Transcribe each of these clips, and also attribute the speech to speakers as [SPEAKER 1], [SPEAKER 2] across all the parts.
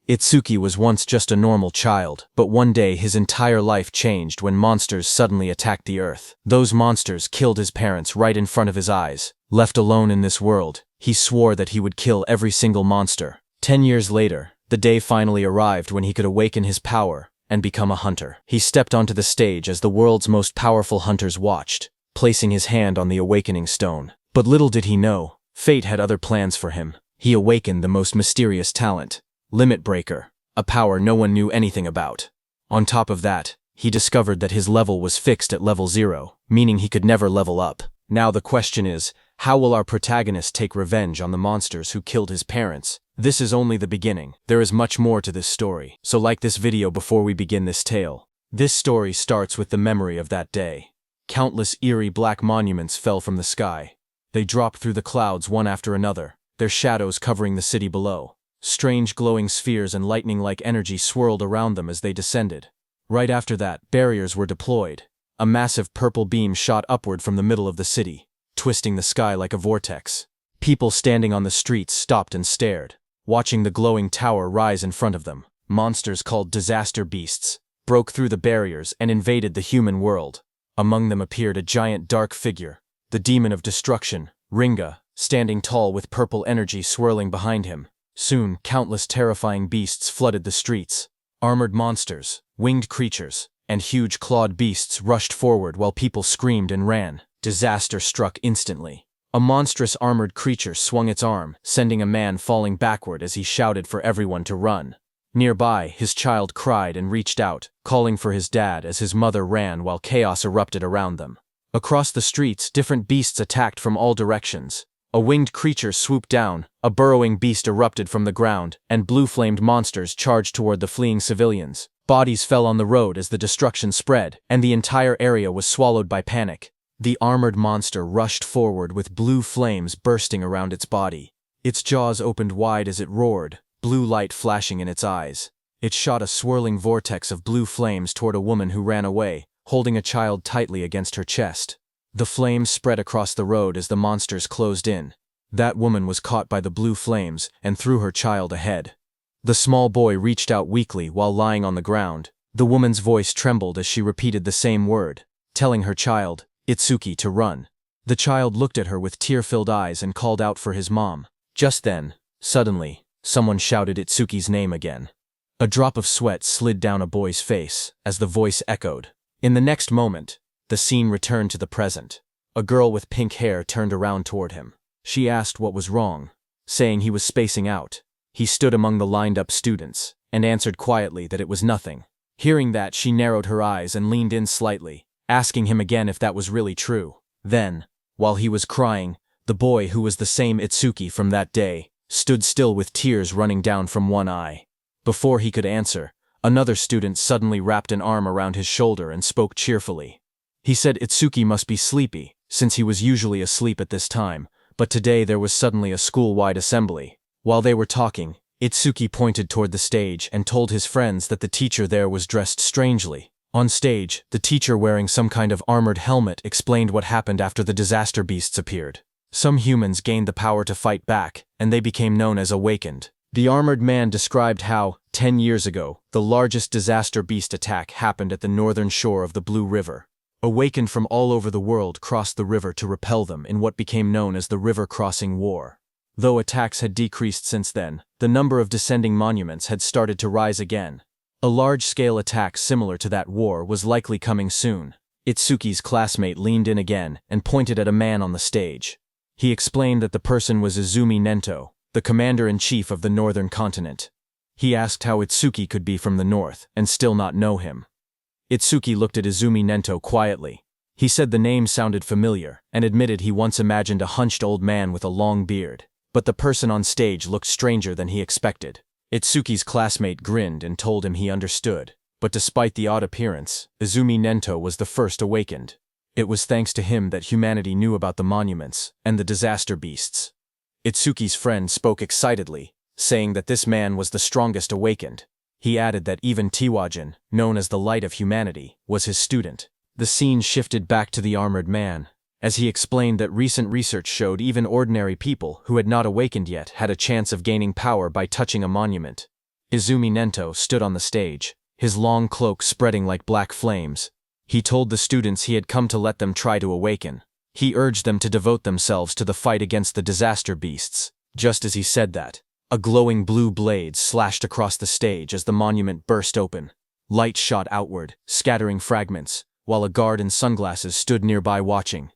[SPEAKER 1] Itsuki was once just a normal child, but one day his entire life changed when monsters suddenly attacked the earth. Those monsters killed his parents right in front of his eyes. Left alone in this world, he swore that he would kill every single monster. 10 years later, the day finally arrived when he could awaken his power and become a hunter. He stepped onto the stage as the world's most powerful hunters watched, placing his hand on the awakening stone. But little did he know, fate had other plans for him. He awakened the most mysterious talent, Limit Breaker, a power no one knew anything about. On top of that, he discovered that his level was fixed at level 0, meaning he could never level up. Now the question is, how will our protagonist take revenge on the monsters who killed his parents? This is only the beginning. There is much more to this story, so like this video before we begin this tale. This story starts with the memory of that day. Countless eerie black monuments fell from the sky. They dropped through the clouds one after another, their shadows covering the city below. Strange glowing spheres and lightning-like energy swirled around them as they descended. Right after that, barriers were deployed. A massive purple beam shot upward from the middle of the city, twisting the sky like a vortex. People standing on the streets stopped and stared, watching the glowing tower rise in front of them. Monsters called disaster beasts broke through the barriers and invaded the human world. Among them appeared a giant dark figure, the demon of destruction, Ringa, standing tall with purple energy swirling behind him. Soon, countless terrifying beasts flooded the streets. Armored monsters, winged creatures, and huge clawed beasts rushed forward while people screamed and ran. Disaster struck instantly. A monstrous armored creature swung its arm, sending a man falling backward as he shouted for everyone to run. Nearby, his child cried and reached out, calling for his dad as his mother ran while chaos erupted around them. Across the streets, different beasts attacked from all directions. A winged creature swooped down, a burrowing beast erupted from the ground, and blue-flamed monsters charged toward the fleeing civilians. Bodies fell on the road as the destruction spread, and the entire area was swallowed by panic. The armored monster rushed forward with blue flames bursting around its body. Its jaws opened wide as it roared, blue light flashing in its eyes. It shot a swirling vortex of blue flames toward a woman who ran away, holding a child tightly against her chest. The flames spread across the road as the monsters closed in. That woman was caught by the blue flames and threw her child ahead. The small boy reached out weakly while lying on the ground. The woman's voice trembled as she repeated the same word, telling her child, Itsuki, to run. The child looked at her with tear-filled eyes and called out for his mom. Just then, suddenly, someone shouted Itsuki's name again. A drop of sweat slid down a boy's face as the voice echoed. In the next moment, the scene returned to the present. A girl with pink hair turned around toward him. She asked what was wrong, saying he was spacing out. He stood among the lined-up students and answered quietly that it was nothing. Hearing that, she narrowed her eyes and leaned in slightly, asking him again if that was really true. Then, while he was crying, the boy, who was the same Itsuki from that day, stood still with tears running down from one eye. Before he could answer, another student suddenly wrapped an arm around his shoulder and spoke cheerfully. He said Itsuki must be sleepy, since he was usually asleep at this time, but today there was suddenly a school-wide assembly. While they were talking, Itsuki pointed toward the stage and told his friends that the teacher there was dressed strangely. On stage, the teacher, wearing some kind of armored helmet, explained what happened after the disaster beasts appeared. Some humans gained the power to fight back, and they became known as Awakened. The armored man described how, 10 years ago, the largest disaster beast attack happened at the northern shore of the Blue River. Awakened from all over the world crossed the river to repel them in what became known as the River Crossing War. Though attacks had decreased since then, the number of descending monuments had started to rise again. A large-scale attack similar to that war was likely coming soon. Itsuki's classmate leaned in again and pointed at a man on the stage. He explained that the person was Izumi Nento, the commander-in-chief of the northern continent. He asked how Itsuki could be from the north and still not know him. Itsuki looked at Izumi Nento quietly. He said the name sounded familiar and admitted he once imagined a hunched old man with a long beard. But the person on stage looked stranger than he expected. Itsuki's classmate grinned and told him he understood, but despite the odd appearance, Izumi Nento was the first awakened. It was thanks to him that humanity knew about the monuments and the disaster beasts. Itsuki's friend spoke excitedly, saying that this man was the strongest awakened. He added that even Tiwajin, known as the Light of Humanity, was his student. The scene shifted back to the armored man, as he explained that recent research showed even ordinary people who had not awakened yet had a chance of gaining power by touching a monument. Izumi Nento stood on the stage, his long cloak spreading like black flames. He told the students he had come to let them try to awaken. He urged them to devote themselves to the fight against the disaster beasts. Just as he said that, a glowing blue blade slashed across the stage as the monument burst open. Light shot outward, scattering fragments, while a guard in sunglasses stood nearby watching.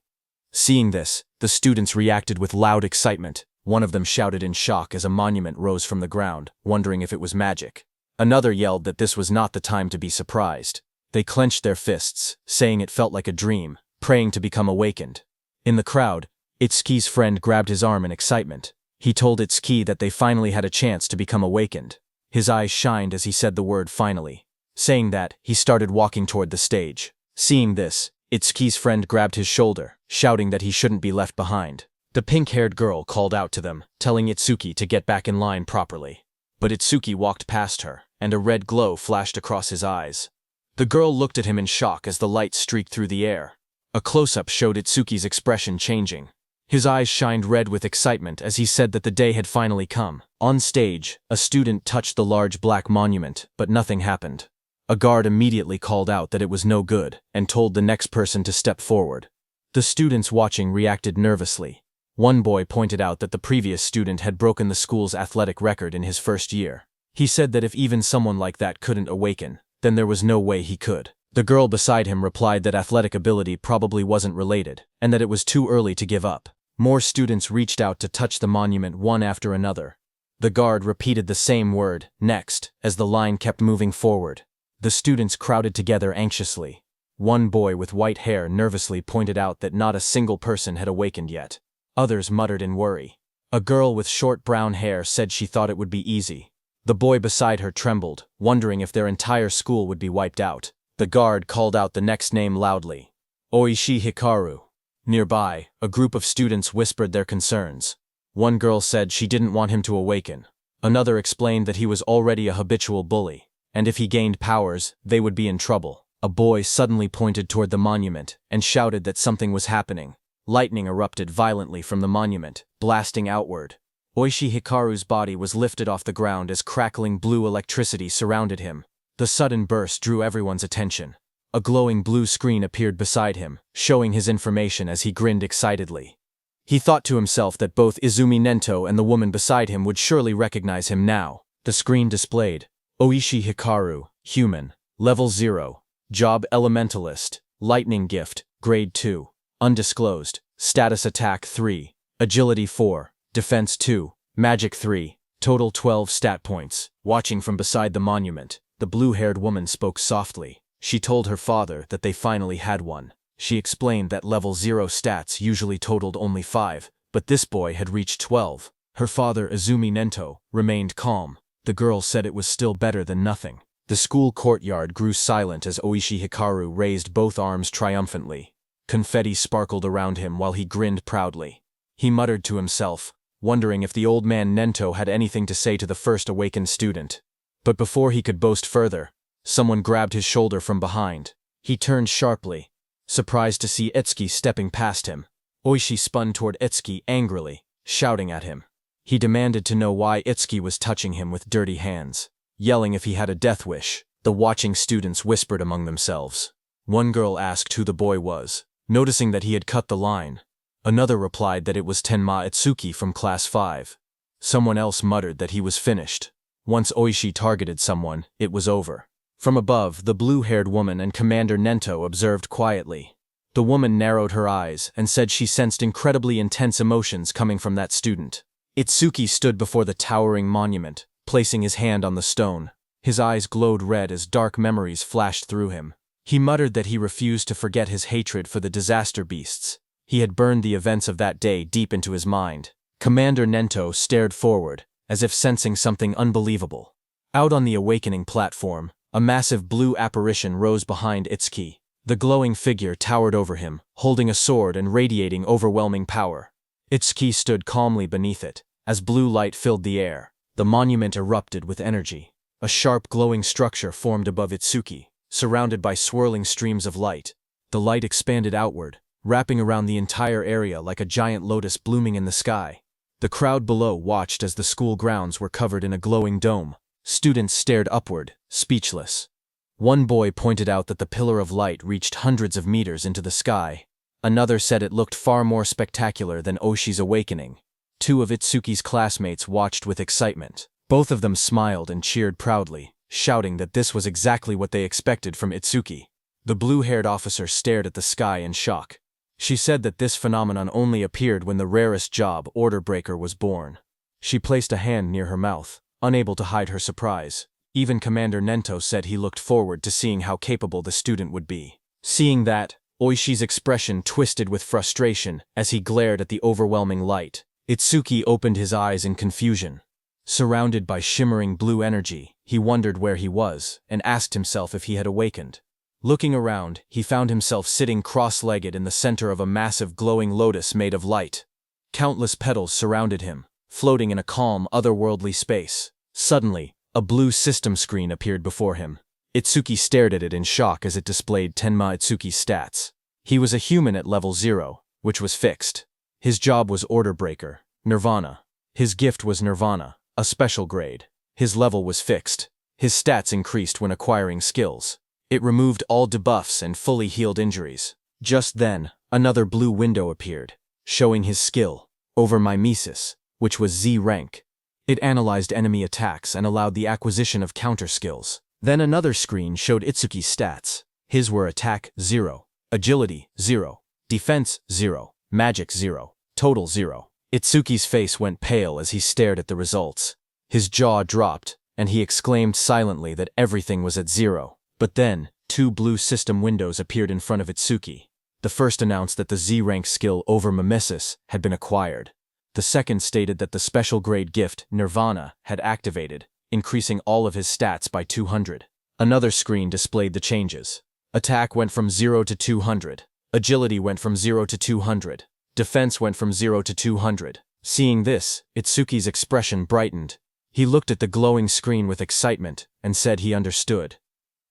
[SPEAKER 1] Seeing this, the students reacted with loud excitement. One of them shouted in shock as a monument rose from the ground, wondering if it was magic. Another yelled that this was not the time to be surprised. They clenched their fists, saying it felt like a dream, praying to become awakened. In the crowd, Itsuki's friend grabbed his arm in excitement. He told Itsuki that they finally had a chance to become awakened. His eyes shined as he said the word finally. Saying that, he started walking toward the stage. Seeing this, Itsuki's friend grabbed his shoulder, shouting that he shouldn't be left behind. The pink-haired girl called out to them, telling Itsuki to get back in line properly. But Itsuki walked past her, and a red glow flashed across his eyes. The girl looked at him in shock as the light streaked through the air. A close-up showed Itsuki's expression changing. His eyes shined red with excitement as he said that the day had finally come. On stage, a student touched the large black monument, but nothing happened. A guard immediately called out that it was no good, and told the next person to step forward. The students watching reacted nervously. One boy pointed out that the previous student had broken the school's athletic record in his first year. He said that if even someone like that couldn't awaken, then there was no way he could. The girl beside him replied that athletic ability probably wasn't related, and that it was too early to give up. More students reached out to touch the monument one after another. The guard repeated the same word, next, as the line kept moving forward. The students crowded together anxiously. One boy with white hair nervously pointed out that not a single person had awakened yet. Others muttered in worry. A girl with short brown hair said she thought it would be easy. The boy beside her trembled, wondering if their entire school would be wiped out. The guard called out the next name loudly. Oishi Hikaru. Nearby, a group of students whispered their concerns. One girl said she didn't want him to awaken. Another explained that he was already a habitual bully, and if he gained powers, they would be in trouble. A boy suddenly pointed toward the monument and shouted that something was happening. Lightning erupted violently from the monument, blasting outward. Oishi Hikaru's body was lifted off the ground as crackling blue electricity surrounded him. The sudden burst drew everyone's attention. A glowing blue screen appeared beside him, showing his information as he grinned excitedly. He thought to himself that both Izumi Nento and the woman beside him would surely recognize him now. The screen displayed, Oishi Hikaru, human, level 0, job elementalist, lightning gift, grade 2. Undisclosed, status attack 3, agility 4, defense 2, magic 3, total 12 stat points. Watching from beside the monument, the blue-haired woman spoke softly. She told her father that they finally had one. She explained that level 0 stats usually totaled only 5, but this boy had reached 12. Her father, Izumi Nento, remained calm. The girl said it was still better than nothing. The school courtyard grew silent as Oishi Hikaru raised both arms triumphantly. Confetti sparkled around him while he grinned proudly. He muttered to himself, wondering if the old man Nento had anything to say to the first awakened student. But before he could boast further, someone grabbed his shoulder from behind. He turned sharply, surprised to see Itsuki stepping past him. Oishi spun toward Itsuki angrily, shouting at him. He demanded to know why Itsuki was touching him with dirty hands, yelling if he had a death wish. The watching students whispered among themselves. One girl asked who the boy was, noticing that he had cut the line. Another replied that it was Tenma Itsuki from Class 5. Someone else muttered that he was finished. Once Oishi targeted someone, it was over. From above, the blue-haired woman and Commander Nento observed quietly. The woman narrowed her eyes and said she sensed incredibly intense emotions coming from that student. Itsuki stood before the towering monument, placing his hand on the stone. His eyes glowed red as dark memories flashed through him. He muttered that he refused to forget his hatred for the disaster beasts. He had burned the events of that day deep into his mind. Commander Nento stared forward, as if sensing something unbelievable. Out on the awakening platform, a massive blue apparition rose behind Itsuki. The glowing figure towered over him, holding a sword and radiating overwhelming power. Itsuki stood calmly beneath it. As blue light filled the air, the monument erupted with energy. A sharp glowing structure formed above Itsuki, surrounded by swirling streams of light. The light expanded outward, wrapping around the entire area like a giant lotus blooming in the sky. The crowd below watched as the school grounds were covered in a glowing dome. Students stared upward, speechless. One boy pointed out that the pillar of light reached hundreds of meters into the sky. Another said it looked far more spectacular than Oshi's awakening. Two of Itsuki's classmates watched with excitement. Both of them smiled and cheered proudly, shouting that this was exactly what they expected from Itsuki. The blue-haired officer stared at the sky in shock. She said that this phenomenon only appeared when the rarest job, Order Breaker, was born. She placed a hand near her mouth, unable to hide her surprise. Even Commander Nento said he looked forward to seeing how capable the student would be. Seeing that, Oishi's expression twisted with frustration as he glared at the overwhelming light. Itsuki opened his eyes in confusion. Surrounded by shimmering blue energy, he wondered where he was and asked himself if he had awakened. Looking around, he found himself sitting cross-legged in the center of a massive glowing lotus made of light. Countless petals surrounded him, floating in a calm, otherworldly space. Suddenly, a blue system screen appeared before him. Itsuki stared at it in shock as it displayed Tenma Itsuki's stats. He was a human at level 0, which was fixed. His job was Order Breaker, Nirvana. His gift was Nirvana, a special grade. His level was fixed. His stats increased when acquiring skills. It removed all debuffs and fully healed injuries. Just then, another blue window appeared, showing his skill, Over Mimesis, which was Z rank. It analyzed enemy attacks and allowed the acquisition of counter skills. Then another screen showed Itsuki's stats. His were Attack 0, Agility 0, Defense 0, Magic 0, Total 0. Itsuki's face went pale as he stared at the results. His jaw dropped, and he exclaimed silently that everything was at 0. But then, two blue system windows appeared in front of Itsuki. The first announced that the Z-rank skill Over Mimesis had been acquired. The second stated that the special grade gift, Nirvana, had activated, increasing all of his stats by 200. Another screen displayed the changes. Attack went from 0 to 200. Agility went from 0 to 200. Defense went from 0 to 200. Seeing this, Itsuki's expression brightened. He looked at the glowing screen with excitement and said he understood.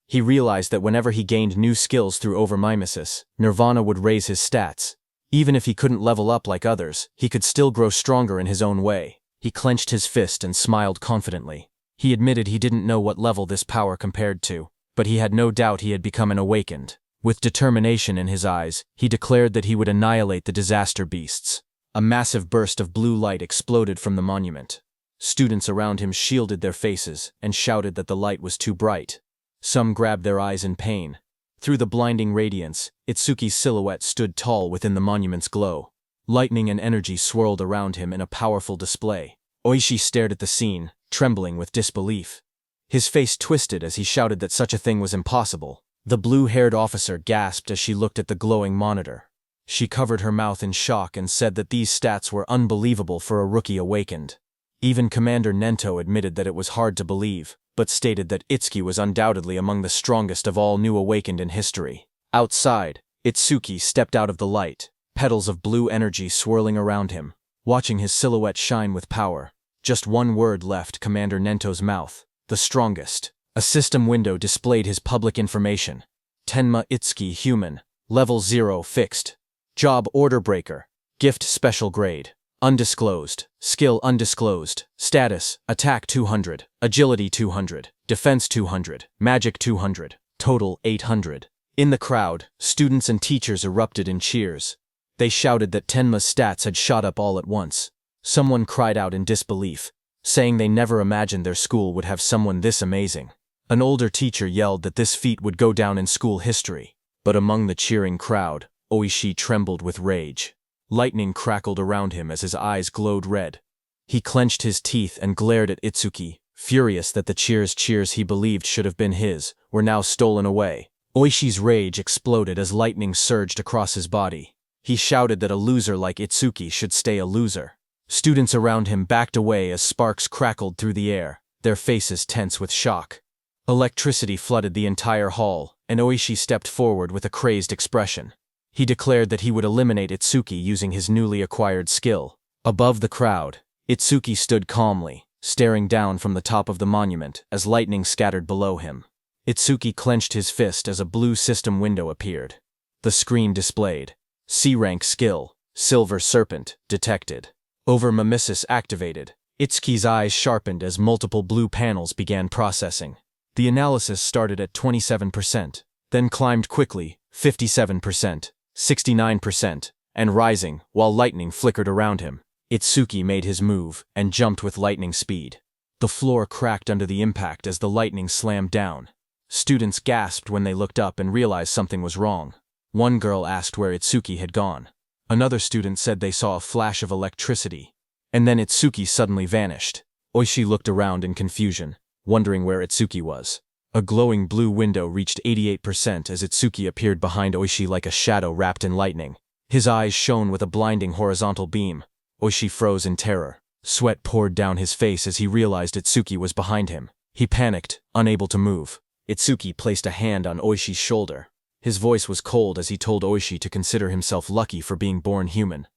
[SPEAKER 1] He realized that whenever he gained new skills through Over Mimesis, Nirvana would raise his stats. Even if he couldn't level up like others, he could still grow stronger in his own way. He clenched his fist and smiled confidently. He admitted he didn't know what level this power compared to, but he had no doubt he had become an awakened. With determination in his eyes, he declared that he would annihilate the disaster beasts. A massive burst of blue light exploded from the monument. Students around him shielded their faces and shouted that the light was too bright. Some grabbed their eyes in pain. Through the blinding radiance, Itsuki's silhouette stood tall within the monument's glow. Lightning and energy swirled around him in a powerful display. Oishi stared at the scene, trembling with disbelief. His face twisted as he shouted that such a thing was impossible. The blue-haired officer gasped as she looked at the glowing monitor. She covered her mouth in shock and said that these stats were unbelievable for a rookie awakened. Even Commander Nento admitted that it was hard to believe, but stated that Itsuki was undoubtedly among the strongest of all new awakened in history. Outside, Itsuki stepped out of the light, petals of blue energy swirling around him, watching his silhouette shine with power. Just one word left Commander Nento's mouth: the strongest. A system window displayed his public information. Tenma Itsuki human, level 0 fixed. Job Order Breaker. Gift special grade. Undisclosed. Skill undisclosed. Status, Attack 200, Agility 200, Defense 200, Magic 200, Total 800. In the crowd, students and teachers erupted in cheers. They shouted that Tenma's stats had shot up all at once. Someone cried out in disbelief, saying they never imagined their school would have someone this amazing. An older teacher yelled that this feat would go down in school history. But among the cheering crowd, Oishi trembled with rage. Lightning crackled around him as his eyes glowed red. He clenched his teeth and glared at Itsuki, furious that the cheers he believed should have been his were now stolen away. Oishi's rage exploded as lightning surged across his body. He shouted that a loser like Itsuki should stay a loser. Students around him backed away as sparks crackled through the air, their faces tense with shock. Electricity flooded the entire hall, and Oishi stepped forward with a crazed expression. He declared that he would eliminate Itsuki using his newly acquired skill. Above the crowd, Itsuki stood calmly, staring down from the top of the monument as lightning scattered below him. Itsuki clenched his fist as a blue system window appeared. The screen displayed: C-rank skill, Silver Serpent, detected. Over Mimesis activated. Itsuki's eyes sharpened as multiple blue panels began processing. The analysis started at 27%, then climbed quickly, 57%, 69%, and rising, while lightning flickered around him. Itsuki made his move and jumped with lightning speed. The floor cracked under the impact as the lightning slammed down. Students gasped when they looked up and realized something was wrong. One girl asked where Itsuki had gone. Another student said they saw a flash of electricity. And then Itsuki suddenly vanished. Oishi looked around in confusion, wondering where Itsuki was. A glowing blue window reached 88% as Itsuki appeared behind Oishi like a shadow wrapped in lightning. His eyes shone with a blinding horizontal beam. Oishi froze in terror. Sweat poured down his face as he realized Itsuki was behind him. He panicked, unable to move. Itsuki placed a hand on Oishi's shoulder. His voice was cold as he told Oishi to consider himself lucky for being born human.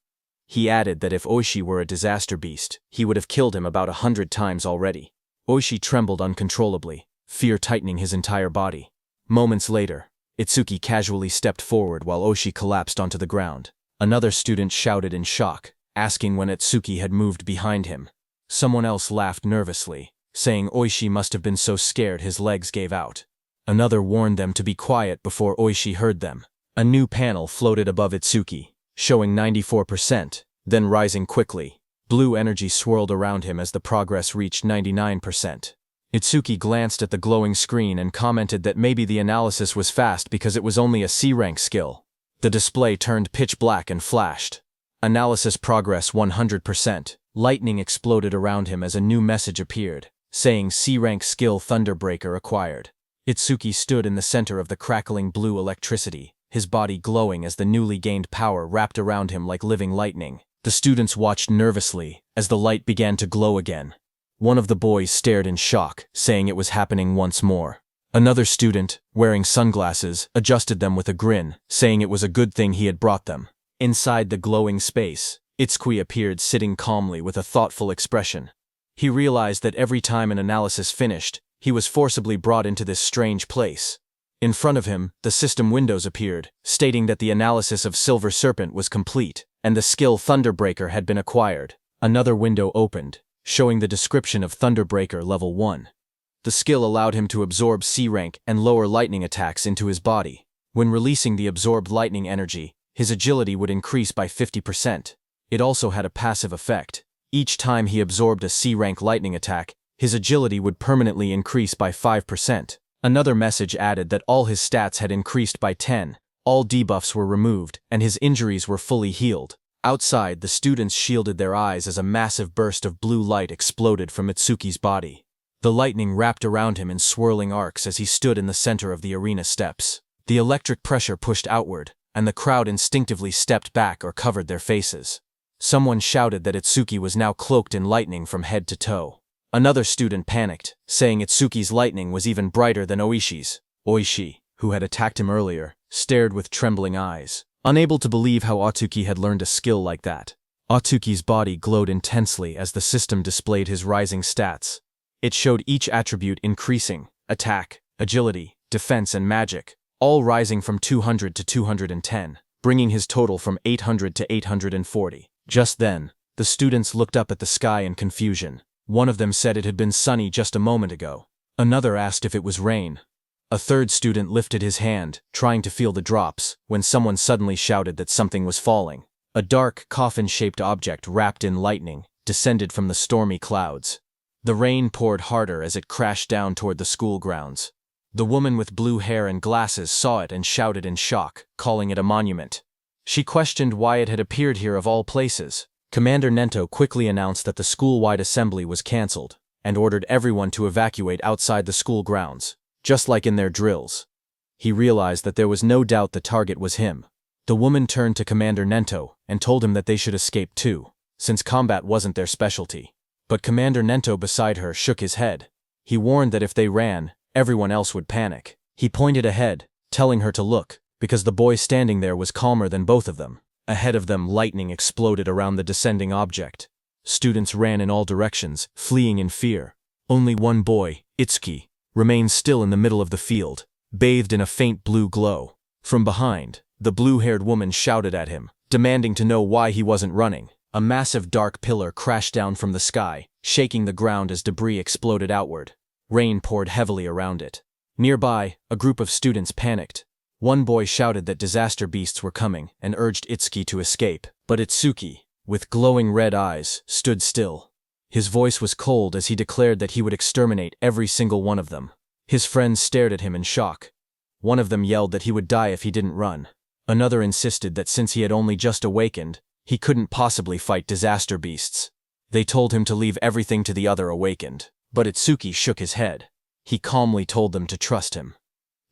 [SPEAKER 1] He added that if Oishi were a disaster beast, he would have killed him about 100 times already. Oishi trembled uncontrollably, fear tightening his entire body. Moments later, Itsuki casually stepped forward while Oishi collapsed onto the ground. Another student shouted in shock, asking when Itsuki had moved behind him. Someone else laughed nervously, saying Oishi must have been so scared his legs gave out. Another warned them to be quiet before Oishi heard them. A new panel floated above Itsuki, showing 94%, then rising quickly. Blue energy swirled around him as the progress reached 99%. Itsuki glanced at the glowing screen and commented that maybe the analysis was fast because it was only a C-rank skill. The display turned pitch black and flashed. Analysis progress 100%. Lightning exploded around him as a new message appeared, saying C-rank skill Thunderbreaker acquired. Itsuki stood in the center of the crackling blue electricity, his body glowing as the newly gained power wrapped around him like living lightning. The students watched nervously as the light began to glow again. One of the boys stared in shock, saying it was happening once more. Another student, wearing sunglasses, adjusted them with a grin, saying it was a good thing he had brought them. Inside the glowing space, Itsuki appeared sitting calmly with a thoughtful expression. He realized that every time an analysis finished, he was forcibly brought into this strange place. In front of him, the system windows appeared, stating that the analysis of Silver Serpent was complete, and the skill Thunderbreaker had been acquired. Another window opened, showing the description of Thunderbreaker Level 1. The skill allowed him to absorb C-rank and lower lightning attacks into his body. When releasing the absorbed lightning energy, his agility would increase by 50%. It also had a passive effect. Each time he absorbed a C-rank lightning attack, his agility would permanently increase by 5%. Another message added that all his stats had increased by 10, all debuffs were removed, and his injuries were fully healed. Outside, the students shielded their eyes as a massive burst of blue light exploded from Itsuki's body. The lightning wrapped around him in swirling arcs as he stood in the center of the arena steps. The electric pressure pushed outward, and the crowd instinctively stepped back or covered their faces. Someone shouted that Itsuki was now cloaked in lightning from head to toe. Another student panicked, saying Itsuki's lightning was even brighter than Oishi's. Oishi, who had attacked him earlier, stared with trembling eyes, unable to believe how Atsuki had learned a skill like that. Atsuki's body glowed intensely as the system displayed his rising stats. It showed each attribute increasing: attack, agility, defense, and magic, all rising from 200 to 210, bringing his total from 800 to 840. Just then, the students looked up at the sky in confusion. One of them said it had been sunny just a moment ago. Another asked if it was rain. A third student lifted his hand, trying to feel the drops, when someone suddenly shouted that something was falling. A dark, coffin-shaped object wrapped in lightning descended from the stormy clouds. The rain poured harder as it crashed down toward the school grounds. The woman with blue hair and glasses saw it and shouted in shock, calling it a monument. She questioned why it had appeared here of all places. Commander Nento quickly announced that the school-wide assembly was cancelled, and ordered everyone to evacuate outside the school grounds, just like in their drills. He realized that there was no doubt the target was him. The woman turned to Commander Nento and told him that they should escape too, since combat wasn't their specialty. But Commander Nento beside her shook his head. He warned that if they ran, everyone else would panic. He pointed ahead, telling her to look, because the boy standing there was calmer than both of them. Ahead of them, lightning exploded around the descending object. Students ran in all directions, fleeing in fear. Only one boy, Itsuki, remained still in the middle of the field, bathed in a faint blue glow. From behind, the blue-haired woman shouted at him, demanding to know why he wasn't running. A massive dark pillar crashed down from the sky, shaking the ground as debris exploded outward. Rain poured heavily around it. Nearby, a group of students panicked. One boy shouted that disaster beasts were coming and urged Itsuki to escape, but Itsuki, with glowing red eyes, stood still. His voice was cold as he declared that he would exterminate every single one of them. His friends stared at him in shock. One of them yelled that he would die if he didn't run. Another insisted that since he had only just awakened, he couldn't possibly fight disaster beasts. They told him to leave everything to the other awakened, but Itsuki shook his head. He calmly told them to trust him.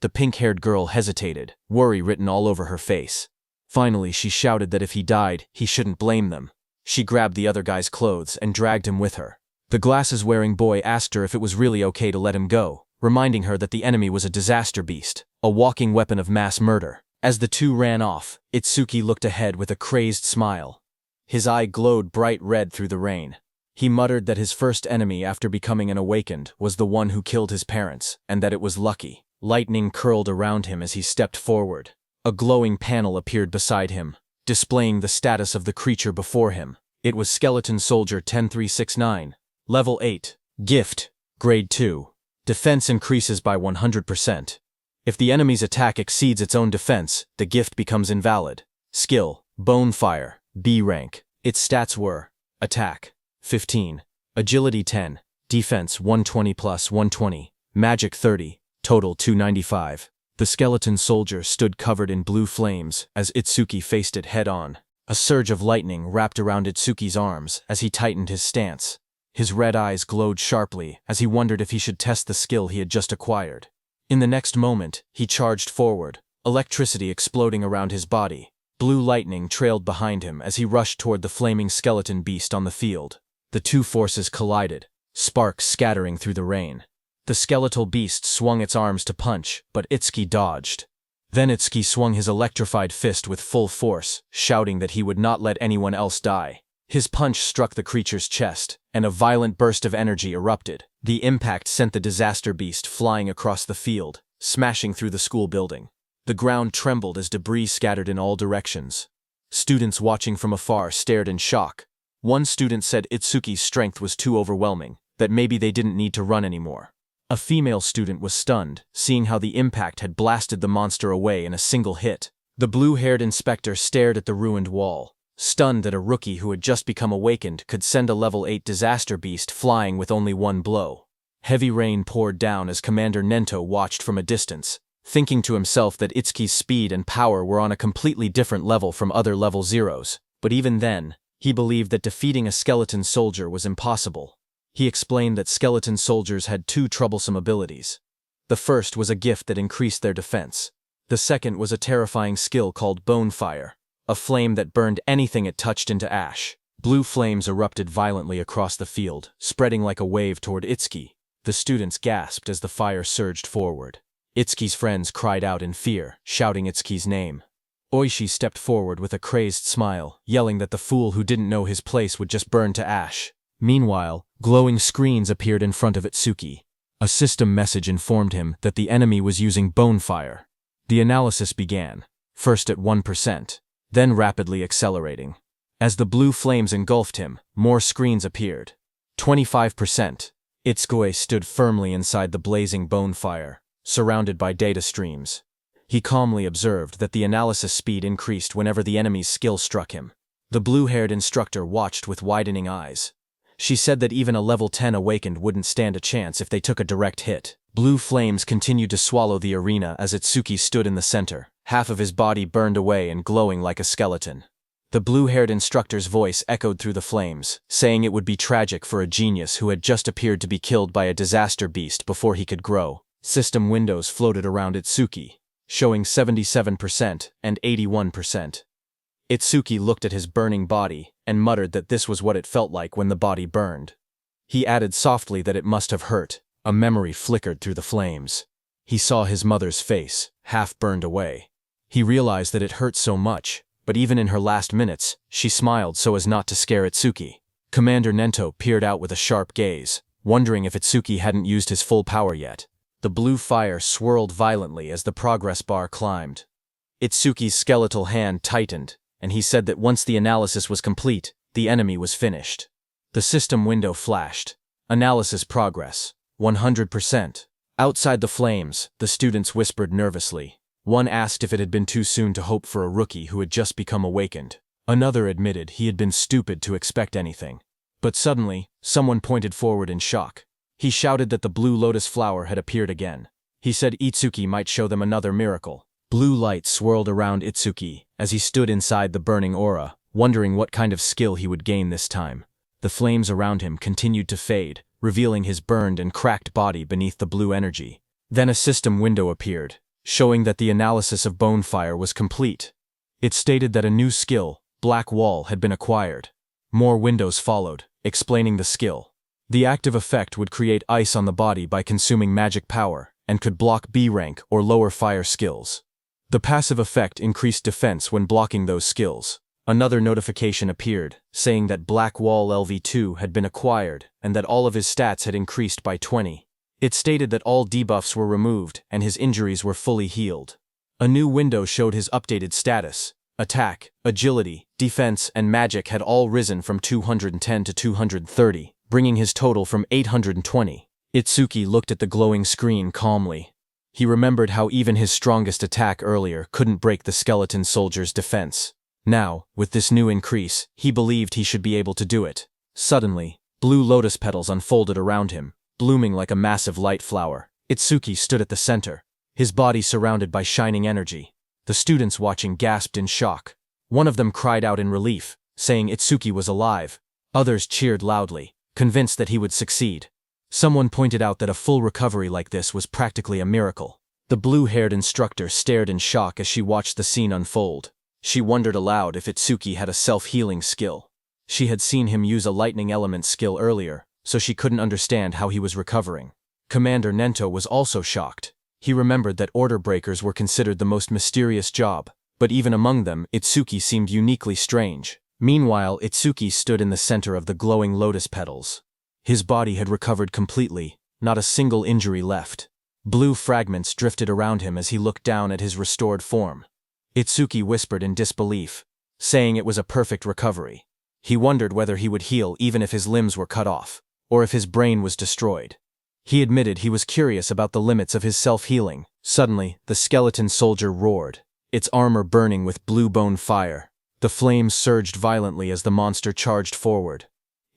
[SPEAKER 1] The pink-haired girl hesitated, worry written all over her face. Finally, she shouted that if he died, he shouldn't blame them. She grabbed the other guy's clothes and dragged him with her. The glasses-wearing boy asked her if it was really okay to let him go, reminding her that the enemy was a disaster beast, a walking weapon of mass murder. As the two ran off, Itsuki looked ahead with a crazed smile. His eye glowed bright red through the rain. He muttered that his first enemy after becoming an awakened was the one who killed his parents, and that it was lucky. Lightning curled around him as he stepped forward. A glowing panel appeared beside him, displaying the status of the creature before him. It was Skeleton Soldier 10369. Level 8. Gift. Grade 2. Defense increases by 100%. If the enemy's attack exceeds its own defense, the gift becomes invalid. Skill. Bonefire. B rank. Its stats were: Attack. 15. Agility 10. Defense 120 plus 120. Magic 30. Total 295. The skeleton soldier stood covered in blue flames as Itsuki faced it head-on. A surge of lightning wrapped around Itsuki's arms as he tightened his stance. His red eyes glowed sharply as he wondered if he should test the skill he had just acquired. In the next moment, he charged forward, electricity exploding around his body. Blue lightning trailed behind him as he rushed toward the flaming skeleton beast on the field. The two forces collided, sparks scattering through the rain. The skeletal beast swung its arms to punch, but Itsuki dodged. Then Itsuki swung his electrified fist with full force, shouting that he would not let anyone else die. His punch struck the creature's chest, and a violent burst of energy erupted. The impact sent the disaster beast flying across the field, smashing through the school building. The ground trembled as debris scattered in all directions. Students watching from afar stared in shock. One student said Itsuki's strength was too overwhelming, that maybe they didn't need to run anymore. A female student was stunned, seeing how the impact had blasted the monster away in a single hit. The blue-haired inspector stared at the ruined wall, stunned that a rookie who had just become awakened could send a level 8 disaster beast flying with only one blow. Heavy rain poured down as Commander Nento watched from a distance, thinking to himself that Itsuki's speed and power were on a completely different level from other level zeros. But even then, he believed that defeating a skeleton soldier was impossible. He explained that skeleton soldiers had two troublesome abilities. The first was a gift that increased their defense. The second was a terrifying skill called Bonefire, a flame that burned anything it touched into ash. Blue flames erupted violently across the field, spreading like a wave toward Itsuki. The students gasped as the fire surged forward. Itsuki's friends cried out in fear, shouting Itsuki's name. Oishi stepped forward with a crazed smile, yelling that the fool who didn't know his place would just burn to ash. Meanwhile, glowing screens appeared in front of Itsuki. A system message informed him that the enemy was using Bonefire. The analysis began, first at 1%, then rapidly accelerating. As the blue flames engulfed him, more screens appeared. 25%. Itsuki stood firmly inside the blazing Bonefire, surrounded by data streams. He calmly observed that the analysis speed increased whenever the enemy's skill struck him. The blue-haired instructor watched with widening eyes. She said that even a level 10 awakened wouldn't stand a chance if they took a direct hit. Blue flames continued to swallow the arena as Itsuki stood in the center, half of his body burned away and glowing like a skeleton. The blue-haired instructor's voice echoed through the flames, saying it would be tragic for a genius who had just appeared to be killed by a disaster beast before he could grow. System windows floated around Itsuki, showing 77% and 81%. Itsuki looked at his burning body and muttered that this was what it felt like when the body burned. He added softly that it must have hurt. A memory flickered through the flames. He saw his mother's face, half burned away. He realized that it hurt so much, but even in her last minutes, she smiled so as not to scare Itsuki. Commander Nento peered out with a sharp gaze, wondering if Itsuki hadn't used his full power yet. The blue fire swirled violently as the progress bar climbed. Itsuki's skeletal hand tightened, and he said that once the analysis was complete, the enemy was finished. The system window flashed. Analysis progress. 100%. Outside the flames, the students whispered nervously. One asked if it had been too soon to hope for a rookie who had just become awakened. Another admitted he had been stupid to expect anything. But suddenly, someone pointed forward in shock. He shouted that the blue lotus flower had appeared again. He said Itsuki might show them another miracle. Blue light swirled around Itsuki as he stood inside the burning aura, wondering what kind of skill he would gain this time. The flames around him continued to fade, revealing his burned and cracked body beneath the blue energy. Then a system window appeared, showing that the analysis of Bonefire was complete. It stated that a new skill, Black Wall, had been acquired. More windows followed, explaining the skill. The active effect would create ice on the body by consuming magic power, and could block B rank or lower fire skills. The passive effect increased defense when blocking those skills. Another notification appeared, saying that Black Wall LV2 had been acquired and that all of his stats had increased by 20. It stated that all debuffs were removed and his injuries were fully healed. A new window showed his updated status. Attack, agility, defense, and magic had all risen from 210 to 230, bringing his total from 820. Itsuki looked at the glowing screen calmly. He remembered how even his strongest attack earlier couldn't break the skeleton soldier's defense. Now, with this new increase, he believed he should be able to do it. Suddenly, blue lotus petals unfolded around him, blooming like a massive light flower. Itsuki stood at the center, his body surrounded by shining energy. The students watching gasped in shock. One of them cried out in relief, saying Itsuki was alive. Others cheered loudly, convinced that he would succeed. Someone pointed out that a full recovery like this was practically a miracle. The blue-haired instructor stared in shock as she watched the scene unfold. She wondered aloud if Itsuki had a self-healing skill. She had seen him use a lightning element skill earlier, so she couldn't understand how he was recovering. Commander Nento was also shocked. He remembered that order breakers were considered the most mysterious job, but even among them, Itsuki seemed uniquely strange. Meanwhile, Itsuki stood in the center of the glowing lotus petals. His body had recovered completely, not a single injury left. Blue fragments drifted around him as he looked down at his restored form. Itsuki whispered in disbelief, saying it was a perfect recovery. He wondered whether he would heal even if his limbs were cut off, or if his brain was destroyed. He admitted he was curious about the limits of his self-healing. Suddenly, the skeleton soldier roared, its armor burning with blue bone fire. The flames surged violently as the monster charged forward.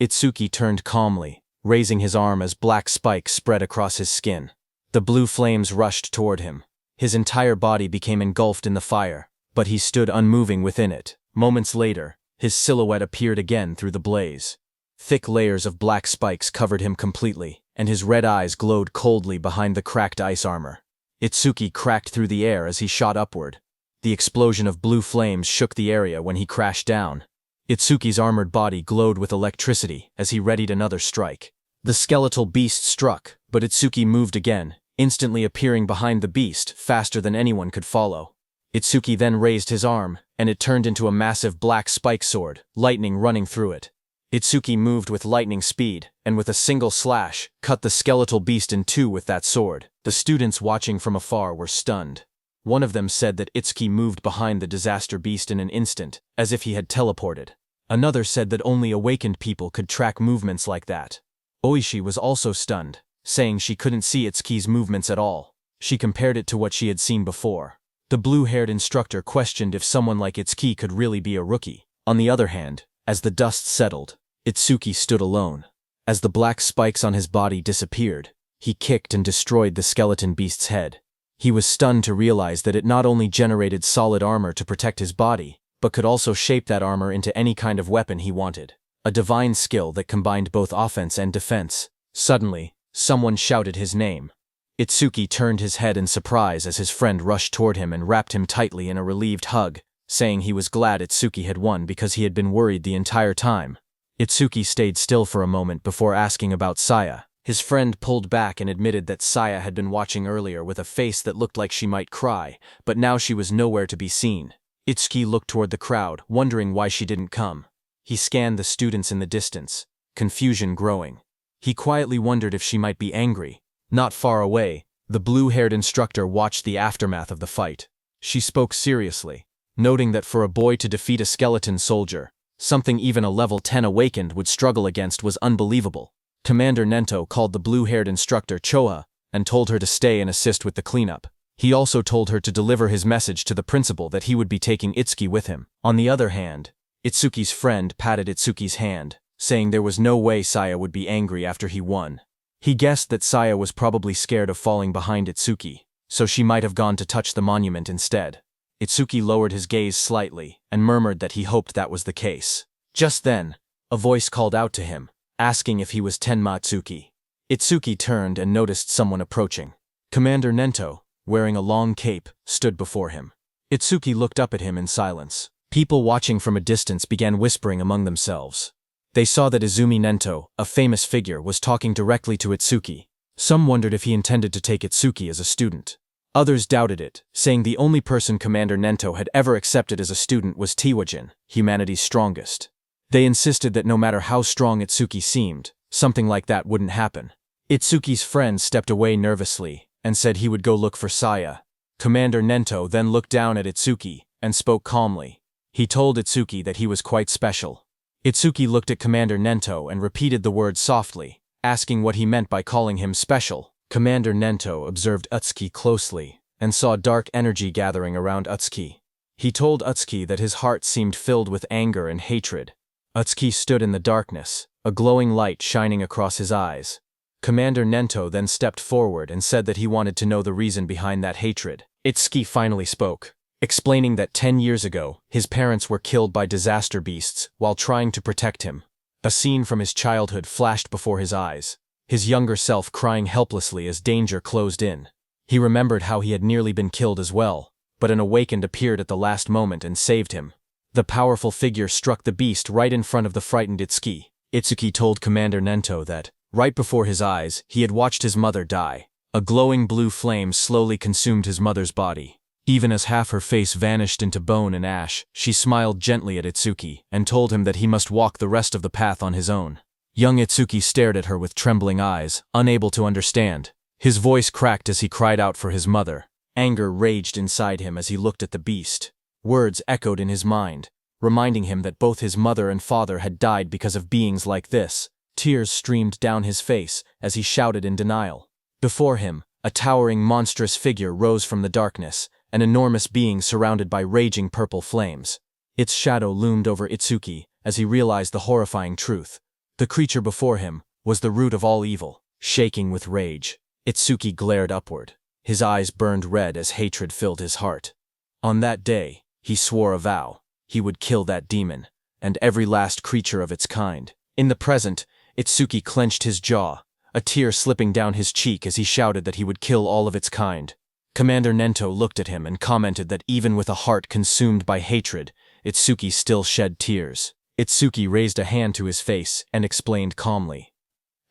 [SPEAKER 1] Itsuki turned calmly, raising his arm as black spikes spread across his skin. The blue flames rushed toward him. His entire body became engulfed in the fire, but he stood unmoving within it. Moments later, his silhouette appeared again through the blaze. Thick layers of black spikes covered him completely, and his red eyes glowed coldly behind the cracked ice armor. Itsuki cracked through the air as he shot upward. The explosion of blue flames shook the area when he crashed down. Itsuki's armored body glowed with electricity as he readied another strike. The skeletal beast struck, but Itsuki moved again, instantly appearing behind the beast faster than anyone could follow. Itsuki then raised his arm, and it turned into a massive black spike sword, lightning running through it. Itsuki moved with lightning speed, and with a single slash, cut the skeletal beast in two with that sword. The students watching from afar were stunned. One of them said that Itsuki moved behind the disaster beast in an instant, as if he had teleported. Another said that only awakened people could track movements like that. Oishi was also stunned, saying she couldn't see Itsuki's movements at all. She compared it to what she had seen before. The blue-haired instructor questioned if someone like Itsuki could really be a rookie. On the other hand, as the dust settled, Itsuki stood alone. As the black spikes on his body disappeared, he kicked and destroyed the skeleton beast's head. He was stunned to realize that it not only generated solid armor to protect his body, but could also shape that armor into any kind of weapon he wanted. A divine skill that combined both offense and defense. Suddenly, someone shouted his name. Itsuki turned his head in surprise as his friend rushed toward him and wrapped him tightly in a relieved hug, saying he was glad Itsuki had won because he had been worried the entire time. Itsuki stayed still for a moment before asking about Saya. His friend pulled back and admitted that Saya had been watching earlier with a face that looked like she might cry, but now she was nowhere to be seen. Itsuki looked toward the crowd, wondering why she didn't come. He scanned the students in the distance, confusion growing. He quietly wondered if she might be angry. Not far away, the blue-haired instructor watched the aftermath of the fight. She spoke seriously, noting that for a boy to defeat a skeleton soldier, Something even a level 10 awakened would struggle against was unbelievable. Commander Nento called the blue-haired instructor Choha and told her to stay and assist with the cleanup. He also told her to deliver his message to the principal that he would be taking Itsuki with him. On the other hand, Itsuki's friend patted Itsuki's hand, saying there was no way Saya would be angry after he won. He guessed that Saya was probably scared of falling behind Itsuki, so she might have gone to touch the monument instead. Itsuki lowered his gaze slightly and murmured that he hoped that was the case. Just then, a voice called out to him, asking if he was Tenma Itsuki. Itsuki turned and noticed someone approaching. Commander Nento, wearing a long cape, stood before him. Itsuki looked up at him in silence. People watching from a distance began whispering among themselves. They saw that Izumi Nento, a famous figure, was talking directly to Itsuki. Some wondered if he intended to take Itsuki as a student. Others doubted it, saying the only person Commander Nento had ever accepted as a student was Tiwajin, humanity's strongest. They insisted that no matter how strong Itsuki seemed, something like that wouldn't happen. Itsuki's friend stepped away nervously and said he would go look for Saya. Commander Nento then looked down at Itsuki and spoke calmly. He told Itsuki that he was quite special. Itsuki looked at Commander Nento and repeated the word softly, asking what he meant by calling him special. Commander Nento observed Utsuki closely and saw dark energy gathering around Utsuki. He told Utsuki that his heart seemed filled with anger and hatred. Utsuki stood in the darkness, a glowing light shining across his eyes. Commander Nento then stepped forward and said that he wanted to know the reason behind that hatred. Itsuki finally spoke, explaining that 10 years ago, his parents were killed by disaster beasts while trying to protect him. A scene from his childhood flashed before his eyes, his younger self crying helplessly as danger closed in. He remembered how he had nearly been killed as well, but an awakened appeared at the last moment and saved him. The powerful figure struck the beast right in front of the frightened Itsuki. Itsuki told Commander Nento that, right before his eyes, he had watched his mother die. A glowing blue flame slowly consumed his mother's body. Even as half her face vanished into bone and ash, she smiled gently at Itsuki and told him that he must walk the rest of the path on his own. Young Itsuki stared at her with trembling eyes, unable to understand. His voice cracked as he cried out for his mother. Anger raged inside him as he looked at the beast. Words echoed in his mind, reminding him that both his mother and father had died because of beings like this. Tears streamed down his face as he shouted in denial. Before him, a towering monstrous figure rose from the darkness, an enormous being surrounded by raging purple flames. Its shadow loomed over Itsuki as he realized the horrifying truth. The creature before him was the root of all evil. Shaking with rage, Itsuki glared upward. His eyes burned red as hatred filled his heart. On that day, he swore a vow. He would kill that demon, and every last creature of its kind. In the present, Itsuki clenched his jaw, a tear slipping down his cheek as he shouted that he would kill all of its kind. Commander Nento looked at him and commented that even with a heart consumed by hatred, Itsuki still shed tears. Itsuki raised a hand to his face and explained calmly.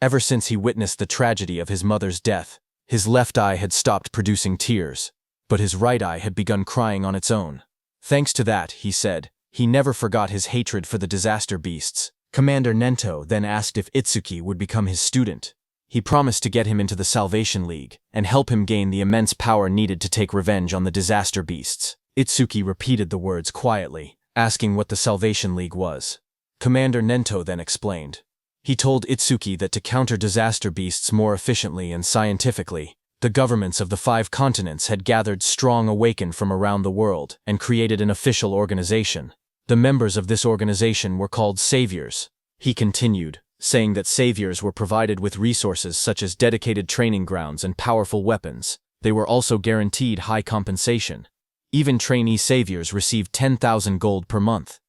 [SPEAKER 1] Ever since he witnessed the tragedy of his mother's death, his left eye had stopped producing tears, but his right eye had begun crying on its own. Thanks to that, he said, he never forgot his hatred for the disaster beasts. Commander Nento then asked if Itsuki would become his student. He promised to get him into the Salvation League and help him gain the immense power needed to take revenge on the disaster beasts. Itsuki repeated the words quietly, asking what the Salvation League was. Commander Nento then explained. He told Itsuki that to counter disaster beasts more efficiently and scientifically, the governments of the 5 continents had gathered strong awakened from around the world and created an official organization. The members of this organization were called saviors. He continued, saying that saviors were provided with resources such as dedicated training grounds and powerful weapons. They were also guaranteed high compensation. Even trainee saviors received 10,000 gold per month.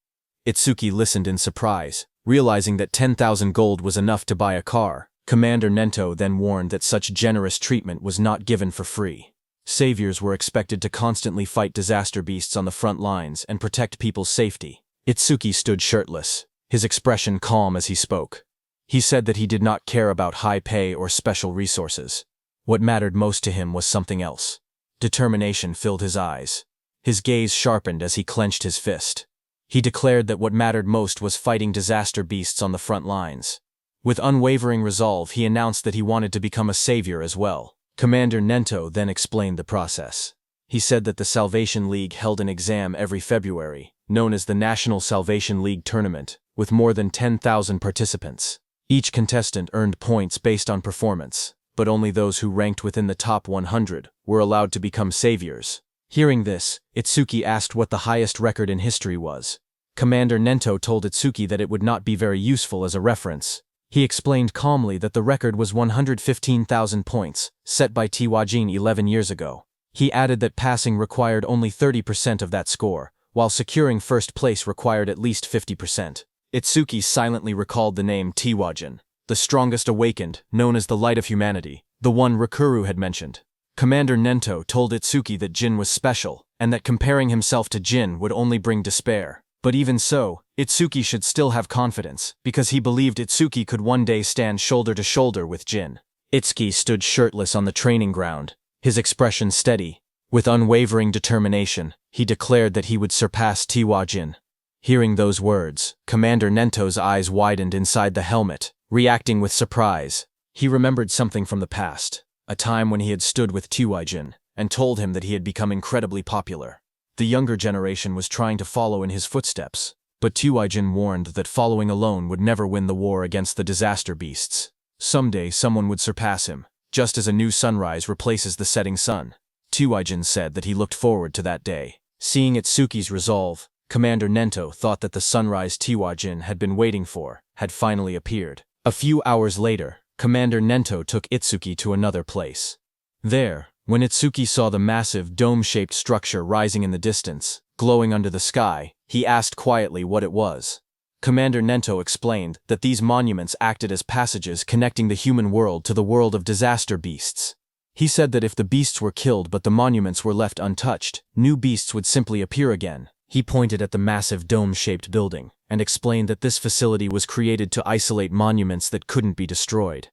[SPEAKER 1] Itsuki listened in surprise, realizing that 10,000 gold was enough to buy a car. Commander Nento then warned that such generous treatment was not given for free. Saviors were expected to constantly fight disaster beasts on the front lines and protect people's safety. Itsuki stood shirtless, his expression calm as he spoke. He said that he did not care about high pay or special resources. What mattered most to him was something else. Determination filled his eyes. His gaze sharpened as he clenched his fist. He declared that what mattered most was fighting disaster beasts on the front lines. With unwavering resolve, he announced that he wanted to become a savior as well. Commander Nento then explained the process. He said that the Salvation League held an exam every February, known as the National Salvation League Tournament, with more than 10,000 participants. Each contestant earned points based on performance, but only those who ranked within the top 100 were allowed to become saviors. Hearing this, Itsuki asked what the highest record in history was. Commander Nento told Itsuki that it would not be very useful as a reference. He explained calmly that the record was 115,000 points, set by Tiwajin 11 years ago. He added that passing required only 30% of that score, while securing first place required at least 50%. Itsuki silently recalled the name Tiwajin, the strongest awakened, known as the light of humanity, the one Rikuru had mentioned. Commander Nento told Itsuki that Jin was special, and that comparing himself to Jin would only bring despair. But even so, Itsuki should still have confidence, because he believed Itsuki could one day stand shoulder to shoulder with Jin. Itsuki stood shirtless on the training ground, his expression steady. With unwavering determination, he declared that he would surpass Tiwajin. Hearing those words, Commander Nento's eyes widened inside the helmet, reacting with surprise. He remembered something from the past, a time when he had stood with Tiwajin, and told him that he had become incredibly popular. The younger generation was trying to follow in his footsteps, but Tiwajin warned that following alone would never win the war against the disaster beasts. Someday someone would surpass him, just as a new sunrise replaces the setting sun. Tiwajin said that he looked forward to that day. Seeing Itsuki's resolve, Commander Nento thought that the sunrise Tiwajin had been waiting for had finally appeared. A few hours later, Commander Nento took Itsuki to another place. There, when Itsuki saw the massive dome-shaped structure rising in the distance, glowing under the sky, he asked quietly what it was. Commander Nento explained that these monuments acted as passages connecting the human world to the world of disaster beasts. He said that if the beasts were killed but the monuments were left untouched, new beasts would simply appear again. He pointed at the massive dome-shaped building, and explained that this facility was created to isolate monuments that couldn't be destroyed.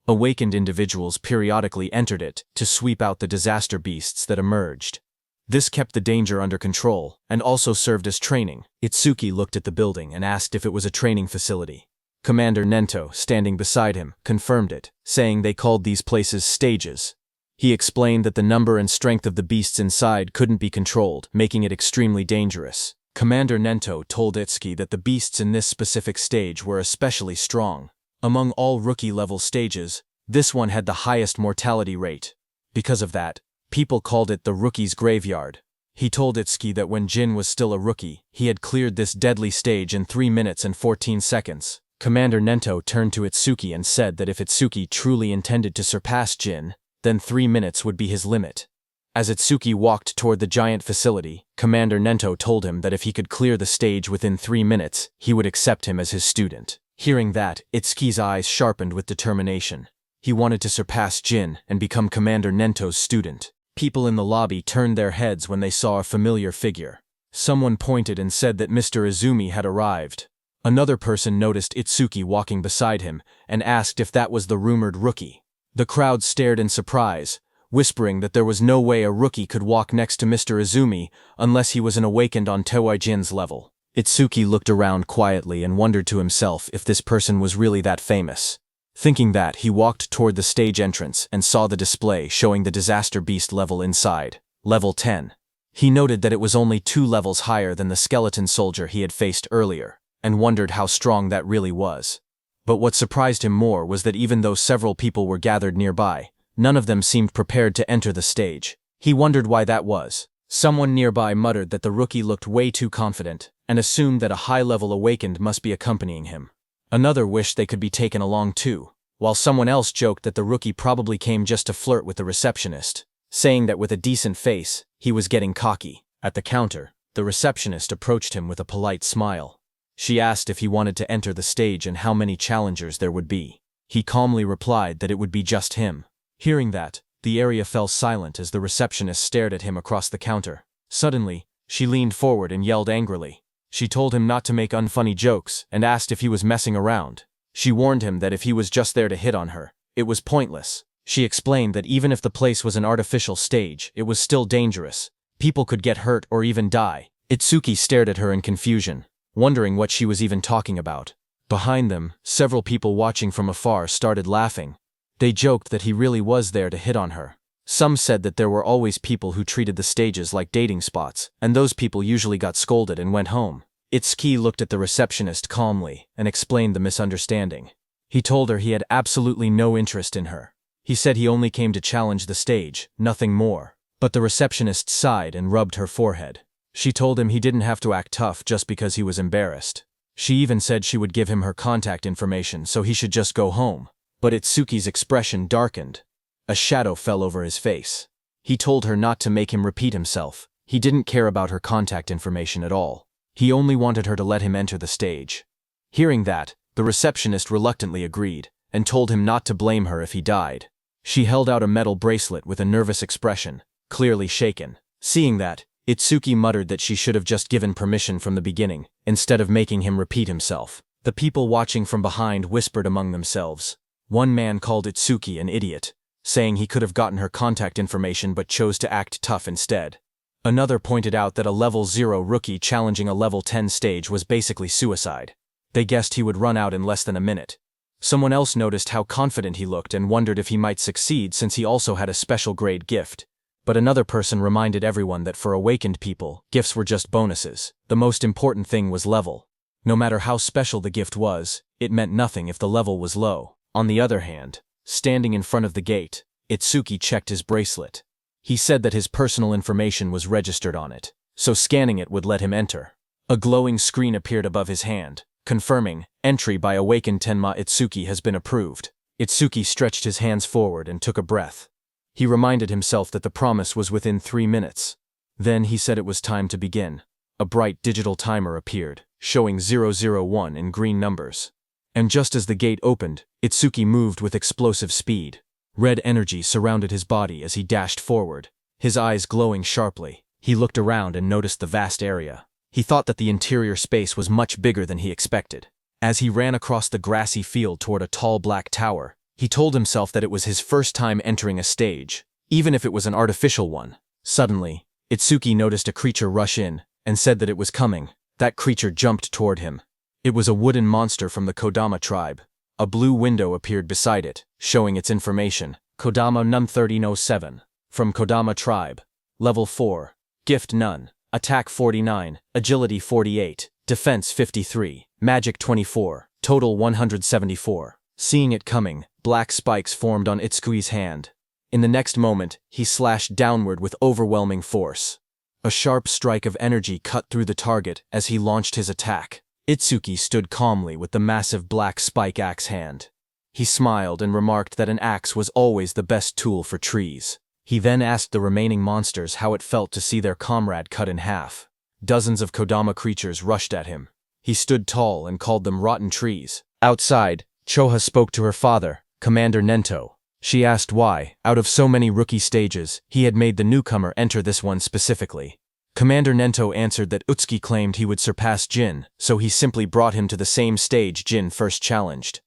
[SPEAKER 1] Awakened individuals periodically entered it to sweep out the disaster beasts that emerged. This kept the danger under control, and also served as training. Itsuki looked at the building and asked if it was a training facility. Commander Nento, standing beside him, confirmed it, saying they called these places stages. He explained that the number and strength of the beasts inside couldn't be controlled, making it extremely dangerous. Commander Nento told Itsuki that the beasts in this specific stage were especially strong. Among all rookie-level stages, this one had the highest mortality rate. Because of that, people called it the rookie's graveyard. He told Itsuki that when Jin was still a rookie, he had cleared this deadly stage in 3 minutes and 14 seconds. Commander Nento turned to Itsuki and said that if Itsuki truly intended to surpass Jin, then 3 minutes would be his limit. As Itsuki walked toward the giant facility, Commander Nento told him that if he could clear the stage within 3 minutes, he would accept him as his student. Hearing that, Itsuki's eyes sharpened with determination. He wanted to surpass Jin and become Commander Nento's student. People in the lobby turned their heads when they saw a familiar figure. Someone pointed and said that Mr. Izumi had arrived. Another person noticed Itsuki walking beside him and asked if that was the rumored rookie. The crowd stared in surprise, whispering that there was no way a rookie could walk next to Mr. Izumi unless he was an awakened on Tiwajin's level. Itsuki looked around quietly and wondered to himself if this person was really that famous. Thinking that, he walked toward the stage entrance and saw the display showing the disaster beast level inside, level 10. He noted that it was only 2 levels higher than the skeleton soldier he had faced earlier, and wondered how strong that really was. But what surprised him more was that even though several people were gathered nearby, none of them seemed prepared to enter the stage. He wondered why that was. Someone nearby muttered that the rookie looked way too confident, and assumed that a high-level awakened must be accompanying him. Another wished they could be taken along too, while someone else joked that the rookie probably came just to flirt with the receptionist, saying that with a decent face, he was getting cocky. At the counter, the receptionist approached him with a polite smile. She asked if he wanted to enter the stage and how many challengers there would be. He calmly replied that it would be just him. Hearing that, the area fell silent as the receptionist stared at him across the counter. Suddenly, she leaned forward and yelled angrily. She told him not to make unfunny jokes and asked if he was messing around. She warned him that if he was just there to hit on her, it was pointless. She explained that even if the place was an artificial stage, it was still dangerous. People could get hurt or even die. Itsuki stared at her in confusion, wondering what she was even talking about. Behind them, several people watching from afar started laughing. They joked that he really was there to hit on her. Some said that there were always people who treated the stages like dating spots, and those people usually got scolded and went home. Itsuki looked at the receptionist calmly and explained the misunderstanding. He told her he had absolutely no interest in her. He said he only came to challenge the stage, nothing more. But the receptionist sighed and rubbed her forehead. She told him he didn't have to act tough just because he was embarrassed. She even said she would give him her contact information so he should just go home. But Itsuki's expression darkened. A shadow fell over his face. He told her not to make him repeat himself. He didn't care about her contact information at all. He only wanted her to let him enter the stage. Hearing that, the receptionist reluctantly agreed, and told him not to blame her if he died. She held out a metal bracelet with a nervous expression, clearly shaken. Seeing that, Itsuki muttered that she should have just given permission from the beginning, instead of making him repeat himself. The people watching from behind whispered among themselves. One man called Itsuki an idiot, saying he could have gotten her contact information but chose to act tough instead. Another pointed out that a level 0 rookie challenging a level 10 stage was basically suicide. They guessed he would run out in less than a minute. Someone else noticed how confident he looked and wondered if he might succeed since he also had a special grade gift. But another person reminded everyone that for awakened people, gifts were just bonuses. The most important thing was level. No matter how special the gift was, it meant nothing if the level was low. On the other hand, standing in front of the gate, Itsuki checked his bracelet. He said that his personal information was registered on it, so scanning it would let him enter. A glowing screen appeared above his hand, confirming, entry by awakened Tenma Itsuki has been approved. Itsuki stretched his hands forward and took a breath. He reminded himself that the promise was within 3 minutes. Then he said it was time to begin. A bright digital timer appeared, showing 001 in green numbers. And just as the gate opened, Itsuki moved with explosive speed. Red energy surrounded his body as he dashed forward, his eyes glowing sharply. He looked around and noticed the vast area. He thought that the interior space was much bigger than he expected. As he ran across the grassy field toward a tall black tower, he told himself that it was his first time entering a stage, even if it was an artificial one. Suddenly, Itsuki noticed a creature rush in, and said that it was coming. That creature jumped toward him. It was a wooden monster from the Kodama tribe. A blue window appeared beside it, showing its information. Kodama Num 1307. From Kodama tribe. Level 4. Gift none. Attack 49, Agility 48, Defense 53, Magic 24, Total 174. Seeing it coming, black spikes formed on Itsuki's hand. In the next moment, he slashed downward with overwhelming force. A sharp strike of energy cut through the target as he launched his attack. Itsuki stood calmly with the massive black spike axe hand. He smiled and remarked that an axe was always the best tool for trees. He then asked the remaining monsters how it felt to see their comrade cut in half. Dozens of Kodama creatures rushed at him. He stood tall and called them rotten trees. Outside, Choha spoke to her father, Commander Nento. She asked why, out of so many rookie stages, he had made the newcomer enter this one specifically. Commander Nento answered that Utsuki claimed he would surpass Jin, so he simply brought him to the same stage Jin first challenged.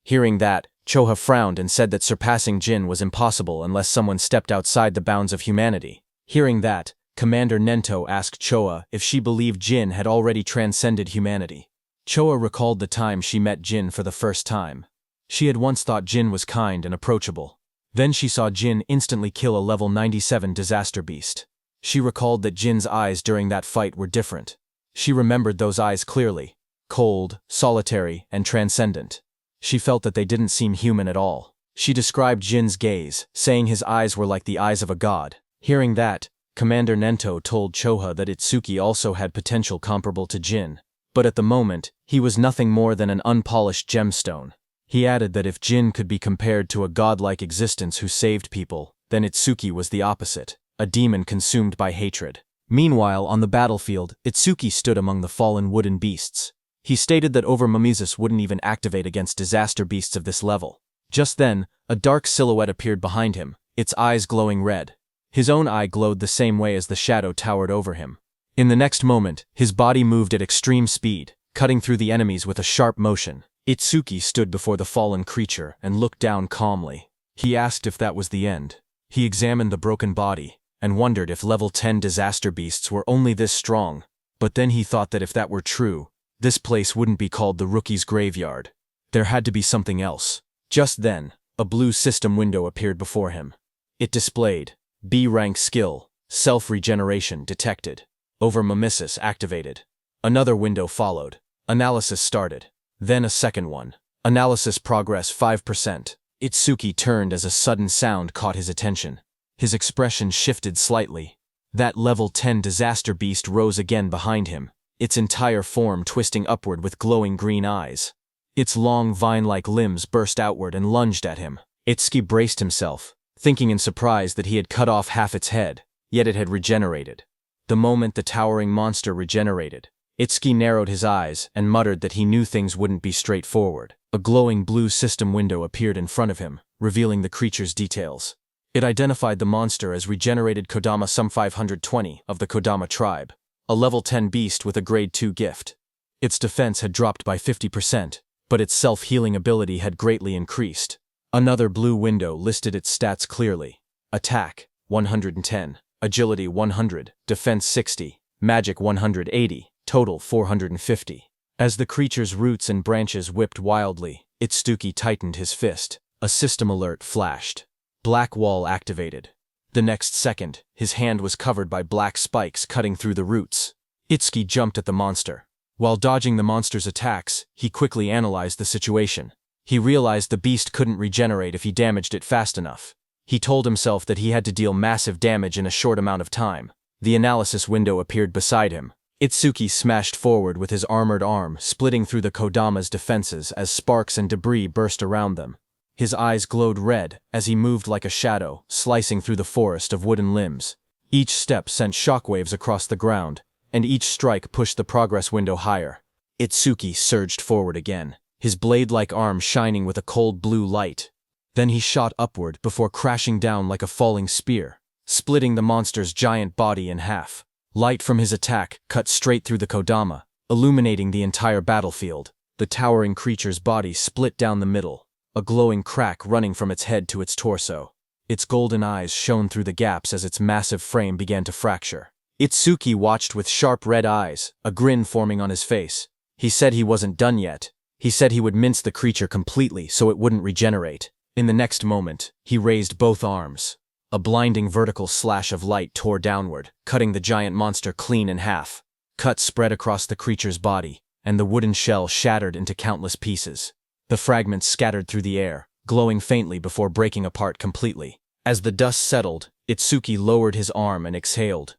[SPEAKER 1] Hearing that, Choha frowned and said that surpassing Jin was impossible unless someone stepped outside the bounds of humanity. Hearing that, Commander Nento asked Choha if she believed Jin had already transcended humanity. Choha recalled the time she met Jin for the first time. She had once thought Jin was kind and approachable. Then she saw Jin instantly kill a level 97 disaster beast. She recalled that Jin's eyes during that fight were different. She remembered those eyes clearly, cold, solitary, and transcendent. She felt that they didn't seem human at all. She described Jin's gaze, saying his eyes were like the eyes of a god. Hearing that, Commander Nento told Choha that Itsuki also had potential comparable to Jin. But at the moment, he was nothing more than an unpolished gemstone. He added that if Jin could be compared to a godlike existence who saved people, then Itsuki was the opposite, a demon consumed by hatred. Meanwhile, on the battlefield, Itsuki stood among the fallen wooden beasts. He stated that Overmamises wouldn't even activate against disaster beasts of this level. Just then, a dark silhouette appeared behind him, its eyes glowing red. His own eye glowed the same way as the shadow towered over him. In the next moment, his body moved at extreme speed, cutting through the enemies with a sharp motion. Itsuki stood before the fallen creature and looked down calmly. He asked if that was the end. He examined the broken body, and wondered if level 10 disaster beasts were only this strong. But then he thought that if that were true, this place wouldn't be called the Rookie's Graveyard. There had to be something else. Just then, a blue system window appeared before him. It displayed B-rank skill, self-regeneration detected. Over-mimesis activated. Another window followed. Analysis started. Then a second one. Analysis progress 5%. Itsuki turned as a sudden sound caught his attention. His expression shifted slightly. That level 10 disaster beast rose again behind him, its entire form twisting upward with glowing green eyes. Its long vine-like limbs burst outward and lunged at him. Itsuki braced himself, thinking in surprise that he had cut off half its head, yet it had regenerated. The moment the towering monster regenerated, Itsuki narrowed his eyes and muttered that he knew things wouldn't be straightforward. A glowing blue system window appeared in front of him, revealing the creature's details. It identified the monster as regenerated Kodama Sum 520 of the Kodama tribe, a level 10 beast with a grade 2 gift. Its defense had dropped by 50%, but its self-healing ability had greatly increased. Another blue window listed its stats clearly. Attack, 110, Agility 100, Defense 60, Magic 180, total 450. As the creature's roots and branches whipped wildly, Itsuki tightened his fist. A system alert flashed. Black wall activated. The next second, his hand was covered by black spikes cutting through the roots. Itsuki jumped at the monster. While dodging the monster's attacks, he quickly analyzed the situation. He realized the beast couldn't regenerate if he damaged it fast enough. He told himself that he had to deal massive damage in a short amount of time. The analysis window appeared beside him. Itsuki smashed forward with his armored arm, splitting through the Kodama's defenses as sparks and debris burst around them. His eyes glowed red as he moved like a shadow, slicing through the forest of wooden limbs. Each step sent shockwaves across the ground, and each strike pushed the progress window higher. Itsuki surged forward again, his blade-like arm shining with a cold blue light. Then he shot upward before crashing down like a falling spear, splitting the monster's giant body in half. Light from his attack cut straight through the Kodama, illuminating the entire battlefield. The towering creature's body split down the middle, a glowing crack running from its head to its torso. Its golden eyes shone through the gaps as its massive frame began to fracture. Itsuki watched with sharp red eyes, a grin forming on his face. He said he wasn't done yet. He said he would mince the creature completely so it wouldn't regenerate. In the next moment, he raised both arms. A blinding vertical slash of light tore downward, cutting the giant monster clean in half. Cuts spread across the creature's body, and the wooden shell shattered into countless pieces. The fragments scattered through the air, glowing faintly before breaking apart completely. As the dust settled, Itsuki lowered his arm and exhaled.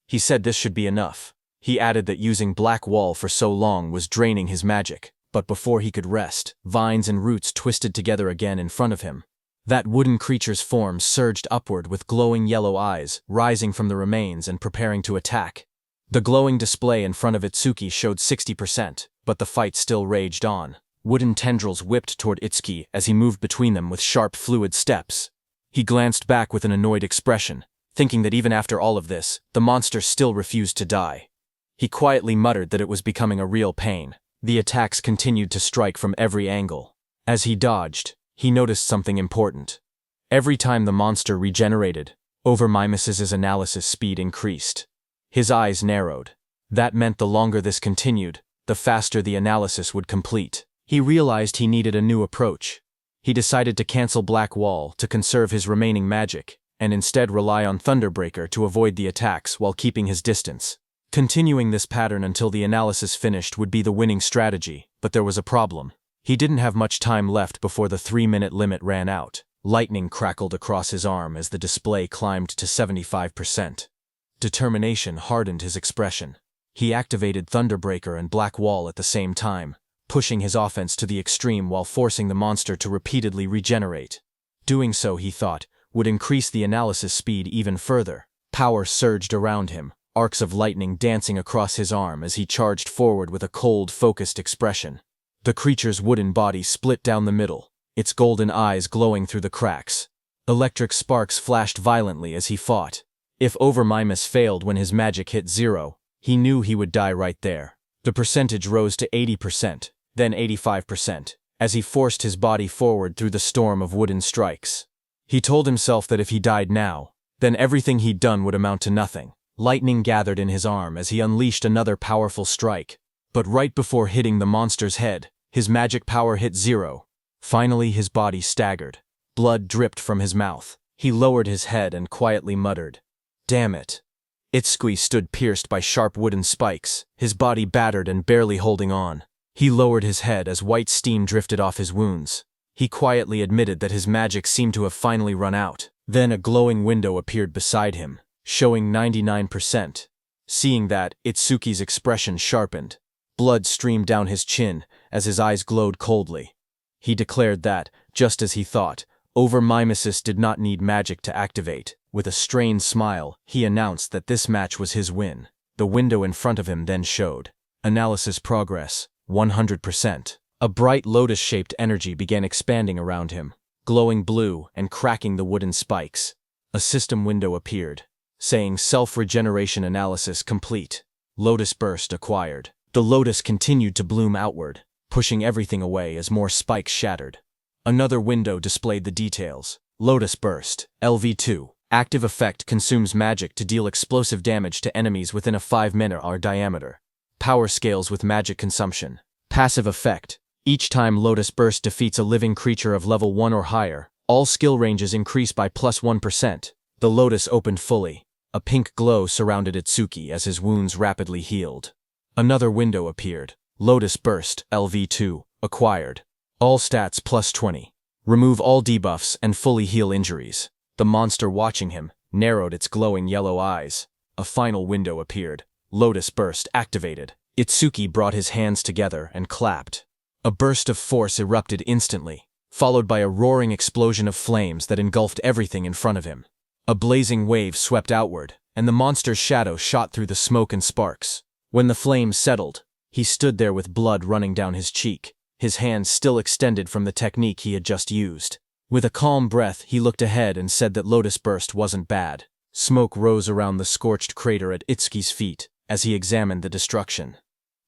[SPEAKER 1] He said this should be enough. He added that using black wall for so long was draining his magic, but before he could rest, vines and roots twisted together again in front of him. That wooden creature's form surged upward with glowing yellow eyes, rising from the remains and preparing to attack. The glowing display in front of Itsuki showed 60%, but the fight still raged on. Wooden tendrils whipped toward Itsuki as he moved between them with sharp, fluid steps. He glanced back with an annoyed expression, thinking that even after all of this, the monster still refused to die. He quietly muttered that it was becoming a real pain. The attacks continued to strike from every angle. As he dodged, he noticed something important. Every time the monster regenerated, Over-Mimes's analysis speed increased. His eyes narrowed. That meant the longer this continued, the faster the analysis would complete. He realized he needed a new approach. He decided to cancel Black Wall to conserve his remaining magic, and instead rely on Thunderbreaker to avoid the attacks while keeping his distance. Continuing this pattern until the analysis finished would be the winning strategy, but there was a problem. He didn't have much time left before the 3-minute limit ran out. Lightning crackled across his arm as the display climbed to 75%. Determination hardened his expression. He activated Thunderbreaker and Black Wall at the same time, pushing his offense to the extreme while forcing the monster to repeatedly regenerate. Doing so, he thought, would increase the analysis speed even further. Power surged around him, arcs of lightning dancing across his arm as he charged forward with a cold, focused expression. The creature's wooden body split down the middle, its golden eyes glowing through the cracks. Electric sparks flashed violently as he fought. If Over-Mimes failed when his magic hit 0, he knew he would die right there. The percentage rose to 80%, then 85%, as he forced his body forward through the storm of wooden strikes. He told himself that if he died now, then everything he'd done would amount to nothing. Lightning gathered in his arm as he unleashed another powerful strike. But right before hitting the monster's head, his magic power hit 0. Finally, his body staggered. Blood dripped from his mouth. He lowered his head and quietly muttered, "Damn it." Itsuki stood pierced by sharp wooden spikes, his body battered and barely holding on. He lowered his head as white steam drifted off his wounds. He quietly admitted that his magic seemed to have finally run out. Then a glowing window appeared beside him, showing 99%. Seeing that, Itsuki's expression sharpened. Blood streamed down his chin as his eyes glowed coldly. He declared that, just as he thought, Overmimesis did not need magic to activate. With a strained smile, he announced that this match was his win. The window in front of him then showed. Analysis progress, 100%. A bright lotus-shaped energy began expanding around him, glowing blue and cracking the wooden spikes. A system window appeared, saying self-regeneration analysis complete. Lotus burst acquired. The lotus continued to bloom outward, pushing everything away as more spikes shattered. Another window displayed the details. Lotus burst, LV2. Active effect consumes magic to deal explosive damage to enemies within a 5-meter diameter. Power scales with magic consumption. Passive effect. Each time Lotus Burst defeats a living creature of level 1 or higher, all skill ranges increase by +1%. The lotus opened fully. A pink glow surrounded Itsuki as his wounds rapidly healed. Another window appeared. Lotus Burst, LV2, acquired. All stats +20. Remove all debuffs and fully heal injuries. The monster watching him narrowed its glowing yellow eyes. A final window appeared. Lotus Burst activated. Itsuki brought his hands together and clapped. A burst of force erupted instantly, followed by a roaring explosion of flames that engulfed everything in front of him. A blazing wave swept outward, and the monster's shadow shot through the smoke and sparks. When the flames settled, he stood there with blood running down his cheek, his hands still extended from the technique he had just used. With a calm breath, he looked ahead and said that Lotus Burst wasn't bad. Smoke rose around the scorched crater at Itsuki's feet as he examined the destruction.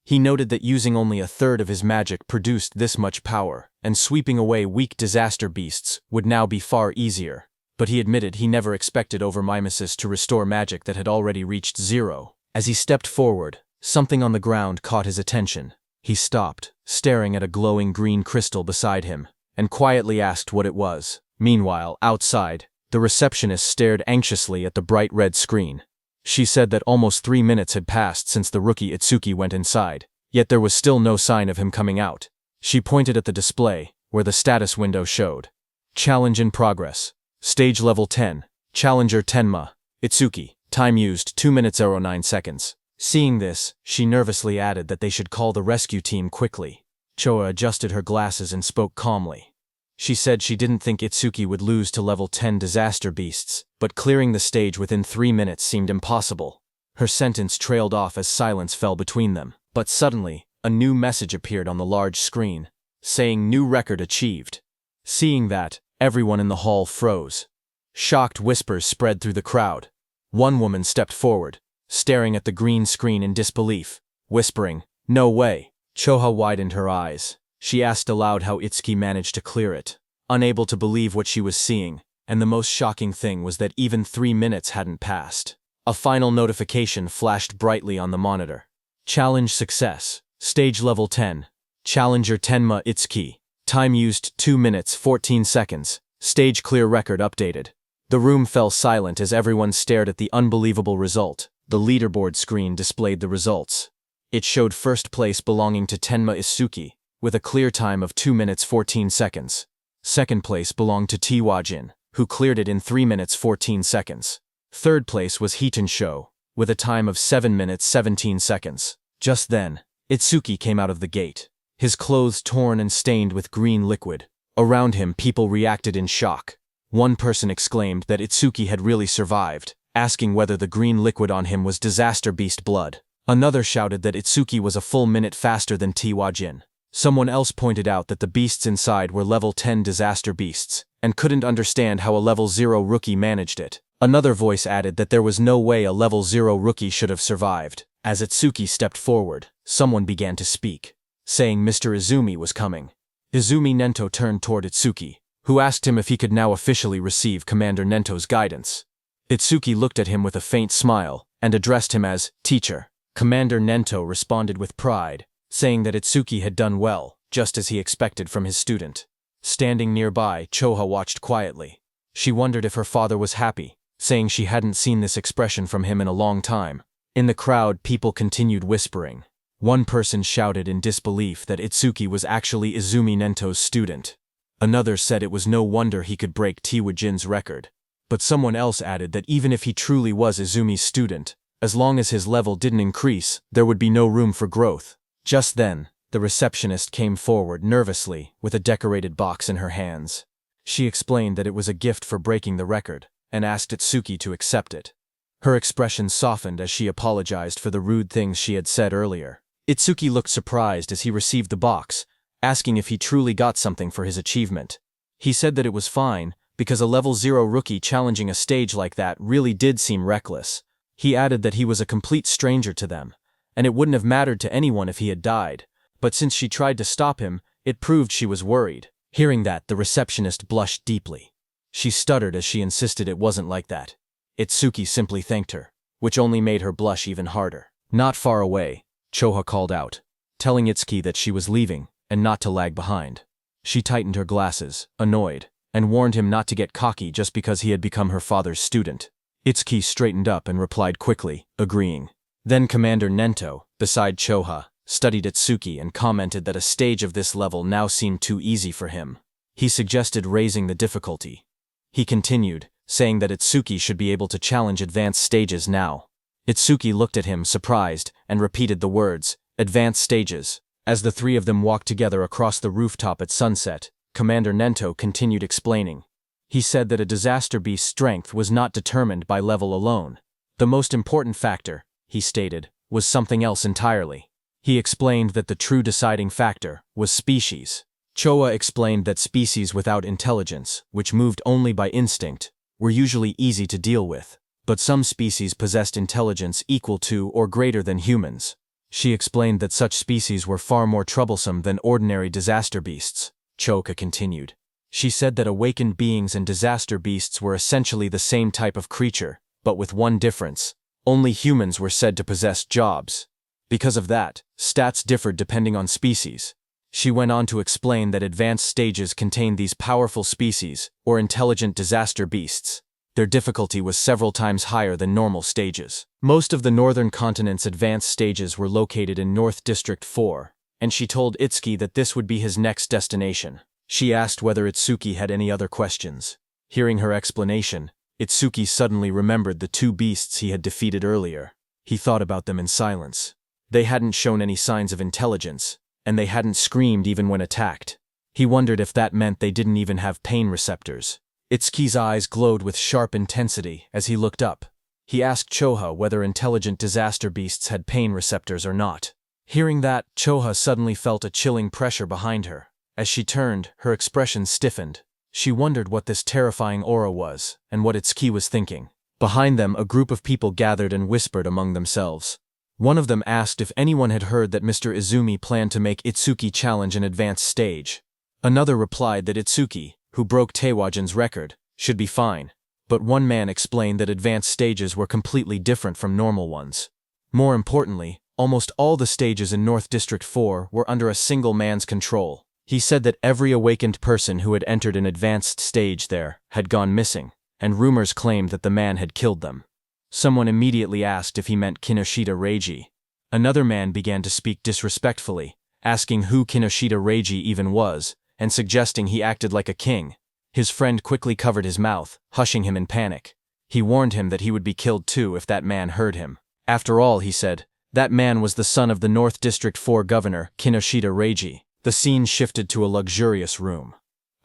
[SPEAKER 1] He noted that using only a third of his magic produced this much power, and sweeping away weak disaster beasts would now be far easier. But he admitted he never expected Overmimesis to restore magic that had already reached 0. As he stepped forward, something on the ground caught his attention. He stopped, staring at a glowing green crystal beside him, and quietly asked what it was. Meanwhile, outside, the receptionist stared anxiously at the bright red screen. She said that almost 3 minutes had passed since the rookie Itsuki went inside, yet there was still no sign of him coming out. She pointed at the display, where the status window showed. Challenge in progress. Stage level 10. Challenger Tenma. Itsuki. Time used 2 minutes 09 seconds. Seeing this, she nervously added that they should call the rescue team quickly. Choa adjusted her glasses and spoke calmly. She said she didn't think Itsuki would lose to level 10 disaster beasts, but clearing the stage within 3 minutes seemed impossible. Her sentence trailed off as silence fell between them. But suddenly, a new message appeared on the large screen, saying new record achieved. Seeing that, everyone in the hall froze. Shocked whispers spread through the crowd. One woman stepped forward, staring at the green screen in disbelief, whispering, "No way." Choha widened her eyes. She asked aloud how Itsuki managed to clear it, unable to believe what she was seeing, and the most shocking thing was that even 3 minutes hadn't passed. A final notification flashed brightly on the monitor. Challenge success. Stage level 10. Challenger Tenma Itsuki. Time used 2 minutes 14 seconds. Stage clear record updated. The room fell silent as everyone stared at the unbelievable result. The leaderboard screen displayed the results. It showed first place belonging to Tenma Itsuki, with a clear time of 2 minutes 14 seconds. Second place belonged to Tiwajin, who cleared it in 3 minutes 14 seconds. Third place was Hiton Sho, with a time of 7 minutes 17 seconds. Just then, Itsuki came out of the gate, his clothes torn and stained with green liquid. Around him, people reacted in shock. One person exclaimed that Itsuki had really survived, asking whether the green liquid on him was disaster beast blood. Another shouted that Itsuki was a full minute faster than Tiwajin. Someone else pointed out that the beasts inside were level 10 disaster beasts, and couldn't understand how a level 0 rookie managed it. Another voice added that there was no way a level 0 rookie should have survived. As Itsuki stepped forward, someone began to speak, saying Mr. Izumi was coming. Izumi Nento turned toward Itsuki, who asked him if he could now officially receive Commander Nento's guidance. Itsuki looked at him with a faint smile, and addressed him as teacher. Commander Nento responded with pride, saying that Itsuki had done well, just as he expected from his student. Standing nearby, Choha watched quietly. She wondered if her father was happy, saying she hadn't seen this expression from him in a long time. In the crowd, people continued whispering. One person shouted in disbelief that Itsuki was actually Izumi Nento's student. Another said it was no wonder he could break Tiwajin's record. But someone else added that even if he truly was Izumi's student, as long as his level didn't increase, there would be no room for growth. Just then, the receptionist came forward nervously with a decorated box in her hands. She explained that it was a gift for breaking the record, and asked Itsuki to accept it. Her expression softened as she apologized for the rude things she had said earlier. Itsuki looked surprised as he received the box, asking if he truly got something for his achievement. He said that it was fine, because a level 0 rookie challenging a stage like that really did seem reckless. He added that he was a complete stranger to them, and it wouldn't have mattered to anyone if he had died, but since she tried to stop him, it proved she was worried. Hearing that, the receptionist blushed deeply. She stuttered as she insisted it wasn't like that. Itsuki simply thanked her, which only made her blush even harder. Not far away, Choha called out, telling Itsuki that she was leaving and not to lag behind. She tightened her glasses, annoyed, and warned him not to get cocky just because he had become her father's student. Itsuki straightened up and replied quickly, agreeing. Then Commander Nento, beside Choha, studied Itsuki and commented that a stage of this level now seemed too easy for him. He suggested raising the difficulty. He continued, saying that Itsuki should be able to challenge advanced stages now. Itsuki looked at him, surprised, and repeated the words, advanced stages. As the three of them walked together across the rooftop at sunset, Commander Nento continued explaining. He said that a disaster beast's strength was not determined by level alone. The most important factor, he stated, was something else entirely. He explained that the true deciding factor was species. Choa explained that species without intelligence, which moved only by instinct, were usually easy to deal with, but some species possessed intelligence equal to or greater than humans. She explained that such species were far more troublesome than ordinary disaster beasts. Choka continued. She said that awakened beings and disaster beasts were essentially the same type of creature, but with one difference. Only humans were said to possess jobs. Because of that, stats differed depending on species. She went on to explain that advanced stages contained these powerful species, or intelligent disaster beasts. Their difficulty was several times higher than normal stages. Most of the northern continent's advanced stages were located in North District 4, and she told Itsuki that this would be his next destination. She asked whether Itsuki had any other questions. Hearing her explanation, Itsuki suddenly remembered the two beasts he had defeated earlier. He thought about them in silence. They hadn't shown any signs of intelligence, and they hadn't screamed even when attacked. He wondered if that meant they didn't even have pain receptors. Itsuki's eyes glowed with sharp intensity as he looked up. He asked Choha whether intelligent disaster beasts had pain receptors or not. Hearing that, Choha suddenly felt a chilling pressure behind her. As she turned, her expression stiffened. She wondered what this terrifying aura was, and what Itsuki was thinking. Behind them, a group of people gathered and whispered among themselves. One of them asked if anyone had heard that Mr. Izumi planned to make Itsuki challenge an advanced stage. Another replied that Itsuki, who broke Teiwajin's record, should be fine. But one man explained that advanced stages were completely different from normal ones. More importantly, almost all the stages in North District 4 were under a single man's control. He said that every awakened person who had entered an advanced stage there had gone missing, and rumors claimed that the man had killed them. Someone immediately asked if he meant Kinoshita Reiji. Another man began to speak disrespectfully, asking who Kinoshita Reiji even was, and suggesting he acted like a king. His friend quickly covered his mouth, hushing him in panic. He warned him that he would be killed too if that man heard him. After all, he said, that man was the son of the North District 4 governor, Kinoshita Reiji. The scene shifted to a luxurious room.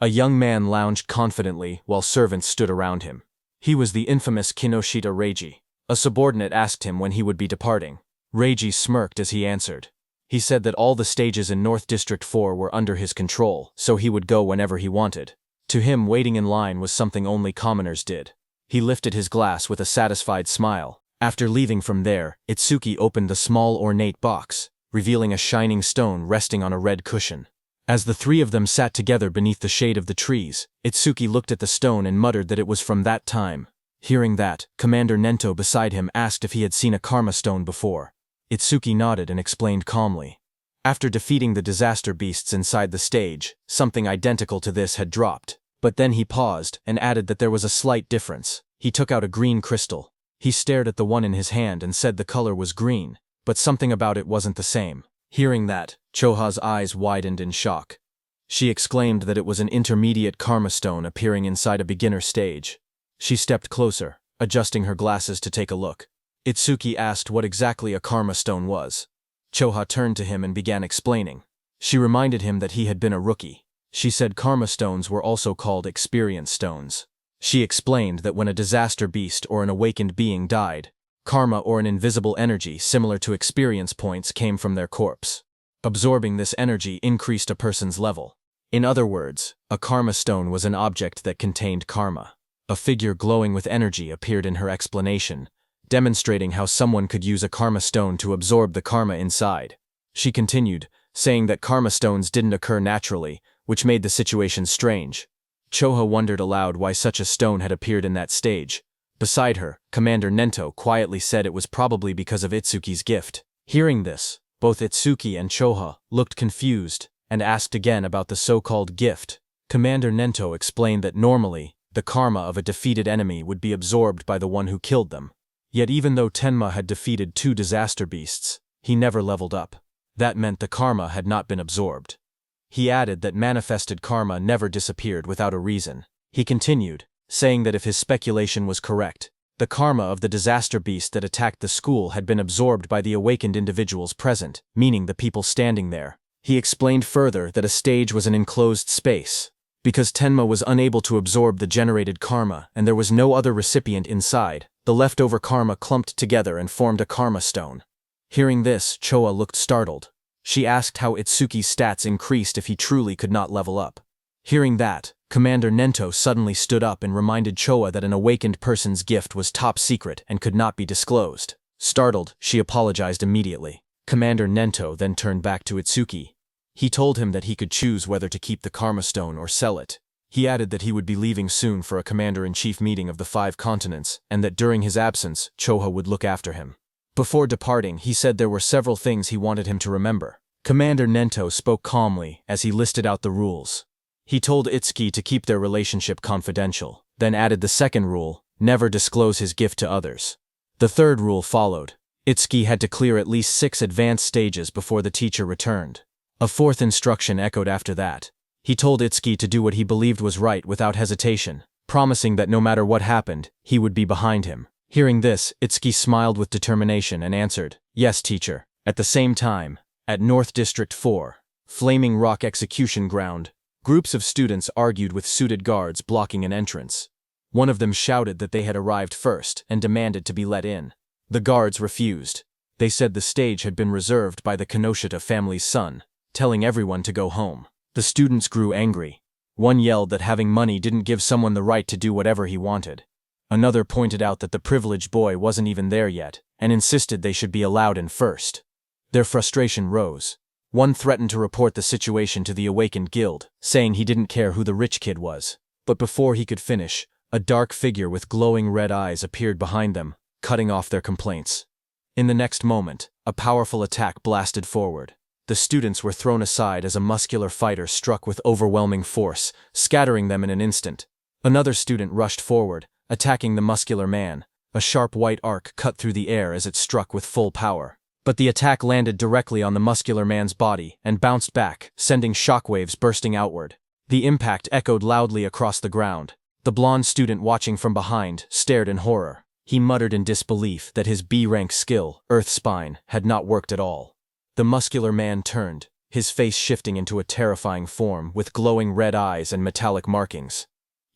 [SPEAKER 1] A young man lounged confidently while servants stood around him. He was the infamous Kinoshita Reiji. A subordinate asked him when he would be departing. Reiji smirked as he answered. He said that all the stages in North District 4 were under his control, so he would go whenever he wanted. To him, waiting in line was something only commoners did. He lifted his glass with a satisfied smile. After leaving from there, Itsuki opened the small ornate box, revealing a shining stone resting on a red cushion. As the three of them sat together beneath the shade of the trees, Itsuki looked at the stone and muttered that it was from that time. Hearing that, Commander Nento beside him asked if he had seen a karma stone before. Itsuki nodded and explained calmly. After defeating the disaster beasts inside the stage, something identical to this had dropped, But then he paused and added that there was a slight difference. He took out a green crystal. He stared at the one in his hand and said the color was green, but something about it wasn't the same. Hearing that, Choha's eyes widened in shock. She exclaimed that it was an intermediate karma stone appearing inside a beginner stage. She stepped closer, adjusting her glasses to take a look. Itsuki asked what exactly a karma stone was. Choha turned to him and began explaining. She reminded him that he had been a rookie. She said karma stones were also called experience stones. She explained that when a disaster beast or an awakened being died, karma or an invisible energy similar to experience points came from their corpse. Absorbing this energy increased a person's level. In other words, a karma stone was an object that contained karma. A figure glowing with energy appeared in her explanation, demonstrating how someone could use a karma stone to absorb the karma inside. She continued, saying that karma stones didn't occur naturally, which made the situation strange. Choha wondered aloud why such a stone had appeared in that stage. Beside her, Commander Nento quietly said it was probably because of Itsuki's gift. Hearing this, both Itsuki and Choha looked confused and asked again about the so-called gift. Commander Nento explained that normally, the karma of a defeated enemy would be absorbed by the one who killed them. Yet even though Tenma had defeated 2 disaster beasts, he never leveled up. That meant the karma had not been absorbed. He added that manifested karma never disappeared without a reason. He continued, saying that if his speculation was correct, the karma of the disaster beast that attacked the school had been absorbed by the awakened individuals present, meaning the people standing there. He explained further that a stage was an enclosed space. Because Tenma was unable to absorb the generated karma and there was no other recipient inside, the leftover karma clumped together and formed a karma stone. Hearing this, Choa looked startled. She asked how Itsuki's stats increased if he truly could not level up. Hearing that, Commander Nento suddenly stood up and reminded Choa that an awakened person's gift was top secret and could not be disclosed. Startled, she apologized immediately. Commander Nento then turned back to Itsuki. He told him that he could choose whether to keep the karma stone or sell it. He added that he would be leaving soon for a commander-in-chief meeting of the 5 continents and that during his absence, Choha would look after him. Before departing, he said there were several things he wanted him to remember. Commander Nento spoke calmly as he listed out the rules. He told Itsuki to keep their relationship confidential, then added the second rule, never disclose his gift to others. The third rule followed. Itsuki had to clear at least 6 advanced stages before the teacher returned. A fourth instruction echoed after that. He told Itsuki to do what he believed was right without hesitation, promising that no matter what happened, he would be behind him. Hearing this, Itsuki smiled with determination and answered, "Yes, teacher." At the same time, at North District 4, Flaming Rock Execution Ground, groups of students argued with suited guards blocking an entrance. One of them shouted that they had arrived first and demanded to be let in. The guards refused. They said the stage had been reserved by the Kinoshita family's son, telling everyone to go home. The students grew angry. One yelled that having money didn't give someone the right to do whatever he wanted. Another pointed out that the privileged boy wasn't even there yet, and insisted they should be allowed in first. Their frustration rose. One threatened to report the situation to the awakened guild, saying he didn't care who the rich kid was. But before he could finish, a dark figure with glowing red eyes appeared behind them, cutting off their complaints. In the next moment, a powerful attack blasted forward. The students were thrown aside as a muscular fighter struck with overwhelming force, scattering them in an instant. Another student rushed forward, attacking the muscular man. A sharp white arc cut through the air as it struck with full power. But the attack landed directly on the muscular man's body and bounced back, sending shockwaves bursting outward. The impact echoed loudly across the ground. The blonde student watching from behind stared in horror. He muttered in disbelief that his B-rank skill, Earth Spine, had not worked at all. The muscular man turned, his face shifting into a terrifying form with glowing red eyes and metallic markings.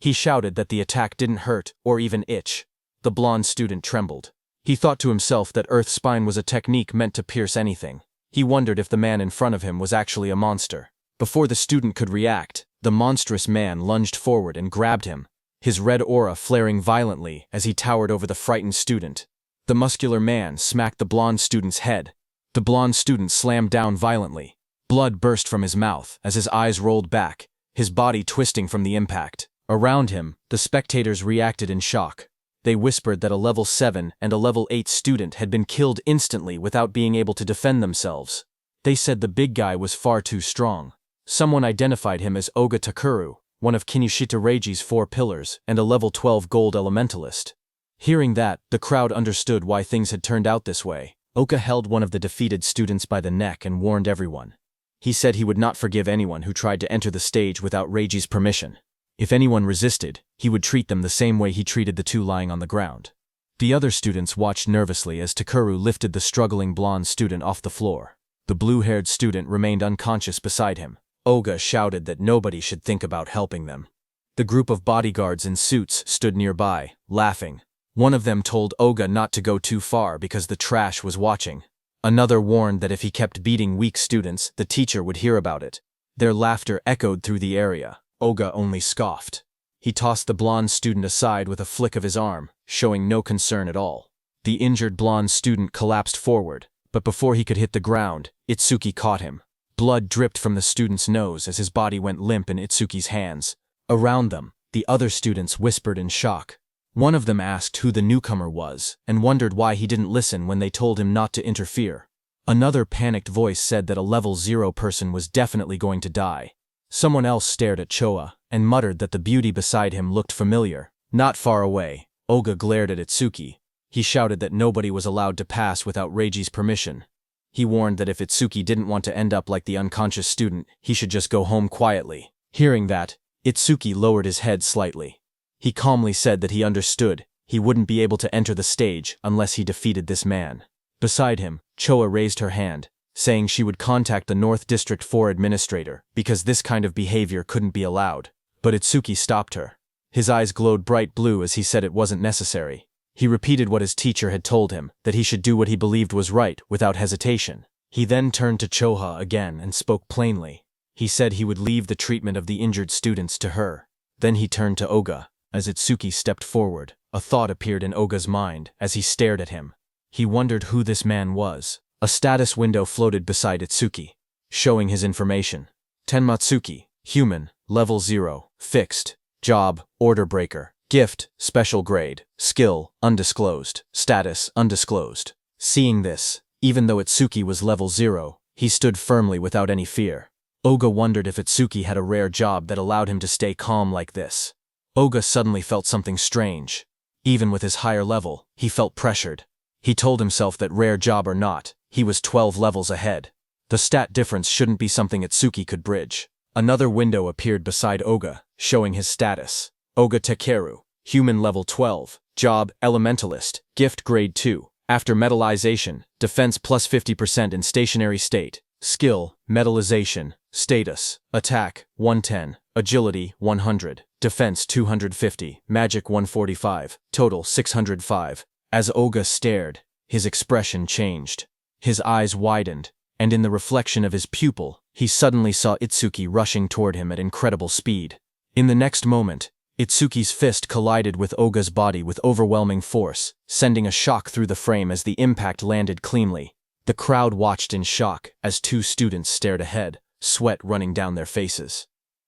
[SPEAKER 1] He shouted that the attack didn't hurt or even itch. The blonde student trembled. He thought to himself that Earth Spine was a technique meant to pierce anything. He wondered if the man in front of him was actually a monster. Before the student could react, the monstrous man lunged forward and grabbed him, his red aura flaring violently as he towered over the frightened student. The muscular man smacked the blonde student's head. The blonde student slammed down violently. Blood burst from his mouth as his eyes rolled back, his body twisting from the impact. Around him, the spectators reacted in shock. They whispered that a level 7 and a level 8 student had been killed instantly without being able to defend themselves. They said the big guy was far too strong. Someone identified him as Oga Takuru, one of Kinushita Reiji's 4 pillars, and a level 12 gold elementalist. Hearing that, the crowd understood why things had turned out this way. Oka held one of the defeated students by the neck and warned everyone. He said he would not forgive anyone who tried to enter the stage without Reiji's permission. If anyone resisted, he would treat them the same way he treated the 2 lying on the ground. The other students watched nervously as Takeru lifted the struggling blonde student off the floor. The blue-haired student remained unconscious beside him. Oga shouted that nobody should think about helping them. The group of bodyguards in suits stood nearby, laughing. One of them told Oga not to go too far because the trash was watching. Another warned that if he kept beating weak students, the teacher would hear about it. Their laughter echoed through the area. Oga only scoffed. He tossed the blonde student aside with a flick of his arm, showing no concern at all. The injured blonde student collapsed forward, but before he could hit the ground, Itsuki caught him. Blood dripped from the student's nose as his body went limp in Itsuki's hands. Around them, the other students whispered in shock. One of them asked who the newcomer was and wondered why he didn't listen when they told him not to interfere. Another panicked voice said that a level 0 person was definitely going to die. Someone else stared at Choa and muttered that the beauty beside him looked familiar. Not far away, Oga glared at Itsuki. He shouted that nobody was allowed to pass without Reiji's permission. He warned that if Itsuki didn't want to end up like the unconscious student, he should just go home quietly. Hearing that, Itsuki lowered his head slightly. He calmly said that he understood he wouldn't be able to enter the stage unless he defeated this man. Beside him, Choa raised her hand, saying she would contact the North District 4 administrator because this kind of behavior couldn't be allowed. But Itsuki stopped her. His eyes glowed bright blue as he said it wasn't necessary. He repeated what his teacher had told him, that he should do what he believed was right without hesitation. He then turned to Choha again and spoke plainly. He said he would leave the treatment of the injured students to her. Then he turned to Oga. As Itsuki stepped forward, a thought appeared in Oga's mind as he stared at him. He wondered who this man was. A status window floated beside Itsuki, showing his information. Tenmatsuki, human, level 0, fixed, job, order breaker, gift, special grade, skill, undisclosed, status, undisclosed. Seeing this, even though Itsuki was level 0, he stood firmly without any fear. Oga wondered if Itsuki had a rare job that allowed him to stay calm like this. Oga suddenly felt something strange. Even with his higher level, he felt pressured. He told himself that rare job or not, he was 12 levels ahead. The stat difference shouldn't be something Itsuki could bridge. Another window appeared beside Oga, showing his status. Oga Takeru, human level 12, job, elementalist, gift grade 2. After metallization, defense plus 50% in stationary state. Skill, metallization, status, attack, 110, agility, 100, defense 250, magic 145, total 605. As Oga stared, his expression changed. His eyes widened, and in the reflection of his pupil, he suddenly saw Itsuki rushing toward him at incredible speed. In the next moment, Itsuki's fist collided with Oga's body with overwhelming force, sending a shock through the frame as the impact landed cleanly. The crowd watched in shock as 2 students stared ahead, sweat running down their faces.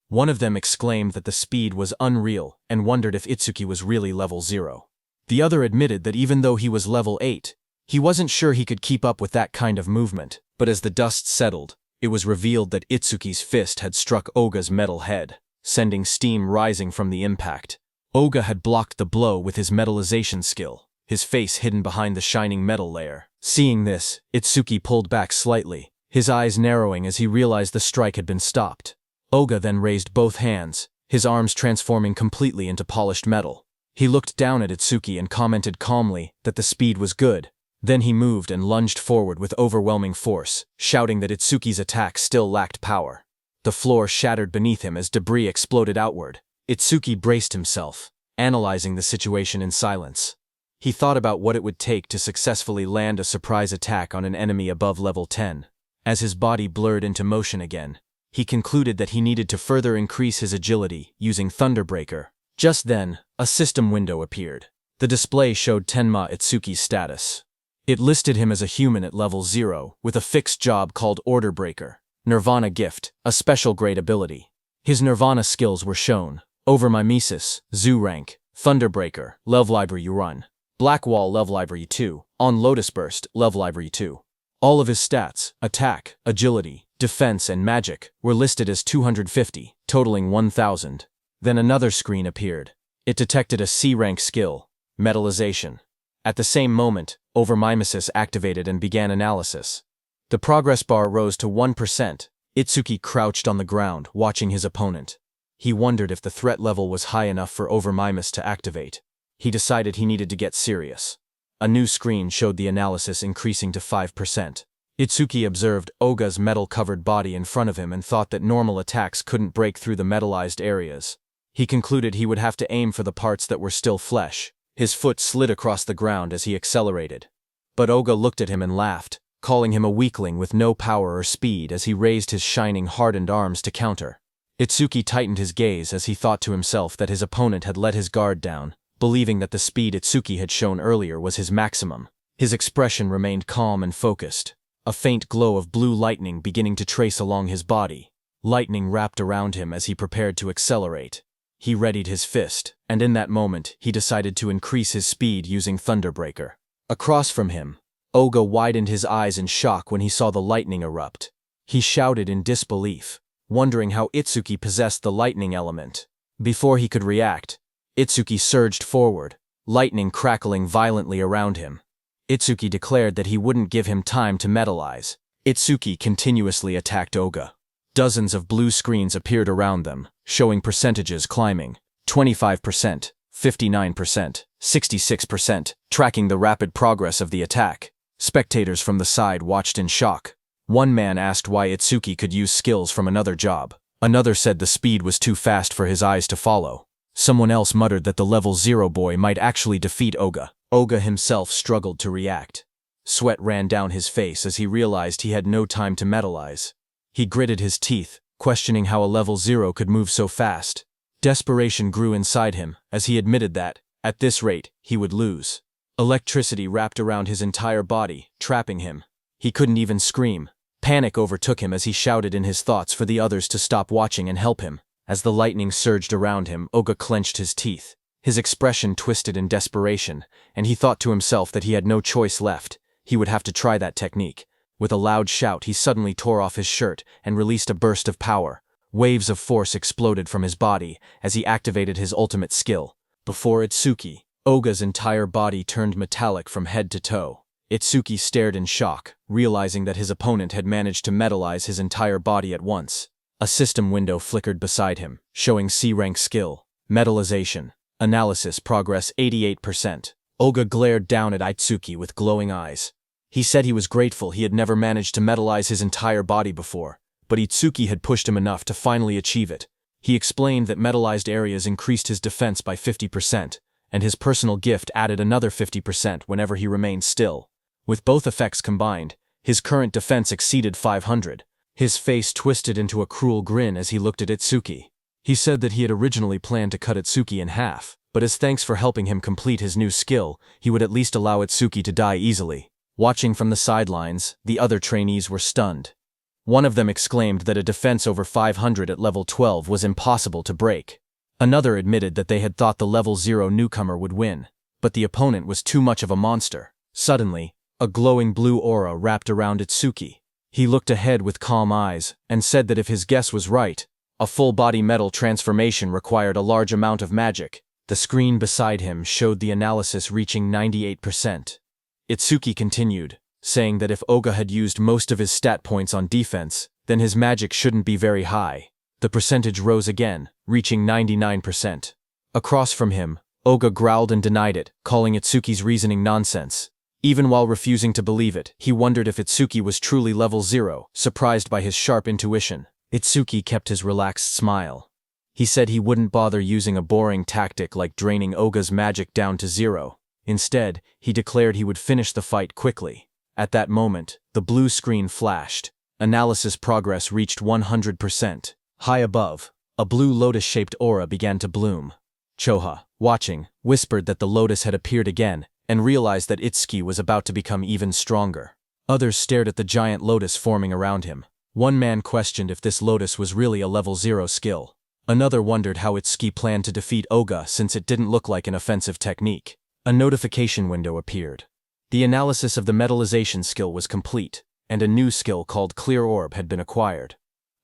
[SPEAKER 1] One of them exclaimed that the speed was unreal and wondered if Itsuki was really level 0. The other admitted that even though he was level 8, he wasn't sure he could keep up with that kind of movement. But as the dust settled, it was revealed that Itsuki's fist had struck Oga's metal head, sending steam rising from the impact. Oga had blocked the blow with his metallization skill, his face hidden behind the shining metal layer. Seeing this, Itsuki pulled back slightly, his eyes narrowing as he realized the strike had been stopped. Oga then raised both hands, his arms transforming completely into polished metal. He looked down at Itsuki and commented calmly that the speed was good. Then he moved and lunged forward with overwhelming force, shouting that Itsuki's attack still lacked power. The floor shattered beneath him as debris exploded outward. Itsuki braced himself, analyzing the situation in silence. He thought about what it would take to successfully land a surprise attack on an enemy above level 10. As his body blurred into motion again, he concluded that he needed to further increase his agility using Thunderbreaker. Just then, a system window appeared. The display showed Tenma Itsuki's status. It listed him as a human at level 0, with a fixed job called Order Breaker. Nirvana Gift, a special grade ability. His Nirvana skills were shown. Over Mimesis, Zoo Rank, Thunderbreaker, Love Library Run. Blackwall Love Library 2, on Lotus Burst Love Library 2. All of his stats, attack, agility, defense and magic, were listed as 250, totaling 1000. Then another screen appeared. It detected a C-rank skill, metallization. At the same moment, overmimesis activated and began analysis. The progress bar rose to 1%. Itsuki crouched on the ground, watching his opponent. He wondered if the threat level was high enough for overmimesis to activate. He decided he needed to get serious. A new screen showed the analysis increasing to 5%. Itsuki observed Oga's metal-covered body in front of him and thought that normal attacks couldn't break through the metallized areas. He concluded he would have to aim for the parts that were still flesh. His foot slid across the ground as he accelerated. But Oga looked at him and laughed, calling him a weakling with no power or speed as he raised his shining, hardened arms to counter. Itsuki tightened his gaze as he thought to himself that his opponent had let his guard down, believing that the speed Itsuki had shown earlier was his maximum. His expression remained calm and focused, a faint glow of blue lightning beginning to trace along his body. Lightning wrapped around him as he prepared to accelerate. He readied his fist, and in that moment, he decided to increase his speed using Thunderbreaker. Across from him, Oga widened his eyes in shock when he saw the lightning erupt. He shouted in disbelief, wondering how Itsuki possessed the lightning element. Before he could react, Itsuki surged forward, lightning crackling violently around him. Itsuki declared that he wouldn't give him time to metallize. Itsuki continuously attacked Oga. Dozens of blue screens appeared around them, showing percentages climbing, 25%, 59%, 66%, tracking the rapid progress of the attack. Spectators from the side watched in shock. One man asked why Itsuki could use skills from another job. Another said the speed was too fast for his eyes to follow. Someone else muttered that the level 0 boy might actually defeat Oga. Oga himself struggled to react. Sweat ran down his face as he realized he had no time to metallize. He gritted his teeth, questioning how a level 0 could move so fast. Desperation grew inside him as he admitted that, at this rate, he would lose. Electricity wrapped around his entire body, trapping him. He couldn't even scream. Panic overtook him as he shouted in his thoughts for the others to stop watching and help him. As the lightning surged around him, Oga clenched his teeth. His expression twisted in desperation, and he thought to himself that he had no choice left. He would have to try that technique. With a loud shout, he suddenly tore off his shirt and released a burst of power. Waves of force exploded from his body as he activated his ultimate skill. Before Itsuki, Oga's entire body turned metallic from head to toe. Itsuki stared in shock, realizing that his opponent had managed to metallize his entire body at once. A system window flickered beside him, showing C-rank skill, metallization, analysis progress 88%. Oga glared down at Itsuki with glowing eyes. He said he was grateful he had never managed to metallize his entire body before, but Itsuki had pushed him enough to finally achieve it. He explained that metallized areas increased his defense by 50%, and his personal gift added another 50% whenever he remained still. With both effects combined, his current defense exceeded 500. His face twisted into a cruel grin as he looked at Itsuki. He said that he had originally planned to cut Itsuki in half, but as thanks for helping him complete his new skill, he would at least allow Itsuki to die easily. Watching from the sidelines, the other trainees were stunned. One of them exclaimed that a defense over 500 at level 12 was impossible to break. Another admitted that they had thought the level 0 newcomer would win, but the opponent was too much of a monster. Suddenly, a glowing blue aura wrapped around Itsuki. He looked ahead with calm eyes and said that if his guess was right, a full-body metal transformation required a large amount of magic. The screen beside him showed the analysis reaching 98%. Itsuki continued, saying that if Oga had used most of his stat points on defense, then his magic shouldn't be very high. The percentage rose again, reaching 99%. Across from him, Oga growled and denied it, calling Itsuki's reasoning nonsense. Even while refusing to believe it, he wondered if Itsuki was truly level 0, surprised by his sharp intuition. Itsuki kept his relaxed smile. He said he wouldn't bother using a boring tactic like draining Oga's magic down to 0. Instead, he declared he would finish the fight quickly. At that moment, the blue screen flashed. Analysis progress reached 100%. High above, a blue lotus-shaped aura began to bloom. Choha, watching, whispered that the lotus had appeared again, and realized that Itsuki was about to become even stronger. Others stared at the giant lotus forming around him. One man questioned if this lotus was really a level 0 skill. Another wondered how Itsuki planned to defeat Oga since it didn't look like an offensive technique. A notification window appeared. The analysis of the metallization skill was complete, and a new skill called Clear Orb had been acquired.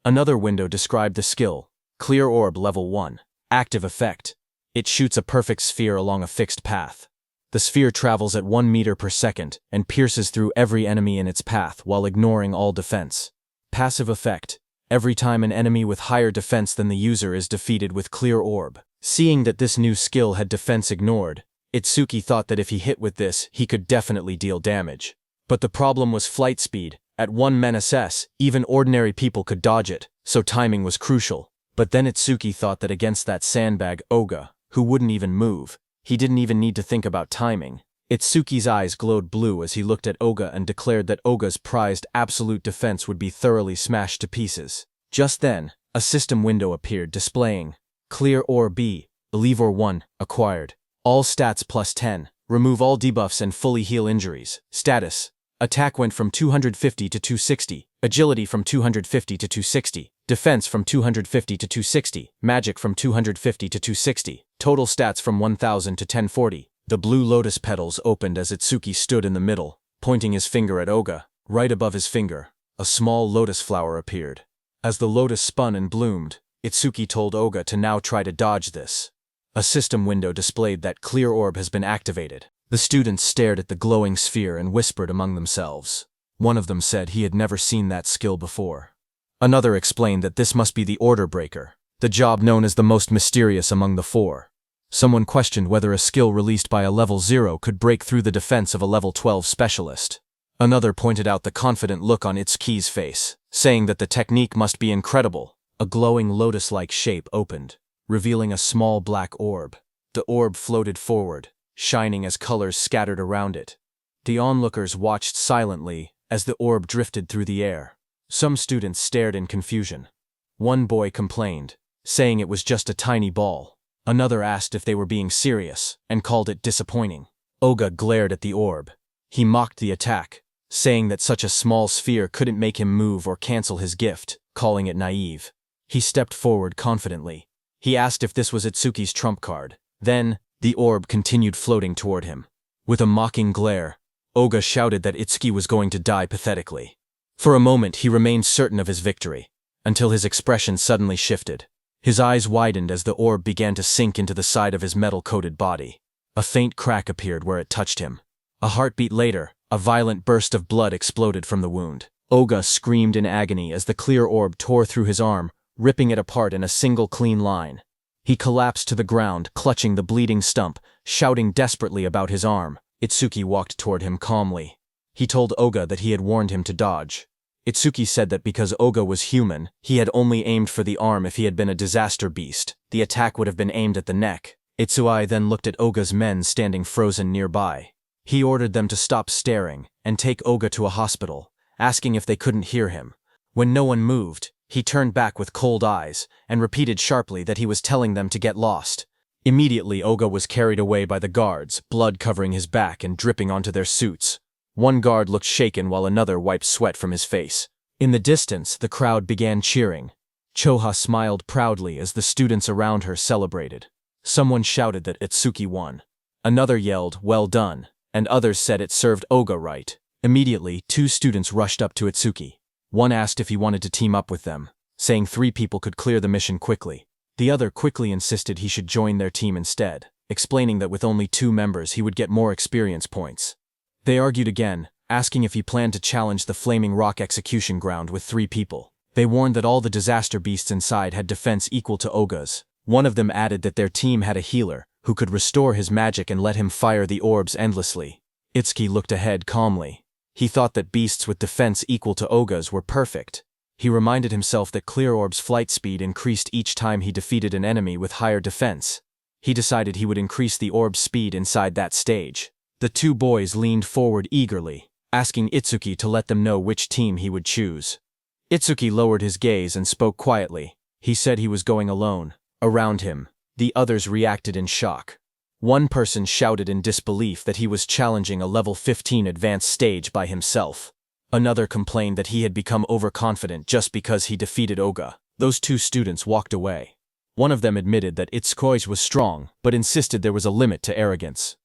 [SPEAKER 1] Another window described the skill, Clear Orb Level 1. Active effect. It shoots a perfect sphere along a fixed path. The sphere travels at 1 meter per second and pierces through every enemy in its path while ignoring all defense. Passive effect. Every time an enemy with higher defense than the user is defeated with clear orb. Seeing that this new skill had defense ignored, Itsuki thought that if he hit with this, he could definitely deal damage. But the problem was flight speed. At 1 men/s, even ordinary people could dodge it, so timing was crucial. But then Itsuki thought that against that sandbag Oga, who wouldn't even move, he didn't even need to think about timing. Itsuki's eyes glowed blue as he looked at Oga and declared that Oga's prized absolute defense would be thoroughly smashed to pieces. Just then, a system window appeared displaying Clear or B, Leave or 1, acquired. All stats plus 10, remove all debuffs and fully heal injuries. Status. Attack went from 250 to 260, agility from 250 to 260, defense from 250 to 260, magic from 250 to 260, total stats from 1000 to 1040. The blue lotus petals opened as Itsuki stood in the middle, pointing his finger at Oga. Right above his finger, a small lotus flower appeared. As the lotus spun and bloomed, Itsuki told Oga to now try to dodge this. A system window displayed that Clear Orb has been activated. The students stared at the glowing sphere and whispered among themselves. One of them said he had never seen that skill before. Another explained that this must be the Order Breaker, the job known as the most mysterious among the four. Someone questioned whether a skill released by a level 0 could break through the defense of a level 12 specialist. Another pointed out the confident look on Itsuki's face, saying that the technique must be incredible. A glowing lotus-like shape opened, revealing a small black orb. The orb floated forward, shining as colors scattered around it. The onlookers watched silently as the orb drifted through the air. Some students stared in confusion. One boy complained, saying it was just a tiny ball. Another asked if they were being serious, and called it disappointing. Oga glared at the orb. He mocked the attack, saying that such a small sphere couldn't make him move or cancel his gift, calling it naive. He stepped forward confidently. He asked if this was Itsuki's trump card. Then, the orb continued floating toward him. With a mocking glare, Oga shouted that Itsuki was going to die pathetically. For a moment he remained certain of his victory, until his expression suddenly shifted. His eyes widened as the orb began to sink into the side of his metal-coated body. A faint crack appeared where it touched him. A heartbeat later, a violent burst of blood exploded from the wound. Oga screamed in agony as the clear orb tore through his arm, ripping it apart in a single clean line. He collapsed to the ground, clutching the bleeding stump, shouting desperately about his arm. Itsuki walked toward him calmly. He told Oga that he had warned him to dodge. Itsuki said that because Oga was human, he had only aimed for the arm. If he had been a disaster beast, the attack would have been aimed at the neck. Itsuki then looked at Oga's men standing frozen nearby. He ordered them to stop staring and take Oga to a hospital, asking if they couldn't hear him. When no one moved, he turned back with cold eyes and repeated sharply that he was telling them to get lost. Immediately, Oga was carried away by the guards, blood covering his back and dripping onto their suits. One guard looked shaken while another wiped sweat from his face. In the distance, the crowd began cheering. Choha smiled proudly as the students around her celebrated. Someone shouted that Itsuki won. Another yelled, "Well done," and others said it served Oga right. Immediately, two students rushed up to Itsuki. One asked if he wanted to team up with them, saying 3 people could clear the mission quickly. The other quickly insisted he should join their team instead, explaining that with only 2 members he would get more experience points. They argued again, asking if he planned to challenge the Flaming Rock execution ground with 3 people. They warned that all the disaster beasts inside had defense equal to Oga's. One of them added that their team had a healer, who could restore his magic and let him fire the orbs endlessly. Itsuki looked ahead calmly. He thought that beasts with defense equal to Oga's were perfect. He reminded himself that Clear Orb's flight speed increased each time he defeated an enemy with higher defense. He decided he would increase the orb's speed inside that stage. The 2 boys leaned forward eagerly, asking Itsuki to let them know which team he would choose. Itsuki lowered his gaze and spoke quietly. He said he was going alone. Around him, the others reacted in shock. One person shouted in disbelief that he was challenging a level 15 advanced stage by himself. Another complained that he had become overconfident just because he defeated Oga. Those 2 students walked away. One of them admitted that Itsuki was strong, but insisted there was a limit to arrogance.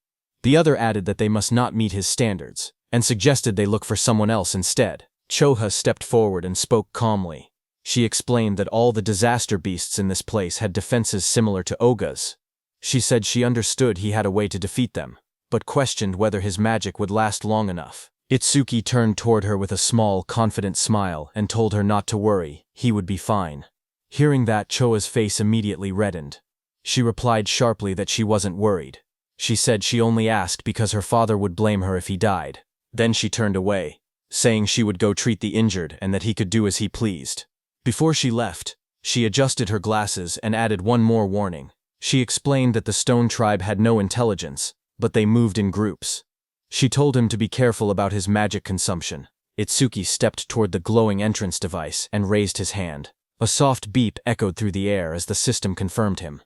[SPEAKER 1] The other added that they must not meet his standards, and suggested they look for someone else instead. Choha stepped forward and spoke calmly. She explained that all the disaster beasts in this place had defenses similar to Oga's. She said she understood he had a way to defeat them, but questioned whether his magic would last long enough. Itsuki turned toward her with a small, confident smile and told her not to worry, he would be fine. Hearing that, Choa's face immediately reddened. She replied sharply that she wasn't worried. She said she only asked because her father would blame her if he died. Then she turned away, saying she would go treat the injured and that he could do as he pleased. Before she left, she adjusted her glasses and added one more warning. She explained that the Stone Tribe had no intelligence, but they moved in groups. She told him to be careful about his magic consumption. Itsuki stepped toward the glowing entrance device and raised his hand. A soft beep echoed through the air as the system confirmed him.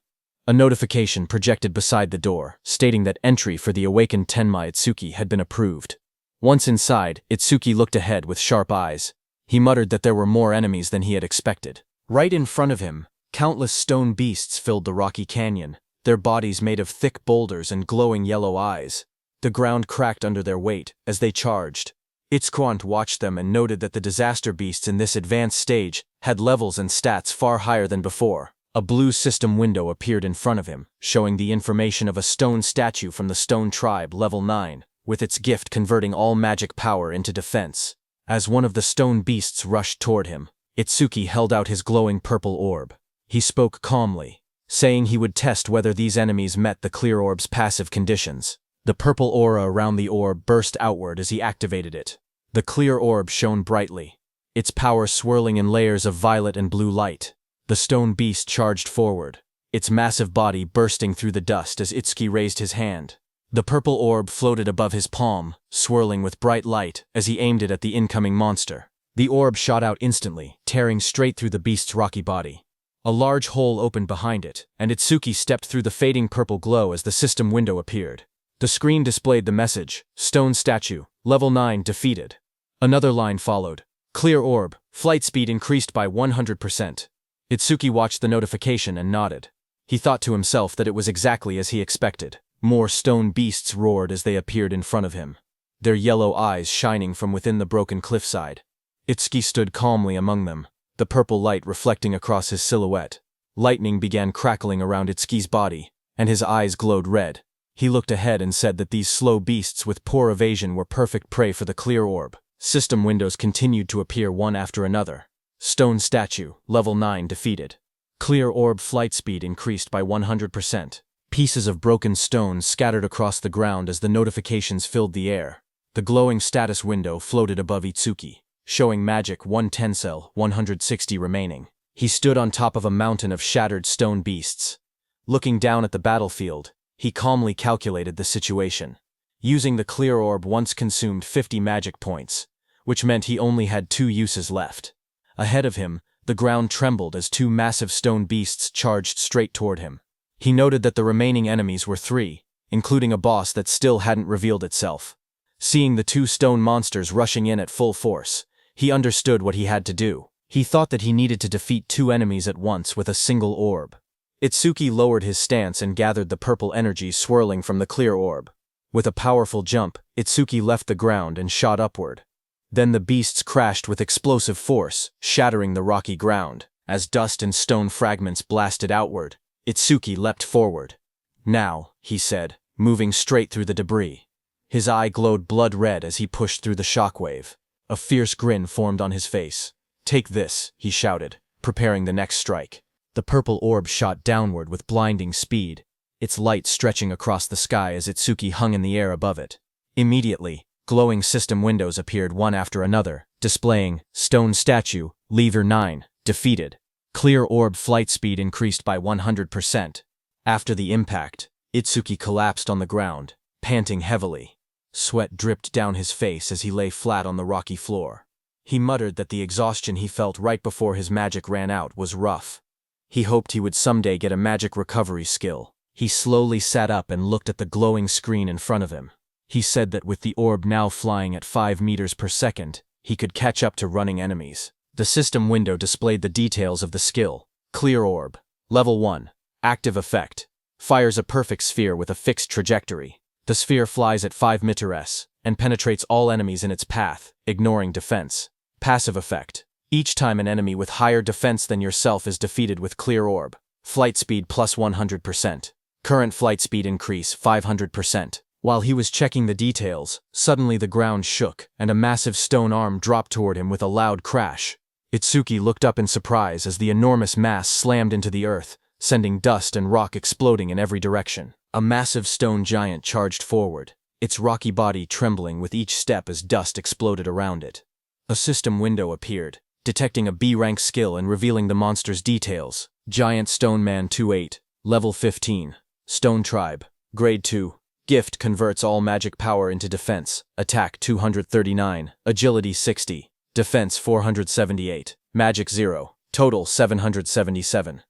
[SPEAKER 1] A notification projected beside the door, stating that entry for the awakened Tenma Itsuki had been approved. Once inside, Itsuki looked ahead with sharp eyes. He muttered that there were more enemies than he had expected. Right in front of him, countless stone beasts filled the rocky canyon, their bodies made of thick boulders and glowing yellow eyes. The ground cracked under their weight as they charged. Itzquant watched them and noted that the disaster beasts in this advanced stage had levels and stats far higher than before. A blue system window appeared in front of him, showing the information of a stone statue from the Stone Tribe, level 9, with its gift converting all magic power into defense. As one of the stone beasts rushed toward him, Itsuki held out his glowing purple orb. He spoke calmly, saying he would test whether these enemies met the clear orb's passive conditions. The purple aura around the orb burst outward as he activated it. The clear orb shone brightly, its power swirling in layers of violet and blue light. The stone beast charged forward, its massive body bursting through the dust as Itsuki raised his hand. The purple orb floated above his palm, swirling with bright light as he aimed it at the incoming monster. The orb shot out instantly, tearing straight through the beast's rocky body. A large hole opened behind it, and Itsuki stepped through the fading purple glow as the system window appeared. The screen displayed the message, Stone Statue, Level 9 defeated. Another line followed, Clear Orb, flight speed increased by 100%. Itsuki watched the notification and nodded. He thought to himself that it was exactly as he expected. More stone beasts roared as they appeared in front of him, their yellow eyes shining from within the broken cliffside. Itsuki stood calmly among them, the purple light reflecting across his silhouette. Lightning began crackling around Itsuki's body, and his eyes glowed red. He looked ahead and said that these slow beasts with poor evasion were perfect prey for the clear orb. System windows continued to appear one after another. Stone Statue, Level 9 defeated. Clear orb flight speed increased by 100%. Pieces of broken stone scattered across the ground as the notifications filled the air. The glowing status window floated above Itsuki, showing magic 1 tensel, 160 remaining. He stood on top of a mountain of shattered stone beasts. Looking down at the battlefield, he calmly calculated the situation. Using the clear orb once consumed 50 magic points, which meant he only had 2 uses left. Ahead of him, the ground trembled as 2 massive stone beasts charged straight toward him. He noted that the remaining enemies were 3, including a boss that still hadn't revealed itself. Seeing the 2 stone monsters rushing in at full force, he understood what he had to do. He thought that he needed to defeat 2 enemies at once with a single orb. Itsuki lowered his stance and gathered the purple energy swirling from the clear orb. With a powerful jump, Itsuki left the ground and shot upward. Then the beasts crashed with explosive force, shattering the rocky ground. As dust and stone fragments blasted outward, Itsuki leapt forward. Now, he said, moving straight through the debris. His eye glowed blood red as he pushed through the shockwave. A fierce grin formed on his face. Take this, he shouted, preparing the next strike. The purple orb shot downward with blinding speed, its light stretching across the sky as Itsuki hung in the air above it. Immediately, glowing system windows appeared one after another, displaying Stone Statue, Lever 9, defeated. Clear orb flight speed increased by 100%. After the impact, Itsuki collapsed on the ground, panting heavily. Sweat dripped down his face as he lay flat on the rocky floor. He muttered that the exhaustion he felt right before his magic ran out was rough. He hoped he would someday get a magic recovery skill. He slowly sat up and looked at the glowing screen in front of him. He said that with the orb now flying at 5 meters per second, he could catch up to running enemies. The system window displayed the details of the skill. Clear Orb. Level 1. Active effect. Fires a perfect sphere with a fixed trajectory. The sphere flies at 5 meters and penetrates all enemies in its path, ignoring defense. Passive effect. Each time an enemy with higher defense than yourself is defeated with clear orb. Flight speed plus 100%. Current flight speed increase 500%. While he was checking the details, suddenly the ground shook, and a massive stone arm dropped toward him with a loud crash. Itsuki looked up in surprise as the enormous mass slammed into the earth, sending dust and rock exploding in every direction. A massive stone giant charged forward, its rocky body trembling with each step as dust exploded around it. A system window appeared, detecting a B-rank skill and revealing the monster's details. Giant Stone Man 28, Level 15. Stone Tribe, Grade 2. Gift converts all magic power into defense. Attack 239, Agility 60, Defense 478, Magic 0, Total 777.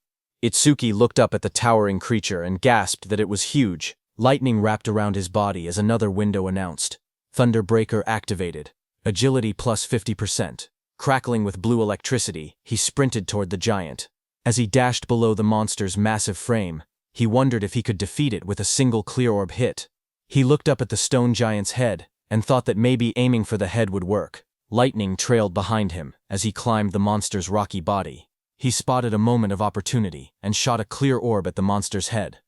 [SPEAKER 1] Itsuki looked up at the towering creature and gasped that it was huge. Lightning wrapped around his body as another window announced. Thunderbreaker activated. Agility plus 50%. Crackling with blue electricity, he sprinted toward the giant. As he dashed below the monster's massive frame, he wondered if he could defeat it with a single clear orb hit. He looked up at the stone giant's head and thought that maybe aiming for the head would work. Lightning trailed behind him as he climbed the monster's rocky body. He spotted a moment of opportunity and shot a clear orb at the monster's head.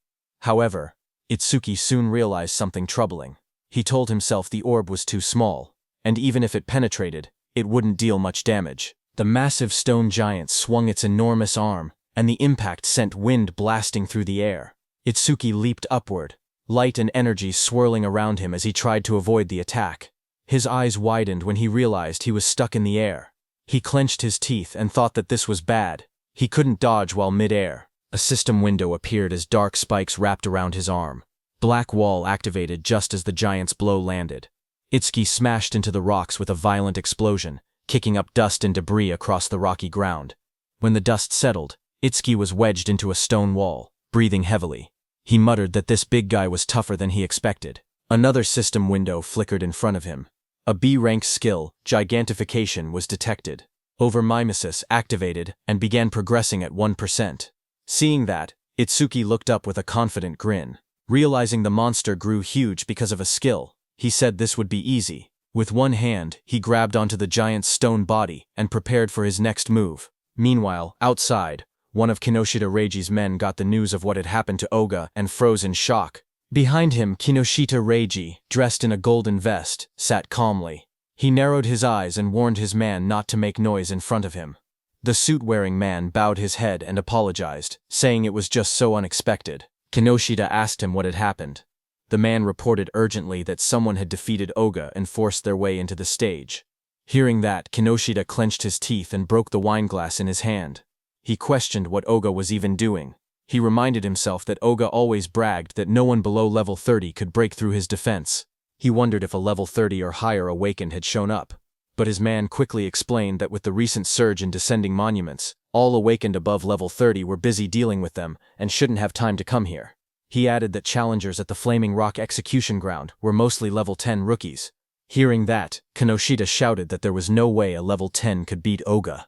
[SPEAKER 1] However, Itsuki soon realized something troubling. He told himself the orb was too small, and even if it penetrated, it wouldn't deal much damage. The massive stone giant swung its enormous arm, and the impact sent wind blasting through the air. Itsuki leaped upward, light and energy swirling around him as he tried to avoid the attack. His eyes widened when he realized he was stuck in the air. He clenched his teeth and thought that this was bad. He couldn't dodge while mid-air. A system window appeared as dark spikes wrapped around his arm. Black Wall activated just as the giant's blow landed. Itsuki smashed into the rocks with a violent explosion, kicking up dust and debris across the rocky ground. When the dust settled, Itsuki was wedged into a stone wall, breathing heavily. He muttered that this big guy was tougher than he expected. Another system window flickered in front of him. A B-rank skill, Gigantification, was detected. Overmimesis activated and began progressing at 1%. Seeing that, Itsuki looked up with a confident grin. Realizing the monster grew huge because of a skill, he said this would be easy. With one hand, he grabbed onto the giant's stone body and prepared for his next move. Meanwhile, outside, one of Kinoshita Reiji's men got the news of what had happened to Oga and froze in shock. Behind him, Kinoshita Reiji, dressed in a golden vest, sat calmly. He narrowed his eyes and warned his man not to make noise in front of him. The suit-wearing man bowed his head and apologized, saying it was just so unexpected. Kinoshita asked him what had happened. The man reported urgently that someone had defeated Oga and forced their way into the stage. Hearing that, Kinoshita clenched his teeth and broke the wineglass in his hand. He questioned what Oga was even doing. He reminded himself that Oga always bragged that no one below level 30 could break through his defense. He wondered if a level 30 or higher awakened had shown up. But his man quickly explained that with the recent surge in descending monuments, all awakened above level 30 were busy dealing with them and shouldn't have time to come here. He added that challengers at the Flaming Rock execution ground were mostly level 10 rookies. Hearing that, Kinoshita shouted that there was no way a level 10 could beat Oga.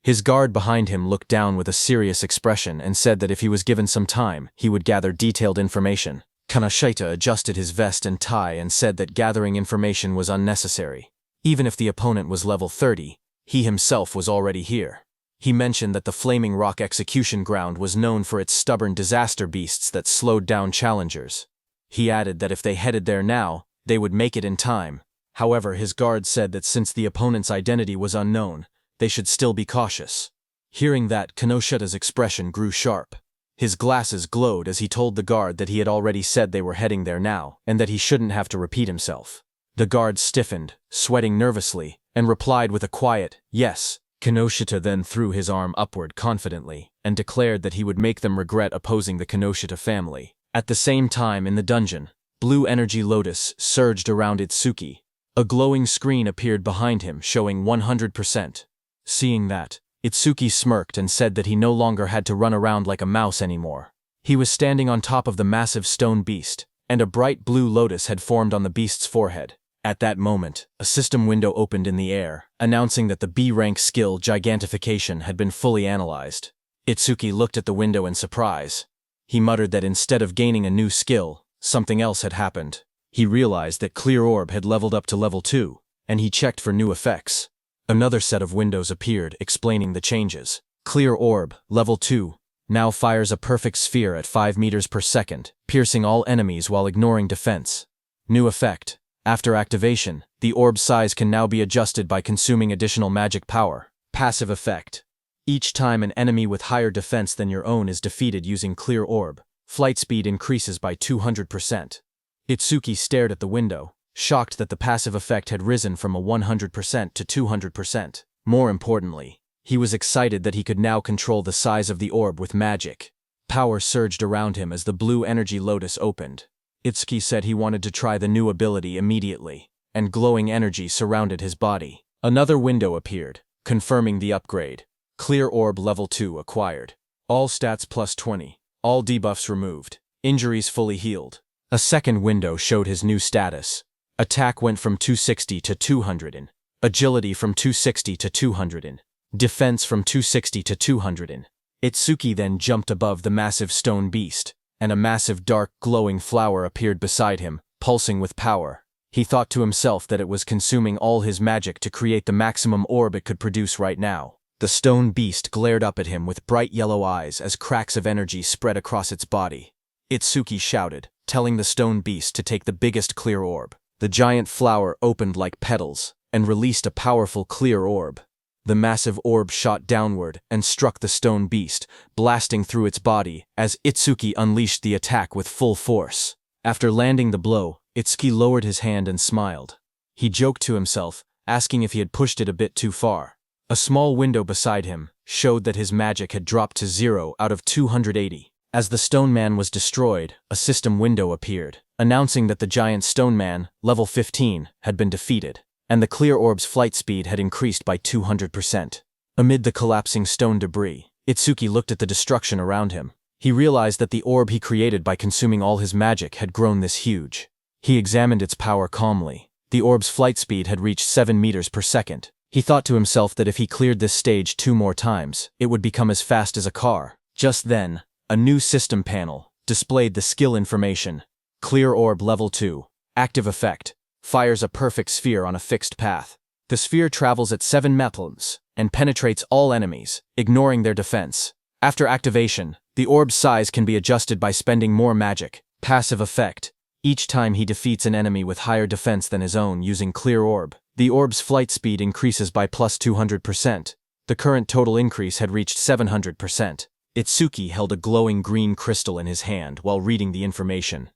[SPEAKER 1] His guard behind him looked down with a serious expression and said that if he was given some time, he would gather detailed information. Kinoshita adjusted his vest and tie and said that gathering information was unnecessary. Even if the opponent was level 30, he himself was already here. He mentioned that the Flaming Rock execution ground was known for its stubborn disaster beasts that slowed down challengers. He added that if they headed there now, they would make it in time. However, his guard said that since the opponent's identity was unknown, they should still be cautious. Hearing that, Kinoshita's expression grew sharp. His glasses glowed as he told the guard that he had already said they were heading there now, and that he shouldn't have to repeat himself. The guard stiffened, sweating nervously, and replied with a quiet, "Yes." Kinoshita then threw his arm upward confidently, and declared that he would make them regret opposing the Kinoshita family. At the same time in the dungeon, blue energy lotus surged around Itsuki. A glowing screen appeared behind him showing 100%. Seeing that, Itsuki smirked and said that he no longer had to run around like a mouse anymore. He was standing on top of the massive stone beast, and a bright blue lotus had formed on the beast's forehead. At that moment, a system window opened in the air, announcing that the B-rank skill Gigantification had been fully analyzed. Itsuki looked at the window in surprise. He muttered that instead of gaining a new skill, something else had happened. He realized that Clear Orb had leveled up to level 2, and he checked for new effects. Another set of windows appeared, explaining the changes. Clear orb, level 2, now fires a perfect sphere at 5 meters per second, piercing all enemies while ignoring defense. New effect. After activation, the orb's size can now be adjusted by consuming additional magic power. Passive effect. Each time an enemy with higher defense than your own is defeated using Clear Orb, flight speed increases by 200%. Itsuki stared at the window, shocked that the passive effect had risen from a 100% to 200%. More importantly, he was excited that he could now control the size of the orb with magic. Power surged around him as the blue energy lotus opened. Itsuki said he wanted to try the new ability immediately, and glowing energy surrounded his body. Another window appeared, confirming the upgrade. Clear Orb Level 2 acquired. All stats plus 20. All debuffs removed. Injuries fully healed. A second window showed his new status. Attack went from 260 to 200 in. Agility from 260 to 200 in. Defense from 260 to 200 in. Itsuki then jumped above the massive stone beast, and a massive dark glowing flower appeared beside him, pulsing with power. He thought to himself that it was consuming all his magic to create the maximum orb it could produce right now. The stone beast glared up at him with bright yellow eyes as cracks of energy spread across its body. Itsuki shouted, telling the stone beast to take the biggest clear orb. The giant flower opened like petals and released a powerful clear orb. The massive orb shot downward and struck the stone beast, blasting through its body as Itsuki unleashed the attack with full force. After landing the blow, Itsuki lowered his hand and smiled. He joked to himself, asking if he had pushed it a bit too far. A small window beside him showed that his magic had dropped to 0 out of 280. As the stone man was destroyed, a system window appeared, announcing that the giant stone man, level 15, had been defeated, and the clear orb's flight speed had increased by 200%. Amid the collapsing stone debris, Itsuki looked at the destruction around him. He realized that the orb he created by consuming all his magic had grown this huge. He examined its power calmly. The orb's flight speed had reached 7 meters per second. He thought to himself that if he cleared this stage 2 more times, it would become as fast as a car. Just then, a new system panel displayed the skill information. Clear Orb Level 2. Active effect. Fires a perfect sphere on a fixed path. The sphere travels at 7 meters and penetrates all enemies, ignoring their defense. After activation, the orb's size can be adjusted by spending more magic. Passive effect. Each time he defeats an enemy with higher defense than his own using Clear Orb, the orb's flight speed increases by plus 200%. The current total increase had reached 700%. Itsuki held a glowing green crystal in his hand while reading the information.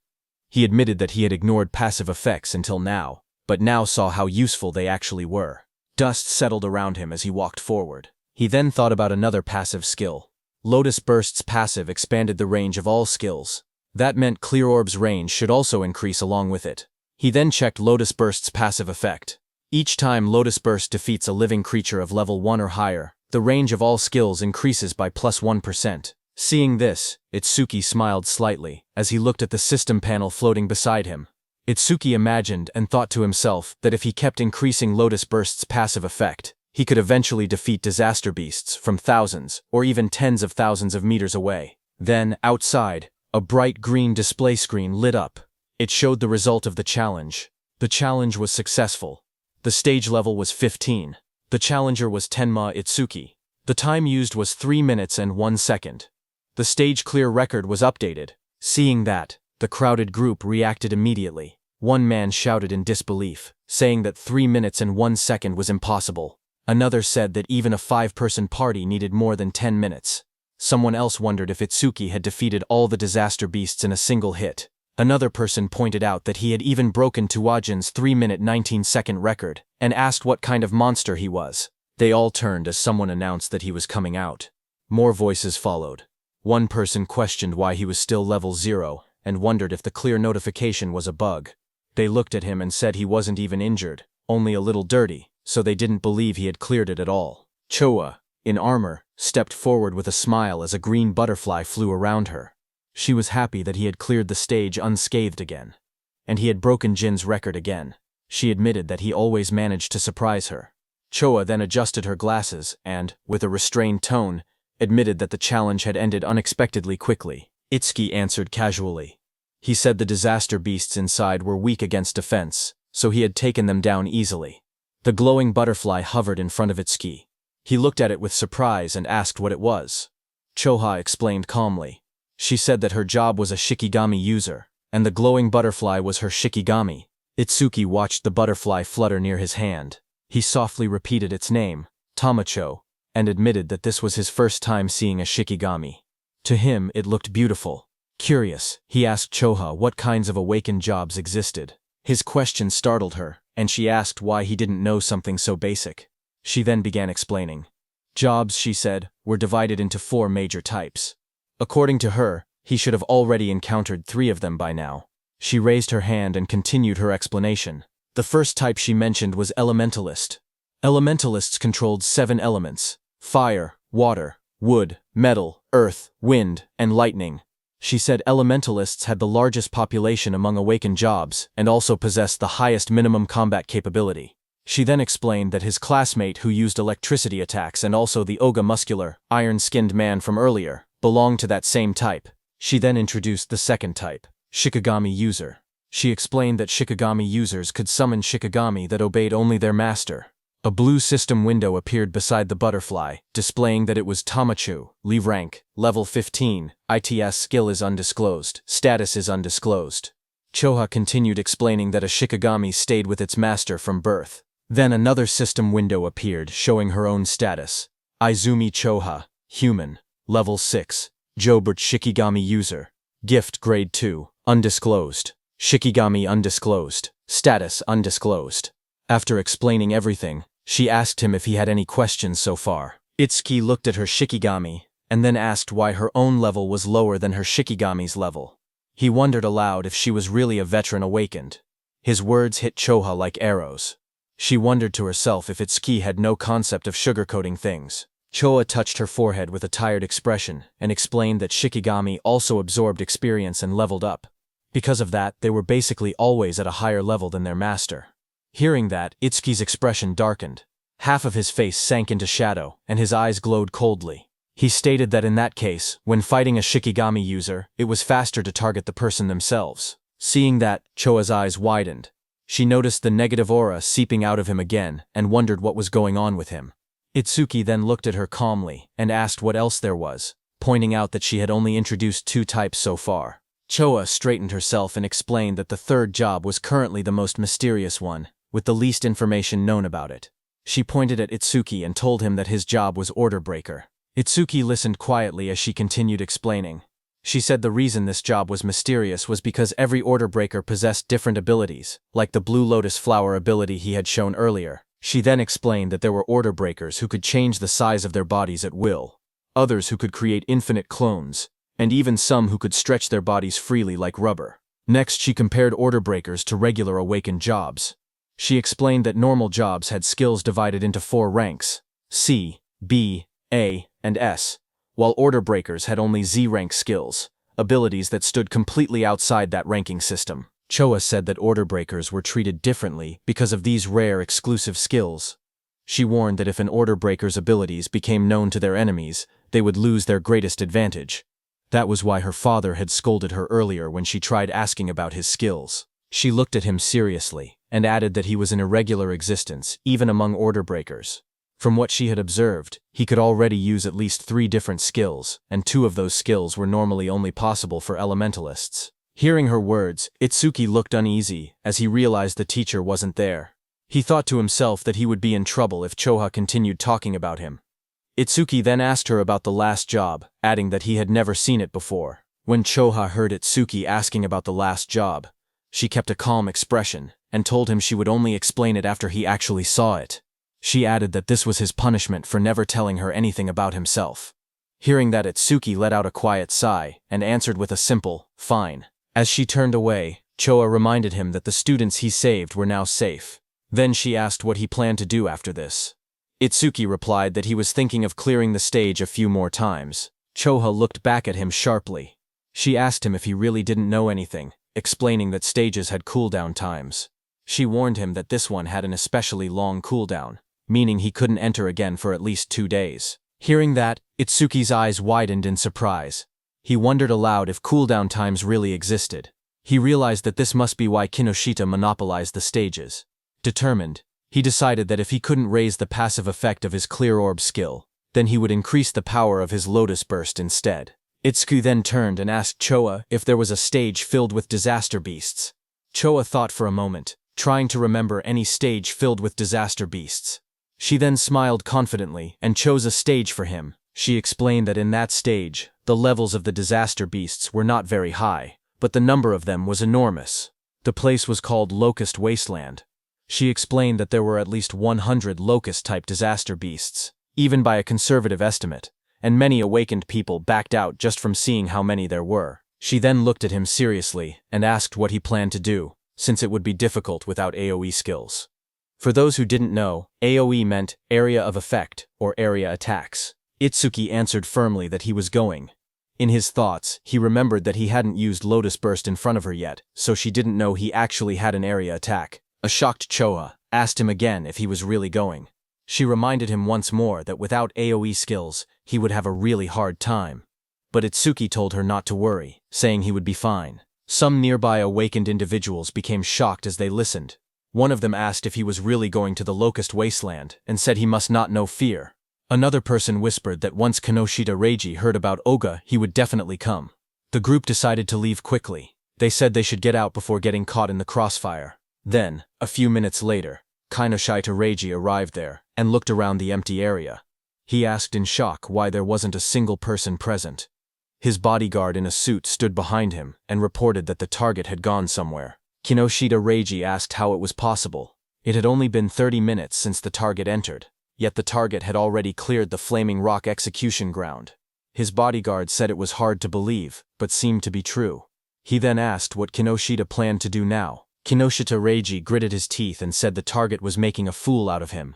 [SPEAKER 1] He admitted that he had ignored passive effects until now, but now saw how useful they actually were. Dust settled around him as he walked forward. He then thought about another passive skill. Lotus Burst's passive expanded the range of all skills. That meant Clear Orb's range should also increase along with it. He then checked Lotus Burst's passive effect. Each time Lotus Burst defeats a living creature of level 1 or higher, the range of all skills increases by plus 1%. Seeing this, Itsuki smiled slightly as he looked at the system panel floating beside him. Itsuki imagined and thought to himself that if he kept increasing Lotus Burst's passive effect, he could eventually defeat disaster beasts from thousands or even tens of thousands of meters away. Then, outside, a bright green display screen lit up. It showed the result of the challenge. The challenge was successful. The stage level was 15. The challenger was Tenma Itsuki. The time used was 3 minutes and 1 second. The stage clear record was updated. Seeing that, the crowded group reacted immediately. One man shouted in disbelief, saying that 3 minutes and 1 second was impossible. Another said that even a 5-person party needed more than 10 minutes. Someone else wondered if Itsuki had defeated all the disaster beasts in a single hit. Another person pointed out that he had even broken Tuwajin's 3-minute 19-second record, and asked what kind of monster he was. They all turned as someone announced that he was coming out. More voices followed. One person questioned why he was still level 0, and wondered if the clear notification was a bug. They looked at him and said he wasn't even injured, only a little dirty, so they didn't believe he had cleared it at all. Choa, in armor, stepped forward with a smile as a green butterfly flew around her. She was happy that he had cleared the stage unscathed again. And he had broken Jin's record again. She admitted that he always managed to surprise her. Choa then adjusted her glasses and, with a restrained tone, admitted that the challenge had ended unexpectedly quickly. Itsuki answered casually. He said the disaster beasts inside were weak against defense, so he had taken them down easily. The glowing butterfly hovered in front of Itsuki. He looked at it with surprise and asked what it was. Choha explained calmly. She said that her job was a Shikigami user, and the glowing butterfly was her Shikigami. Itsuki watched the butterfly flutter near his hand. He softly repeated its name, Tamacho, and admitted that this was his first time seeing a Shikigami. To him, it looked beautiful. Curious, he asked Choha what kinds of awakened jobs existed. His question startled her, and she asked why he didn't know something so basic. She then began explaining. Jobs, she said, were divided into 4 major types. According to her, he should have already encountered 3 of them by now. She raised her hand and continued her explanation. The first type she mentioned was Elementalist. Elementalists controlled 7 elements: fire, water, wood, metal, earth, wind, and lightning. She said Elementalists had the largest population among awakened jobs and also possessed the highest minimum combat capability. She then explained that his classmate who used electricity attacks and also the Oga muscular, iron-skinned man from earlier, belonged to that same type. She then introduced the second type, Shikigami user. She explained that Shikigami users could summon Shikigami that obeyed only their master. A blue system window appeared beside the butterfly, displaying that it was Tamachu, Li rank, level 15, ITS skill is undisclosed, status is undisclosed. Choha continued explaining that a Shikigami stayed with its master from birth. Then another system window appeared showing her own status. Izumi Choha, human, level 6, Jobert Shikigami user, gift grade 2, undisclosed, Shikigami undisclosed, status undisclosed. After explaining everything, she asked him if he had any questions so far. Itsuki looked at her Shikigami, and then asked why her own level was lower than her Shikigami's level. He wondered aloud if she was really a veteran awakened. His words hit Choha like arrows. She wondered to herself if Itsuki had no concept of sugarcoating things. Choha touched her forehead with a tired expression and explained that Shikigami also absorbed experience and leveled up. Because of that, they were basically always at a higher level than their master. Hearing that, Itsuki's expression darkened. Half of his face sank into shadow, and his eyes glowed coldly. He stated that in that case, when fighting a Shikigami user, it was faster to target the person themselves. Seeing that, Choa's eyes widened. She noticed the negative aura seeping out of him again and wondered what was going on with him. Itsuki then looked at her calmly and asked what else there was, pointing out that she had only introduced 2 types so far. Choa straightened herself and explained that the third job was currently the most mysterious one, with the least information known about it. She pointed at Itsuki and told him that his job was Order Breaker. Itsuki listened quietly as she continued explaining. She said the reason this job was mysterious was because every Order Breaker possessed different abilities, like the Blue Lotus Flower ability he had shown earlier. She then explained that there were Order Breakers who could change the size of their bodies at will, others who could create infinite clones, and even some who could stretch their bodies freely like rubber. Next, she compared Order Breakers to regular awakened jobs. She explained that normal jobs had skills divided into 4 ranks, C, B, A, and S, while Order Breakers had only Z-rank skills, abilities that stood completely outside that ranking system. Choa said that Order Breakers were treated differently because of these rare exclusive skills. She warned that if an Order Breaker's abilities became known to their enemies, they would lose their greatest advantage. That was why her father had scolded her earlier when she tried asking about his skills. She looked at him seriously and added that he was an irregular existence, even among Order Breakers. From what she had observed, he could already use at least 3 different skills, and 2 of those skills were normally only possible for elementalists. Hearing her words, Itsuki looked uneasy as he realized the teacher wasn't there. He thought to himself that he would be in trouble if Choha continued talking about him. Itsuki then asked her about the last job, adding that he had never seen it before. When Choha heard Itsuki asking about the last job, she kept a calm expression and told him she would only explain it after he actually saw it. She added that this was his punishment for never telling her anything about himself. Hearing that, Itsuki let out a quiet sigh and answered with a simple, "Fine." As she turned away, Choa reminded him that the students he saved were now safe. Then she asked what he planned to do after this. Itsuki replied that he was thinking of clearing the stage a few more times. Choha looked back at him sharply. She asked him if he really didn't know anything, explaining that stages had cooldown times. She warned him that this one had an especially long cooldown, meaning he couldn't enter again for at least 2 days. Hearing that, Itsuki's eyes widened in surprise. He wondered aloud if cooldown times really existed. He realized that this must be why Kinoshita monopolized the stages. Determined, He decided that if he couldn't raise the passive effect of his clear orb skill, then he would increase the power of his lotus burst instead. Itsuki then turned and asked Choa if there was a stage filled with disaster beasts. Choa thought for a moment, trying to remember any stage filled with disaster beasts. She then smiled confidently and chose a stage for him. She explained that in that stage, the levels of the disaster beasts were not very high, but the number of them was enormous. The place was called Locust Wasteland. She explained that there were at least 100 locust-type disaster beasts, even by a conservative estimate, and many awakened people backed out just from seeing how many there were. She then looked at him seriously and asked what he planned to do, since it would be difficult without AoE skills. For those who didn't know, AoE meant Area of Effect, or Area Attacks. Itsuki answered firmly that he was going. In his thoughts, he remembered that he hadn't used Lotus Burst in front of her yet, so she didn't know he actually had an area attack. A shocked Choa asked him again if he was really going. She reminded him once more that without AoE skills, he would have a really hard time. But Itsuki told her not to worry, saying he would be fine. Some nearby awakened individuals became shocked as they listened. One of them asked if he was really going to the Locust Wasteland and said he must not know fear. Another person whispered that once Kinoshita Reiji heard about Oga, he would definitely come. The group decided to leave quickly. They said they should get out before getting caught in the crossfire. Then, a few minutes later, Kinoshita Reiji arrived there and looked around the empty area. He asked in shock why there wasn't a single person present. His bodyguard in a suit stood behind him and reported that the target had gone somewhere. Kinoshita Reiji asked how it was possible. It had only been 30 minutes since the target entered, yet the target had already cleared the Flaming Rock execution ground. His bodyguard said it was hard to believe, but seemed to be true. He then asked what Kinoshita planned to do now. Kinoshita Reiji gritted his teeth and said the target was making a fool out of him.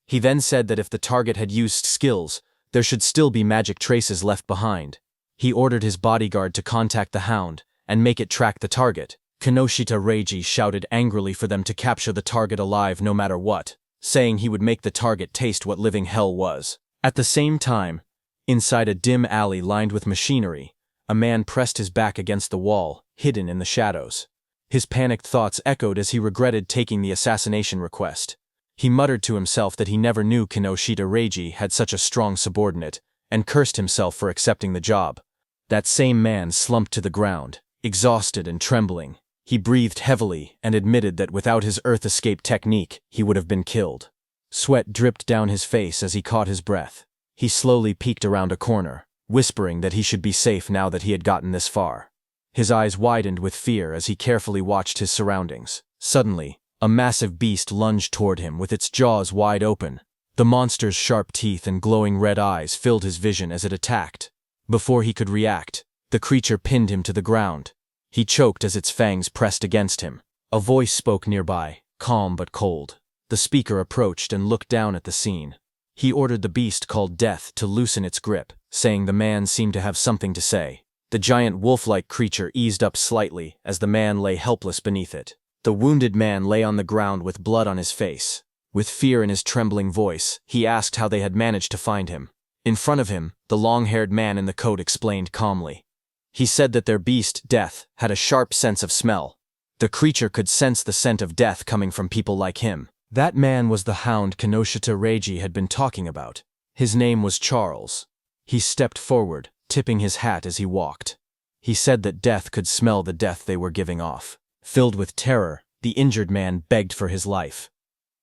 [SPEAKER 1] He then said that if the target had used skills, there should still be magic traces left behind. He ordered his bodyguard to contact the Hound and make it track the target. Kinoshita Reiji shouted angrily for them to capture the target alive no matter what, saying he would make the target taste what living hell was. At the same time, inside a dim alley lined with machinery, a man pressed his back against the wall, hidden in the shadows. His panicked thoughts echoed as he regretted taking the assassination request. He muttered to himself that he never knew Kinoshita Reiji had such a strong subordinate, and cursed himself for accepting the job. That same man slumped to the ground, exhausted and trembling. He breathed heavily and admitted that without his earth escape technique, he would have been killed. Sweat dripped down his face as he caught his breath. He slowly peeked around a corner, whispering that he should be safe now that he had gotten this far. His eyes widened with fear as he carefully watched his surroundings. Suddenly, a massive beast lunged toward him with its jaws wide open. The monster's sharp teeth and glowing red eyes filled his vision as it attacked. Before he could react, the creature pinned him to the ground. He choked as its fangs pressed against him. A voice spoke nearby, calm but cold. The speaker approached and looked down at the scene. He ordered the beast called Death to loosen its grip, saying the man seemed to have something to say. The giant wolf-like creature eased up slightly as the man lay helpless beneath it. The wounded man lay on the ground with blood on his face. With fear in his trembling voice, he asked how they had managed to find him. In front of him, the long-haired man in the coat explained calmly. He said that their beast, Death, had a sharp sense of smell. The creature could sense the scent of death coming from people like him. That man was the Hound Kinoshita Reiji had been talking about. His name was Charles. He stepped forward, tipping his hat as he walked. He said that Death could smell the death they were giving off. Filled with terror, the injured man begged for his life.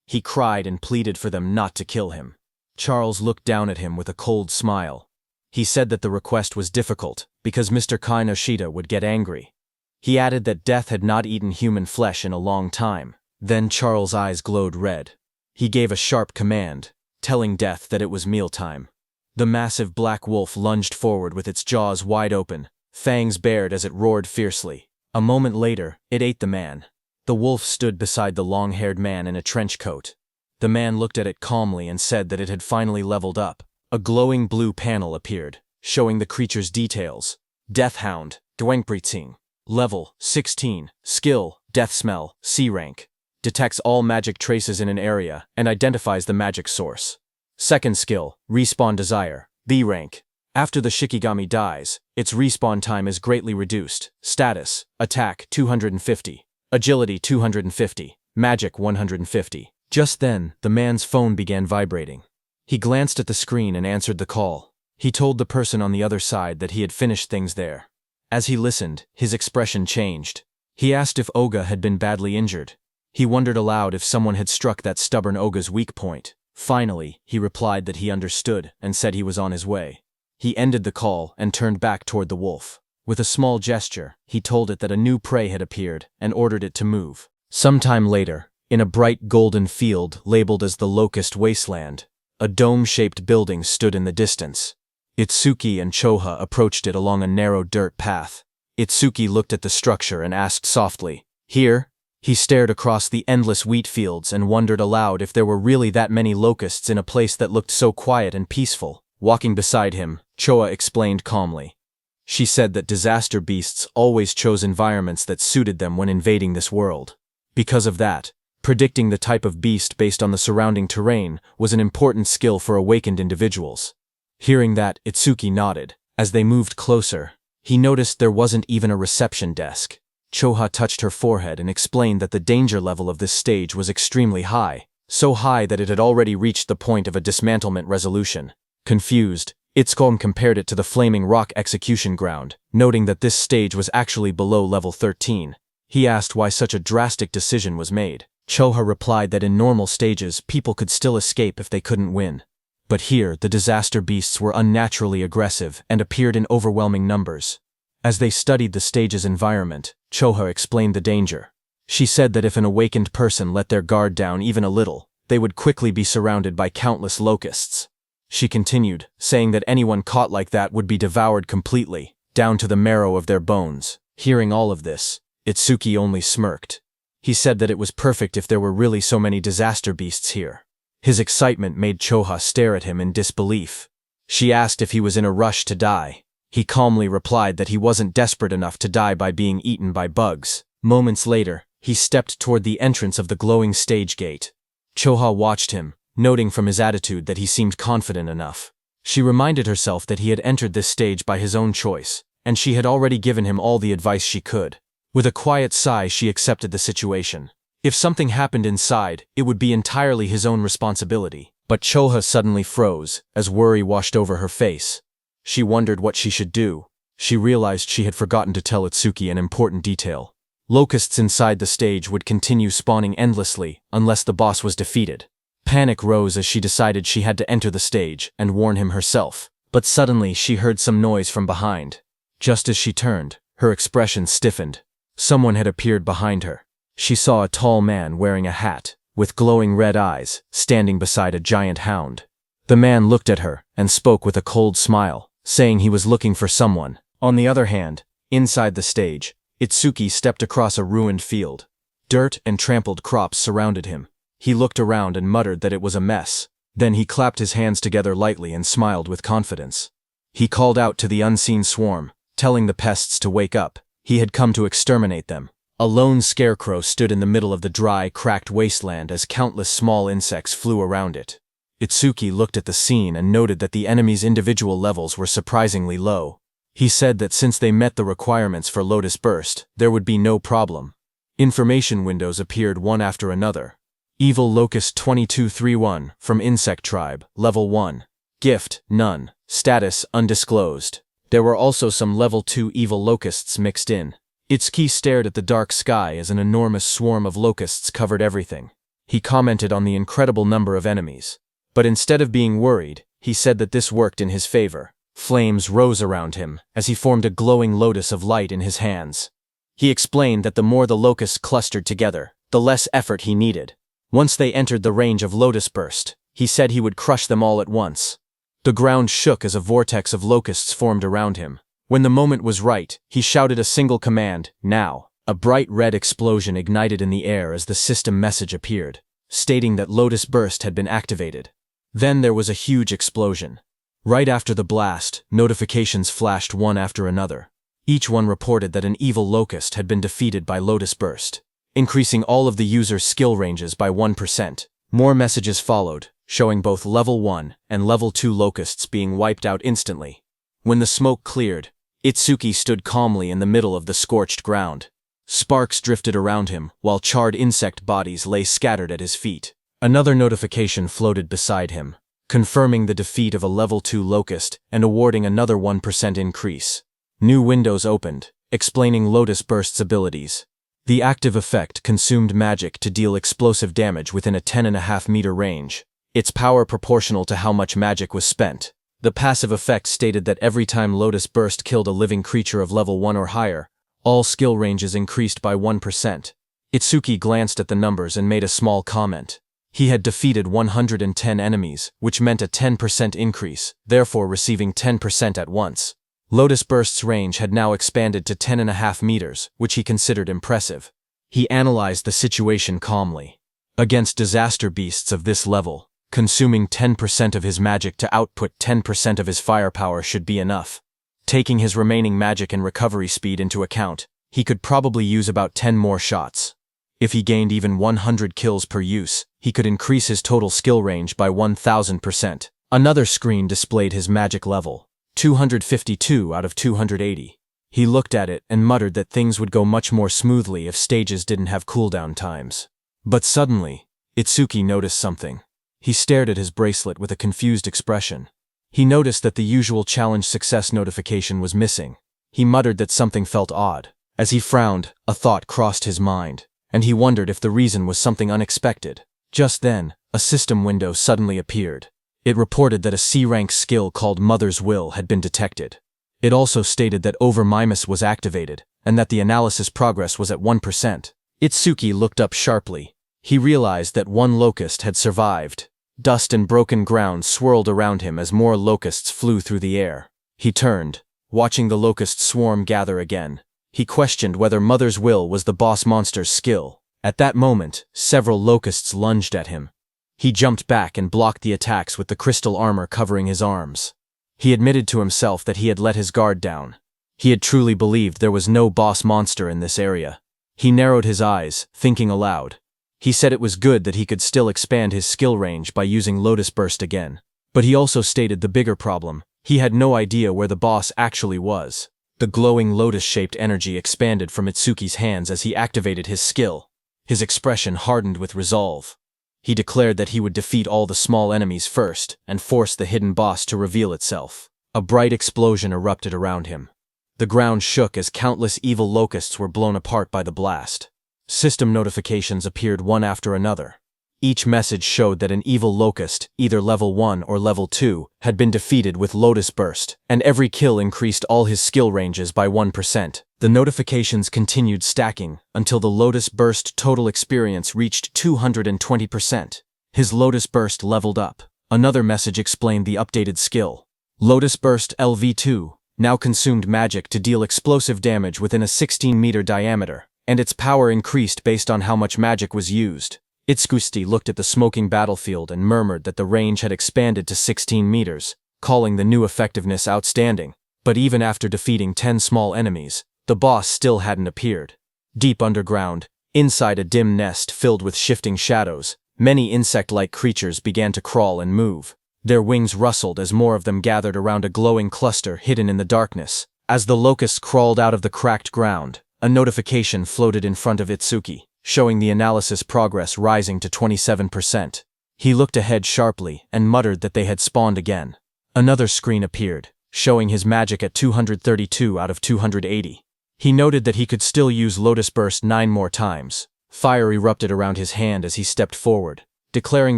[SPEAKER 1] He cried and pleaded for them not to kill him. Charles looked down at him with a cold smile. He said that the request was difficult, because Mr. Kinoshita would get angry. He added that Death had not eaten human flesh in a long time. Then Charles' eyes glowed red. He gave a sharp command, telling Death that it was mealtime. The massive black wolf lunged forward with its jaws wide open, fangs bared as it roared fiercely. A moment later, it ate the man. The wolf stood beside the long-haired man in a trench coat. The man looked at it calmly and said that it had finally leveled up. A glowing blue panel appeared, showing the creature's details. Death Hound, Dwengbritzing. Level, 16. Skill, Death Smell, C rank. Detects all magic traces in an area and identifies the magic source. Second skill, Respawn Desire, B rank. After the Shikigami dies, its respawn time is greatly reduced. Status, Attack 250. Agility 250. Magic 150. Just then, the man's phone began vibrating. He glanced at the screen and answered the call. He told the person on the other side that he had finished things there. As he listened, his expression changed. He asked if Oga had been badly injured. He wondered aloud if someone had struck that stubborn Oga's weak point. Finally, he replied that he understood and said he was on his way. He ended the call and turned back toward the wolf. With a small gesture, he told it that a new prey had appeared and ordered it to move. Sometime later, in a bright golden field labeled as the Locust Wasteland, a dome-shaped building stood in the distance. Itsuki and Choha approached it along a narrow dirt path. Itsuki looked at the structure and asked softly, "Here?" He stared across the endless wheat fields and wondered aloud if there were really that many locusts in a place that looked so quiet and peaceful. Walking beside him, Choa explained calmly. She said that disaster beasts always chose environments that suited them when invading this world. Because of that, predicting the type of beast based on the surrounding terrain was an important skill for awakened individuals. Hearing that, Itsuki nodded. As they moved closer, he noticed there wasn't even a reception desk. Choha touched her forehead and explained that the danger level of this stage was extremely high, so high that it had already reached the point of a dismantlement resolution. Confused, Itsuki compared it to the Flaming Rock execution ground, noting that this stage was actually below level 13. He asked why such a drastic decision was made. Choha replied that in normal stages people could still escape if they couldn't win. But here, the disaster beasts were unnaturally aggressive and appeared in overwhelming numbers. As they studied the stage's environment, Choha explained the danger. She said that if an awakened person let their guard down even a little, they would quickly be surrounded by countless locusts. She continued, saying that anyone caught like that would be devoured completely, down to the marrow of their bones. Hearing all of this, Itsuki only smirked. He said that it was perfect if there were really so many disaster beasts here. His excitement made Choha stare at him in disbelief. She asked if he was in a rush to die. He calmly replied that he wasn't desperate enough to die by being eaten by bugs. Moments later, he stepped toward the entrance of the glowing stage gate. Choha watched him, noting from his attitude that he seemed confident enough. She reminded herself that he had entered this stage by his own choice, and she had already given him all the advice she could. With a quiet sigh, she accepted the situation. If something happened inside, it would be entirely his own responsibility. But Choha suddenly froze, as worry washed over her face. She wondered what she should do. She realized she had forgotten to tell Itsuki an important detail. Locusts inside the stage would continue spawning endlessly unless the boss was defeated. Panic rose as she decided she had to enter the stage and warn him herself. But suddenly she heard some noise from behind. Just as she turned, her expression stiffened. Someone had appeared behind her. She saw a tall man wearing a hat, with glowing red eyes, standing beside a giant hound. The man looked at her and spoke with a cold smile, saying he was looking for someone. On the other hand, inside the stage, Itsuki stepped across a ruined field. Dirt and trampled crops surrounded him. He looked around and muttered that it was a mess. Then he clapped his hands together lightly and smiled with confidence. He called out to the unseen swarm, telling the pests to wake up. He had come to exterminate them. A lone scarecrow stood in the middle of the dry, cracked wasteland as countless small insects flew around it. Itsuki looked at the scene and noted that the enemy's individual levels were surprisingly low. He said that since they met the requirements for Lotus Burst, there would be no problem. Information windows appeared one after another. Evil Locust 2231, from Insect Tribe, Level 1. Gift, none. Status, undisclosed. There were also some Level 2 evil locusts mixed in. Itsuki stared at the dark sky as an enormous swarm of locusts covered everything. He commented on the incredible number of enemies. But instead of being worried, he said that this worked in his favor. Flames rose around him as he formed a glowing lotus of light in his hands. He explained that the more the locusts clustered together, the less effort he needed. Once they entered the range of Lotus Burst, he said he would crush them all at once. The ground shook as a vortex of locusts formed around him. When the moment was right, he shouted a single command, "Now." A bright red explosion ignited in the air as the system message appeared, stating that Lotus Burst had been activated. Then there was a huge explosion. Right after the blast, notifications flashed one after another. Each one reported that an evil locust had been defeated by Lotus Burst, increasing all of the user's skill ranges by 1%. More messages followed, showing both Level 1 and Level 2 locusts being wiped out instantly. When the smoke cleared, Itsuki stood calmly in the middle of the scorched ground. Sparks drifted around him, while charred insect bodies lay scattered at his feet. Another notification floated beside him, confirming the defeat of a level 2 Locust and awarding another 1% increase. New windows opened, explaining Lotus Burst's abilities. The active effect consumed magic to deal explosive damage within a 10.5-meter range, its power proportional to how much magic was spent. The passive effect stated that every time Lotus Burst killed a living creature of level 1 or higher, all skill ranges increased by 1%. Itsuki glanced at the numbers and made a small comment. He had defeated 110 enemies, which meant a 10% increase, therefore receiving 10% at once. Lotus Burst's range had now expanded to 10.5 meters, which he considered impressive. He analyzed the situation calmly. Against disaster beasts of this level, consuming 10% of his magic to output 10% of his firepower should be enough. Taking his remaining magic and recovery speed into account, he could probably use about 10 more shots. If he gained even 100 kills per use, he could increase his total skill range by 1000%. Another screen displayed his magic level, 252 out of 280. He looked at it and muttered that things would go much more smoothly if stages didn't have cooldown times. But suddenly, Itsuki noticed something. He stared at his bracelet with a confused expression. He noticed that the usual challenge success notification was missing. He muttered that something felt odd. As he frowned, a thought crossed his mind, and he wondered if the reason was something unexpected. Just then, a system window suddenly appeared. It reported that a C-rank skill called Mother's Will had been detected. It also stated that Over-Mimus was activated, and that the analysis progress was at 1%. Itsuki looked up sharply. He realized that one locust had survived. Dust and broken ground swirled around him as more locusts flew through the air. He turned, watching the locust swarm gather again. He questioned whether Mother's Will was the boss monster's skill. At that moment, several locusts lunged at him. He jumped back and blocked the attacks with the crystal armor covering his arms. He admitted to himself that he had let his guard down. He had truly believed there was no boss monster in this area. He narrowed his eyes, thinking aloud. He said it was good that he could still expand his skill range by using Lotus Burst again. But he also stated the bigger problem. He had no idea where the boss actually was. The glowing lotus-shaped energy expanded from Itsuki's hands as he activated his skill. His expression hardened with resolve. He declared that he would defeat all the small enemies first and force the hidden boss to reveal itself. A bright explosion erupted around him. The ground shook as countless evil locusts were blown apart by the blast. System notifications appeared one after another. Each message showed that an evil locust, either level 1 or level 2, had been defeated with Lotus Burst, and every kill increased all his skill ranges by 1%. The notifications continued stacking until the Lotus Burst total experience reached 220%. His Lotus Burst leveled up. Another message explained the updated skill. Lotus Burst LV2 now consumed magic to deal explosive damage within a 16-meter diameter, and its power increased based on how much magic was used. Itsuki looked at the smoking battlefield and murmured that the range had expanded to 16 meters, calling the new effectiveness outstanding. But even after defeating 10 small enemies, the boss still hadn't appeared. Deep underground, inside a dim nest filled with shifting shadows, many insect-like creatures began to crawl and move. Their wings rustled as more of them gathered around a glowing cluster hidden in the darkness. As the locusts crawled out of the cracked ground, a notification floated in front of Itsuki, showing the analysis progress rising to 27%. He looked ahead sharply and muttered that they had spawned again. Another screen appeared, showing his magic at 232 out of 280. He noted that he could still use Lotus Burst 9 more times. Fire erupted around his hand as he stepped forward, declaring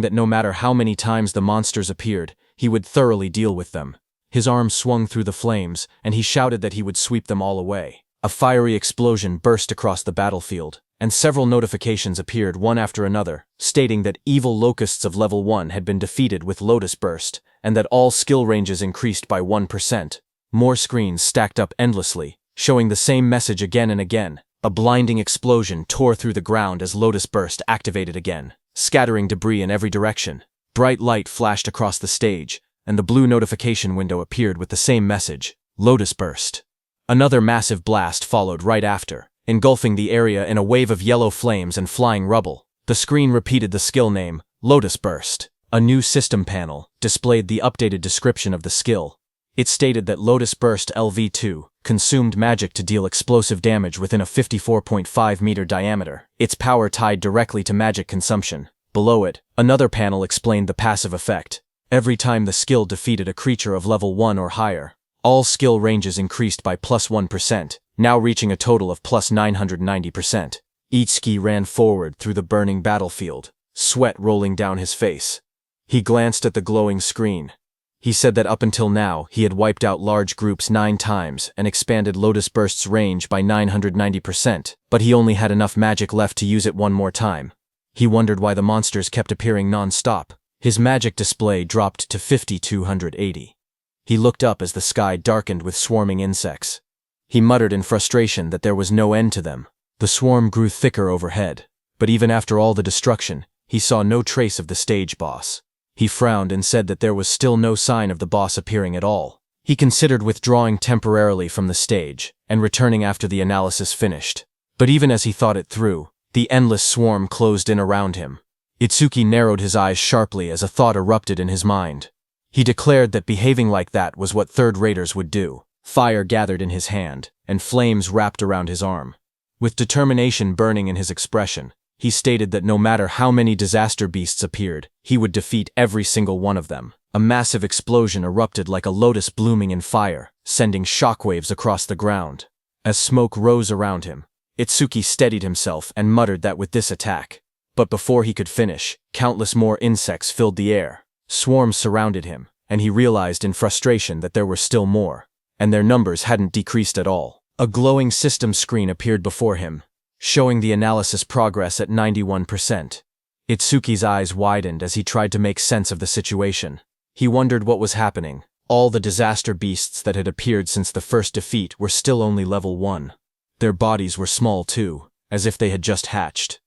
[SPEAKER 1] that no matter how many times the monsters appeared, he would thoroughly deal with them. His arm swung through the flames, and he shouted that he would sweep them all away. A fiery explosion burst across the battlefield, and several notifications appeared one after another, stating that evil locusts of level 1 had been defeated with Lotus Burst, and that all skill ranges increased by 1%. More screens stacked up endlessly, showing the same message again and again. A blinding explosion tore through the ground as Lotus Burst activated again, scattering debris in every direction. Bright light flashed across the stage, and the blue notification window appeared with the same message, Lotus Burst. Another massive blast followed right after, engulfing the area in a wave of yellow flames and flying rubble. The screen repeated the skill name, Lotus Burst. A new system panel displayed the updated description of the skill. It stated that Lotus Burst LV2 consumed magic to deal explosive damage within a 54.5-meter diameter, its power tied directly to magic consumption. Below it, another panel explained the passive effect. Every time the skill defeated a creature of level 1 or higher, all skill ranges increased by +1%, now reaching a total of +990%. Itsuki ran forward through the burning battlefield, sweat rolling down his face. He glanced at the glowing screen. He said that up until now, he had wiped out large groups 9 times and expanded Lotus Burst's range by 990%, but he only had enough magic left to use it one more time. He wondered why the monsters kept appearing non-stop. His magic display dropped to 5280. He looked up as the sky darkened with swarming insects. He muttered in frustration that there was no end to them. The swarm grew thicker overhead, but even after all the destruction, he saw no trace of the stage boss. He frowned and said that there was still no sign of the boss appearing at all. He considered withdrawing temporarily from the stage and returning after the analysis finished. But even as he thought it through, the endless swarm closed in around him. Itsuki narrowed his eyes sharply as a thought erupted in his mind. He declared that behaving like that was what third-raters would do. Fire gathered in his hand, and flames wrapped around his arm. With determination burning in his expression, he stated that no matter how many disaster beasts appeared, he would defeat every single one of them. A massive explosion erupted like a lotus blooming in fire, sending shockwaves across the ground. As smoke rose around him, Itsuki steadied himself and muttered that with this attack. But before he could finish, countless more insects filled the air. Swarms surrounded him, and he realized in frustration that there were still more, and their numbers hadn't decreased at all. A glowing system screen appeared before him, showing the analysis progress at 91%. Itsuki's eyes widened as he tried to make sense of the situation. He wondered what was happening. All the disaster beasts that had appeared since the first defeat were still only level 1. Their bodies were small too, as if they had just hatched.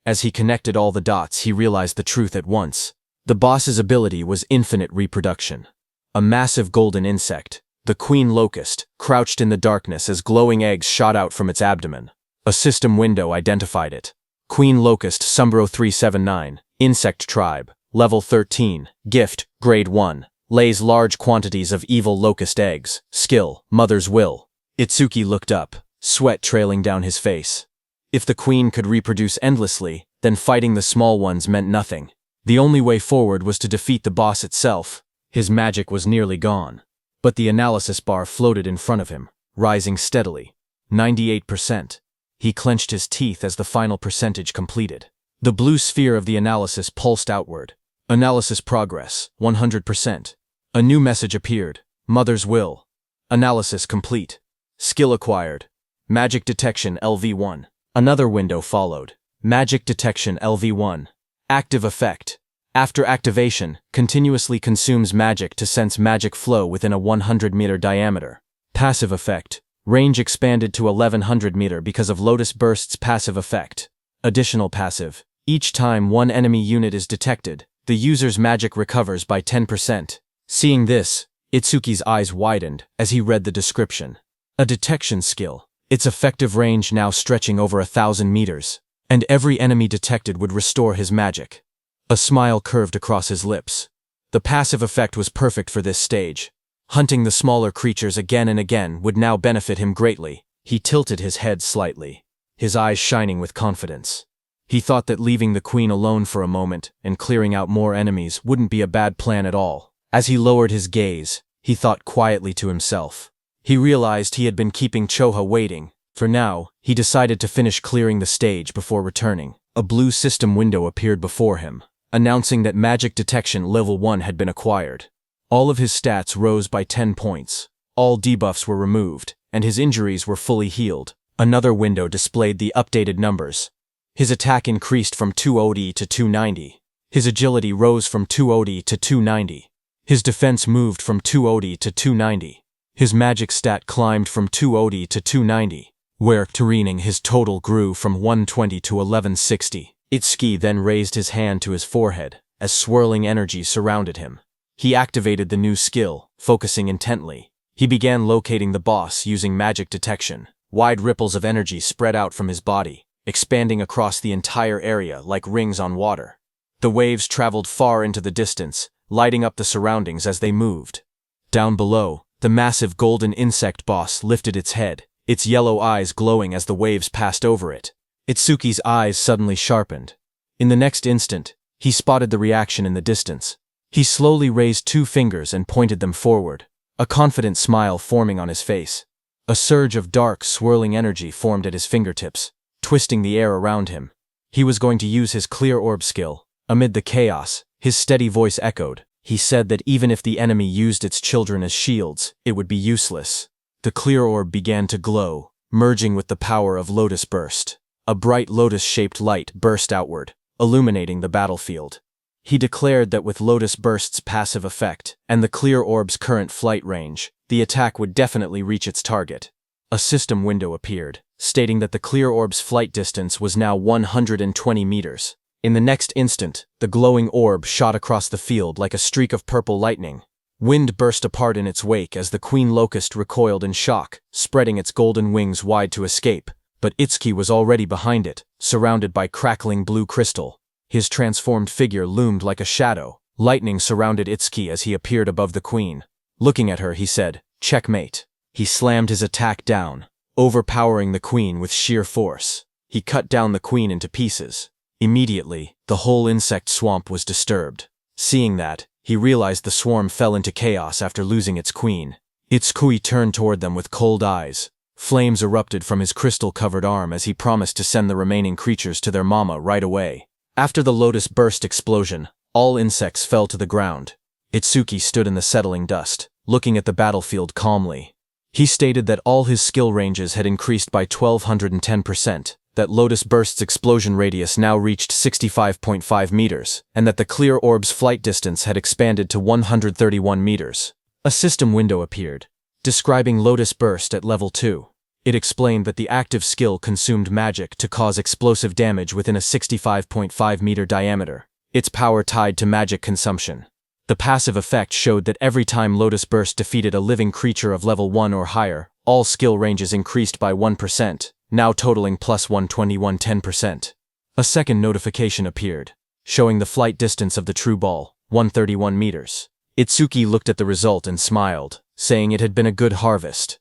[SPEAKER 1] As he connected all the dots, he realized the truth at once. The boss's ability was infinite reproduction. A massive golden insect, the queen locust, crouched in the darkness as glowing eggs shot out from its abdomen. A system window identified it. Queen locust Sumbro 379, insect tribe, level 13, gift, grade 1, lays large quantities of evil locust eggs, skill, mother's will. Itsuki looked up, sweat trailing down his face. If the queen could reproduce endlessly, then fighting the small ones meant nothing. The only way forward was to defeat the boss itself. His magic was nearly gone. But the analysis bar floated in front of him, rising steadily. 98%. He clenched his teeth as the final percentage completed. The blue sphere of the analysis pulsed outward. Analysis progress, 100%. A new message appeared. Mother's will. Analysis complete. Skill acquired. Magic detection LV1. Another window followed. Magic detection LV1. Active effect. After activation, continuously consumes magic to sense magic flow within a 100-meter diameter. Passive effect. Range expanded to 1100 meter because of Lotus Burst's passive effect. Additional passive. Each time one enemy unit is detected, the user's magic recovers by 10%. Seeing this, Itsuki's eyes widened as he read the description. A detection skill. Its effective range now stretching over 1,000 meters, and every enemy detected would restore his magic. A smile curved across his lips. The passive effect was perfect for this stage. Hunting the smaller creatures again and again would now benefit him greatly. He tilted his head slightly, his eyes shining with confidence. He thought that leaving the queen alone for a moment and clearing out more enemies wouldn't be a bad plan at all. As he lowered his gaze, he thought quietly to himself. He realized he had been keeping Choha waiting. For now, he decided to finish clearing the stage before returning. A blue system window appeared before him, announcing that magic detection level 1 had been acquired. All of his stats rose by 10 points. All debuffs were removed, and his injuries were fully healed. Another window displayed the updated numbers. His attack increased from 280 to 290. His agility rose from 280 to 290. His defense moved from 280 to 290. His magic stat climbed from 280 to 290, where, terrening, his total grew from 120 to 1160. Itsuki then raised his hand to his forehead, as swirling energy surrounded him. He activated the new skill, focusing intently. He began locating the boss using magic detection. Wide ripples of energy spread out from his body, expanding across the entire area like rings on water. The waves traveled far into the distance, lighting up the surroundings as they moved. Down below, the massive golden insect boss lifted its head, its yellow eyes glowing as the waves passed over it. Itsuki's eyes suddenly sharpened. In the next instant, He spotted the reaction in the distance. He slowly raised 2 fingers and pointed them forward, a confident smile forming on his face. A surge of dark, swirling energy formed at his fingertips, twisting the air around him. He was going to use his clear orb skill. Amid the chaos, his steady voice echoed. He said that even if the enemy used its children as shields, it would be useless. The clear orb began to glow, merging with the power of Lotus Burst. A bright lotus-shaped light burst outward, illuminating the battlefield. He declared that with Lotus Burst's passive effect and the clear orb's current flight range, the attack would definitely reach its target. A system window appeared, stating that the clear orb's flight distance was now 120 meters. In the next instant, the glowing orb shot across the field like a streak of purple lightning. Wind burst apart in its wake as the Queen Locust recoiled in shock, spreading its golden wings wide to escape, but Itsuki was already behind it, surrounded by crackling blue crystal. His transformed figure loomed like a shadow. Lightning surrounded Itsuki as he appeared above the queen. Looking at her, he said, "Checkmate." He slammed his attack down, overpowering the queen with sheer force. He cut down the queen into pieces. Immediately, the whole insect swamp was disturbed. Seeing that, he realized the swarm fell into chaos after losing its queen. Itsuki turned toward them with cold eyes. Flames erupted from his crystal-covered arm as he promised to send the remaining creatures to their mama right away. After the Lotus Burst explosion, all insects fell to the ground. Itsuki stood in the settling dust, looking at the battlefield calmly. He stated that all his skill ranges had increased by 1210%, that Lotus Burst's explosion radius now reached 65.5 meters, and that the clear orb's flight distance had expanded to 131 meters. A system window appeared, describing Lotus Burst at level 2. It explained that the active skill consumed magic to cause explosive damage within a 65.5 meter diameter, its power tied to magic consumption. The passive effect showed that every time Lotus Burst defeated a living creature of level 1 or higher, all skill ranges increased by 1%, now totaling plus 121-10%. A second notification appeared, showing the flight distance of the true ball, 131 meters. Itsuki looked at the result and smiled, saying it had been a good harvest.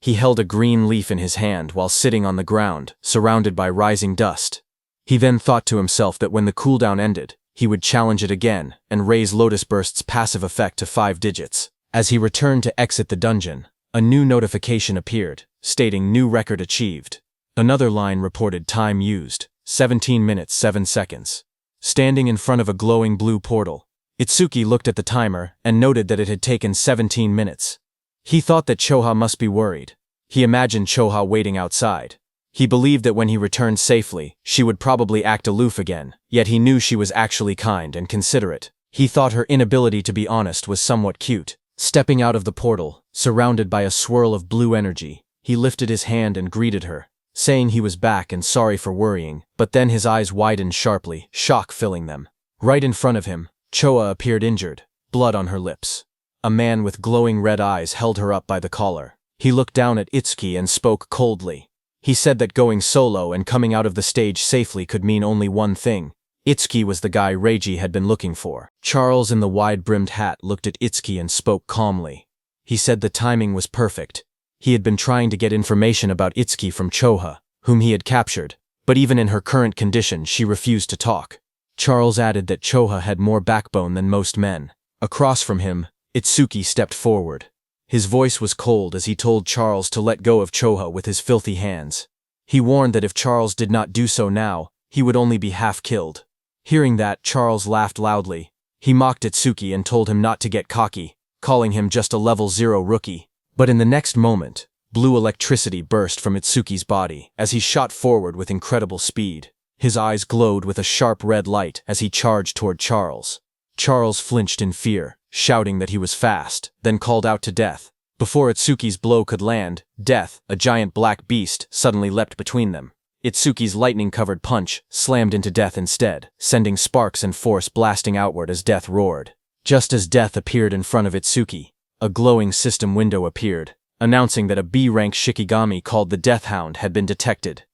[SPEAKER 1] He held a green leaf in his hand while sitting on the ground, surrounded by rising dust. He then thought to himself that when the cooldown ended, he would challenge it again and raise Lotus Burst's passive effect to 5 digits. As he returned to exit the dungeon, a new notification appeared, stating new record achieved. Another line reported time used, 17 minutes 7 seconds. Standing in front of a glowing blue portal, Itsuki looked at the timer and noted that it had taken 17 minutes. He thought that Choha must be worried. He imagined Choha waiting outside. He believed that when he returned safely, she would probably act aloof again, yet he knew she was actually kind and considerate. He thought her inability to be honest was somewhat cute. Stepping out of the portal, surrounded by a swirl of blue energy, he lifted his hand and greeted her, saying he was back and sorry for worrying, but then his eyes widened sharply, shock filling them. Right in front of him, Choha appeared injured, blood on her lips. A man with glowing red eyes held her up by the collar. He looked down at Itsuki and spoke coldly. He said that going solo and coming out of the stage safely could mean only one thing. Itsuki was the guy Reiji had been looking for. Charles in the wide-brimmed hat looked at Itsuki and spoke calmly. He said the timing was perfect. He had been trying to get information about Itsuki from Choha, whom he had captured, but even in her current condition she refused to talk. Charles added that Choha had more backbone than most men. Across from him, Itsuki stepped forward. His voice was cold as he told Charles to let go of Choha with his filthy hands. He warned that if Charles did not do so now, he would only be half killed. Hearing that, Charles laughed loudly. He mocked Itsuki and told him not to get cocky, calling him just a level 0 rookie. But in the next moment, blue electricity burst from Itsuki's body as he shot forward with incredible speed. His eyes glowed with a sharp red light as he charged toward Charles. Charles flinched in fear, shouting that he was fast, then called out to Death. Before Itsuki's blow could land, Death, a giant black beast, suddenly leapt between them. Itsuki's lightning-covered punch slammed into Death instead, sending sparks and force blasting outward as Death roared. Just as Death appeared in front of Itsuki, a glowing system window appeared, announcing that a B-rank Shikigami called the Death Hound had been detected.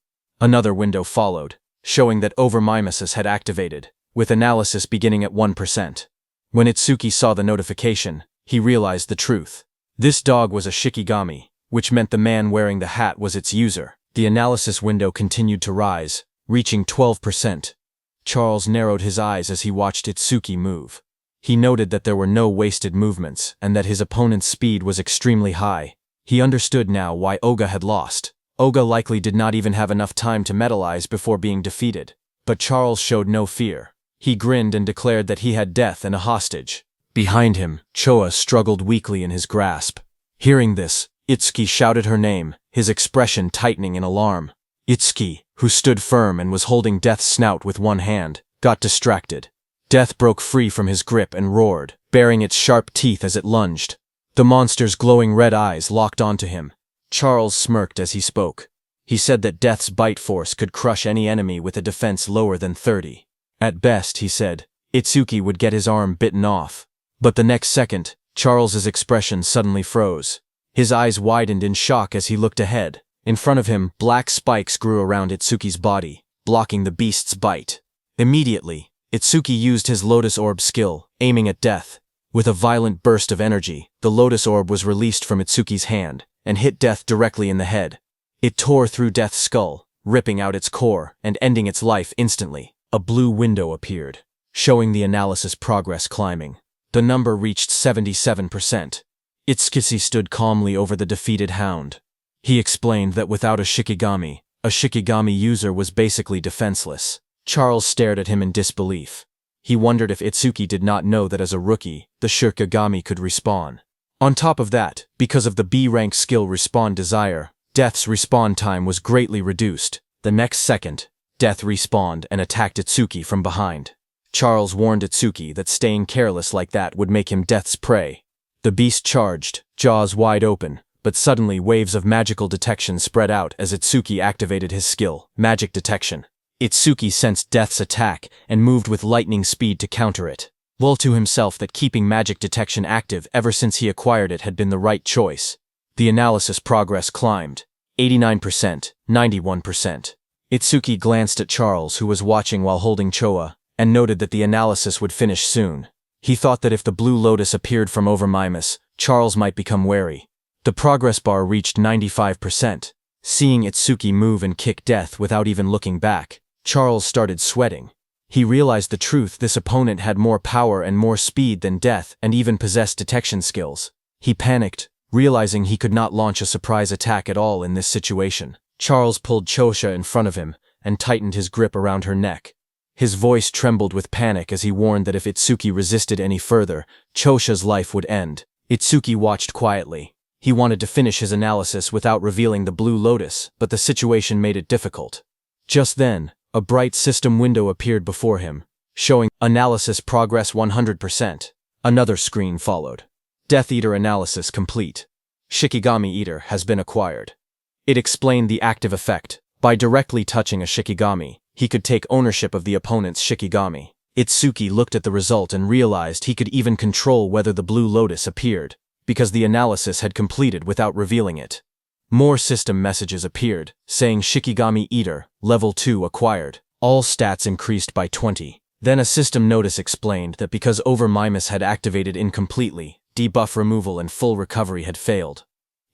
[SPEAKER 1] Another window followed, showing that overmimesis had activated, with analysis beginning at 1%. When Itsuki saw the notification, he realized the truth. This dog was a Shikigami, which meant the man wearing the hat was its user. The analysis window continued to rise, reaching 12%. Charles narrowed his eyes as he watched Itsuki move. He noted that there were no wasted movements and that his opponent's speed was extremely high. He understood now why Oga had lost. Oga likely did not even have enough time to metalize before being defeated. But Charles showed no fear. He grinned and declared that he had death and a hostage. Behind him, Choa struggled weakly in his grasp. Hearing this, Itsuki shouted her name, his expression tightening in alarm. Itsuki, who stood firm and was holding Death's snout with one hand, got distracted. Death broke free from his grip and roared, baring its sharp teeth as it lunged. The monster's glowing red eyes locked onto him. Charles smirked as he spoke. He said that Death's bite force could crush any enemy with a defense lower than 30. At best, he said, Itsuki would get his arm bitten off. But the next second, Charles's expression suddenly froze. His eyes widened in shock as he looked ahead. In front of him, black spikes grew around Itsuki's body, blocking the beast's bite. Immediately, Itsuki used his Lotus Orb skill, aiming at Death. With a violent burst of energy, the Lotus Orb was released from Itsuki's hand and hit Death directly in the head. It tore through Death's skull, ripping out its core and ending its life instantly. A blue window appeared, showing the analysis progress climbing. The number reached 77%. Itsuki stood calmly over the defeated hound. He explained that without a Shikigami user was basically defenseless. Charles stared at him in disbelief. He wondered if Itsuki did not know that as a rookie, the Shikigami could respawn. On top of that, because of the B-rank skill Respawn Desire, Death's respawn time was greatly reduced. The next second, Death respawned and attacked Itsuki from behind. Charles warned Itsuki that staying careless like that would make him Death's prey. The beast charged, jaws wide open, but suddenly waves of magical detection spread out as Itsuki activated his skill, Magic Detection. Itsuki sensed Death's attack and moved with lightning speed to counter it. Well to himself that keeping Magic Detection active ever since he acquired it had been the right choice. The analysis progress climbed. 89%, 91%. Itsuki glanced at Charles, who was watching while holding Choa, and noted that the analysis would finish soon. He thought that if the Blue Lotus appeared from over Mimas, Charles might become wary. The progress bar reached 95%. Seeing Itsuki move and kick Death without even looking back, Charles started sweating. He realized the truth: this opponent had more power and more speed than Death and even possessed detection skills. He panicked, realizing he could not launch a surprise attack at all in this situation. Charles pulled Chosha in front of him and tightened his grip around her neck. His voice trembled with panic as he warned that if Itsuki resisted any further, Chosha's life would end. Itsuki watched quietly. He wanted to finish his analysis without revealing the Blue Lotus, but the situation made it difficult. Just then, a bright system window appeared before him, showing analysis progress 100%. Another screen followed. Death Eater analysis complete. Shikigami Eater has been acquired. It explained the active effect. By directly touching a Shikigami, he could take ownership of the opponent's Shikigami. Itsuki looked at the result and realized he could even control whether the Blue Lotus appeared, because the analysis had completed without revealing it. More system messages appeared, saying Shikigami Eater, Level 2 acquired. All stats increased by 20. Then a system notice explained that because Over Mimas had activated incompletely, debuff removal and full recovery had failed.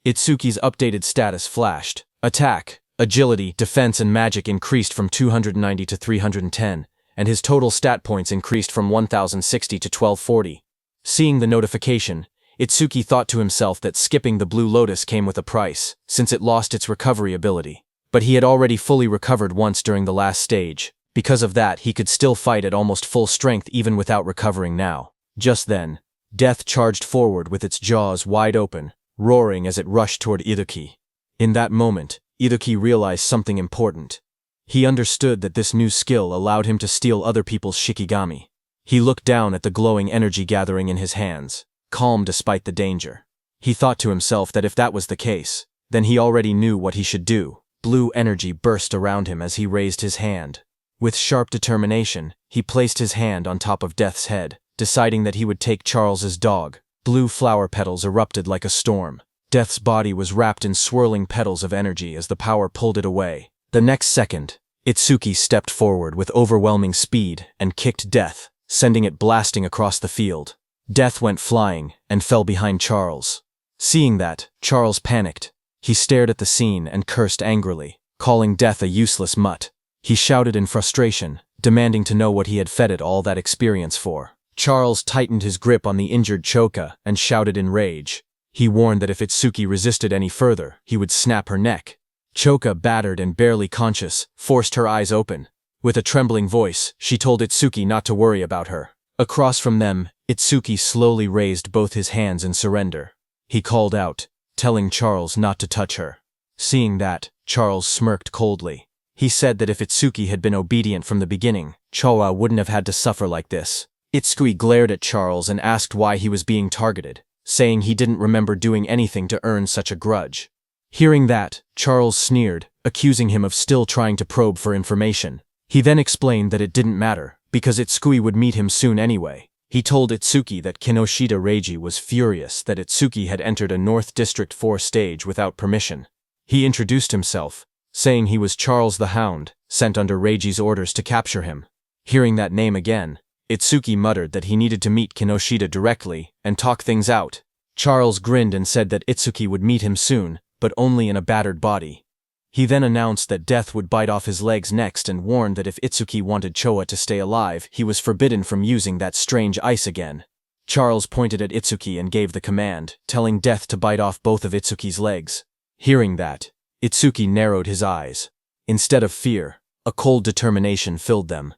[SPEAKER 1] Itsuki's updated status flashed. Attack, agility, defense and magic increased from 290 to 310, and his total stat points increased from 1060 to 1240. Seeing the notification, Itsuki thought to himself that skipping the Blue Lotus came with a price, since it lost its recovery ability. But he had already fully recovered once during the last stage. Because of that, he could still fight at almost full strength even without recovering now. Just then, Death charged forward with its jaws wide open, roaring as it rushed toward Itsuki. In that moment, Itsuki realized something important. He understood that this new skill allowed him to steal other people's Shikigami. He looked down at the glowing energy gathering in his hands, calm despite the danger. He thought to himself that if that was the case, then he already knew what he should do. Blue energy burst around him as he raised his hand. With sharp determination, he placed his hand on top of Death's head, deciding that he would take Charles's dog. Blue flower petals erupted like a storm. Death's body was wrapped in swirling petals of energy as the power pulled it away. The next second, Itsuki stepped forward with overwhelming speed and kicked Death, sending it blasting across the field. Death went flying and fell behind Charles. Seeing that, Charles panicked. He stared at the scene and cursed angrily, calling Death a useless mutt. He shouted in frustration, demanding to know what he had fed it all that experience for. Charles tightened his grip on the injured Choka and shouted in rage. He warned that if Itsuki resisted any further, he would snap her neck. Choka, battered and barely conscious, forced her eyes open. With a trembling voice, she told Itsuki not to worry about her. Across from them, Itsuki slowly raised both his hands in surrender. He called out, telling Charles not to touch her. Seeing that, Charles smirked coldly. He said that if Itsuki had been obedient from the beginning, Choa wouldn't have had to suffer like this. Itsuki glared at Charles and asked why he was being targeted, saying he didn't remember doing anything to earn such a grudge. Hearing that, Charles sneered, accusing him of still trying to probe for information. He then explained that it didn't matter, because Itsuki would meet him soon anyway. He told Itsuki that Kinoshita Reiji was furious that Itsuki had entered a North District 4 stage without permission. He introduced himself, saying he was Charles the Hound, sent under Reiji's orders to capture him. Hearing that name again, Itsuki muttered that he needed to meet Kinoshita directly and talk things out. Charles grinned and said that Itsuki would meet him soon, but only in a battered body. He then announced that death would bite off his legs next and warned that if Itsuki wanted Choa to stay alive, he was forbidden from using that strange ice again. Charles pointed at Itsuki and gave the command, telling Death to bite off both of Itsuki's legs. Hearing that, Itsuki narrowed his eyes. Instead of fear, a cold determination filled them.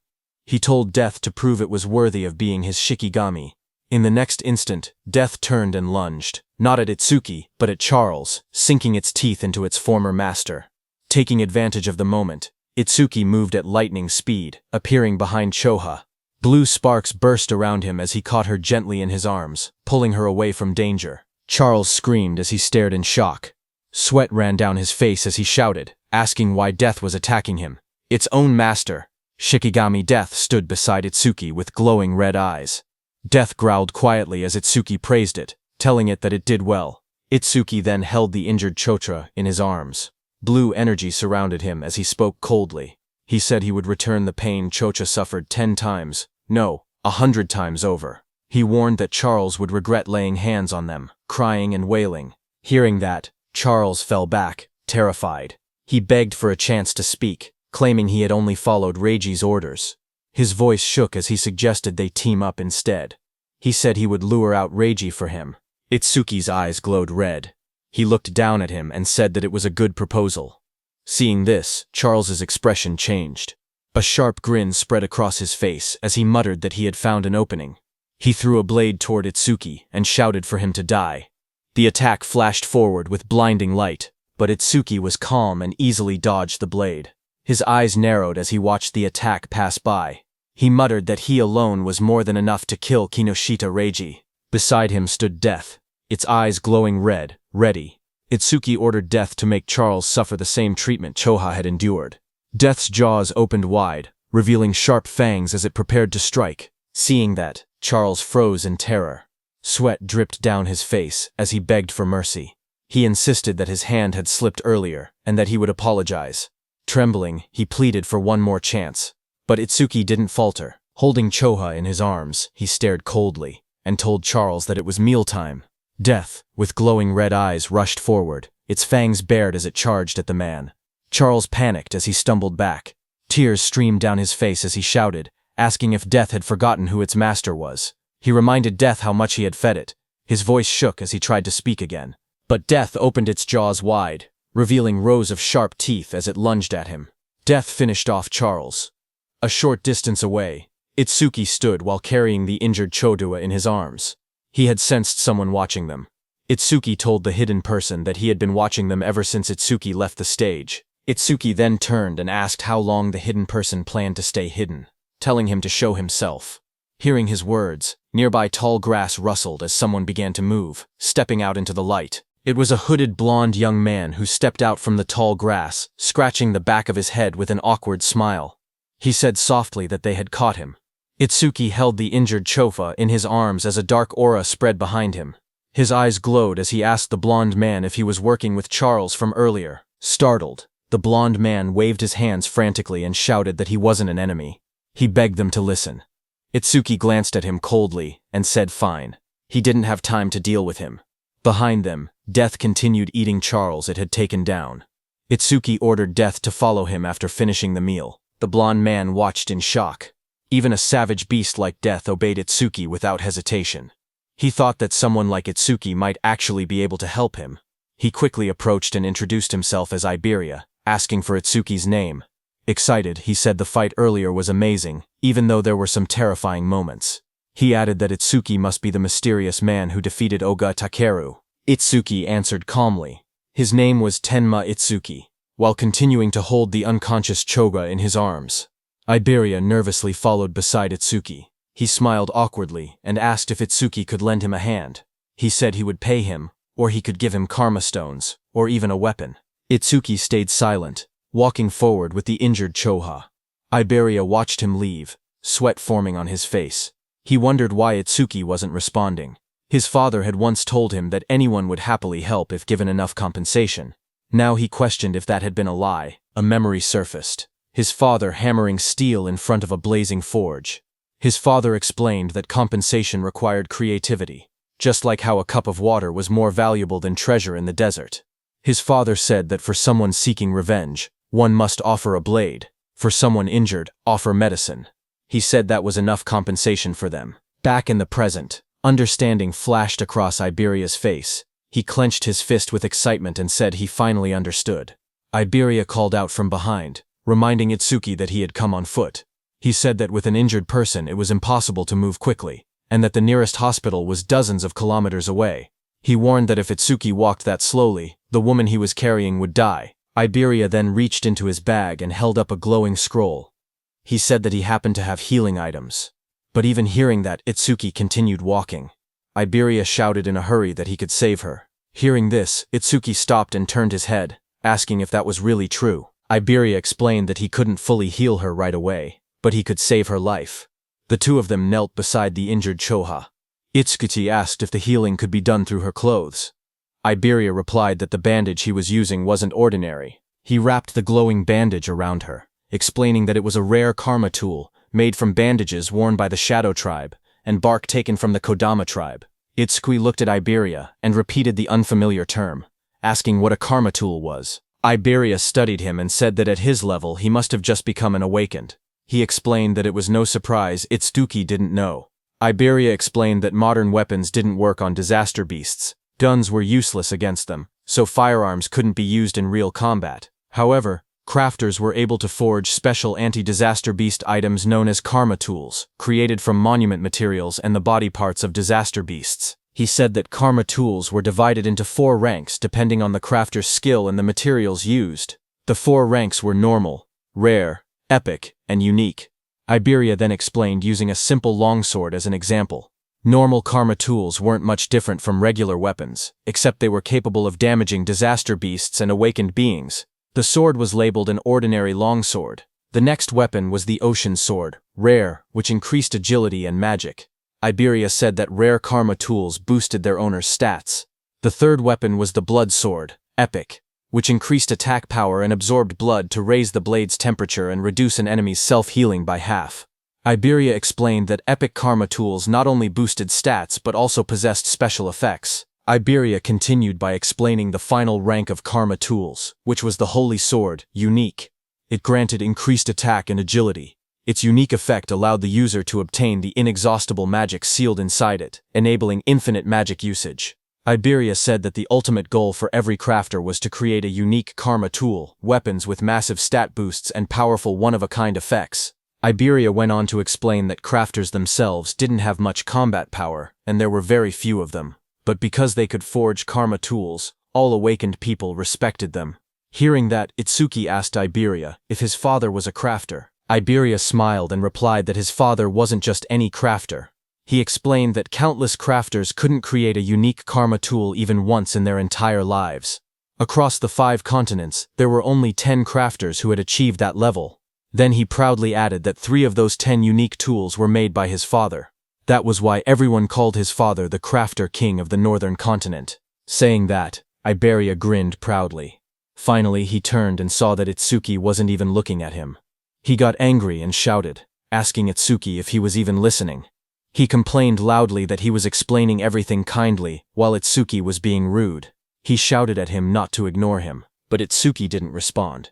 [SPEAKER 1] He told Death to prove it was worthy of being his Shikigami. In the next instant, Death turned and lunged, not at Itsuki, but at Charles, sinking its teeth into its former master. Taking advantage of the moment, Itsuki moved at lightning speed, appearing behind Choha. Blue sparks burst around him as he caught her gently in his arms, pulling her away from danger. Charles screamed as he stared in shock. Sweat ran down his face as he shouted, asking why Death was attacking him. Its own master. Shikigami Death stood beside Itsuki with glowing red eyes. Death growled quietly as Itsuki praised it, telling it that it did well. Itsuki then held the injured Chotra in his arms. Blue energy surrounded him as he spoke coldly. He said he would return the pain Chocha suffered 10 times, no, 100 times over. He warned that Charles would regret laying hands on them, crying and wailing. Hearing that, Charles fell back, terrified. He begged for a chance to speak, claiming he had only followed Reiji's orders. His voice shook as he suggested they team up instead. He said he would lure out Reiji for him. Itsuki's eyes glowed red. He looked down at him and said that it was a good proposal. Seeing this, Charles's expression changed. A sharp grin spread across his face as he muttered that he had found an opening. He threw a blade toward Itsuki and shouted for him to die. The attack flashed forward with blinding light, but Itsuki was calm and easily dodged the blade. His eyes narrowed as he watched the attack pass by. He muttered that he alone was more than enough to kill Kinoshita Reiji. Beside him stood Death, its eyes glowing red, ready. Itsuki ordered Death to make Charles suffer the same treatment Choha had endured. Death's jaws opened wide, revealing sharp fangs as it prepared to strike. Seeing that, Charles froze in terror. Sweat dripped down his face as he begged for mercy. He insisted that his hand had slipped earlier and that he would apologize. Trembling, he pleaded for one more chance. But Itsuki didn't falter. Holding Choha in his arms, he stared coldly and told Charles that it was mealtime. Death, with glowing red eyes, rushed forward, its fangs bared as it charged at the man. Charles panicked as he stumbled back. Tears streamed down his face as he shouted, asking if Death had forgotten who its master was. He reminded Death how much he had fed it. His voice shook as he tried to speak again. But Death opened its jaws wide, revealing rows of sharp teeth as it lunged at him. Death finished off Charles. A short distance away, Itsuki stood while carrying the injured Chodua in his arms. He had sensed someone watching them. Itsuki told the hidden person that he had been watching them ever since Itsuki left the stage. Itsuki then turned and asked how long the hidden person planned to stay hidden, telling him to show himself. Hearing his words, nearby tall grass rustled as someone began to move, stepping out into the light. It was a hooded blonde young man who stepped out from the tall grass, scratching the back of his head with an awkward smile. He said softly that they had caught him. Itsuki held the injured Chofa in his arms as a dark aura spread behind him. His eyes glowed as he asked the blonde man if he was working with Charles from earlier. Startled, the blonde man waved his hands frantically and shouted that he wasn't an enemy. He begged them to listen. Itsuki glanced at him coldly and said fine. He didn't have time to deal with him. Behind them, Death continued eating Charles it had taken down. Itsuki ordered Death to follow him after finishing the meal. The blonde man watched in shock. Even a savage beast like death obeyed Itsuki without hesitation. He thought that someone like Itsuki might actually be able to help him. He quickly approached and introduced himself as Iberia, asking for Itsuki's name. Excited, he said the fight earlier was amazing, even though there were some terrifying moments. He added that Itsuki must be the mysterious man who defeated Oga Takeru. Itsuki answered calmly. His name was Tenma Itsuki, while continuing to hold the unconscious Choga in his arms. Iberia nervously followed beside Itsuki. He smiled awkwardly and asked if Itsuki could lend him a hand. He said he would pay him, or he could give him karma stones, or even a weapon. Itsuki stayed silent, walking forward with the injured Choha. Iberia watched him leave, sweat forming on his face. He wondered why Itsuki wasn't responding. His father had once told him that anyone would happily help if given enough compensation. Now he questioned if that had been a lie. A memory surfaced. His father hammering steel in front of a blazing forge. His father explained that compensation required creativity, just like how a cup of water was more valuable than treasure in the desert. His father said that for someone seeking revenge, one must offer a blade. For someone injured, offer medicine. He said that was enough compensation for them. Back in the present, understanding flashed across Iberia's face. He clenched his fist with excitement and said he finally understood. Iberia called out from behind, reminding Itsuki that he had come on foot. He said that with an injured person it was impossible to move quickly, and that the nearest hospital was dozens of kilometers away. He warned that if Itsuki walked that slowly, the woman he was carrying would die. Iberia then reached into his bag and held up a glowing scroll. He said that he happened to have healing items. But even hearing that, Itsuki continued walking. Iberia shouted in a hurry that he could save her. Hearing this, Itsuki stopped and turned his head, asking if that was really true. Iberia explained that he couldn't fully heal her right away, but he could save her life. The two of them knelt beside the injured Choha. Itsuki asked if the healing could be done through her clothes. Iberia replied that the bandage he was using wasn't ordinary. He wrapped the glowing bandage around her, explaining that it was a rare karma tool, made from bandages worn by the Shadow Tribe, and bark taken from the Kodama tribe. Itsuki looked at Iberia and repeated the unfamiliar term, asking what a karma tool was. Iberia studied him and said that at his level he must have just become an awakened. He explained that it was no surprise Itsuki didn't know. Iberia explained that modern weapons didn't work on disaster beasts. Guns were useless against them, so firearms couldn't be used in real combat. However, crafters were able to forge special anti-disaster beast items known as karma tools, created from monument materials and the body parts of disaster beasts. He said that karma tools were divided into 4 ranks depending on the crafter's skill and the materials used. The 4 ranks were normal, rare, epic, and unique. Iberia then explained using a simple longsword as an example. Normal karma tools weren't much different from regular weapons, except they were capable of damaging disaster beasts and awakened beings. The sword was labeled an ordinary longsword. The next weapon was the ocean sword, rare, which increased agility and magic. Iberia said that rare karma tools boosted their owner's stats. The third weapon was the blood sword, epic, which increased attack power and absorbed blood to raise the blade's temperature and reduce an enemy's self-healing by half. Iberia explained that epic karma tools not only boosted stats but also possessed special effects. Iberia continued by explaining the final rank of karma tools, which was the holy sword, unique. It granted increased attack and agility. Its unique effect allowed the user to obtain the inexhaustible magic sealed inside it, enabling infinite magic usage. Iberia said that the ultimate goal for every crafter was to create a unique karma tool, weapons with massive stat boosts and powerful one-of-a-kind effects. Iberia went on to explain that crafters themselves didn't have much combat power, and there were very few of them. But because they could forge karma tools, all awakened people respected them. Hearing that, Itsuki asked Iberia if his father was a crafter. Iberia smiled and replied that his father wasn't just any crafter. He explained that countless crafters couldn't create a unique karma tool even once in their entire lives. Across the 5 continents, there were only 10 crafters who had achieved that level. Then he proudly added that 3 of those 10 unique tools were made by his father. That was why everyone called his father the Crafter King of the Northern Continent. Saying that, Iberia grinned proudly. Finally, he turned and saw that Itsuki wasn't even looking at him. He got angry and shouted, asking Itsuki if he was even listening. He complained loudly that he was explaining everything kindly, while Itsuki was being rude. He shouted at him not to ignore him, but Itsuki didn't respond.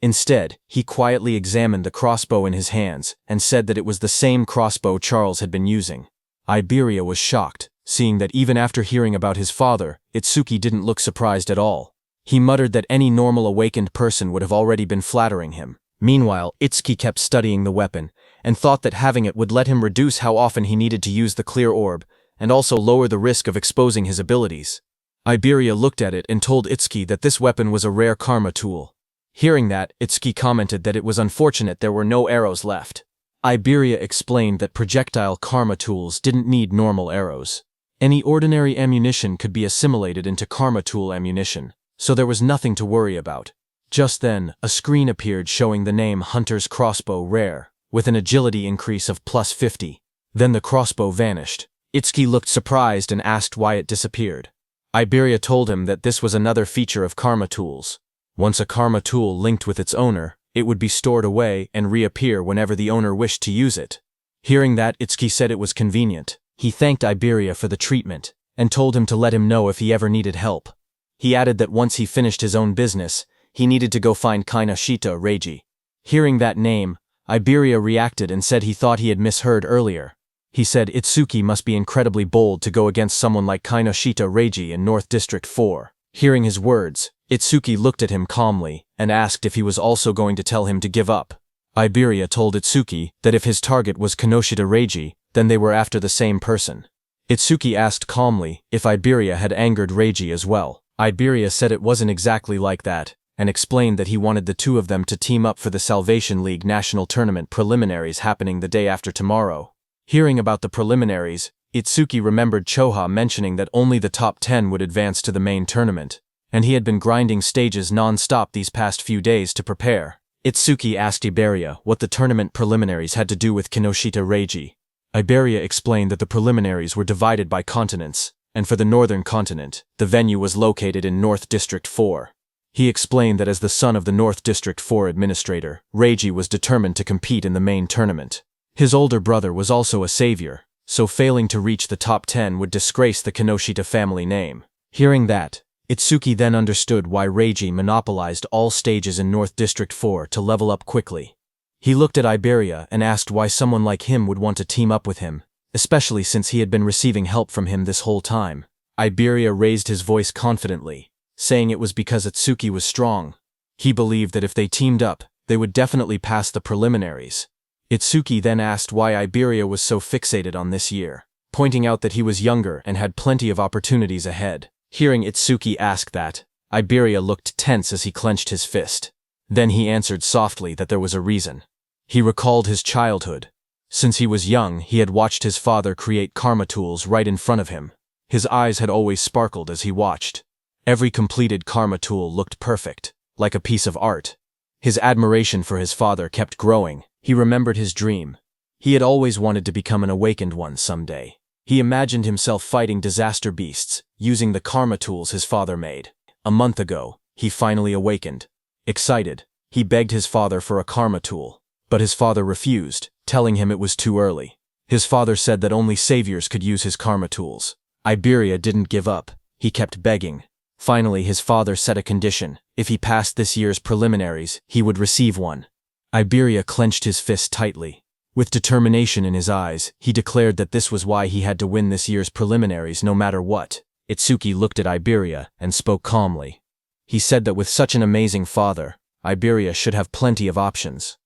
[SPEAKER 1] Instead, he quietly examined the crossbow in his hands and said that it was the same crossbow Charles had been using. Iberia was shocked, seeing that even after hearing about his father, Itsuki didn't look surprised at all. He muttered that any normal awakened person would have already been flattering him. Meanwhile, Itsuki kept studying the weapon, and thought that having it would let him reduce how often he needed to use the clear orb, and also lower the risk of exposing his abilities. Iberia looked at it and told Itsuki that this weapon was a rare karma tool. Hearing that, Itsuki commented that it was unfortunate there were no arrows left. Iberia explained that projectile karma tools didn't need normal arrows. Any ordinary ammunition could be assimilated into karma tool ammunition, so there was nothing to worry about. Just then, a screen appeared showing the name Hunter's Crossbow Rare, with an agility increase of +50. Then the crossbow vanished. Itsuki looked surprised and asked why it disappeared. Iberia told him that this was another feature of karma tools. Once a karma tool linked with its owner, it would be stored away and reappear whenever the owner wished to use it. Hearing that, Itsuki said it was convenient. He thanked Iberia for the treatment, and told him to let him know if he ever needed help. He added that once he finished his own business, he needed to go find Kinoshita Reiji. Hearing that name, Iberia reacted and said he thought he had misheard earlier. He said Itsuki must be incredibly bold to go against someone like Kinoshita Reiji in North District 4. Hearing his words, Itsuki looked at him calmly and asked if he was also going to tell him to give up. Iberia told Itsuki that if his target was Kinoshita Reiji, then they were after the same person. Itsuki asked calmly if Iberia had angered Reiji as well. Iberia said it wasn't exactly like that, and explained that he wanted the two of them to team up for the Salvation League National Tournament preliminaries happening the day after tomorrow. Hearing about the preliminaries, Itsuki remembered Choha mentioning that only the top 10 would advance to the main tournament, and he had been grinding stages non-stop these past few days to prepare. Itsuki asked Iberia what the tournament preliminaries had to do with Kinoshita Reiji. Iberia explained that the preliminaries were divided by continents, and for the northern continent, the venue was located in North District 4. He explained that as the son of the North District 4 administrator, Reiji was determined to compete in the main tournament. His older brother was also a savior, so failing to reach the top 10 would disgrace the Kinoshita family name. Hearing that, Itsuki then understood why Reiji monopolized all stages in North District 4 to level up quickly. He looked at Iberia and asked why someone like him would want to team up with him, especially since he had been receiving help from him this whole time. Iberia raised his voice confidently, saying it was because Itsuki was strong. He believed that if they teamed up, they would definitely pass the preliminaries. Itsuki then asked why Iberia was so fixated on this year, pointing out that he was younger and had plenty of opportunities ahead. Hearing Itsuki ask that, Iberia looked tense as he clenched his fist. Then he answered softly that there was a reason. He recalled his childhood. Since he was young, he had watched his father create karma tools right in front of him. His eyes had always sparkled as he watched. Every completed karma tool looked perfect, like a piece of art. His admiration for his father kept growing. He remembered his dream. He had always wanted to become an awakened one someday. He imagined himself fighting disaster beasts, using the karma tools his father made. A month ago, he finally awakened. Excited, he begged his father for a karma tool, but his father refused, telling him it was too early. His father said that only saviors could use his karma tools. Iberia didn't give up. He kept begging. Finally, his father set a condition. If he passed this year's preliminaries, he would receive one. Iberia clenched his fist tightly. With determination in his eyes, he declared that this was why he had to win this year's preliminaries no matter what. Itsuki looked at Iberia and spoke calmly. He said that with such an amazing father, Iberia should have plenty of options.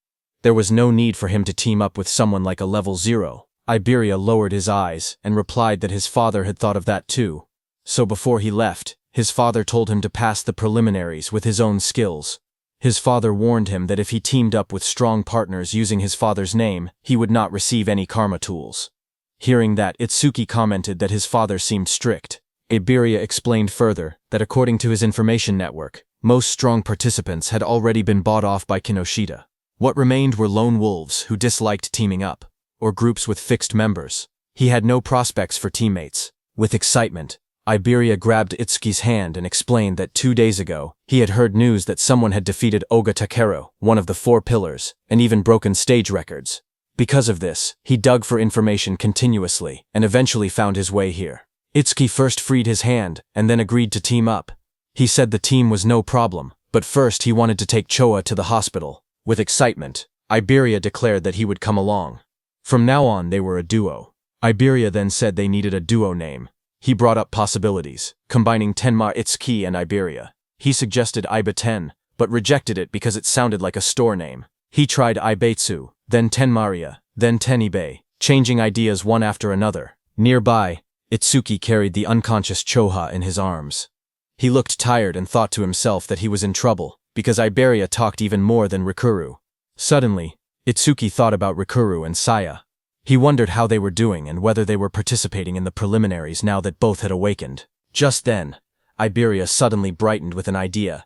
[SPEAKER 1] There was no need for him to team up with someone like a level 0. Iberia lowered his eyes and replied that his father had thought of that too. So before he left, his father told him to pass the preliminaries with his own skills. His father warned him that if he teamed up with strong partners using his father's name, he would not receive any karma tools. Hearing that, Itsuki commented that his father seemed strict. Iberia explained further that according to his information network, most strong participants had already been bought off by Kinoshita. What remained were lone wolves who disliked teaming up, or groups with fixed members. He had no prospects for teammates. With excitement, Iberia grabbed Itsuki's hand and explained that 2 days ago, he had heard news that someone had defeated Oga Takeru, one of the 4 pillars, and even broken stage records. Because of this, he dug for information continuously and eventually found his way here. Itsuki first freed his hand and then agreed to team up. He said the team was no problem, But first he wanted to take Choa to the hospital. With excitement, Iberia declared that he would come along. From now on they were a duo. Iberia then said they needed a duo name. He brought up possibilities, combining Tenma Itsuki and Iberia. He suggested Iba-10, but rejected it because it sounded like a store name. He tried Ibeitsu, then Tenmaria, then Tenibe, changing ideas one after another. Nearby, Itsuki carried the unconscious Choha in his arms. He looked tired and thought to himself that he was in trouble, because Iberia talked even more than Rikuru. Suddenly, Itsuki thought about Rikuru and Saya. He wondered how they were doing and whether they were participating in the preliminaries now that both had awakened. Just then, Iberia suddenly brightened with an idea.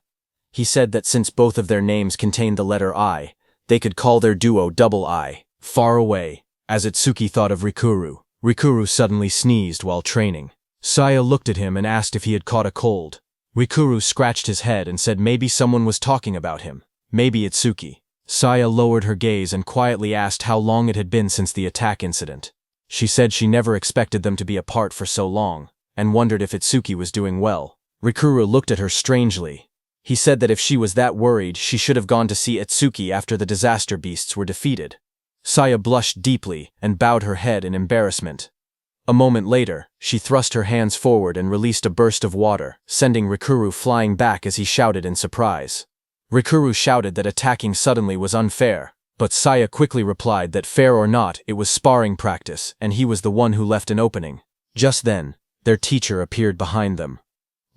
[SPEAKER 1] He said that since both of their names contained the letter I, they could call their duo Double I. Far away, as Itsuki thought of Rikuru, Rikuru suddenly sneezed while training. Saya looked at him and asked if he had caught a cold. Rikuru scratched his head and said maybe someone was talking about him. Maybe Itsuki. Saya lowered her gaze and quietly asked how long it had been since the attack incident. She said she never expected them to be apart for so long, and wondered if Itsuki was doing well. Rikuru looked at her strangely. He said that if she was that worried, she should have gone to see Itsuki after the disaster beasts were defeated. Saya blushed deeply and bowed her head in embarrassment. A moment later, she thrust her hands forward and released a burst of water, sending Rikuru flying back as he shouted in surprise. Rikuru shouted that attacking suddenly was unfair, but Saya quickly replied that fair or not, it was sparring practice, and he was the one who left an opening. Just then, their teacher appeared behind them.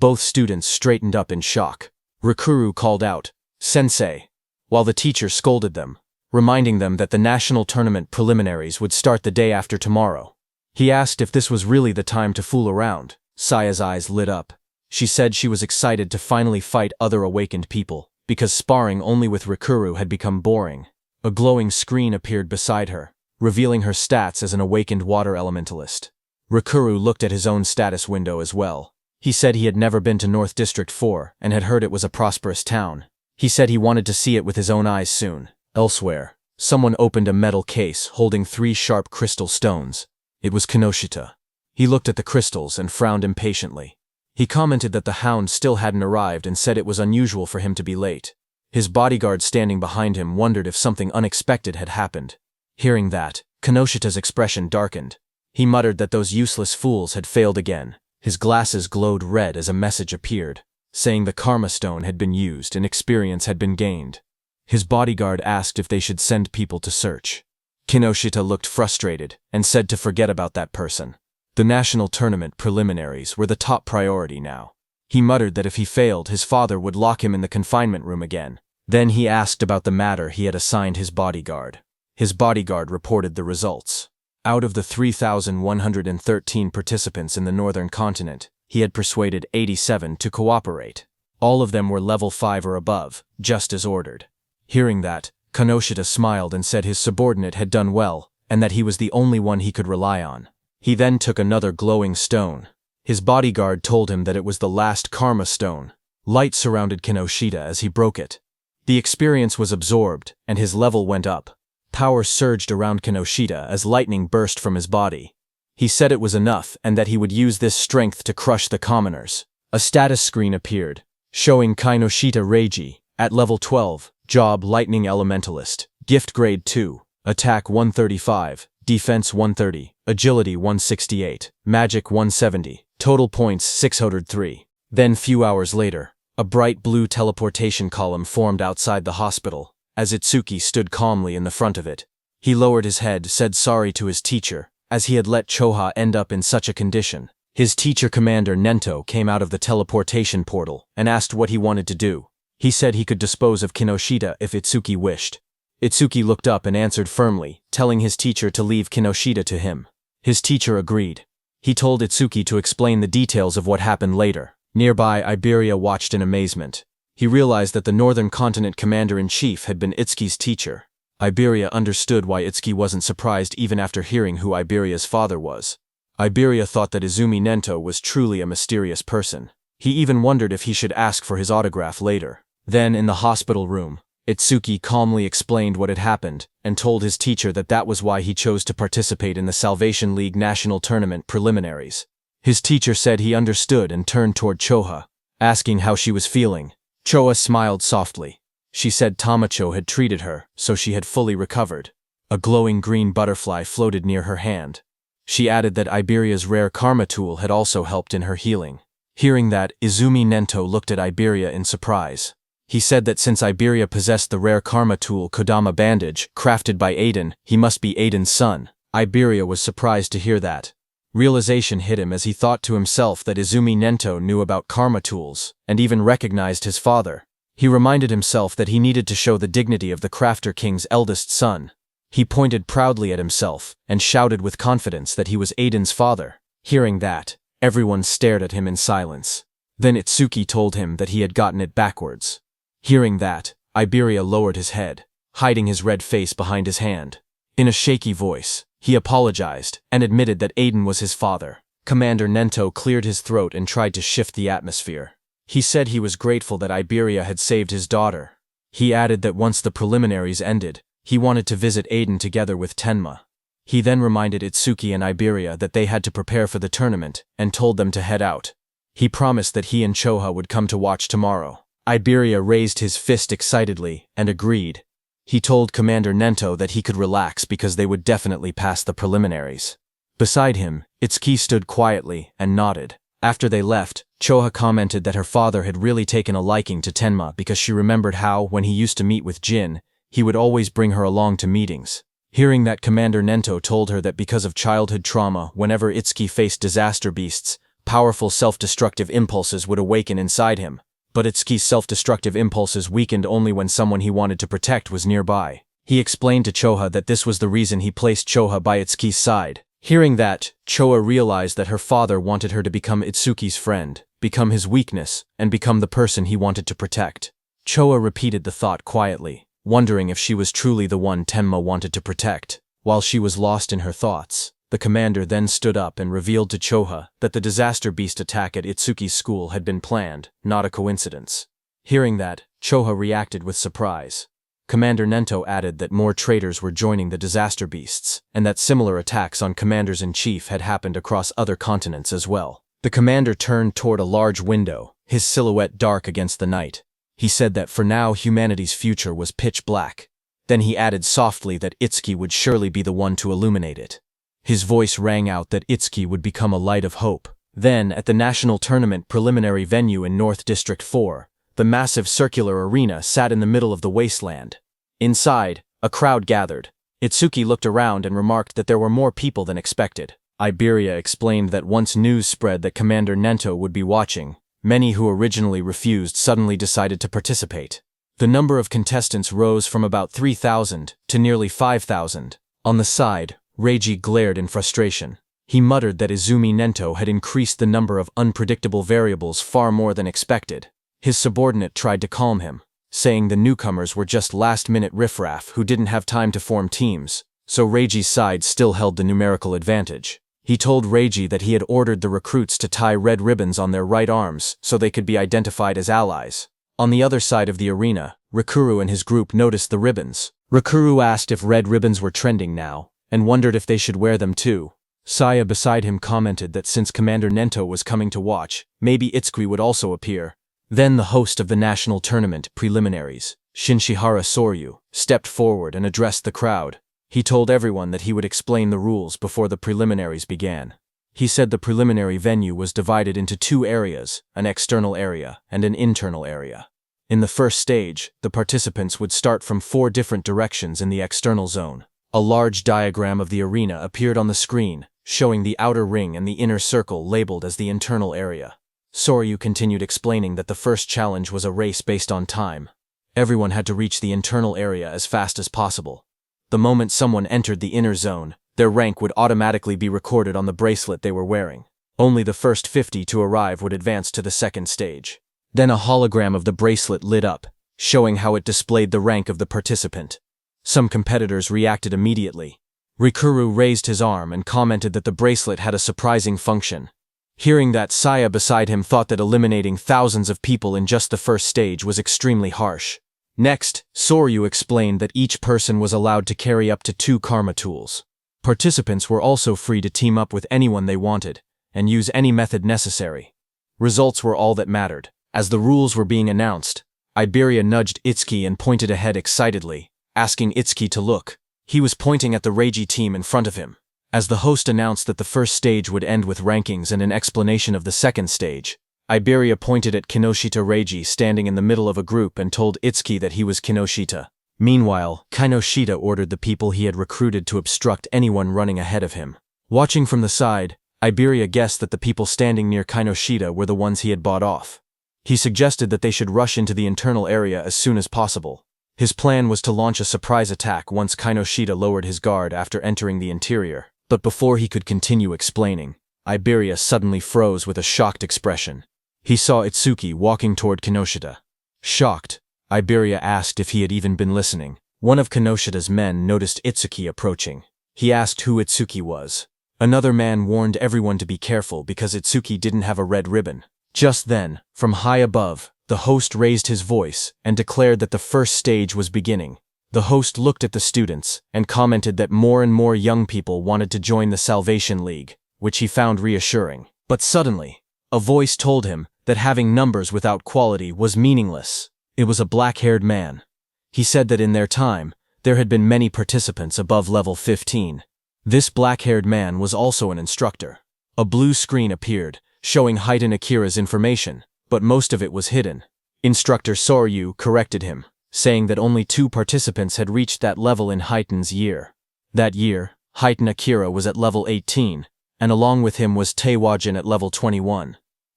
[SPEAKER 1] Both students straightened up in shock. Rikuru called out, "Sensei," while the teacher scolded them, reminding them that the national tournament preliminaries would start the day after tomorrow. He asked if this was really the time to fool around. Saya's eyes lit up. She said she was excited to finally fight other awakened people, because sparring only with Rikuru had become boring. A glowing screen appeared beside her, revealing her stats as an awakened water elementalist. Rikuru looked at his own status window as well. He said he had never been to North District 4 and had heard it was a prosperous town. He said he wanted to see it with his own eyes soon. Elsewhere, someone opened a metal case holding 3 sharp crystal stones. It was Kinoshita. He looked at the crystals and frowned impatiently. He commented that the hound still hadn't arrived and said it was unusual for him to be late. His bodyguard standing behind him wondered if something unexpected had happened. Hearing that, Kinoshita's expression darkened. He muttered that those useless fools had failed again. His glasses glowed red as a message appeared, saying the Karma Stone had been used and experience had been gained. His bodyguard asked if they should send people to search. Kinoshita looked frustrated and said to forget about that person. The national tournament preliminaries were the top priority now. He muttered that if he failed, his father would lock him in the confinement room again. Then he asked about the matter he had assigned his bodyguard. His bodyguard reported the results. Out of the 3,113 participants in the northern continent, he had persuaded 87 to cooperate. All of them were level 5 or above, just as ordered. Hearing that, Kinoshita smiled and said his subordinate had done well, and that he was the only one he could rely on. He then took another glowing stone. His bodyguard told him that it was the last Karma Stone. Light surrounded Kinoshita as he broke it. The experience was absorbed, and his level went up. Power surged around Kinoshita as lightning burst from his body. He said it was enough and that he would use this strength to crush the commoners. A status screen appeared, showing Kinoshita Reiji, at level 12, Job Lightning Elementalist, Gift Grade 2, Attack 135, Defense 130, Agility 168, Magic 170, Total Points 603. Then few hours later, a bright blue teleportation column formed outside the hospital, as Itsuki stood calmly in the front of it. He lowered his head, said sorry to his teacher, as he had let Choha end up in such a condition. His teacher commander Nento came out of the teleportation portal and asked what he wanted to do. He said he could dispose of Kinoshita if Itsuki wished. Itsuki looked up and answered firmly, telling his teacher to leave Kinoshita to him. His teacher agreed. He told Itsuki to explain the details of what happened later. Nearby, Iberia watched in amazement. He realized that the Northern Continent Commander-in-Chief had been Itsuki's teacher. Iberia understood why Itsuki wasn't surprised even after hearing who Iberia's father was. Iberia thought that Izumi Nento was truly a mysterious person. He even wondered if he should ask for his autograph later. Then, in the hospital room, Itsuki calmly explained what had happened and told his teacher that that was why he chose to participate in the Salvation League National Tournament preliminaries. His teacher said he understood and turned toward Choha, asking how she was feeling. Choa smiled softly. She said Tamacho had treated her, so she had fully recovered. A glowing green butterfly floated near her hand. She added that Iberia's rare karma tool had also helped in her healing. Hearing that, Izumi Nento looked at Iberia in surprise. He said that since Iberia possessed the rare karma tool Kodama Bandage, crafted by Aiden, he must be Aiden's son. Iberia was surprised to hear that. Realization hit him as he thought to himself that Izumi Nento knew about karma tools, and even recognized his father. He reminded himself that he needed to show the dignity of the Crafter King's eldest son. He pointed proudly at himself, and shouted with confidence that he was Aiden's father. Hearing that, everyone stared at him in silence. Then Itsuki told him that he had gotten it backwards. Hearing that, Iberia lowered his head, hiding his red face behind his hand. In a shaky voice, he apologized and admitted that Aiden was his father. Commander Nento cleared his throat and tried to shift the atmosphere. He said he was grateful that Iberia had saved his daughter. He added that once the preliminaries ended, he wanted to visit Aiden together with Tenma. He then reminded Itsuki and Iberia that they had to prepare for the tournament and told them to head out. He promised that he and Choha would come to watch tomorrow. Iberia raised his fist excitedly and agreed. He told Commander Nento that he could relax because they would definitely pass the preliminaries. Beside him, Itsuki stood quietly and nodded. After they left, Choha commented that her father had really taken a liking to Tenma because she remembered how, when he used to meet with Jin, he would always bring her along to meetings. Hearing that, Commander Nento told her that because of childhood trauma, whenever Itsuki faced disaster beasts, powerful self-destructive impulses would awaken inside him. But Itsuki's self-destructive impulses weakened only when someone he wanted to protect was nearby. He explained to Choha that this was the reason he placed Choha by Itsuki's side. Hearing that, Choha realized that her father wanted her to become Itsuki's friend, become his weakness, and become the person he wanted to protect. Choha repeated the thought quietly, wondering if she was truly the one Tenma wanted to protect. While she was lost in her thoughts, the commander then stood up and revealed to Choha that the disaster beast attack at Itsuki's school had been planned, not a coincidence. Hearing that, Choha reacted with surprise. Commander Nento added that more traitors were joining the disaster beasts, and that similar attacks on commanders-in-chief had happened across other continents as well. The commander turned toward a large window, his silhouette dark against the night. He said that for now humanity's future was pitch black. Then he added softly that Itsuki would surely be the one to illuminate it. His voice rang out that Itsuki would become a light of hope. Then, at the national tournament preliminary venue in North District 4, the massive circular arena sat in the middle of the wasteland. Inside, a crowd gathered. Itsuki looked around and remarked that there were more people than expected. Iberia explained that once news spread that Commander Nento would be watching, many who originally refused suddenly decided to participate. The number of contestants rose from about 3,000 to nearly 5,000. On the side, Reiji glared in frustration. He muttered that Izumi Nento had increased the number of unpredictable variables far more than expected. His subordinate tried to calm him, saying the newcomers were just last-minute riffraff who didn't have time to form teams, so Reiji's side still held the numerical advantage. He told Reiji that he had ordered the recruits to tie red ribbons on their right arms so they could be identified as allies. On the other side of the arena, Rikuru and his group noticed the ribbons. Rikuru asked if red ribbons were trending now, and wondered if they should wear them too. Saya beside him commented that since Commander Nento was coming to watch, maybe Itsuki would also appear. Then the host of the national tournament preliminaries, Shinshihara Soryu, stepped forward and addressed the crowd. He told everyone that he would explain the rules before the preliminaries began. He said the preliminary venue was divided into two areas, an external area and an internal area. In the first stage, the participants would start from 4 different directions in the external zone. A large diagram of the arena appeared on the screen, showing the outer ring and the inner circle labeled as the internal area. Soryu continued explaining that the first challenge was a race based on time. Everyone had to reach the internal area as fast as possible. The moment someone entered the inner zone, their rank would automatically be recorded on the bracelet they were wearing. Only the first 50 to arrive would advance to the second stage. Then a hologram of the bracelet lit up, showing how it displayed the rank of the participant. Some competitors reacted immediately. Rikuru raised his arm and commented that the bracelet had a surprising function. Hearing that, Saya beside him thought that eliminating thousands of people in just the first stage was extremely harsh. Next, Soryu explained that each person was allowed to carry up to 2 karma tools. Participants were also free to team up with anyone they wanted, and use any method necessary. Results were all that mattered. As the rules were being announced, Iberia nudged Itsuki and pointed ahead excitedly, asking Itsuki to look. He was pointing at the Reiji team in front of him. As the host announced that the first stage would end with rankings and an explanation of the second stage, Iberia pointed at Kinoshita Reiji standing in the middle of a group and told Itsuki that he was Kinoshita. Meanwhile, Kinoshita ordered the people he had recruited to obstruct anyone running ahead of him. Watching from the side, Iberia guessed that the people standing near Kinoshita were the ones he had bought off. He suggested that they should rush into the internal area as soon as possible. His plan was to launch a surprise attack once Kinoshita lowered his guard after entering the interior. But before he could continue explaining, Iberia suddenly froze with a shocked expression. He saw Itsuki walking toward Kinoshita. Shocked, Iberia asked if he had even been listening. One of Kinoshita's men noticed Itsuki approaching. He asked who Itsuki was. Another man warned everyone to be careful because Itsuki didn't have a red ribbon. Just then, from high above, the host raised his voice and declared that the first stage was beginning. The host looked at the students and commented that more and more young people wanted to join the Salvation League, which he found reassuring. But suddenly, a voice told him that having numbers without quality was meaningless. It was a black-haired man. He said that in their time, there had been many participants above level 15. This black-haired man was also an instructor. A blue screen appeared, showing Heitan Akira's information, but most of it was hidden. Instructor Soryu corrected him, saying that only 2 participants had reached that level in Heitan's year. That year, Heitan Akira was at level 18, and along with him was Taewajin at level 21.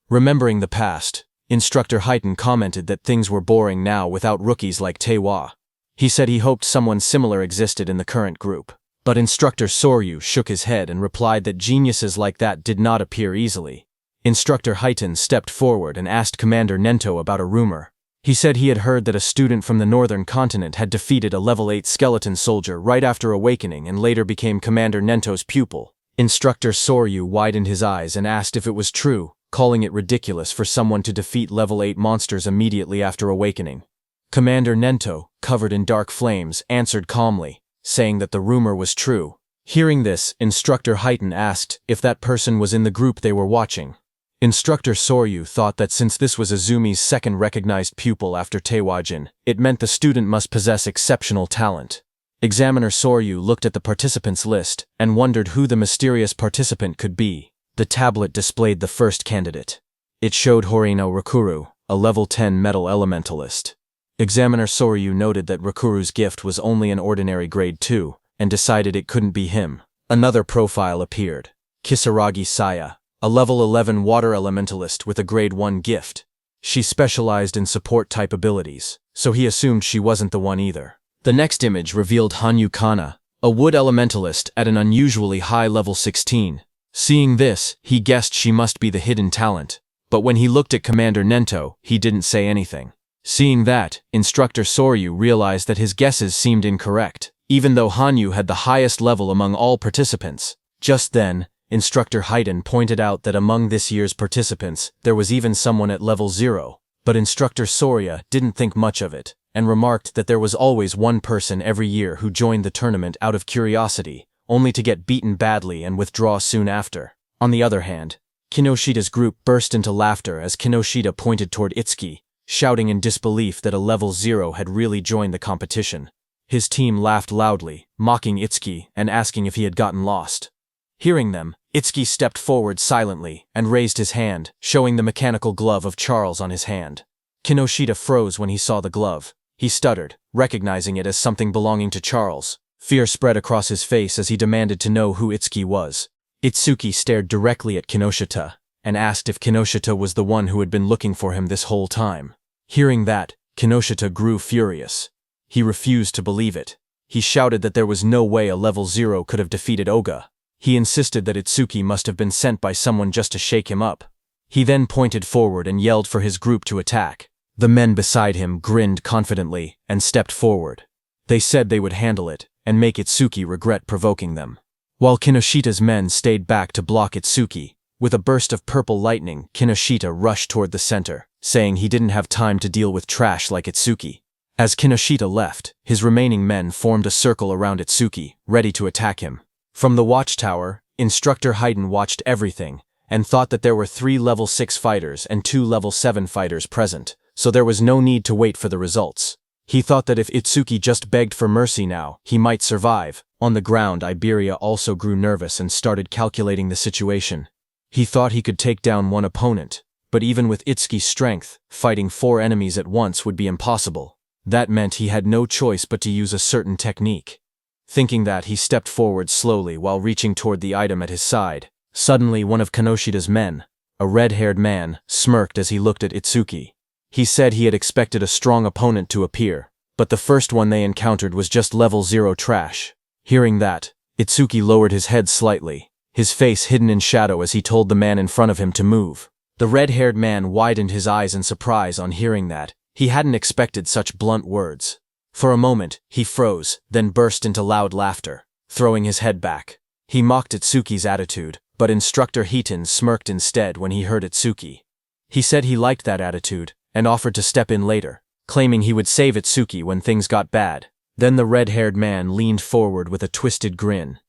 [SPEAKER 1] Remembering the past, Instructor Heitan commented that things were boring now without rookies like Taewa. He said he hoped someone similar existed in the current group. But Instructor Soryu shook his head and replied that geniuses like that did not appear easily. Instructor Heitan stepped forward and asked Commander Nento about a rumor. He said he had heard that a student from the northern continent had defeated a level 8 skeleton soldier right after awakening and later became Commander Nento's pupil. Instructor Soryu widened his eyes and asked if it was true, calling it ridiculous for someone to defeat level 8 monsters immediately after awakening. Commander Nento, covered in dark flames, answered calmly, saying that the rumor was true. Hearing this, Instructor Heitan asked if that person was in the group they were watching. Instructor Soryu thought that since this was Azumi's second recognized pupil after Taewajin, it meant the student must possess exceptional talent. Examiner Soryu looked at the participants list and wondered who the mysterious participant could be. The tablet displayed the first candidate. It showed Horino Rakuru, a level 10 metal elementalist. Examiner Soryu noted that Rakuru's gift was only an ordinary grade 2, and decided it couldn't be him. Another profile appeared. Kisaragi Saya, a level 11 water elementalist with a grade 1 gift. She specialized in support-type abilities, so he assumed she wasn't the one either. The next image revealed Hanyu Kana, a wood elementalist at an unusually high level 16. Seeing this, he guessed she must be the hidden talent, but when he looked at Commander Nento, he didn't say anything. Seeing that, Instructor Soryu realized that his guesses seemed incorrect, even though Hanyu had the highest level among all participants. Just then, Instructor Heitan pointed out that among this year's participants, there was even someone at level 0, but Instructor Sorya didn't think much of it, and remarked that there was always one person every year who joined the tournament out of curiosity, only to get beaten badly and withdraw soon after. On the other hand, Kinoshita's group burst into laughter as Kinoshita pointed toward Itsuki, shouting in disbelief that a level 0 had really joined the competition. His team laughed loudly, mocking Itsuki and asking if he had gotten lost. Hearing them, Itsuki stepped forward silently and raised his hand, showing the mechanical glove of Charles on his hand. Kinoshita froze when he saw the glove. He stuttered, recognizing it as something belonging to Charles. Fear spread across his face as he demanded to know who Itsuki was. Itsuki stared directly at Kinoshita and asked if Kinoshita was the one who had been looking for him this whole time. Hearing that, Kinoshita grew furious. He refused to believe it. He shouted that there was no way a level 0 could have defeated Oga. He insisted that Itsuki must have been sent by someone just to shake him up. He then pointed forward and yelled for his group to attack. The men beside him grinned confidently and stepped forward. They said they would handle it and make Itsuki regret provoking them. While Kinoshita's men stayed back to block Itsuki, with a burst of purple lightning, Kinoshita rushed toward the center, saying he didn't have time to deal with trash like Itsuki. As Kinoshita left, his remaining men formed a circle around Itsuki, ready to attack him. From the watchtower, Instructor Heitan watched everything, and thought that there were 3 level 6 fighters and 2 level 7 fighters present, so there was no need to wait for the results. He thought that if Itsuki just begged for mercy now, he might survive. On the ground, Iberia also grew nervous and started calculating the situation. He thought he could take down one opponent, but even with Itsuki's strength, fighting 4 enemies at once would be impossible. That meant he had no choice but to use a certain technique. Thinking that, he stepped forward slowly while reaching toward the item at his side. Suddenly, one of Kanoshida's men, a red-haired man, smirked as he looked at Itsuki. He said he had expected a strong opponent to appear, but the first one they encountered was just level 0 trash. Hearing that, Itsuki lowered his head slightly, his face hidden in shadow as he told the man in front of him to move. The red-haired man widened his eyes in surprise on hearing that. He hadn't expected such blunt words. For a moment, he froze, then burst into loud laughter, throwing his head back. He mocked Itsuki's attitude, but Instructor Hiton smirked instead when he heard Itsuki. He said he liked that attitude, and offered to step in later, claiming he would save Itsuki when things got bad. Then the red-haired man leaned forward with a twisted grin.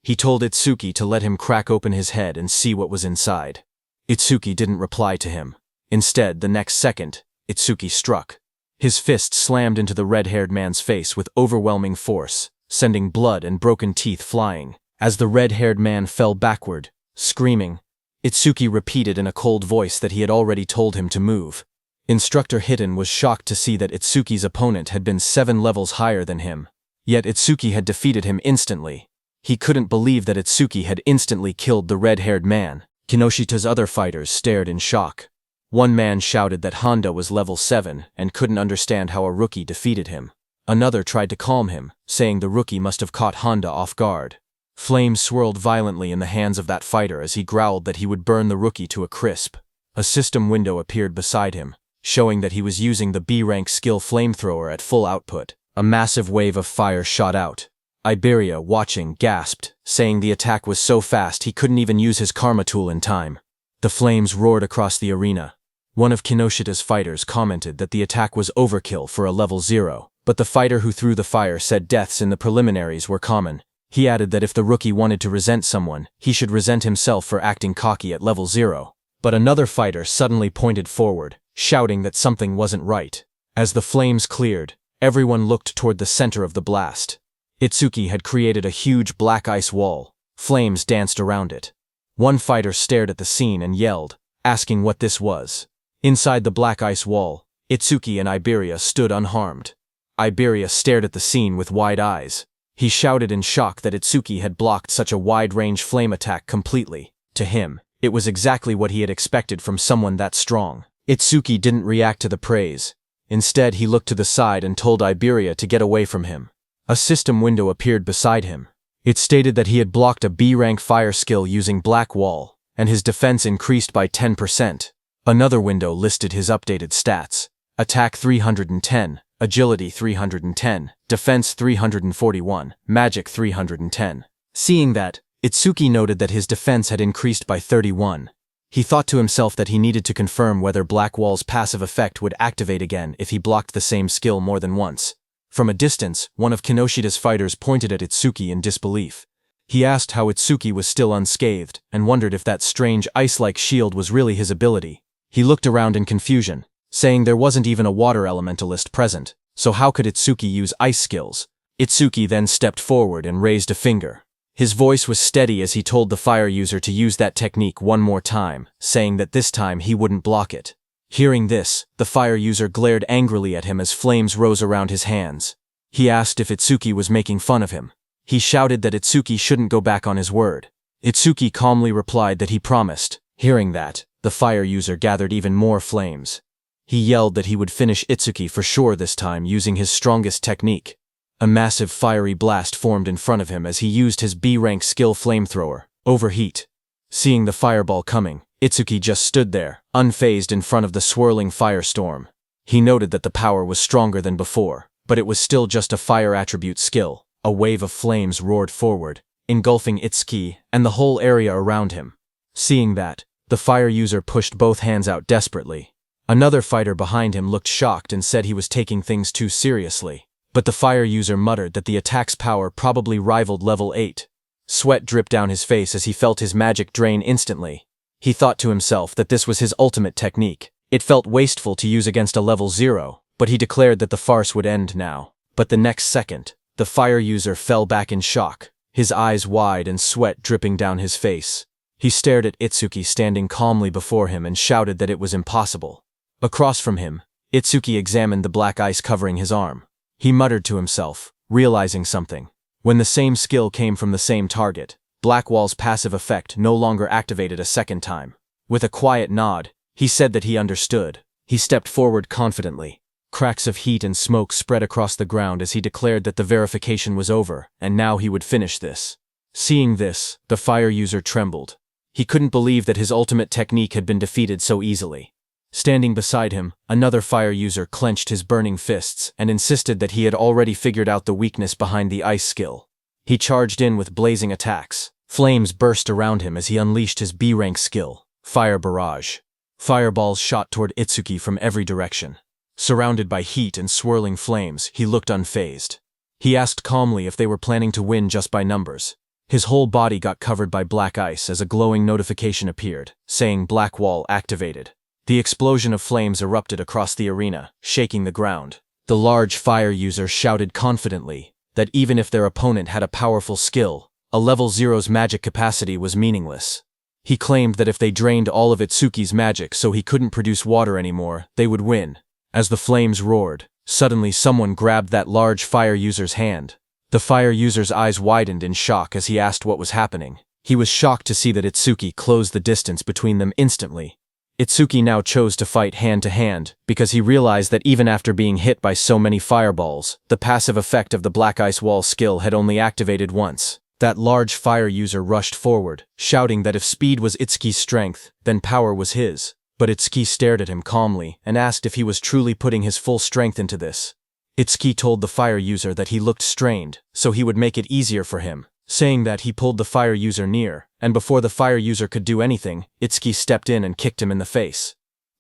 [SPEAKER 1] He told Itsuki to let him crack open his head and see what was inside. Itsuki didn't reply to him. Instead, the next second, Itsuki struck. His fist slammed into the red-haired man's face with overwhelming force, sending blood and broken teeth flying. As the red-haired man fell backward, screaming, Itsuki repeated in a cold voice that he had already told him to move. Instructor Hiton was shocked to see that Itsuki's opponent had been 7 levels higher than him. Yet Itsuki had defeated him instantly. He couldn't believe that Itsuki had instantly killed the red-haired man. Kinoshita's other fighters stared in shock. One man shouted that Honda was level 7 and couldn't understand how a rookie defeated him. Another tried to calm him, saying the rookie must have caught Honda off guard. Flames swirled violently in the hands of that fighter as he growled that he would burn the rookie to a crisp. A system window appeared beside him, showing that he was using the B-rank skill flamethrower at full output. A massive wave of fire shot out. Iberia, watching, gasped, saying the attack was so fast he couldn't even use his karma tool in time. The flames roared across the arena. One of Kinoshita's fighters commented that the attack was overkill for a level 0, but the fighter who threw the fire said deaths in the preliminaries were common. He added that if the rookie wanted to resent someone, he should resent himself for acting cocky at level 0. But another fighter suddenly pointed forward, shouting that something wasn't right. As the flames cleared, everyone looked toward the center of the blast. Itsuki had created a huge black ice wall. Flames danced around it. One fighter stared at the scene and yelled, asking what this was. Inside the black ice wall, Itsuki and Iberia stood unharmed. Iberia stared at the scene with wide eyes. He shouted in shock that Itsuki had blocked such a wide-range flame attack completely. To him, it was exactly what he had expected from someone that strong. Itsuki didn't react to the praise. Instead, he looked to the side and told Iberia to get away from him. A system window appeared beside him. It stated that he had blocked a B-rank fire skill using Black Wall, and his defense increased by 10%. Another window listed his updated stats. Attack 310, Agility 310, Defense 341, Magic 310. Seeing that, Itsuki noted that his defense had increased by 31. He thought to himself that he needed to confirm whether Black Wall's passive effect would activate again if he blocked the same skill more than once. From a distance, one of Kinoshida's fighters pointed at Itsuki in disbelief. He asked how Itsuki was still unscathed, and wondered if that strange ice-like shield was really his ability. He looked around in confusion, saying there wasn't even a water elementalist present, so how could Itsuki use ice skills? Itsuki then stepped forward and raised a finger. His voice was steady as he told the fire user to use that technique one more time, saying that this time he wouldn't block it. Hearing this, the fire user glared angrily at him as flames rose around his hands. He asked if Itsuki was making fun of him. He shouted that Itsuki shouldn't go back on his word. Itsuki calmly replied that he promised. Hearing that, the fire user gathered even more flames. He yelled that he would finish Itsuki for sure this time using his strongest technique. A massive fiery blast formed in front of him as he used his B-rank skill flamethrower, Overheat. Seeing the fireball coming, Itsuki just stood there, unfazed in front of the swirling firestorm. He noted that the power was stronger than before, but it was still just a fire attribute skill. A wave of flames roared forward, engulfing Itsuki and the whole area around him. Seeing that, the fire user pushed both hands out desperately. Another fighter behind him looked shocked and said he was taking things too seriously. But the fire user muttered that the attack's power probably rivaled level 8. Sweat dripped down his face as he felt his magic drain instantly. He thought to himself that this was his ultimate technique. It felt wasteful to use against a level 0, but he declared that the farce would end now. But the next second, the fire user fell back in shock, his eyes wide and sweat dripping down his face. He stared at Itsuki standing calmly before him and shouted that it was impossible. Across from him, Itsuki examined the black ice covering his arm. He muttered to himself, realizing something. When the same skill came from the same target, Blackwall's passive effect no longer activated a second time. With a quiet nod, he said that he understood. He stepped forward confidently. Cracks of heat and smoke spread across the ground as he declared that the verification was over, and now he would finish this. Seeing this, the fire user trembled. He couldn't believe that his ultimate technique had been defeated so easily. Standing beside him, another fire user clenched his burning fists and insisted that he had already figured out the weakness behind the ice skill. He charged in with blazing attacks. Flames burst around him as he unleashed his B-rank skill, Fire Barrage. Fireballs shot toward Itsuki from every direction. Surrounded by heat and swirling flames, he looked unfazed. He asked calmly if they were planning to win just by numbers. His whole body got covered by black ice as a glowing notification appeared, saying Blackwall activated. The explosion of flames erupted across the arena, shaking the ground. The large fire user shouted confidently that even if their opponent had a powerful skill, a level 0's magic capacity was meaningless. He claimed that if they drained all of Itsuki's magic so he couldn't produce water anymore, they would win. As the flames roared, suddenly someone grabbed that large fire user's hand. The fire user's eyes widened in shock as he asked what was happening. He was shocked to see that Itsuki closed the distance between them instantly. Itsuki now chose to fight hand-to-hand because he realized that even after being hit by so many fireballs, the passive effect of the Black Ice Wall skill had only activated once. That large fire user rushed forward, shouting that if speed was Itsuki's strength, then power was his. But Itsuki stared at him calmly and asked if he was truly putting his full strength into this. Itsuki told the fire user that he looked strained, so he would make it easier for him. Saying that, he pulled the fire user near, and before the fire user could do anything, Itsuki stepped in and kicked him in the face.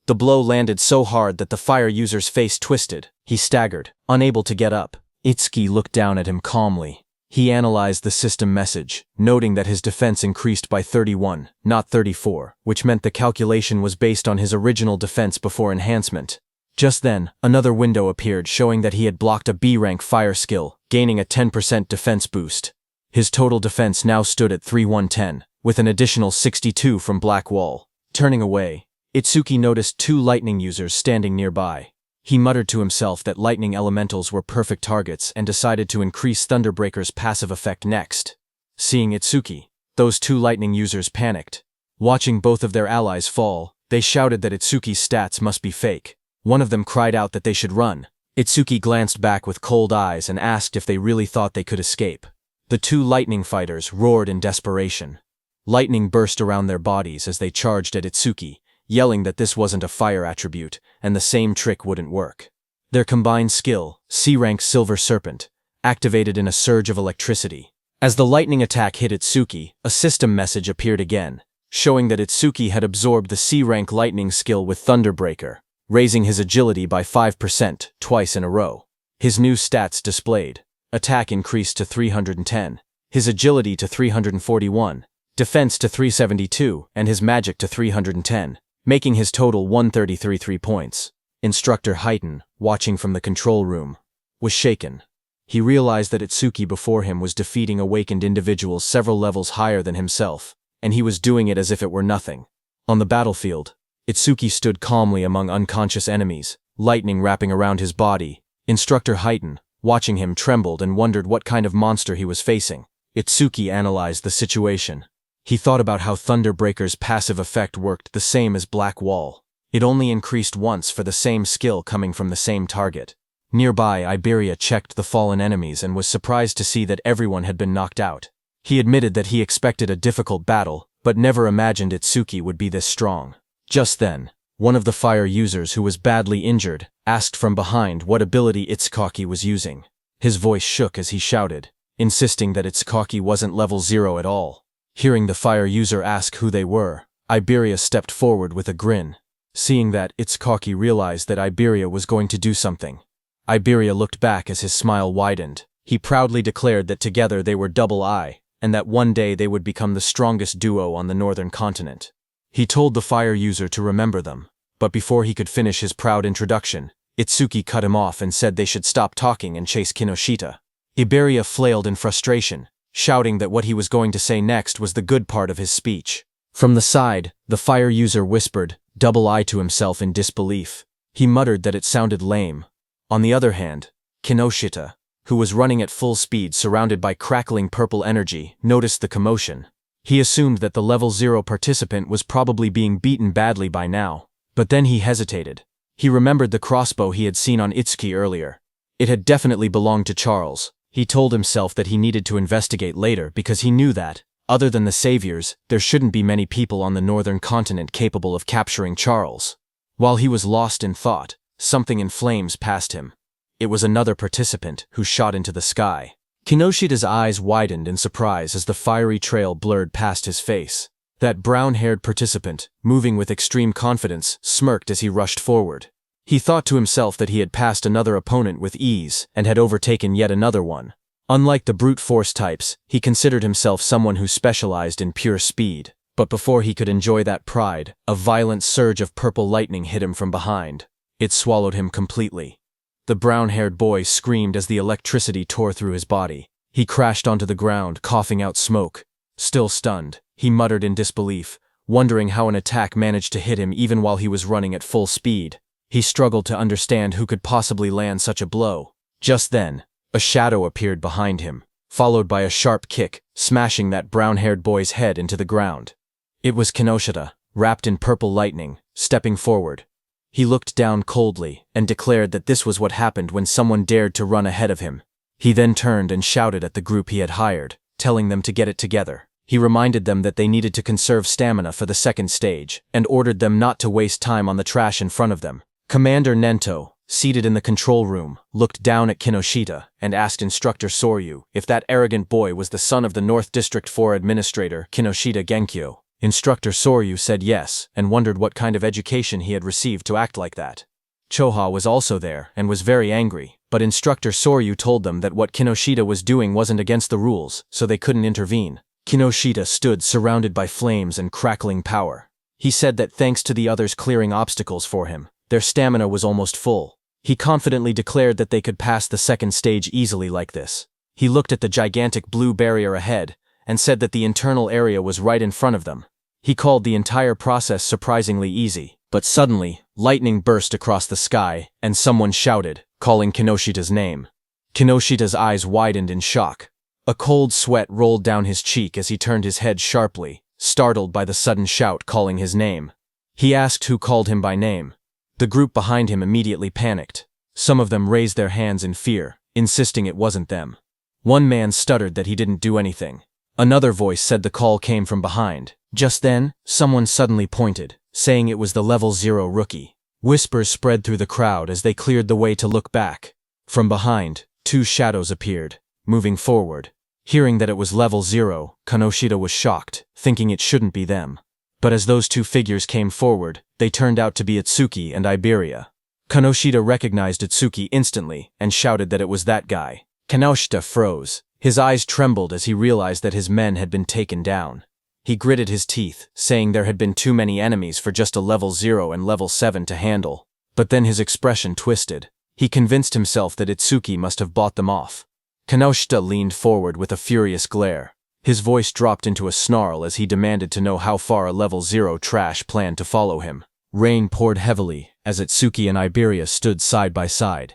[SPEAKER 1] The blow landed so hard that the fire user's face twisted. He staggered, unable to get up. Itsuki looked down at him calmly. He analyzed the system message, noting that his defense increased by 31, not 34, which meant the calculation was based on his original defense before enhancement. Just then, another window appeared showing that he had blocked a B-rank fire skill, gaining a 10% defense boost. His total defense now stood at 3110, with an additional 62 from Blackwall. Turning away, Itsuki noticed two lightning users standing nearby. He muttered to himself that lightning elementals were perfect targets and decided to increase Thunderbreaker's passive effect next. Seeing Itsuki, those two lightning users panicked. Watching both of their allies fall, they shouted that Itsuki's stats must be fake. One of them cried out that they should run. Itsuki glanced back with cold eyes and asked if they really thought they could escape. The two lightning fighters roared in desperation. Lightning burst around their bodies as they charged at Itsuki, yelling that this wasn't a fire attribute, and the same trick wouldn't work. Their combined skill, C-rank Silver Serpent, activated in a surge of electricity. As the lightning attack hit Itsuki, a system message appeared again, showing that Itsuki had absorbed the C-rank lightning skill with Thunderbreaker, raising his agility by 5% twice in a row. His new stats displayed. Attack increased to 310, his agility to 341, defense to 372, and his magic to 310, making his total 133 points. Instructor Heighten, watching from the control room, was shaken. He realized that Itsuki before him was defeating awakened individuals several levels higher than himself, and he was doing it as if it were nothing. On the battlefield, Itsuki stood calmly among unconscious enemies, lightning wrapping around his body. Instructor Heighten, watching him, trembled and wondered what kind of monster he was facing. Itsuki analyzed the situation. He thought about how Thunderbreaker's passive effect worked the same as Blackwall. It only increased once for the same skill coming from the same target. Nearby, Iberia checked the fallen enemies and was surprised to see that everyone had been knocked out. He admitted that he expected a difficult battle, but never imagined Itsuki would be this strong. Just then, one of the fire users who was badly injured asked from behind what ability Itsuki was using. His voice shook as he shouted, insisting that Itsuki wasn't level 0 at all. Hearing the fire user ask who they were, Iberia stepped forward with a grin. Seeing that, Itsuki realized that Iberia was going to do something. Iberia looked back as his smile widened. He proudly declared that together they were double I, and that one day they would become the strongest duo on the northern continent. He told the fire user to remember them. But before he could finish his proud introduction, Itsuki cut him off and said they should stop talking and chase Kinoshita. Iberia flailed in frustration, shouting that what he was going to say next was the good part of his speech. From the side, the fire user whispered, double I to himself in disbelief. He muttered that it sounded lame. On the other hand, Kinoshita, who was running at full speed surrounded by crackling purple energy, noticed the commotion. He assumed that the level 0 participant was probably being beaten badly by now. But then he hesitated. He remembered the crossbow he had seen on Itsuki earlier. It had definitely belonged to Charles. He told himself that he needed to investigate later because he knew that, other than the saviors, there shouldn't be many people on the northern continent capable of capturing Charles. While he was lost in thought, something in flames passed him. It was another participant who shot into the sky. Kinoshita's eyes widened in surprise as the fiery trail blurred past his face. That brown-haired participant, moving with extreme confidence, smirked as he rushed forward. He thought to himself that he had passed another opponent with ease and had overtaken yet another one. Unlike the brute force types, he considered himself someone who specialized in pure speed. But before he could enjoy that pride, a violent surge of purple lightning hit him from behind. It swallowed him completely. The brown-haired boy screamed as the electricity tore through his body. He crashed onto the ground, coughing out smoke. Still stunned, he muttered in disbelief, wondering how an attack managed to hit him even while he was running at full speed. He struggled to understand who could possibly land such a blow. Just then, a shadow appeared behind him, followed by a sharp kick, smashing that brown-haired boy's head into the ground. It was Kinoshita, wrapped in purple lightning, stepping forward. He looked down coldly and declared that this was what happened when someone dared to run ahead of him. He then turned and shouted at the group he had hired, telling them to get it together. He reminded them that they needed to conserve stamina for the second stage, and ordered them not to waste time on the trash in front of them. Commander Nento, seated in the control room, looked down at Kinoshita and asked Instructor Soryu if that arrogant boy was the son of the North District 4 Administrator Kinoshita Genkyo. Instructor Soryu said yes and wondered what kind of education he had received to act like that. Choha was also there and was very angry, but Instructor Soryu told them that what Kinoshita was doing wasn't against the rules, so they couldn't intervene. Kinoshita stood surrounded by flames and crackling power. He said that thanks to the others clearing obstacles for him, their stamina was almost full. He confidently declared that they could pass the second stage easily like this. He looked at the gigantic blue barrier ahead and said that the internal area was right in front of them. He called the entire process surprisingly easy, but suddenly, lightning burst across the sky and someone shouted, calling Kinoshita's name. Kinoshita's eyes widened in shock. A cold sweat rolled down his cheek as he turned his head sharply, startled by the sudden shout calling his name. He asked who called him by name. The group behind him immediately panicked. Some of them raised their hands in fear, insisting it wasn't them. One man stuttered that he didn't do anything. Another voice said the call came from behind. Just then, someone suddenly pointed, saying it was the level 0 rookie. Whispers spread through the crowd as they cleared the way to look back. From behind, two shadows appeared, moving forward. Hearing that it was level 0, Kinoshita was shocked, thinking it shouldn't be them. But as those two figures came forward, they turned out to be Itsuki and Iberia. Kinoshita recognized Itsuki instantly and shouted that it was that guy. Kinoshita froze. His eyes trembled as he realized that his men had been taken down. He gritted his teeth, saying there had been too many enemies for just a level 0 and level 7 to handle. But then his expression twisted. He convinced himself that Itsuki must have bought them off. Kinoshita leaned forward with a furious glare. His voice dropped into a snarl as he demanded to know how far a level 0 trash planned to follow him. Rain poured heavily as Itsuki and Iberia stood side by side.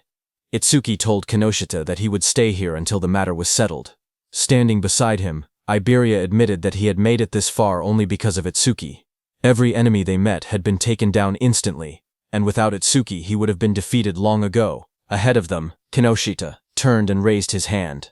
[SPEAKER 1] Itsuki told Kinoshita that he would stay here until the matter was settled. Standing beside him, Iberia admitted that he had made it this far only because of Itsuki. Every enemy they met had been taken down instantly, and without Itsuki he would have been defeated long ago. Ahead of them, Kinoshita turned and raised his hand.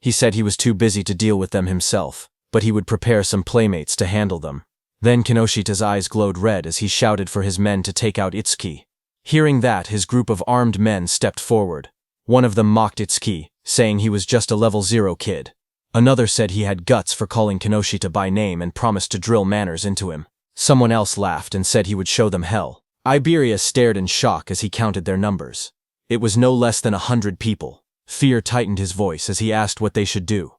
[SPEAKER 1] He said he was too busy to deal with them himself, but he would prepare some playmates to handle them. Then Kinoshita's eyes glowed red as he shouted for his men to take out Itsuki. Hearing that, his group of armed men stepped forward. One of them mocked Itsuki, saying he was just a level 0 kid. Another said he had guts for calling Kinoshita by name and promised to drill manners into him. Someone else laughed and said he would show them hell. Iberia stared in shock as he counted their numbers. It was no less than 100 people. Fear tightened his voice as he asked what they should do.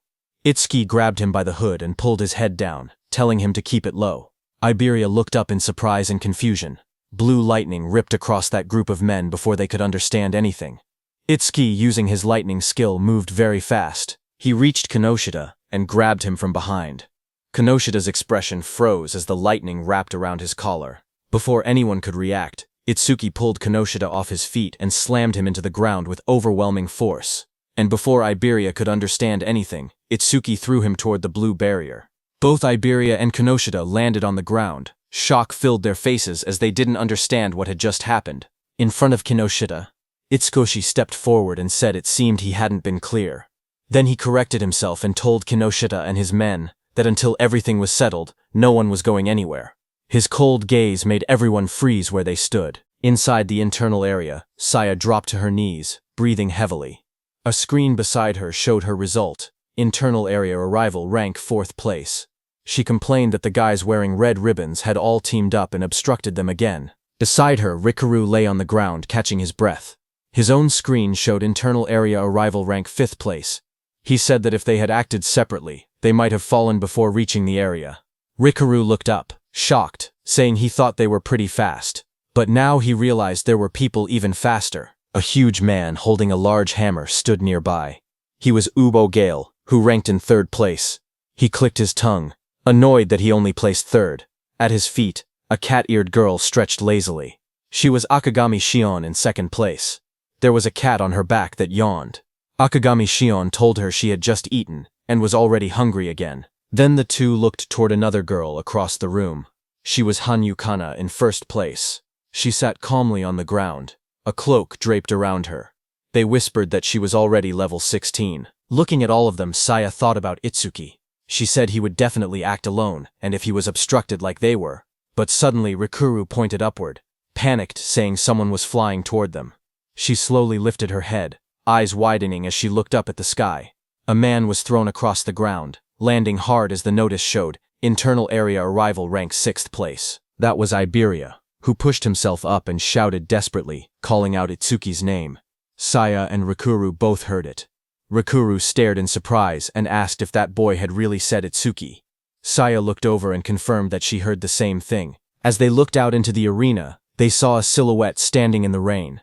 [SPEAKER 1] Itsuki grabbed him by the hood and pulled his head down, telling him to keep it low. Iberia looked up in surprise and confusion. Blue lightning ripped across that group of men before they could understand anything. Itsuki, using his lightning skill, moved very fast. He reached Kinoshita and grabbed him from behind. Kinoshita's expression froze as the lightning wrapped around his collar. Before anyone could react, Itsuki pulled Kinoshita off his feet and slammed him into the ground with overwhelming force. And before Iberia could understand anything, Itsuki threw him toward the blue barrier. Both Iberia and Kinoshita landed on the ground. Shock filled their faces as they didn't understand what had just happened. In front of Kinoshita, Itsukoshi stepped forward and said it seemed he hadn't been clear. Then he corrected himself and told Kinoshita and his men that until everything was settled, no one was going anywhere. His cold gaze made everyone freeze where they stood. Inside the internal area, Saya dropped to her knees, breathing heavily. A screen beside her showed her result. Internal area arrival, rank 4th place. She complained that the guys wearing red ribbons had all teamed up and obstructed them again. Beside her, Rikaru lay on the ground, catching his breath. His own screen showed internal area arrival, rank 5th place. He said that if they had acted separately, they might have fallen before reaching the area. Rikaru looked up, shocked, saying he thought they were pretty fast. But now he realized there were people even faster. A huge man holding a large hammer stood nearby. He was Ubo Gale, who ranked in 3rd place. He clicked his tongue, annoyed that he only placed 3rd. At his feet, a cat-eared girl stretched lazily. She was Akagami Shion in 2nd place. There was a cat on her back that yawned. Akagami Shion told her she had just eaten and was already hungry again. Then the two looked toward another girl across the room. She was Hanyu Kana in 1st place. She sat calmly on the ground, a cloak draped around her. They whispered that she was already level 16. Looking at all of them, Saya thought about Itsuki. She said he would definitely act alone, and if he was obstructed like they were. But suddenly Rikuru pointed upward, panicked, saying someone was flying toward them. She slowly lifted her head, eyes widening as she looked up at the sky. A man was thrown across the ground, landing hard as the notice showed, internal area arrival, rank 6th place. That was Iberia, who pushed himself up and shouted desperately, calling out Itsuki's name. Saya and Rikuru both heard it. Rikuru stared in surprise and asked if that boy had really said Itsuki. Saya looked over and confirmed that she heard the same thing. As they looked out into the arena, they saw a silhouette standing in the rain.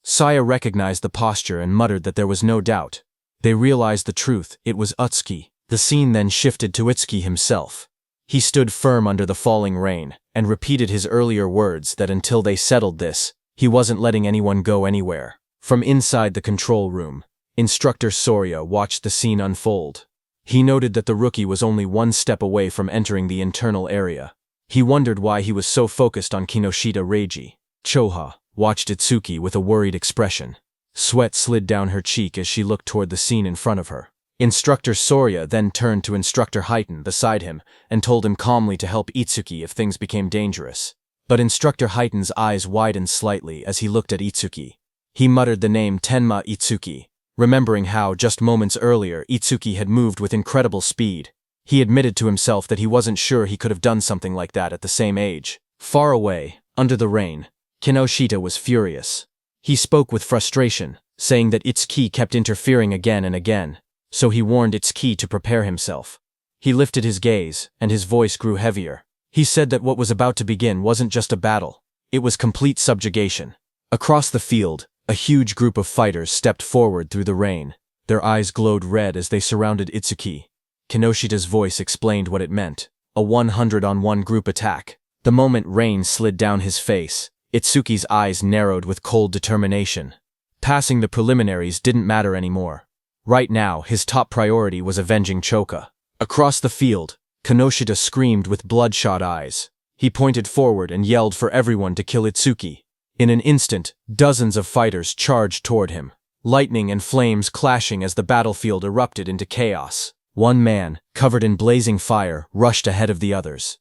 [SPEAKER 1] Saya recognized the posture and muttered that there was no doubt. They realized the truth, it was Utsuki. The scene then shifted to Itsuki himself. He stood firm under the falling rain, and repeated his earlier words that until they settled this, he wasn't letting anyone go anywhere. From inside the control room, Instructor Soria watched the scene unfold. He noted that the rookie was only one step away from entering the internal area. He wondered why he was so focused on Kinoshita Reiji. Choha watched Itsuki with a worried expression. Sweat slid down her cheek as she looked toward the scene in front of her. Instructor Soria then turned to Instructor Haiten beside him and told him calmly to help Itsuki if things became dangerous. But Instructor Haiten's eyes widened slightly as he looked at Itsuki. He muttered the name Tenma Itsuki, remembering how, just moments earlier, Itsuki had moved with incredible speed. He admitted to himself that he wasn't sure he could have done something like that at the same age. Far away, under the rain, Kinoshita was furious. He spoke with frustration, saying that Itsuki kept interfering again and again, so he warned Itsuki to prepare himself. He lifted his gaze, and his voice grew heavier. He said that what was about to begin wasn't just a battle, it was complete subjugation. Across the field, a huge group of fighters stepped forward through the rain. Their eyes glowed red as they surrounded Itsuki. Kinoshita's voice explained what it meant, a 100-on-1 group attack. The moment rain slid down his face, Itsuki's eyes narrowed with cold determination. Passing the preliminaries didn't matter anymore. Right now, his top priority was avenging Choka. Across the field, Kinoshita screamed with bloodshot eyes. He pointed forward and yelled for everyone to kill Itsuki. In an instant, dozens of fighters charged toward him, lightning and flames clashing as the battlefield erupted into chaos. One man, covered in blazing fire, rushed ahead of the others.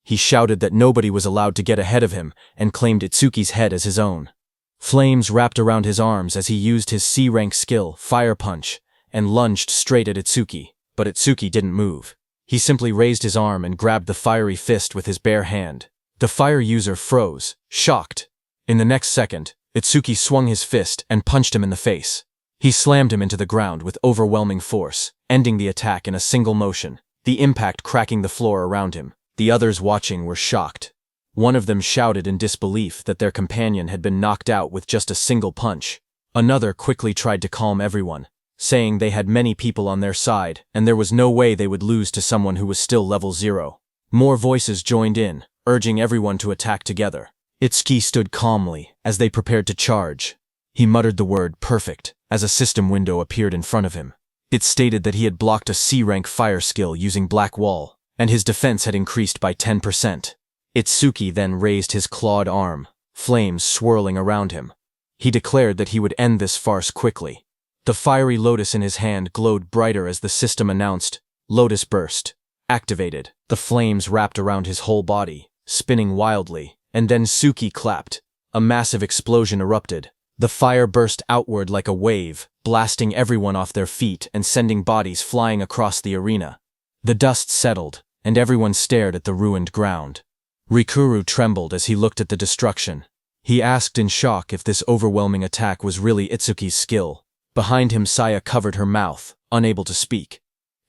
[SPEAKER 1] He shouted that nobody was allowed to get ahead of him and claimed Itsuki's head as his own. Flames wrapped around his arms as he used his C-rank skill, Fire Punch, and lunged straight at Itsuki, but Itsuki didn't move. He simply raised his arm and grabbed the fiery fist with his bare hand. The fire user froze, shocked. In the next second, Itsuki swung his fist and punched him in the face. He slammed him into the ground with overwhelming force, ending the attack in a single motion, the impact cracking the floor around him. The others watching were shocked. One of them shouted in disbelief that their companion had been knocked out with just a single punch. Another quickly tried to calm everyone, saying they had many people on their side and there was no way they would lose to someone who was still level 0. More voices joined in, urging everyone to attack together. Itsuki stood calmly as they prepared to charge. He muttered the word perfect as a system window appeared in front of him. It stated that he had blocked a C-rank fire skill using Black Wall, and his defense had increased by 10%. Itsuki then raised his clawed arm, flames swirling around him. He declared that he would end this farce quickly. The fiery lotus in his hand glowed brighter as the system announced, Lotus Burst. Activated. The flames wrapped around his whole body, spinning wildly, and then Suki clapped. A massive explosion erupted. The fire burst outward like a wave, blasting everyone off their feet and sending bodies flying across the arena. The dust settled, and everyone stared at the ruined ground. Rikuru trembled as he looked at the destruction. He asked in shock if this overwhelming attack was really Itsuki's skill. Behind him, Saya covered her mouth, unable to speak.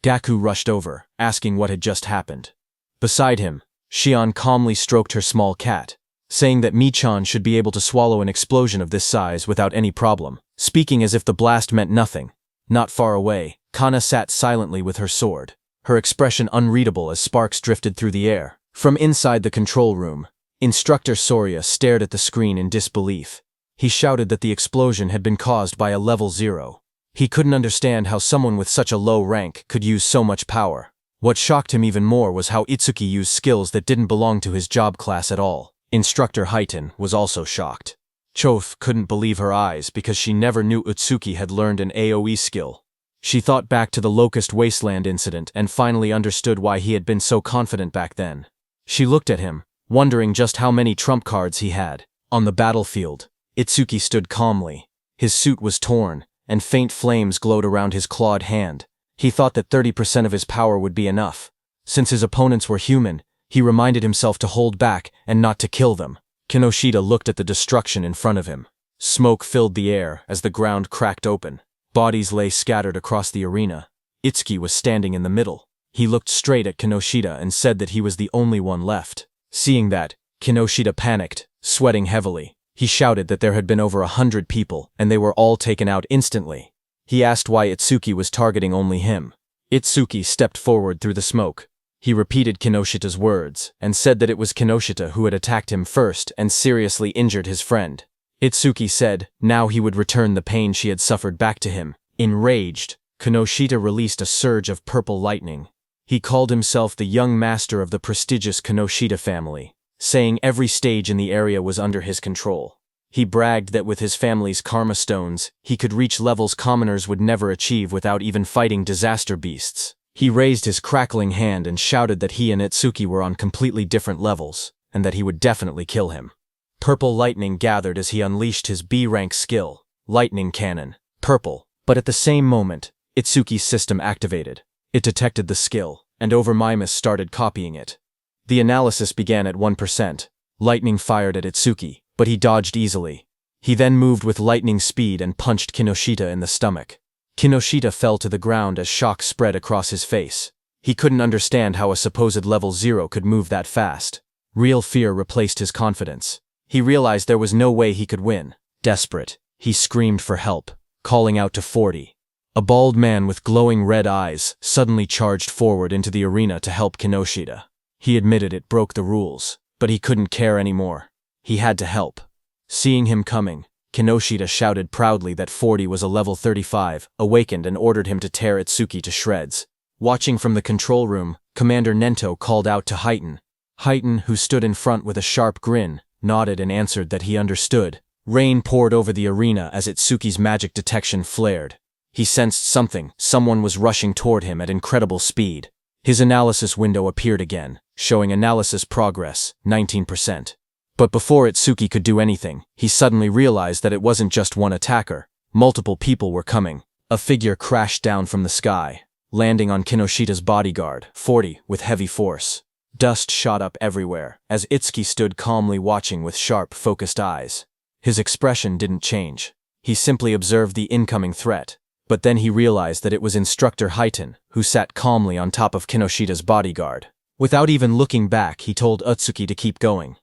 [SPEAKER 1] Gaku rushed over, asking what had just happened. Beside him, Shion calmly stroked her small cat, saying that Michan should be able to swallow an explosion of this size without any problem, speaking as if the blast meant nothing. Not far away, Kana sat silently with her sword, her expression unreadable as sparks drifted through the air. From inside the control room, Instructor Soria stared at the screen in disbelief. He shouted that the explosion had been caused by a level 0. He couldn't understand how someone with such a low rank could use so much power. What shocked him even more was how Itsuki used skills that didn't belong to his job class at all. Instructor Haiten was also shocked. Choth couldn't believe her eyes because she never knew Itsuki had learned an AoE skill. She thought back to the Locust Wasteland incident and finally understood why he had been so confident back then. She looked at him, wondering just how many trump cards he had. On the battlefield, Itsuki stood calmly. His suit was torn, and faint flames glowed around his clawed hand. He thought that 30% of his power would be enough. Since his opponents were human, he reminded himself to hold back and not to kill them. Kinoshita looked at the destruction in front of him. Smoke filled the air as the ground cracked open. Bodies lay scattered across the arena. Itsuki was standing in the middle. He looked straight at Kinoshita and said that he was the only one left. Seeing that, Kinoshita panicked, sweating heavily. He shouted that there had been over 100 people, and they were all taken out instantly. He asked why Itsuki was targeting only him. Itsuki stepped forward through the smoke. He repeated Kinoshita's words, and said that it was Kinoshita who had attacked him first and seriously injured his friend. Itsuki said now he would return the pain she had suffered back to him. Enraged, Kinoshita released a surge of purple lightning. He called himself the young master of the prestigious Kinoshita family, saying every stage in the area was under his control. He bragged that with his family's karma stones, he could reach levels commoners would never achieve without even fighting disaster beasts. He raised his crackling hand and shouted that he and Itsuki were on completely different levels, and that he would definitely kill him. Purple lightning gathered as he unleashed his B-rank skill, Lightning Cannon. Purple. But at the same moment, Itsuki's system activated. It detected the skill, and Overmimus started copying it. The analysis began at 1%. Lightning fired at Itsuki, but he dodged easily. He then moved with lightning speed and punched Kinoshita in the stomach. Kinoshita fell to the ground as shock spread across his face. He couldn't understand how a supposed level 0 could move that fast. Real fear replaced his confidence. He realized there was no way he could win. Desperate, he screamed for help, calling out to 40. A bald man with glowing red eyes suddenly charged forward into the arena to help Kinoshita. He admitted it broke the rules, but he couldn't care anymore. He had to help. Seeing him coming, Kinoshita shouted proudly that 40 was a level 35, awakened and ordered him to tear Itsuki to shreds. Watching from the control room, Commander Nento called out to Haiten. Haiten, who stood in front with a sharp grin, nodded and answered that he understood. Rain poured over the arena as Itsuki's magic detection flared. He sensed something. Someone was rushing toward him at incredible speed. His analysis window appeared again, showing analysis progress, 19%. But before Itsuki could do anything, he suddenly realized that it wasn't just one attacker. Multiple people were coming. A figure crashed down from the sky, landing on Kinoshita's bodyguard, 40, with heavy force. Dust shot up everywhere, as Itsuki stood calmly watching with sharp, focused eyes. His expression didn't change. He simply observed the incoming threat. But then he realized that it was Instructor Haiten, who sat calmly on top of Kinoshita's bodyguard. Without even looking back, he told Itsuki to keep going.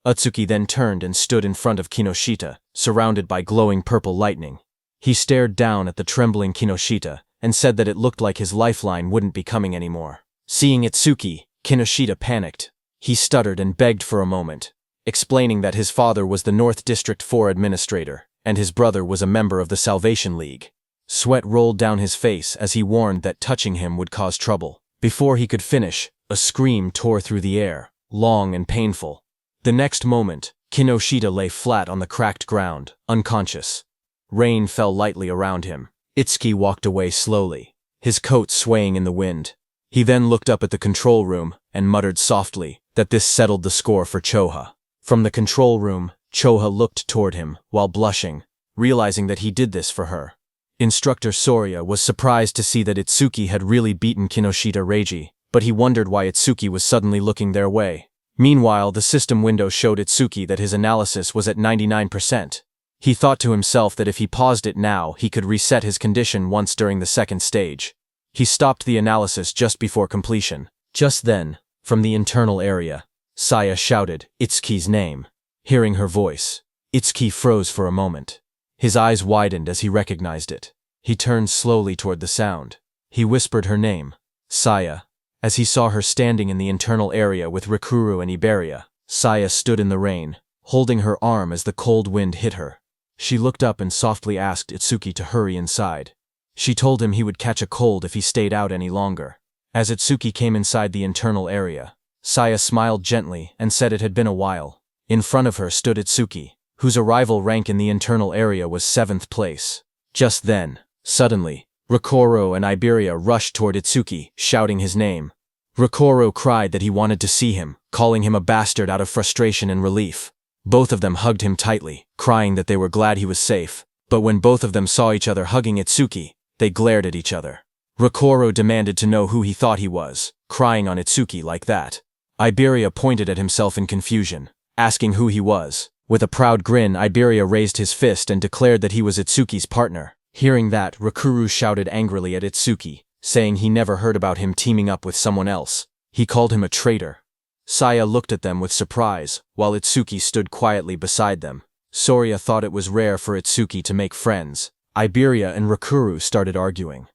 [SPEAKER 1] Utsuki then turned and stood in front of Kinoshita, surrounded by glowing purple lightning. He stared down at the trembling Kinoshita and said that it looked like his lifeline wouldn't be coming anymore. Seeing Itsuki, Kinoshita panicked. He stuttered and begged for a moment, explaining that his father was the North District 4 administrator, and his brother was a member of the Salvation League. Sweat rolled down his face as he warned that touching him would cause trouble. Before he could finish, a scream tore through the air, long and painful. The next moment, Kinoshita lay flat on the cracked ground, unconscious. Rain fell lightly around him. Itsuki walked away slowly, his coat swaying in the wind. He then looked up at the control room and muttered softly that this settled the score for Choha. From the control room, Choha looked toward him while blushing, realizing that he did this for her. Instructor Soria was surprised to see that Itsuki had really beaten Kinoshita Reiji, but he wondered why Itsuki was suddenly looking their way. Meanwhile, the system window showed Itsuki that his analysis was at 99%. He thought to himself that if he paused it now, he could reset his condition once during the second stage. He stopped the analysis just before completion. Just then, from the internal area, Saya shouted Itsuki's name. Hearing her voice, Itsuki froze for a moment. His eyes widened as he recognized it. He turned slowly toward the sound. He whispered her name, Saya. As he saw her standing in the internal area with Rikuru and Iberia, Saya stood in the rain, holding her arm as the cold wind hit her. She looked up and softly asked Itsuki to hurry inside. She told him he would catch a cold if he stayed out any longer. As Itsuki came inside the internal area, Saya smiled gently and said it had been a while. In front of her stood Itsuki, whose arrival rank in the internal area was 7th place. Just then, suddenly, Rikuru and Iberia rushed toward Itsuki, shouting his name. Rikuru cried that he wanted to see him, calling him a bastard out of frustration and relief. Both of them hugged him tightly, crying that they were glad he was safe. But when both of them saw each other hugging Itsuki, they glared at each other. Rikuru demanded to know who he thought he was, crying on Itsuki like that. Iberia pointed at himself in confusion, asking who he was. With a proud grin, Iberia raised his fist and declared that he was Itsuki's partner. Hearing that, Rikuru shouted angrily at Itsuki, saying he never heard about him teaming up with someone else. He called him a traitor. Saya looked at them with surprise, while Itsuki stood quietly beside them. Soria thought it was rare for Itsuki to make friends. Iberia and Rikuru started arguing.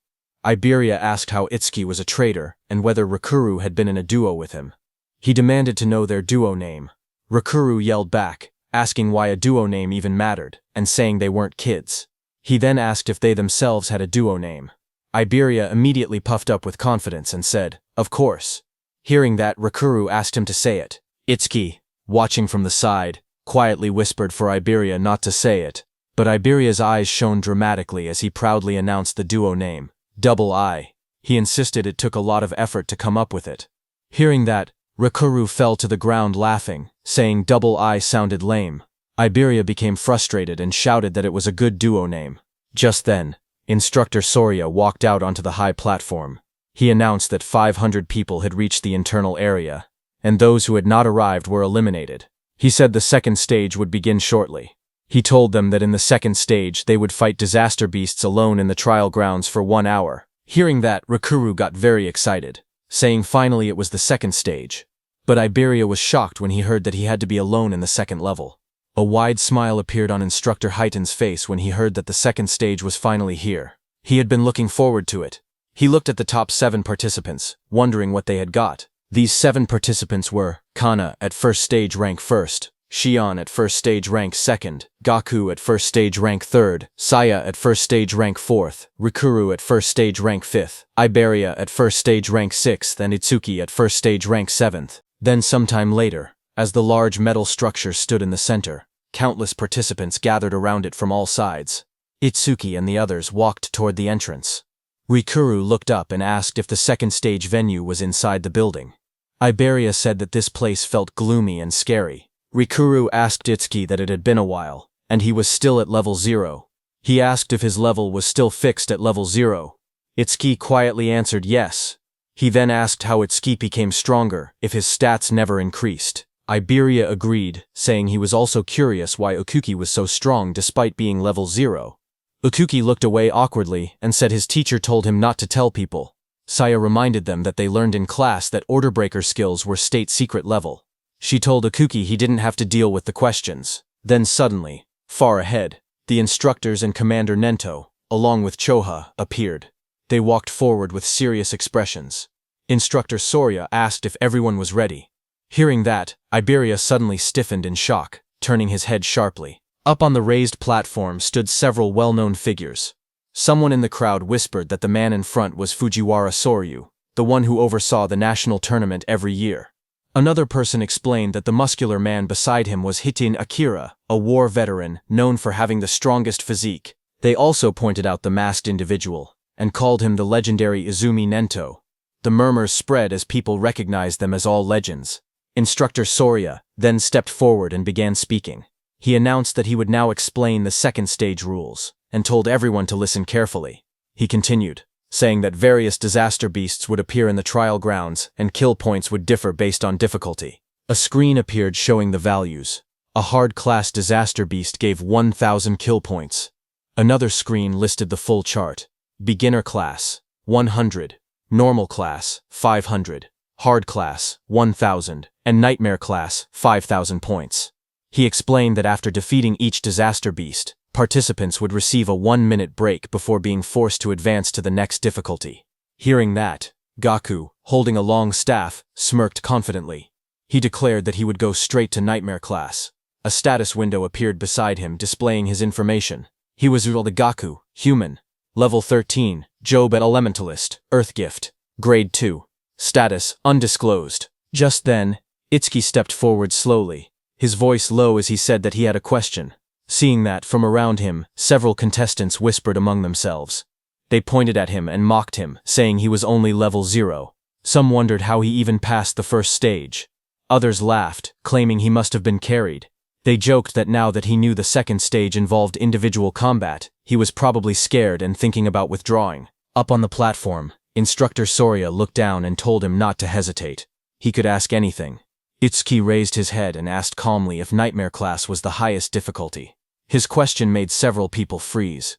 [SPEAKER 1] Iberia asked how Itsuki was a traitor and whether Rikuru had been in a duo with him. He demanded to know their duo name. Rikuru yelled back, asking why a duo name even mattered, and saying they weren't kids. He then asked if they themselves had a duo name. Iberia immediately puffed up with confidence and said, "Of course." Hearing that, Rikuru asked him to say it. Itsuki, watching from the side, quietly whispered for Iberia not to say it, but Iberia's eyes shone dramatically as he proudly announced the duo name, Double I. He insisted it took a lot of effort to come up with it. Hearing that, Rikuru fell to the ground laughing, saying Double I sounded lame. Iberia became frustrated and shouted that it was a good duo name. Just then, Instructor Soria walked out onto the high platform. He announced that 500 people had reached the internal area, and those who had not arrived were eliminated. He said the second stage would begin shortly. He told them that in the second stage they would fight disaster beasts alone in the trial grounds for 1 hour. Hearing that, Rikuru got very excited, saying finally it was the second stage. But Iberia was shocked when he heard that he had to be alone in the second level. A wide smile appeared on Instructor Heiton's face when he heard that the second stage was finally here. He had been looking forward to it. He looked at the top 7 participants, wondering what they had got. These 7 participants were Kana at first stage rank 1st, Shion at first stage rank 2nd, Gaku at first stage rank 3rd, Saya at first stage rank 4th, Rikuru at first stage rank 5th, Iberia at first stage rank 6th, and Itsuki at first stage rank 7th. Then sometime later, as the large metal structure stood in the center, countless participants gathered around it from all sides. Itsuki and the others walked toward the entrance. Rikuru looked up and asked if the second stage venue was inside the building. Iberia said that this place felt gloomy and scary. Rikuru asked Itsuki that it had been a while, and he was still at level 0. He asked if his level was still fixed at level 0. Itsuki quietly answered yes. He then asked how Itsuki became stronger if his stats never increased. Iberia agreed, saying he was also curious why Okuki was so strong despite being level 0. Okuki looked away awkwardly and said his teacher told him not to tell people. Saya reminded them that they learned in class that order breaker skills were state secret level. She told Ikuki he didn't have to deal with the questions. Then suddenly, far ahead, the instructors and Commander Nento, along with Choha, appeared. They walked forward with serious expressions. Instructor Soria asked if everyone was ready. Hearing that, Iberia suddenly stiffened in shock, turning his head sharply. Up on the raised platform stood several well-known figures. Someone in the crowd whispered that the man in front was Fujiwara Soryu, the one who oversaw the national tournament every year. Another person explained that the muscular man beside him was Hitin Akira, a war veteran known for having the strongest physique. They also pointed out the masked individual, and called him the legendary Izumi Nento. The murmurs spread as people recognized them as all legends. Instructor Soria then stepped forward and began speaking. He announced that he would now explain the second stage rules, and told everyone to listen carefully. He continued, saying that various disaster beasts would appear in the trial grounds and kill points would differ based on difficulty. A screen appeared showing the values. A hard-class disaster beast gave 1,000 kill points. Another screen listed the full chart. Beginner class, 100. Normal class, 500. Hard class, 1,000. And Nightmare class, 5,000 points. He explained that after defeating each disaster beast, participants would receive a 1-minute break before being forced to advance to the next difficulty. Hearing that, Gaku, holding a long staff, smirked confidently. He declared that he would go straight to Nightmare class. A status window appeared beside him displaying his information. He was the Gaku, human. Level 13, Job Elementalist, Earth Gift. Grade 2. Status, undisclosed. Just then, Itsuki stepped forward slowly, his voice low as he said that he had a question. Seeing that, from around him, several contestants whispered among themselves. They pointed at him and mocked him, saying he was only level 0. Some wondered how he even passed the first stage. Others laughed, claiming he must have been carried. They joked that now that he knew the second stage involved individual combat, he was probably scared and thinking about withdrawing. Up on the platform, Instructor Soria looked down and told him not to hesitate. He could ask anything. Itsuki raised his head and asked calmly if Nightmare class was the highest difficulty. His question made several people freeze.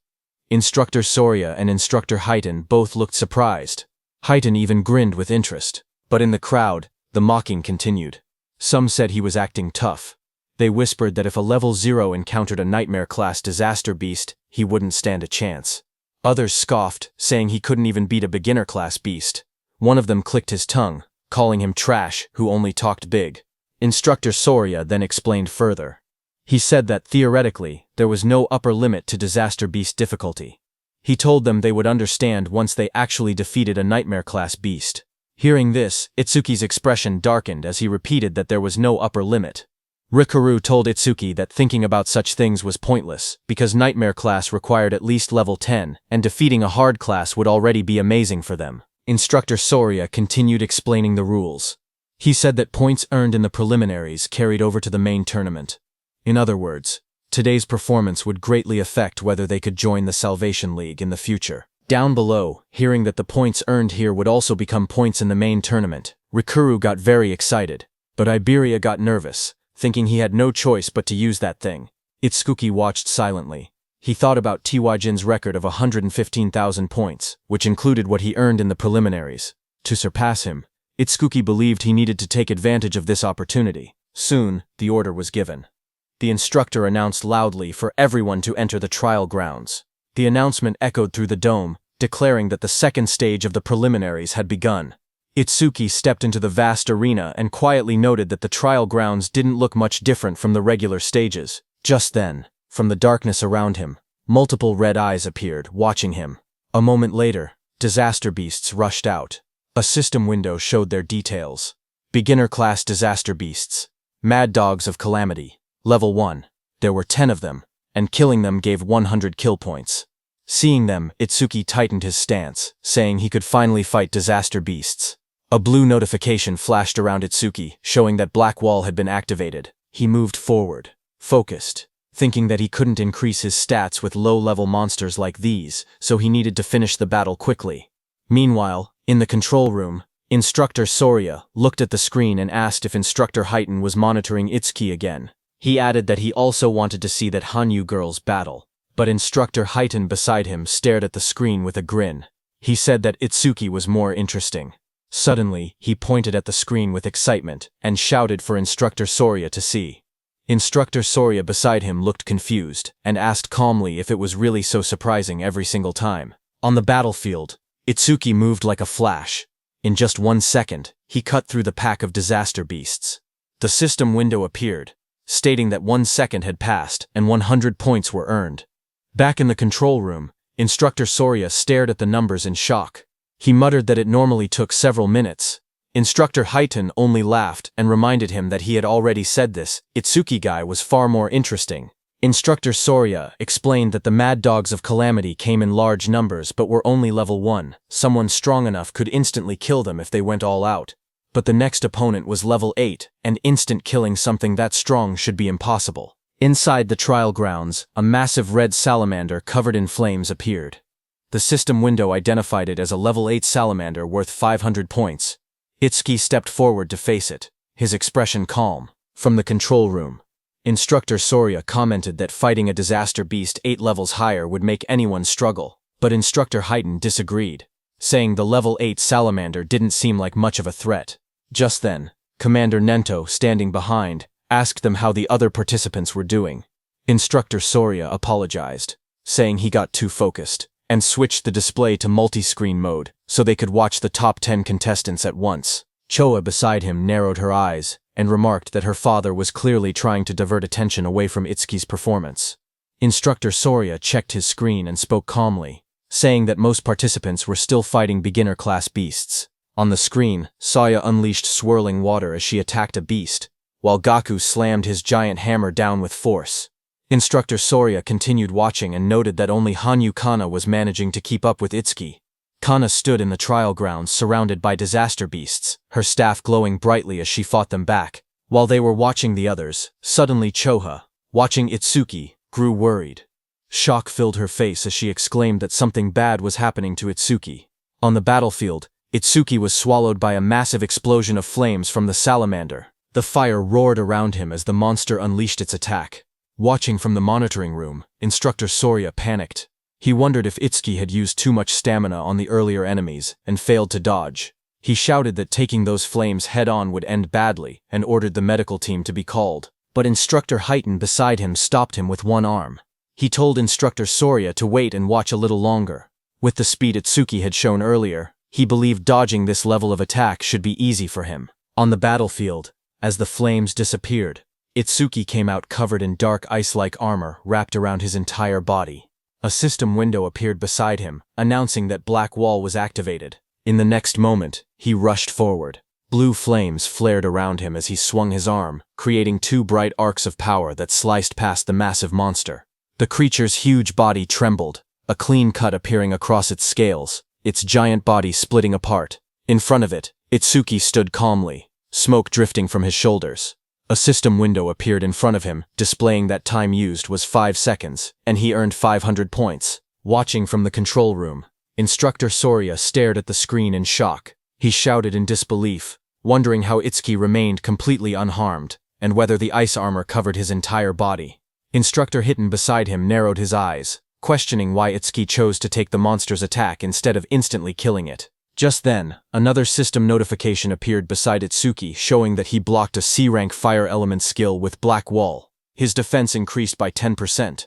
[SPEAKER 1] Instructor Soria and Instructor Highton both looked surprised. Highton even grinned with interest. But in the crowd, the mocking continued. Some said he was acting tough. They whispered that if a level 0 encountered a Nightmare class disaster beast, he wouldn't stand a chance. Others scoffed, saying he couldn't even beat a beginner class beast. One of them clicked his tongue, calling him trash who only talked big. Instructor Soria then explained further. He said that theoretically, there was no upper limit to disaster beast difficulty. He told them they would understand once they actually defeated a Nightmare class beast. Hearing this, Itsuki's expression darkened as he repeated that there was no upper limit. Rikuru told Itsuki that thinking about such things was pointless, because Nightmare class required at least level 10, and defeating a hard class would already be amazing for them. Instructor Soria continued explaining the rules. He said that points earned in the preliminaries carried over to the main tournament. In other words, today's performance would greatly affect whether they could join the Salvation League in the future. Down below, hearing that the points earned here would also become points in the main tournament, Rikuru got very excited. But Iberia got nervous, thinking he had no choice but to use that thing. Itsuki watched silently. He thought about Tiwajin's record of 115,000 points, which included what he earned in the preliminaries. To surpass him, Itsuki believed he needed to take advantage of this opportunity. Soon, the order was given. The instructor announced loudly for everyone to enter the trial grounds. The announcement echoed through the dome, declaring that the second stage of the preliminaries had begun. Itsuki stepped into the vast arena and quietly noted that the trial grounds didn't look much different from the regular stages. Just then, from the darkness around him, multiple red eyes appeared, watching him. A moment later, disaster beasts rushed out. A system window showed their details. Beginner class disaster beasts. Mad dogs of calamity. Level 1. There were 10 of them, and killing them gave 100 kill points. Seeing them, Itsuki tightened his stance, saying he could finally fight disaster beasts. A blue notification flashed around Itsuki, showing that Black Wall had been activated. He moved forward, focused, thinking that he couldn't increase his stats with low-level monsters like these, so he needed to finish the battle quickly. Meanwhile, in the control room, Instructor Soria looked at the screen and asked if Instructor Highton was monitoring Itsuki again. He added that he also wanted to see that Hanyu girls battle, but Instructor Highton beside him stared at the screen with a grin. He said that Itsuki was more interesting. Suddenly, he pointed at the screen with excitement and shouted for Instructor Soria to see. Instructor Soria beside him looked confused and asked calmly if it was really so surprising every single time. On the battlefield, Itsuki moved like a flash. In just 1 second, he cut through the pack of disaster beasts. The system window appeared, stating that 1 second had passed and 100 points were earned. Back in the control room, Instructor Soria stared at the numbers in shock. He muttered that it normally took several minutes. Instructor Highton only laughed and reminded him that he had already said this. Itsuki guy was far more interesting. Instructor Soria explained that the Mad Dogs of Calamity came in large numbers but were only level 1. Someone strong enough could instantly kill them if they went all out. But the next opponent was level 8, and instant killing something that strong should be impossible. Inside the trial grounds, a massive red salamander covered in flames appeared. The system window identified it as a level 8 salamander worth 500 points. Itsuki stepped forward to face it, his expression calm. From the control room, Instructor Soria commented that fighting a disaster beast 8 levels higher would make anyone struggle, but Instructor Highton disagreed, saying the level 8 salamander didn't seem like much of a threat. Just then, Commander Nento, standing behind, asked them how the other participants were doing. Instructor Soria apologized, saying he got too focused, and switched the display to multi-screen mode so they could watch the top 10 contestants at once. Choa beside him narrowed her eyes and remarked that her father was clearly trying to divert attention away from Itsuki's performance. Instructor Soria checked his screen and spoke calmly, saying that most participants were still fighting beginner-class beasts. On the screen, Saya unleashed swirling water as she attacked a beast, while Gaku slammed his giant hammer down with force. Instructor Soria continued watching and noted that only Hanyu Kana was managing to keep up with Itsuki. Kana stood in the trial grounds surrounded by disaster beasts, her staff glowing brightly as she fought them back. While they were watching the others, suddenly Choha, watching Itsuki, grew worried. Shock filled her face as she exclaimed that something bad was happening to Itsuki. On the battlefield, Itsuki was swallowed by a massive explosion of flames from the salamander. The fire roared around him as the monster unleashed its attack. Watching from the monitoring room, Instructor Soria panicked. He wondered if Itsuki had used too much stamina on the earlier enemies and failed to dodge. He shouted that taking those flames head-on would end badly and ordered the medical team to be called. But Instructor Highton beside him stopped him with one arm. He told Instructor Soria to wait and watch a little longer. With the speed Itsuki had shown earlier, he believed dodging this level of attack should be easy for him. On the battlefield, as the flames disappeared, Itsuki came out covered in dark ice-like armor wrapped around his entire body. A system window appeared beside him, announcing that Black Wall was activated. In the next moment, he rushed forward. Blue flames flared around him as he swung his arm, creating 2 bright arcs of power that sliced past the massive monster. The creature's huge body trembled, a clean cut appearing across its scales, its giant body splitting apart. In front of it, Itsuki stood calmly, smoke drifting from his shoulders. A system window appeared in front of him, displaying that time used was 5 seconds, and he earned 500 points. Watching from the control room, Instructor Soria stared at the screen in shock. He shouted in disbelief, wondering how Itsuki remained completely unharmed, and whether the ice armor covered his entire body. Instructor Highton beside him narrowed his eyes, questioning why Itsuki chose to take the monster's attack instead of instantly killing it. Just then, another system notification appeared beside Itsuki showing that he blocked a C-rank fire element skill with Black Wall. His defense increased by 10%.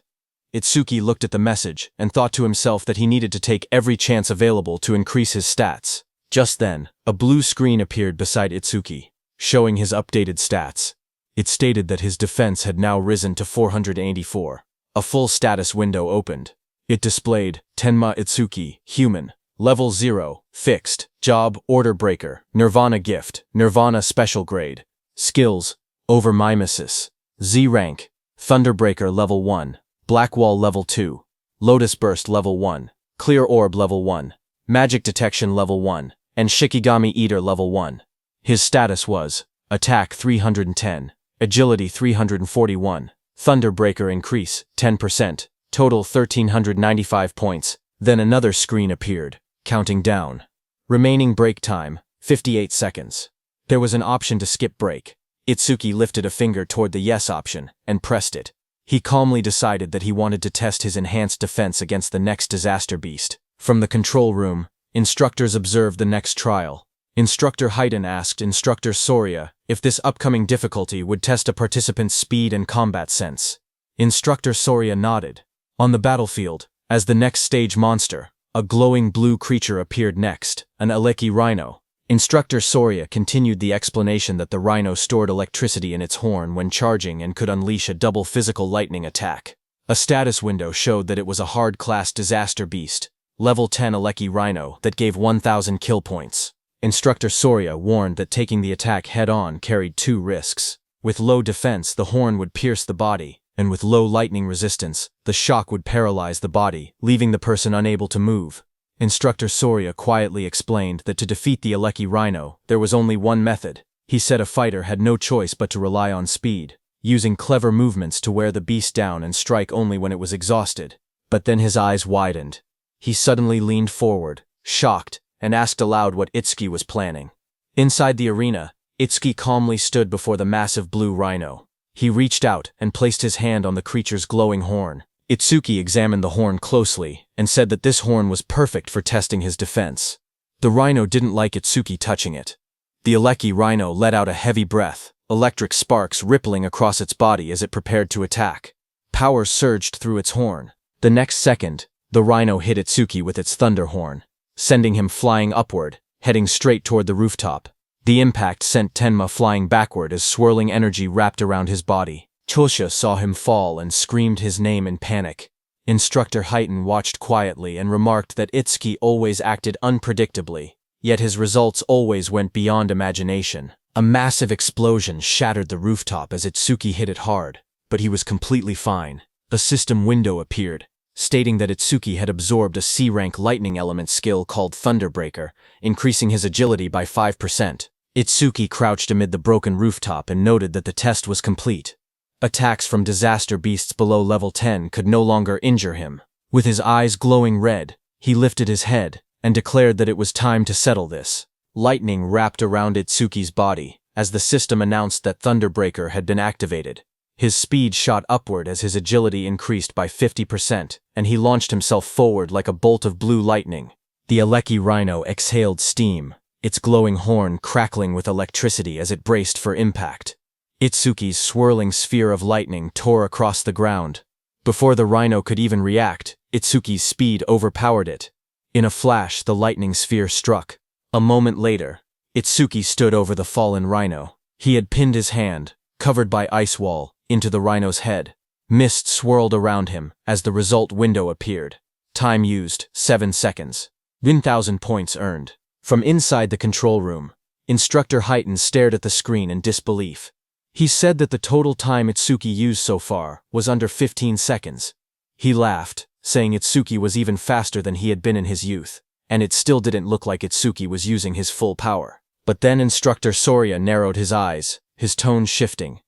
[SPEAKER 1] Itsuki looked at the message and thought to himself that he needed to take every chance available to increase his stats. Just then, a blue screen appeared beside Itsuki, showing his updated stats. It stated that his defense had now risen to 484. A full status window opened. It displayed, Tenma Itsuki, Human. Level 0, Fixed, Job, Order Breaker, Nirvana Gift, Nirvana Special Grade. Skills, Overmimesis. Z Rank, Thunderbreaker Level 1, Black Wall Level 2, Lotus Burst Level 1, Clear Orb Level 1, Magic Detection Level 1, and Shikigami Eater Level 1. His status was, Attack 310, Agility 341, Thunderbreaker Increase, 10%, total 1395 points. Then another screen appeared, counting down. Remaining break time, 58 seconds. There was an option to skip break. Itsuki lifted a finger toward the yes option and pressed it. He calmly decided that he wanted to test his enhanced defense against the next disaster beast. From the control room, instructors observed the next trial. Instructor Haydn asked Instructor Soria if this upcoming difficulty would test a participant's speed and combat sense. Instructor Soria nodded. On the battlefield, as the next stage monster, a glowing blue creature appeared next, an Aleki rhino. Instructor Soria continued the explanation that the rhino stored electricity in its horn when charging and could unleash a double physical lightning attack. A status window showed that it was a hard-class disaster beast, level 10 Aleki rhino that gave 1,000 kill points. Instructor Soria warned that taking the attack head-on carried 2 risks. With low defense, the horn would pierce the body, and with low lightning resistance, the shock would paralyze the body, leaving the person unable to move. Instructor Soria quietly explained that to defeat the Aleki rhino, there was only one method. He said a fighter had no choice but to rely on speed, using clever movements to wear the beast down and strike only when it was exhausted. But then his eyes widened. He suddenly leaned forward, shocked, and asked aloud what Itsuki was planning. Inside the arena, Itsuki calmly stood before the massive blue rhino. He reached out and placed his hand on the creature's glowing horn. Itsuki examined the horn closely and said that this horn was perfect for testing his defense. The rhino didn't like Itsuki touching it. The Aleki rhino let out a heavy breath, electric sparks rippling across its body as it prepared to attack. Power surged through its horn. The next second, the rhino hit Itsuki with its thunder horn, sending him flying upward, heading straight toward the rooftop. The impact sent Tenma flying backward as swirling energy wrapped around his body. Chosha saw him fall and screamed his name in panic. Instructor Haydn watched quietly and remarked that Itsuki always acted unpredictably, yet his results always went beyond imagination. A massive explosion shattered the rooftop as Itsuki hit it hard, but he was completely fine. A system window appeared, stating that Itsuki had absorbed a C-rank lightning element skill called Thunderbreaker, increasing his agility by 5%. Itsuki crouched amid the broken rooftop and noted that the test was complete. Attacks from disaster beasts below level 10 could no longer injure him. With his eyes glowing red, he lifted his head and declared that it was time to settle this. Lightning wrapped around Itsuki's body as the system announced that Thunderbreaker had been activated. His speed shot upward as his agility increased by 50%, and he launched himself forward like a bolt of blue lightning. The Aleki rhino exhaled steam, its glowing horn crackling with electricity as it braced for impact. Itsuki's swirling sphere of lightning tore across the ground. Before the rhino could even react, Itsuki's speed overpowered it. In a flash, the lightning sphere struck. A moment later, Itsuki stood over the fallen rhino. He had pinned his hand, covered by ice wall, into the rhino's head. Mist swirled around him as the result window appeared. Time used, 7 seconds. 1,000 points earned. From inside the control room, Instructor Haydn stared at the screen in disbelief. He said that the total time Itsuki used so far was under 15 seconds. He laughed, saying Itsuki was even faster than he had been in his youth, and it still didn't look like Itsuki was using his full power. But then Instructor Soria narrowed his eyes, his tone shifting.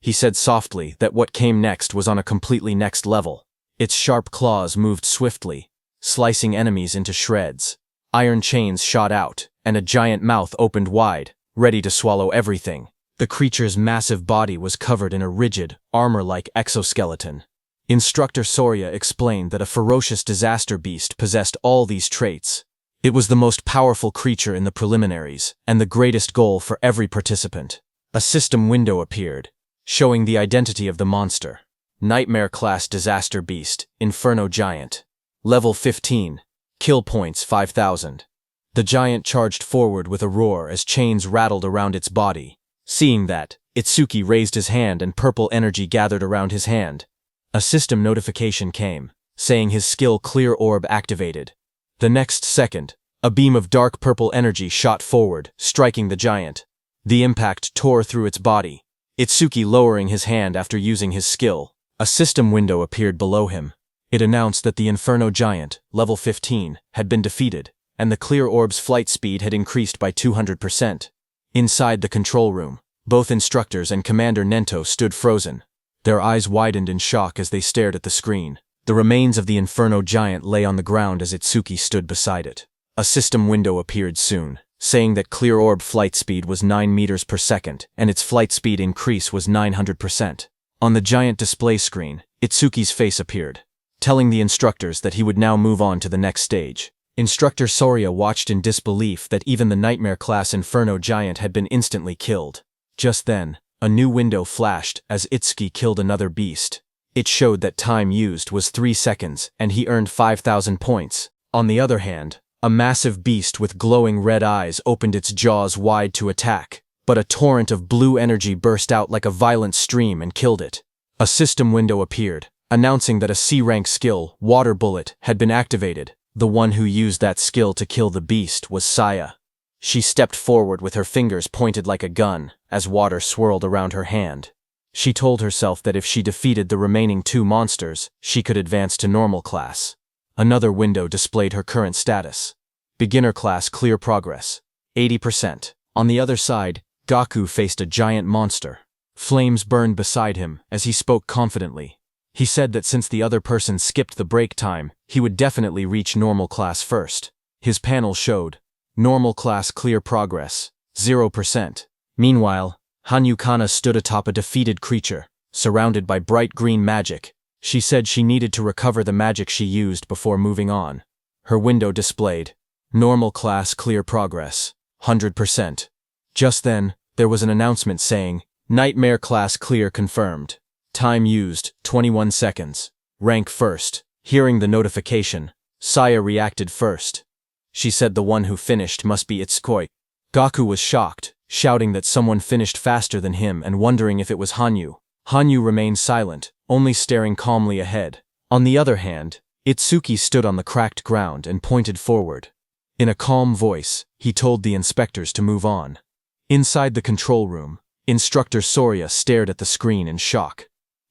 [SPEAKER 1] He said softly that what came next was on a completely next level. Its sharp claws moved swiftly, slicing enemies into shreds. Iron chains shot out, and a giant mouth opened wide, ready to swallow everything. The creature's massive body was covered in a rigid, armor-like exoskeleton. Instructor Soria explained that a ferocious disaster beast possessed all these traits. It was the most powerful creature in the preliminaries, and the greatest goal for every participant. A system window appeared, showing the identity of the monster. Nightmare-class disaster beast, Inferno Giant. Level 15. Kill points 5,000. The giant charged forward with a roar as chains rattled around its body. Seeing that, Itsuki raised his hand and purple energy gathered around his hand. A system notification came, saying his skill Clear Orb activated. The next second, a beam of dark purple energy shot forward, striking the giant. The impact tore through its body. Itsuki lowering his hand after using his skill. A system window appeared below him. It announced that the Inferno Giant, level 15, had been defeated, and the Clear Orb's flight speed had increased by 200%. Inside the control room, both instructors and Commander Nento stood frozen. Their eyes widened in shock as they stared at the screen. The remains of the Inferno Giant lay on the ground as Itsuki stood beside it. A system window appeared soon, saying that Clear Orb flight speed was 9 meters per second, and its flight speed increase was 900%. On the giant display screen, Itsuki's face appeared, telling the instructors that he would now move on to the next stage. Instructor Soria watched in disbelief that even the Nightmare-class Inferno Giant had been instantly killed. Just then, a new window flashed as Itsuki killed another beast. It showed that time used was 3 seconds, and he earned 5,000 points. On the other hand, a massive beast with glowing red eyes opened its jaws wide to attack, but a torrent of blue energy burst out like a violent stream and killed it. A system window appeared, announcing that a C-rank skill, Water Bullet, had been activated. The one who used that skill to kill the beast was Saya. She stepped forward with her fingers pointed like a gun, as water swirled around her hand. She told herself that if she defeated the remaining 2 monsters, she could advance to normal class. Another window displayed her current status. Beginner class clear progress, 80%. On the other side, Gaku faced a giant monster. Flames burned beside him as he spoke confidently. He said that since the other person skipped the break time, he would definitely reach normal class first. His panel showed, normal class clear progress, 0%. Meanwhile, Hanyu Kana stood atop a defeated creature, surrounded by bright green magic. She said she needed to recover the magic she used before moving on. Her window displayed, normal class clear progress, 100%. Just then, there was an announcement saying, Nightmare class clear confirmed. Time used, 21 seconds. Rank first. Hearing the notification, Saya reacted first. She said the one who finished must be Itsuki. Gaku was shocked, shouting that someone finished faster than him and wondering if it was Hanyu. Hanyu remained silent, only staring calmly ahead. On the other hand, Itsuki stood on the cracked ground and pointed forward. In a calm voice, he told the inspectors to move on. Inside the control room, Instructor Soria stared at the screen in shock.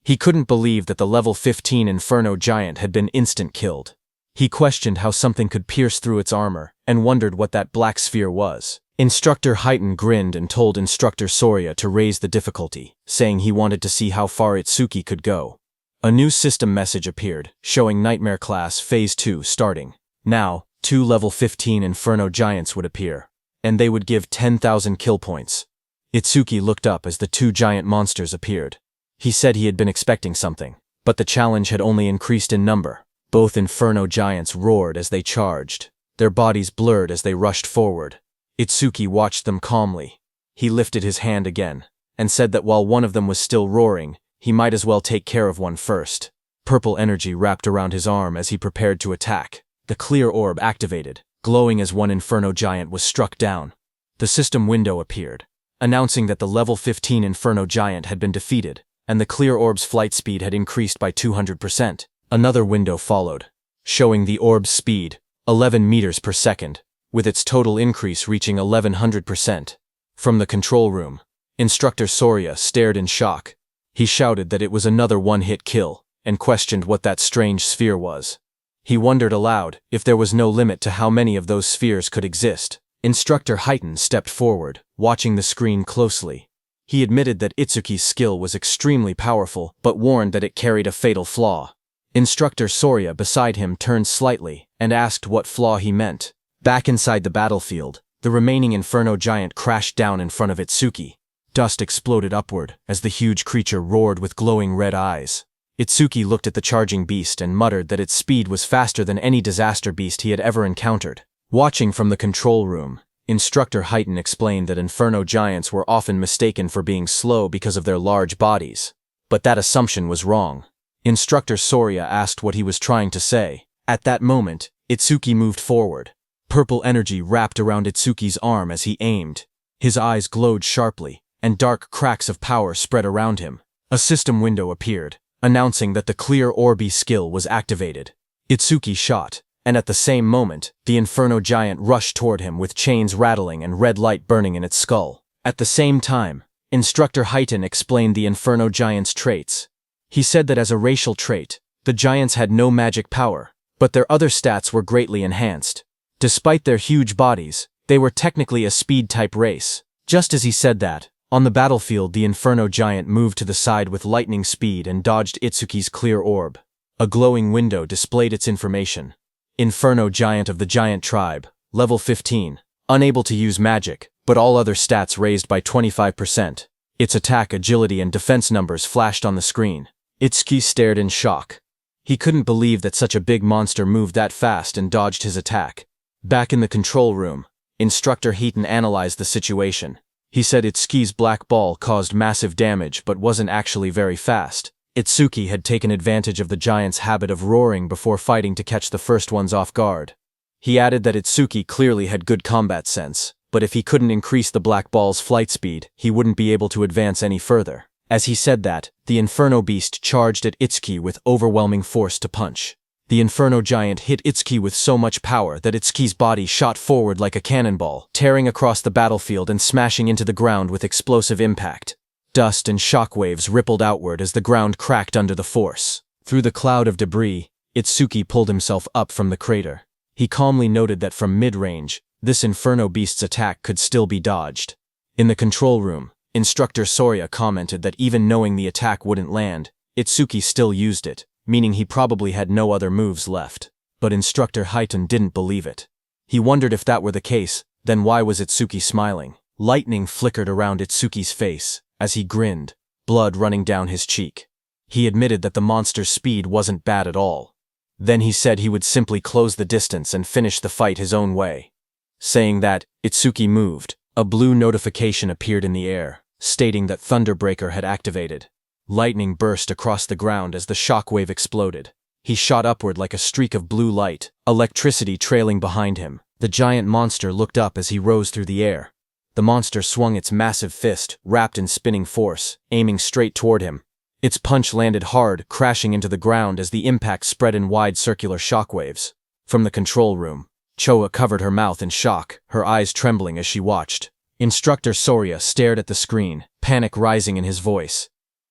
[SPEAKER 1] He couldn't believe that the level 15 Inferno Giant had been instant killed. He questioned how something could pierce through its armor, and wondered what that black sphere was. Instructor Heighten grinned and told Instructor Soria to raise the difficulty, saying he wanted to see how far Itsuki could go. A new system message appeared, showing Nightmare Class Phase 2 starting. Now, 2 level 15 Inferno Giants would appear, and they would give 10,000 kill points. Itsuki looked up as the 2 giant monsters appeared. He said he had been expecting something, but the challenge had only increased in number. Both Inferno Giants roared as they charged. Their bodies blurred as they rushed forward. Itsuki watched them calmly. He lifted his hand again, and said that while one of them was still roaring, he might as well take care of one first. Purple energy wrapped around his arm as he prepared to attack. The clear orb activated, glowing as one Inferno Giant was struck down. The system window appeared, announcing that the level 15 Inferno Giant had been defeated, and the clear orb's flight speed had increased by 200%. Another window followed, showing the orb's speed, 11 meters per second, with its total increase reaching 1100%. From the control room, Instructor Soria stared in shock. He shouted that it was another one-hit kill, and questioned what that strange sphere was. He wondered aloud if there was no limit to how many of those spheres could exist. Instructor Heighten stepped forward, watching the screen closely. He admitted that Itsuki's skill was extremely powerful, but warned that it carried a fatal flaw. Instructor Soria beside him turned slightly and asked what flaw he meant. Back inside the battlefield, the remaining Inferno Giant crashed down in front of Itsuki. Dust exploded upward as the huge creature roared with glowing red eyes. Itsuki looked at the charging beast and muttered that its speed was faster than any disaster beast he had ever encountered. Watching from the control room, Instructor Heighten explained that Inferno Giants were often mistaken for being slow because of their large bodies. But that assumption was wrong. Instructor Soria asked what he was trying to say. At that moment, Itsuki moved forward. Purple energy wrapped around Itsuki's arm as he aimed. His eyes glowed sharply, and dark cracks of power spread around him. A system window appeared, announcing that the clear orby skill was activated. Itsuki shot, and at the same moment, the Inferno Giant rushed toward him with chains rattling and red light burning in its skull. At the same time, Instructor Heighten explained the Inferno Giant's traits. He said that as a racial trait, the Giants had no magic power, but their other stats were greatly enhanced. Despite their huge bodies, they were technically a speed-type race. Just as he said that, on the battlefield the Inferno Giant moved to the side with lightning speed and dodged Itsuki's clear orb. A glowing window displayed its information. Inferno Giant of the Giant Tribe, level 15, unable to use magic, but all other stats raised by 25%. Its attack, agility, and defense numbers flashed on the screen. Itsuki stared in shock. He couldn't believe that such a big monster moved that fast and dodged his attack. Back in the control room, Instructor Heaton analyzed the situation. He said Itsuki's black ball caused massive damage but wasn't actually very fast. Itsuki had taken advantage of the giant's habit of roaring before fighting to catch the first ones off guard. He added that Itsuki clearly had good combat sense, but if he couldn't increase the black ball's flight speed, he wouldn't be able to advance any further. As he said that, the Inferno Beast charged at Itsuki with overwhelming force to punch. The Inferno Giant hit Itsuki with so much power that Itsuki's body shot forward like a cannonball, tearing across the battlefield and smashing into the ground with explosive impact. Dust and shockwaves rippled outward as the ground cracked under the force. Through the cloud of debris, Itsuki pulled himself up from the crater. He calmly noted that from mid-range, this Inferno Beast's attack could still be dodged. In the control room, Instructor Soria commented that even knowing the attack wouldn't land, Itsuki still used it, meaning he probably had no other moves left. But Instructor Heaton didn't believe it. He wondered if that were the case, then why was Itsuki smiling? Lightning flickered around Itsuki's face as he grinned, blood running down his cheek. He admitted that the monster's speed wasn't bad at all. Then he said he would simply close the distance and finish the fight his own way. Saying that, Itsuki moved. A blue notification appeared in the air, stating that Thunderbreaker had activated. Lightning burst across the ground as the shockwave exploded. He shot upward like a streak of blue light, electricity trailing behind him. The giant monster looked up as he rose through the air. The monster swung its massive fist, wrapped in spinning force, aiming straight toward him. Its punch landed hard, crashing into the ground as the impact spread in wide circular shockwaves. From the control room, Choa covered her mouth in shock, her eyes trembling as she watched. Instructor Soria stared at the screen, panic rising in his voice.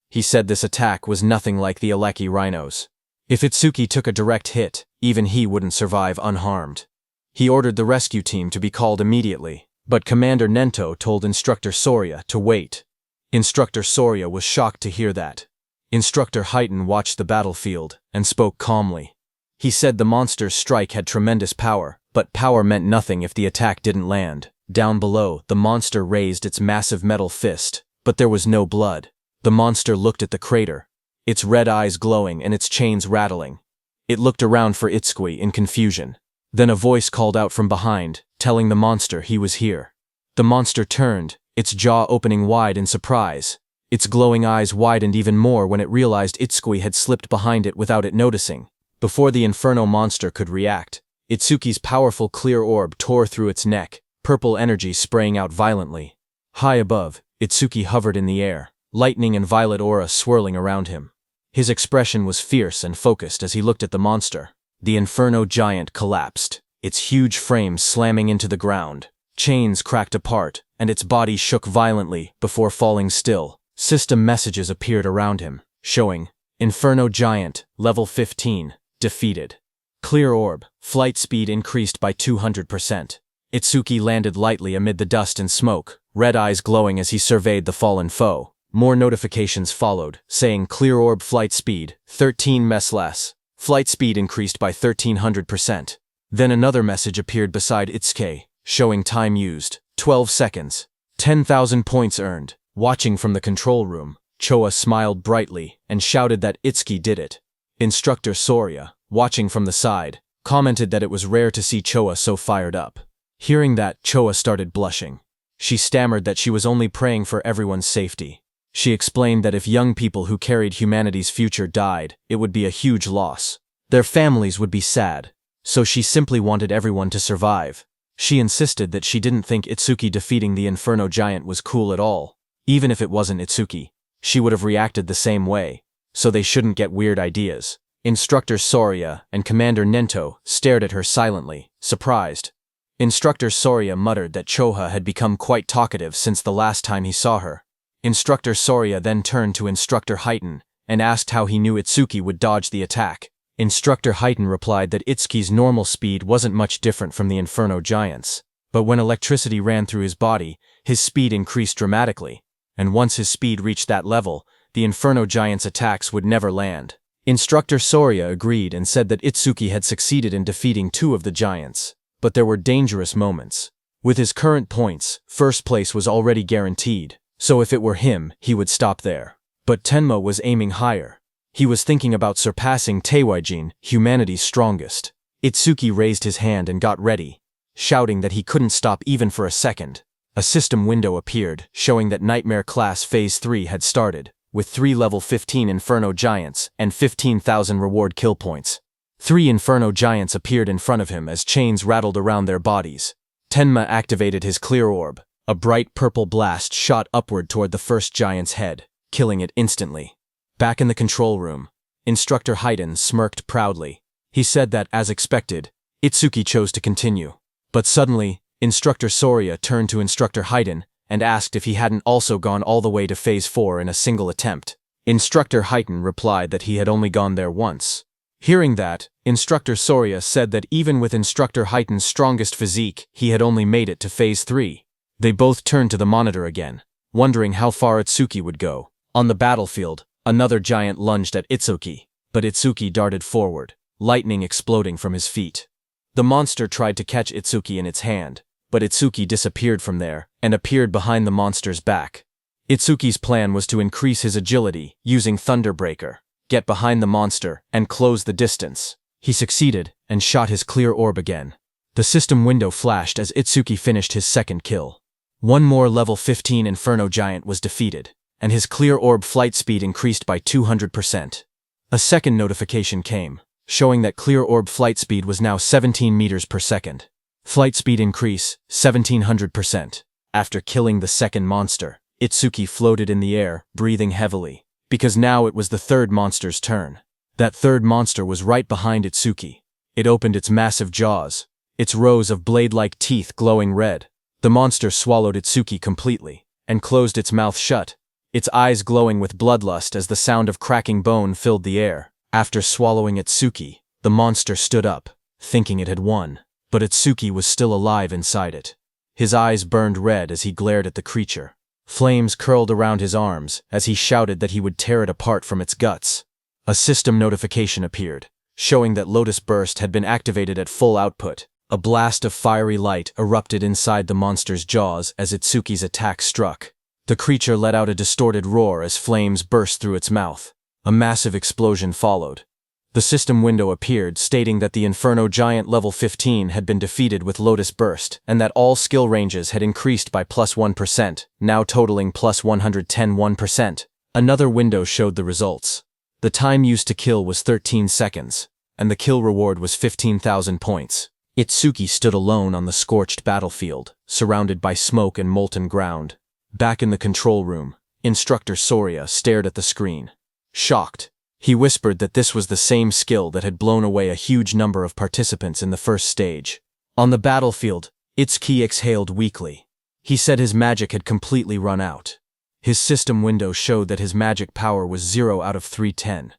[SPEAKER 1] He said this attack was nothing like the Aleki rhinos. If Itsuki took a direct hit, even he wouldn't survive unharmed. He ordered the rescue team to be called immediately, but Commander Nento told Instructor Soria to wait. Instructor Soria was shocked to hear that. Instructor Heaton watched the battlefield and spoke calmly. He said the monster's strike had tremendous power, but power meant nothing if the attack didn't land. Down below, the monster raised its massive metal fist, but there was no blood. The monster looked at the crater, its red eyes glowing and its chains rattling. It looked around for Itsuki in confusion. Then a voice called out from behind, telling the monster he was here. The monster turned, its jaw opening wide in surprise. Its glowing eyes widened even more when it realized Itsuki had slipped behind it without it noticing. Before the Inferno monster could react, Itsuki's powerful clear orb tore through its neck, purple energy spraying out violently. High above, Itsuki hovered in the air, lightning and violet aura swirling around him. His expression was fierce and focused as he looked at the monster. The Inferno giant collapsed, its huge frame slamming into the ground. Chains cracked apart, and its body shook violently before falling still. System messages appeared around him, showing Inferno Giant, level 15, defeated. Clear orb, flight speed increased by 200%. Itsuki landed lightly amid the dust and smoke, red eyes glowing as he surveyed the fallen foe. More notifications followed, saying clear orb flight speed, 13 ms less. Flight speed increased by 1300%. Then another message appeared beside Itsuki, showing time used, 12 seconds. 10,000 points earned. Watching from the control room, Choa smiled brightly and shouted that Itsuki did it. Instructor Soria, watching from the side, commented that it was rare to see Choa so fired up. Hearing that, Choa started blushing. She stammered that she was only praying for everyone's safety. She explained that if young people who carried humanity's future died, it would be a huge loss. Their families would be sad, so she simply wanted everyone to survive. She insisted that she didn't think Itsuki defeating the Inferno Giant was cool at all. Even if it wasn't Itsuki, she would have reacted the same way, so they shouldn't get weird ideas. Instructor Soria and Commander Nento stared at her silently, surprised. Instructor Soria muttered that Choha had become quite talkative since the last time he saw her. Instructor Soria then turned to Instructor Heaton and asked how he knew Itsuki would dodge the attack. Instructor Heaton replied that Itsuki's normal speed wasn't much different from the Inferno Giant's, but when electricity ran through his body, his speed increased dramatically. And once his speed reached that level, the Inferno Giant's attacks would never land. Instructor Soria agreed and said that Itsuki had succeeded in defeating 2 of the giants, but there were dangerous moments. With his current points, first place was already guaranteed, so if it were him, he would stop there. But Tenma was aiming higher. He was thinking about surpassing Teiwaijin, humanity's strongest. Itsuki raised his hand and got ready. shouting that he couldn't stop even for a second. A system window appeared, showing that Nightmare Class Phase 3 had started, with 3 level 15 Inferno Giants and 15,000 reward kill points. 3 Inferno Giants appeared in front of him as chains rattled around their bodies. Tenma activated his clear orb. A bright purple blast shot upward toward the first giant's head, killing it instantly. Back in the control room, Instructor Haydn smirked proudly. He said that, as expected, Itsuki chose to continue. But suddenly, Instructor Soria turned to Instructor Haydn and asked if he hadn't also gone all the way to Phase 4 in a single attempt. Instructor Haydn replied that he had only gone there once. Hearing that, Instructor Soria said that even with Instructor Haydn's strongest physique, he had only made it to Phase 3. They both turned to the monitor again, wondering how far Itsuki would go. On the battlefield, another giant lunged at Itsuki, but Itsuki darted forward, lightning exploding from his feet. The monster tried to catch Itsuki in its hand, but Itsuki disappeared from there and appeared behind the monster's back. Itsuki's plan was to increase his agility using Thunderbreaker, get behind the monster, and close the distance. He succeeded and shot his clear orb again. The system window flashed as Itsuki finished his second kill. One more level 15 Inferno Giant was defeated, and his clear orb flight speed increased by 200%. A second notification came, showing that clear orb flight speed was now 17 meters per second. Flight speed increase, 1700%. After killing the second monster, Itsuki floated in the air, breathing heavily, because now it was the third monster's turn. That third monster was right behind Itsuki. It opened its massive jaws, its rows of blade-like teeth glowing red. The monster swallowed Itsuki completely, and closed its mouth shut, its eyes glowing with bloodlust as the sound of cracking bone filled the air. After swallowing Itsuki, the monster stood up, thinking it had won. But Itsuki was still alive inside it. His eyes burned red as he glared at the creature. Flames curled around his arms as he shouted that he would tear it apart from its guts. A system notification appeared, showing that Lotus Burst had been activated at full output. A blast of fiery light erupted inside the monster's jaws as Itsuki's attack struck. The creature let out a distorted roar as flames burst through its mouth. A massive explosion followed. The system window appeared, stating that the Inferno Giant level 15 had been defeated with Lotus Burst, and that all skill ranges had increased by plus 1%, now totaling plus 110%. Another window showed the results. The time used to kill was 13 seconds, and the kill reward was 15,000 points. Itsuki stood alone on the scorched battlefield, surrounded by smoke and molten ground. Back in the control room, Instructor Soria stared at the screen. Shocked, he whispered that this was the same skill that had blown away a huge number of participants in the first stage. On the battlefield, Itsuki exhaled weakly. He said his magic had completely run out. His system window showed that his magic power was 0 out of 310.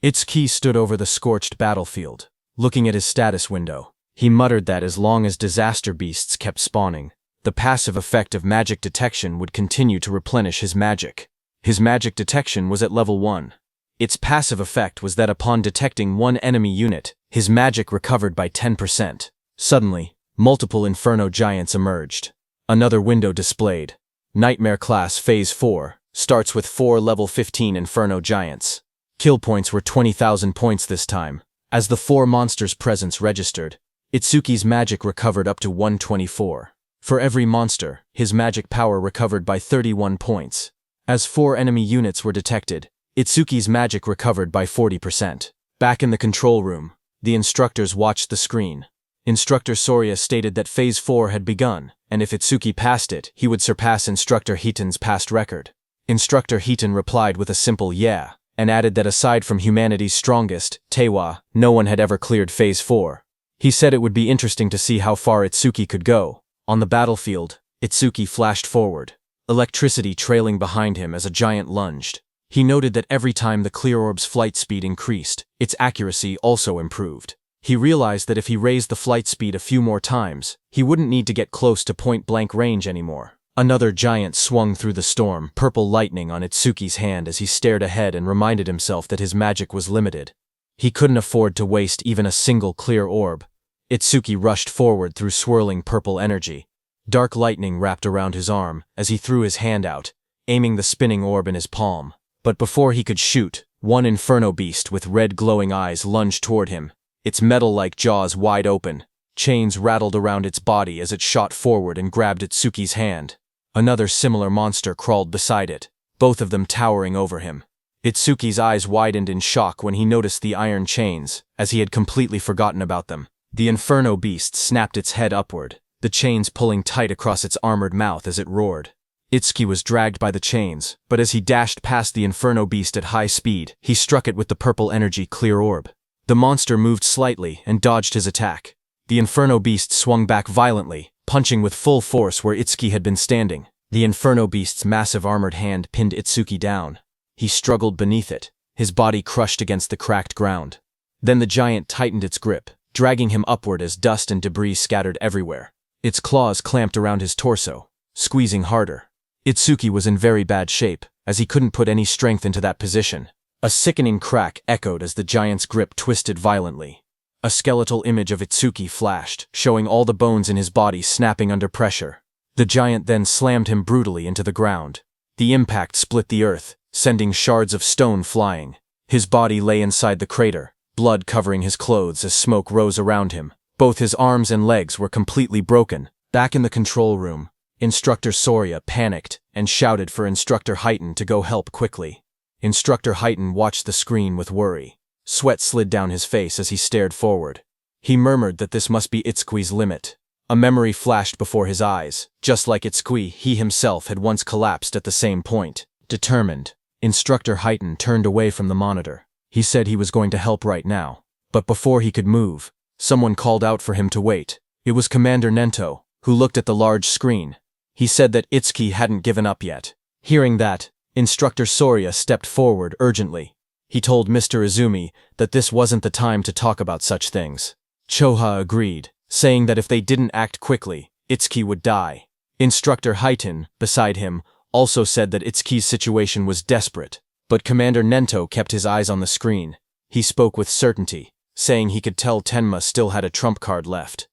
[SPEAKER 1] Itsuki stood over the scorched battlefield, looking at his status window. He muttered that as long as disaster beasts kept spawning, the passive effect of magic detection would continue to replenish his magic. His magic detection was at level 1. Its passive effect was that upon detecting one enemy unit, his magic recovered by 10%. Suddenly, multiple Inferno Giants emerged. Another window displayed. Nightmare Class Phase 4 starts with 4 level 15 Inferno Giants. Kill points were 20,000 points this time. As the 4 monsters' presence registered, Itsuki's magic recovered up to 124. For every monster, his magic power recovered by 31 points. As 4 enemy units were detected, Itsuki's magic recovered by 40%. Back in the control room, the instructors watched the screen. Instructor Soria stated that Phase 4 had begun, and if Itsuki passed it, he would surpass Instructor Hitan's past record. Instructor Hitan replied with a simple yeah, and added that aside from humanity's strongest, Tewa, no one had ever cleared Phase 4. He said it would be interesting to see how far Itsuki could go. On the battlefield, Itsuki flashed forward, electricity trailing behind him as a giant lunged. He noted that every time the clear orb's flight speed increased, its accuracy also improved. He realized that if he raised the flight speed a few more times, he wouldn't need to get close to point-blank range anymore. Another giant swung through the storm, purple lightning on Itsuki's hand as he stared ahead and reminded himself that his magic was limited. He couldn't afford to waste even a single clear orb. Itsuki rushed forward through swirling purple energy. Dark lightning wrapped around his arm as he threw his hand out, aiming the spinning orb in his palm. But before he could shoot, one inferno beast with red glowing eyes lunged toward him, its metal-like jaws wide open. Chains rattled around its body as it shot forward and grabbed Itsuki's hand. Another similar monster crawled beside it, both of them towering over him. Itsuki's eyes widened in shock when he noticed the iron chains, as he had completely forgotten about them. The Inferno Beast snapped its head upward, the chains pulling tight across its armored mouth as it roared. Itsuki was dragged by the chains, but as he dashed past the Inferno Beast at high speed, he struck it with the purple energy clear orb. The monster moved slightly and dodged his attack. The Inferno Beast swung back violently, punching with full force where Itsuki had been standing. The Inferno Beast's massive armored hand pinned Itsuki down. He struggled beneath it, his body crushed against the cracked ground. Then the giant tightened its grip, dragging him upward as dust and debris scattered everywhere. Its claws clamped around his torso, squeezing harder. Itsuki was in very bad shape, as he couldn't put any strength into that position. A sickening crack echoed as the giant's grip twisted violently. A skeletal image of Itsuki flashed, showing all the bones in his body snapping under pressure. The giant then slammed him brutally into the ground. The impact split the earth, sending shards of stone flying. His body lay inside the crater, blood covering his clothes as smoke rose around him. Both his arms and legs were completely broken. Back in the control room, Instructor Soria panicked and shouted for Instructor Heighten to go help quickly. Instructor Heighten watched the screen with worry. Sweat slid down his face as he stared forward. He murmured that this must be Itsuki's limit. A memory flashed before his eyes. Just like Itsuki, he himself had once collapsed at the same point. Determined, Instructor Heighten turned away from the monitor. He said he was going to help right now. But before he could move, someone called out for him to wait. It was Commander Nento, who looked at the large screen. He said that Itsuki hadn't given up yet. Hearing that, Instructor Soria stepped forward urgently. He told Mr. Izumi that this wasn't the time to talk about such things. Choha agreed, saying that if they didn't act quickly, Itsuki would die. Instructor Heighten, beside him, also said that Itsuki's situation was desperate, but Commander Nento kept his eyes on the screen. He spoke with certainty, saying he could tell Tenma still had a trump card left.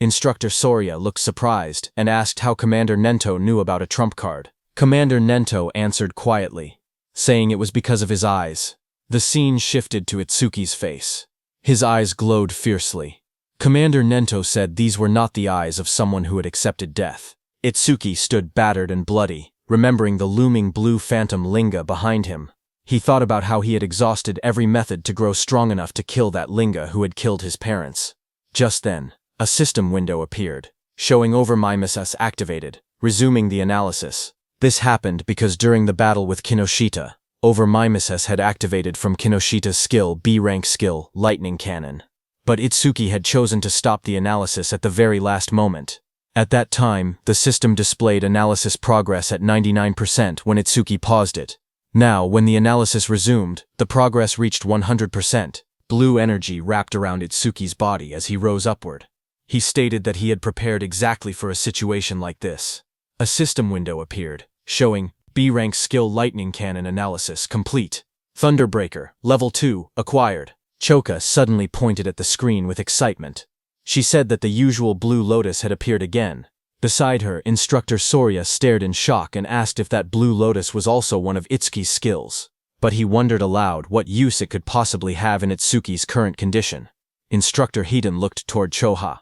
[SPEAKER 1] Instructor Soria looked surprised and asked how Commander Nento knew about a trump card. Commander Nento answered quietly, saying it was because of his eyes. The scene shifted to Itsuki's face. His eyes glowed fiercely. Commander Nento said these were not the eyes of someone who had accepted death. Itsuki stood battered and bloody, remembering the looming blue phantom Linga behind him. He thought about how he had exhausted every method to grow strong enough to kill that Linga who had killed his parents. Just then, a system window appeared, showing Overmimesis activated, resuming the analysis. This happened because during the battle with Kinoshita, Overmimesis had activated from Kinoshita's skill B-rank skill, Lightning Cannon. But Itsuki had chosen to stop the analysis at the very last moment. At that time, the system displayed analysis progress at 99% when Itsuki paused it. Now, when the analysis resumed, the progress reached 100%. Blue energy wrapped around Itsuki's body as he rose upward. He stated that he had prepared exactly for a situation like this. A system window appeared, showing B-rank skill Lightning Cannon analysis complete. Thunderbreaker, level 2, acquired. Choka suddenly pointed at the screen with excitement. She said that the usual blue lotus had appeared again. Beside her, Instructor Soria stared in shock and asked if that blue lotus was also one of Itsuki's skills. But he wondered aloud what use it could possibly have in Itsuki's current condition. Instructor Heighten looked toward Choha.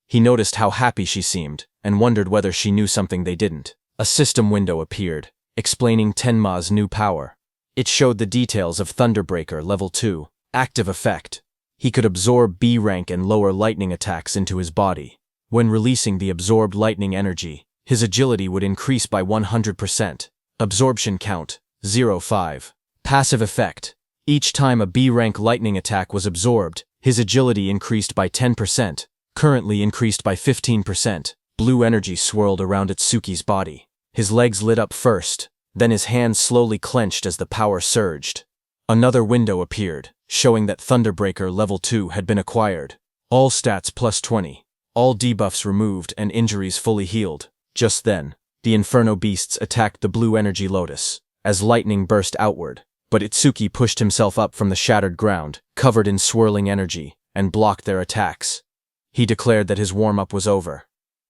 [SPEAKER 1] He noticed how happy she seemed, and wondered whether she knew something they didn't. A system window appeared, explaining Tenma's new power. It showed the details of Thunderbreaker level 2, active effect. He could absorb B-rank and lower lightning attacks into his body. When releasing the absorbed lightning energy, his agility would increase by 100%. Absorption count, 0.5. Passive effect. Each time a B-rank lightning attack was absorbed, his agility increased by 10%, currently increased by 15%. Blue energy swirled around Itsuki's body. His legs lit up first, then his hands slowly clenched as the power surged. Another window appeared, showing that Thunderbreaker level 2 had been acquired. All stats plus 20. All debuffs removed and injuries fully healed. Just then, the Inferno Beasts attacked the blue energy lotus, as lightning burst outward. But Itsuki pushed himself up from the shattered ground, covered in swirling energy, and blocked their attacks. He declared that his warm-up was over.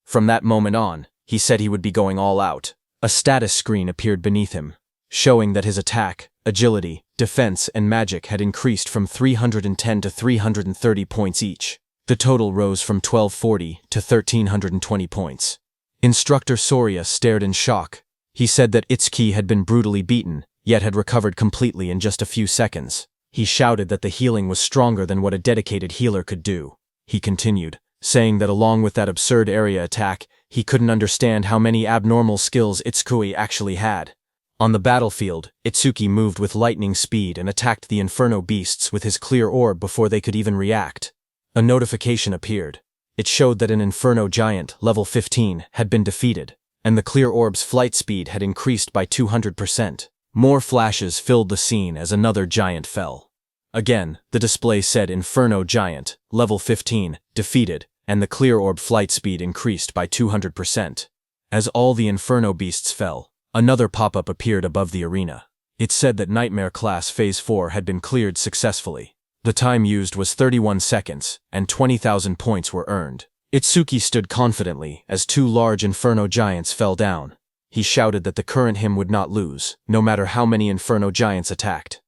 [SPEAKER 1] From that moment on, he said he would be going all out. A status screen appeared beneath him, showing that his attack, agility, defense, and magic had increased from 310 to 330 points each. The total rose from 1240 to 1320 points. Instructor Soria stared in shock. He said that Itsuki had been brutally beaten, yet had recovered completely in just a few seconds. He shouted that the healing was stronger than what a dedicated healer could do. He continued, saying that along with that absurd area attack, he couldn't understand how many abnormal skills Itsuki actually had. On the battlefield, Itsuki moved with lightning speed and attacked the Inferno beasts with his clear orb before they could even react. A notification appeared. It showed that an Inferno giant, level 15, had been defeated, and the clear orb's flight speed had increased by 200%. More flashes filled the scene as another giant fell. Again, the display said Inferno giant, level 15, defeated, and the clear orb flight speed increased by 200%. As all the Inferno beasts fell, another pop-up appeared above the arena. It said that Nightmare Class Phase 4 had been cleared successfully. The time used was 31 seconds, and 20,000 points were earned. Itsuki stood confidently as two large Inferno giants fell down. He shouted that the current him would not lose, no matter how many Inferno giants attacked.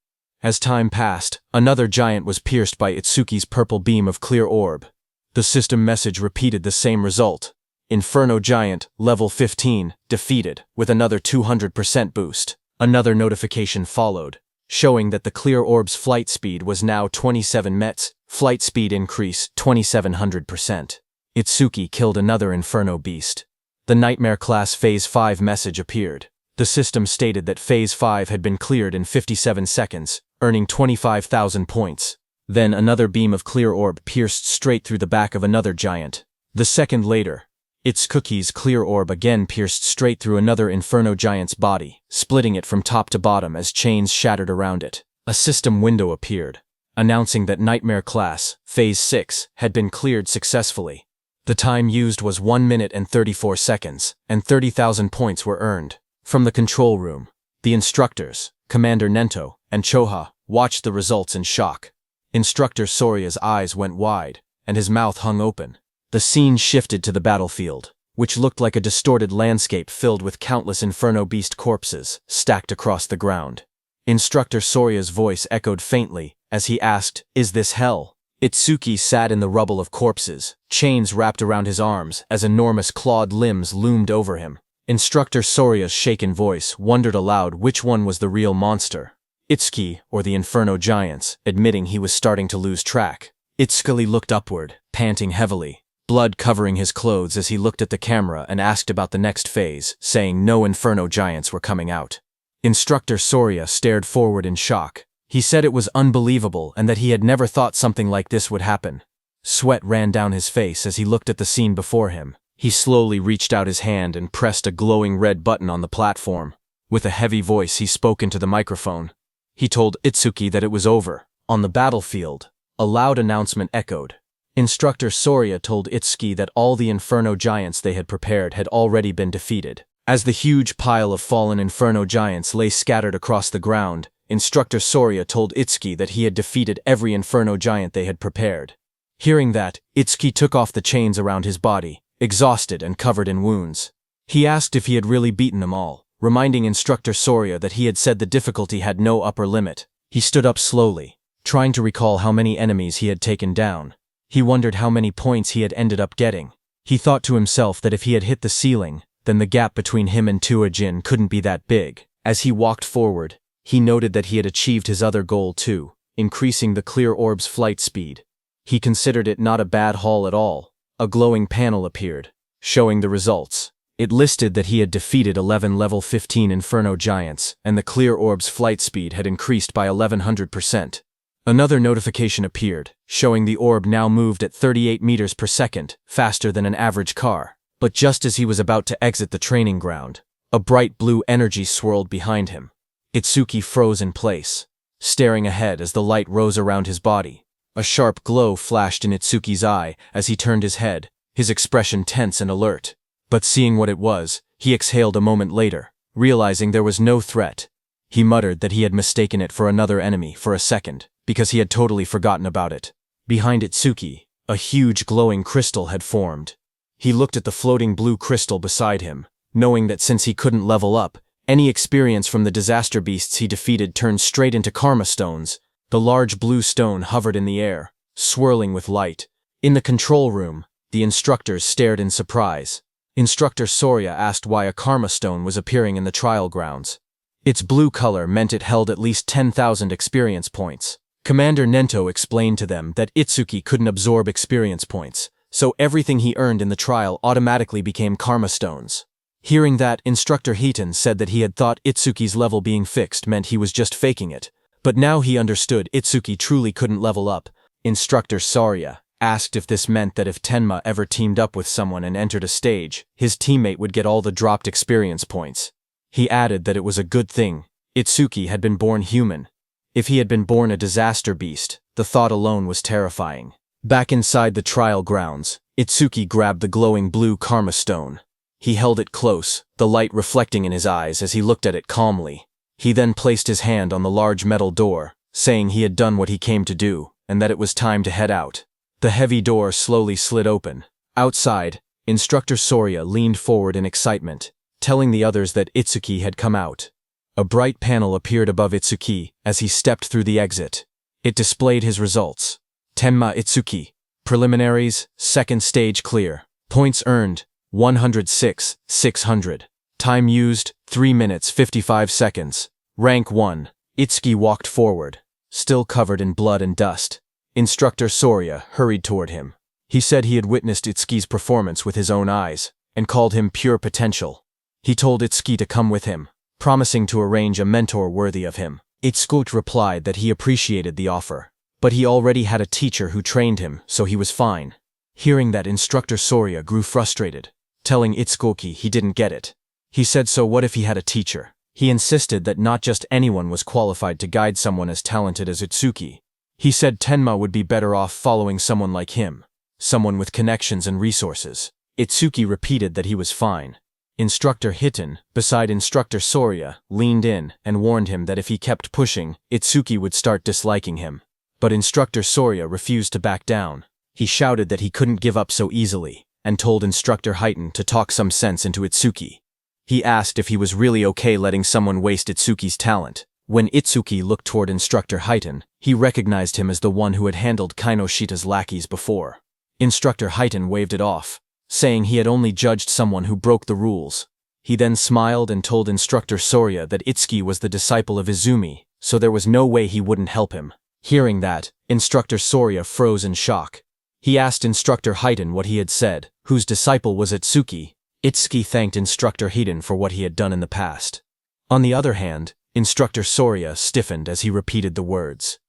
[SPEAKER 1] As time passed, another giant was pierced by Itsuki's purple beam of clear orb. The system message repeated the same result. Inferno giant, level 15, defeated, with another 200% boost. Another notification followed, showing that the clear orb's flight speed was now 27 mets, flight speed increase 2700%. Itsuki killed another Inferno beast. The Nightmare Class Phase 5 message appeared. The system stated that Phase 5 had been cleared in 57 seconds, earning 25,000 points. Then another beam of clear orb pierced straight through the back of another giant. The second later, Itsuki's clear orb again pierced straight through another Inferno giant's body, splitting it from top to bottom as chains shattered around it. A system window appeared, announcing that Nightmare Class Phase 6 had been cleared successfully. The time used was 1 minute and 34 seconds, and 30,000 points were earned. From the control room, the instructors, Commander Nento and Choha, watched the results in shock. Instructor Soria's eyes went wide, and his mouth hung open. The scene shifted to the battlefield, which looked like a distorted landscape filled with countless Inferno beast corpses stacked across the ground. Instructor Soria's voice echoed faintly as he asked, "Is this hell?" Itsuki sat in the rubble of corpses, chains wrapped around his arms as enormous clawed limbs loomed over him. Instructor Soria's shaken voice wondered aloud which one was the real monster, Itsuki or the Inferno giants, admitting he was starting to lose track. Itsuki looked upward, panting heavily, blood covering his clothes as he looked at the camera and asked about the next phase, saying no Inferno giants were coming out. Instructor Soria stared forward in shock. He said it was unbelievable and that he had never thought something like this would happen. Sweat ran down his face as he looked at the scene before him. He slowly reached out his hand and pressed a glowing red button on the platform. With a heavy voice, he spoke into the microphone. He told Itsuki that it was over. On the battlefield, a loud announcement echoed. Instructor Soria told Itsuki that all the Inferno giants they had prepared had already been defeated. As the huge pile of fallen Inferno giants lay scattered across the ground, Instructor Soria told Itsuki that he had defeated every Inferno giant they had prepared. Hearing that, Itsuki took off the chains around his body, exhausted and covered in wounds. He asked if he had really beaten them all, reminding Instructor Soria that he had said the difficulty had no upper limit. He stood up slowly, trying to recall how many enemies he had taken down. He wondered how many points he had ended up getting. He thought to himself that if he had hit the ceiling, then the gap between him and Tuajin couldn't be that big. As he walked forward, he noted that he had achieved his other goal too, increasing the clear orb's flight speed. He considered it not a bad haul at all. A glowing panel appeared, showing the results. It listed that he had defeated 11 level 15 Inferno giants, and the clear orb's flight speed had increased by 1100%. Another notification appeared, showing the orb now moved at 38 meters per second, faster than an average car. But just as he was about to exit the training ground, a bright blue energy swirled behind him. Itsuki froze in place, staring ahead as the light rose around his body. A sharp glow flashed in Itsuki's eye as he turned his head, his expression tense and alert. But seeing what it was, he exhaled a moment later, realizing there was no threat. He muttered that he had mistaken it for another enemy for a second, because he had totally forgotten about it. Behind Itsuki, a huge glowing crystal had formed. He looked at the floating blue crystal beside him, knowing that since he couldn't level up, any experience from the disaster beasts he defeated turned straight into karma stones. The large blue stone hovered in the air, swirling with light. In the control room, the instructors stared in surprise. Instructor Soria asked why a karma stone was appearing in the trial grounds. Its blue color meant it held at least 10,000 experience points. Commander Nento explained to them that Itsuki couldn't absorb experience points, so everything he earned in the trial automatically became karma stones. Hearing that, Instructor Hiton said that he had thought Itsuki's level being fixed meant he was just faking it, but now he understood Itsuki truly couldn't level up. Instructor Soria asked if this meant that if Tenma ever teamed up with someone and entered a stage, his teammate would get all the dropped experience points. He added that it was a good thing. Itsuki had been born human. If he had been born a disaster beast, the thought alone was terrifying. Back inside the trial grounds, Itsuki grabbed the glowing blue karma stone. He held it close, the light reflecting in his eyes as he looked at it calmly. He then placed his hand on the large metal door, saying he had done what he came to do, and that it was time to head out. The heavy door slowly slid open. Outside, Instructor Soria leaned forward in excitement, telling the others that Itsuki had come out. A bright panel appeared above Itsuki as he stepped through the exit. It displayed his results. Tenma Itsuki. Preliminaries, second stage clear. Points earned, 106,600. Time used, 3 minutes 55 seconds. Rank 1. Itsuki walked forward, still covered in blood and dust. Instructor Soria hurried toward him. He said he had witnessed Itsuki's performance with his own eyes, and called him pure potential. He told Itsuki to come with him, promising to arrange a mentor worthy of him. Itsuki replied that he appreciated the offer, but he already had a teacher who trained him, so he was fine. Hearing that, Instructor Soria grew frustrated, telling Itsuki he didn't get it. He said so what if he had a teacher? He insisted that not just anyone was qualified to guide someone as talented as Itsuki. He said Tenma would be better off following someone like him, someone with connections and resources. Itsuki repeated that he was fine. Instructor Hiton, beside Instructor Soria, leaned in and warned him that if he kept pushing, Itsuki would start disliking him. But Instructor Soria refused to back down. He shouted that he couldn't give up so easily, and told Instructor Hiton to talk some sense into Itsuki. He asked if he was really okay letting someone waste Itsuki's talent. When Itsuki looked toward Instructor Hiton, he recognized him as the one who had handled Kinoshita's lackeys before. Instructor Hiton waved it off, saying he had only judged someone who broke the rules. He then smiled and told Instructor Soria that Itsuki was the disciple of Izumi, so there was no way he wouldn't help him. Hearing that, Instructor Soria froze in shock. He asked Instructor Hiton what he had said, whose disciple was Itsuki. Itsuki thanked Instructor Hiton for what he had done in the past. On the other hand, Instructor Soria stiffened as he repeated the words.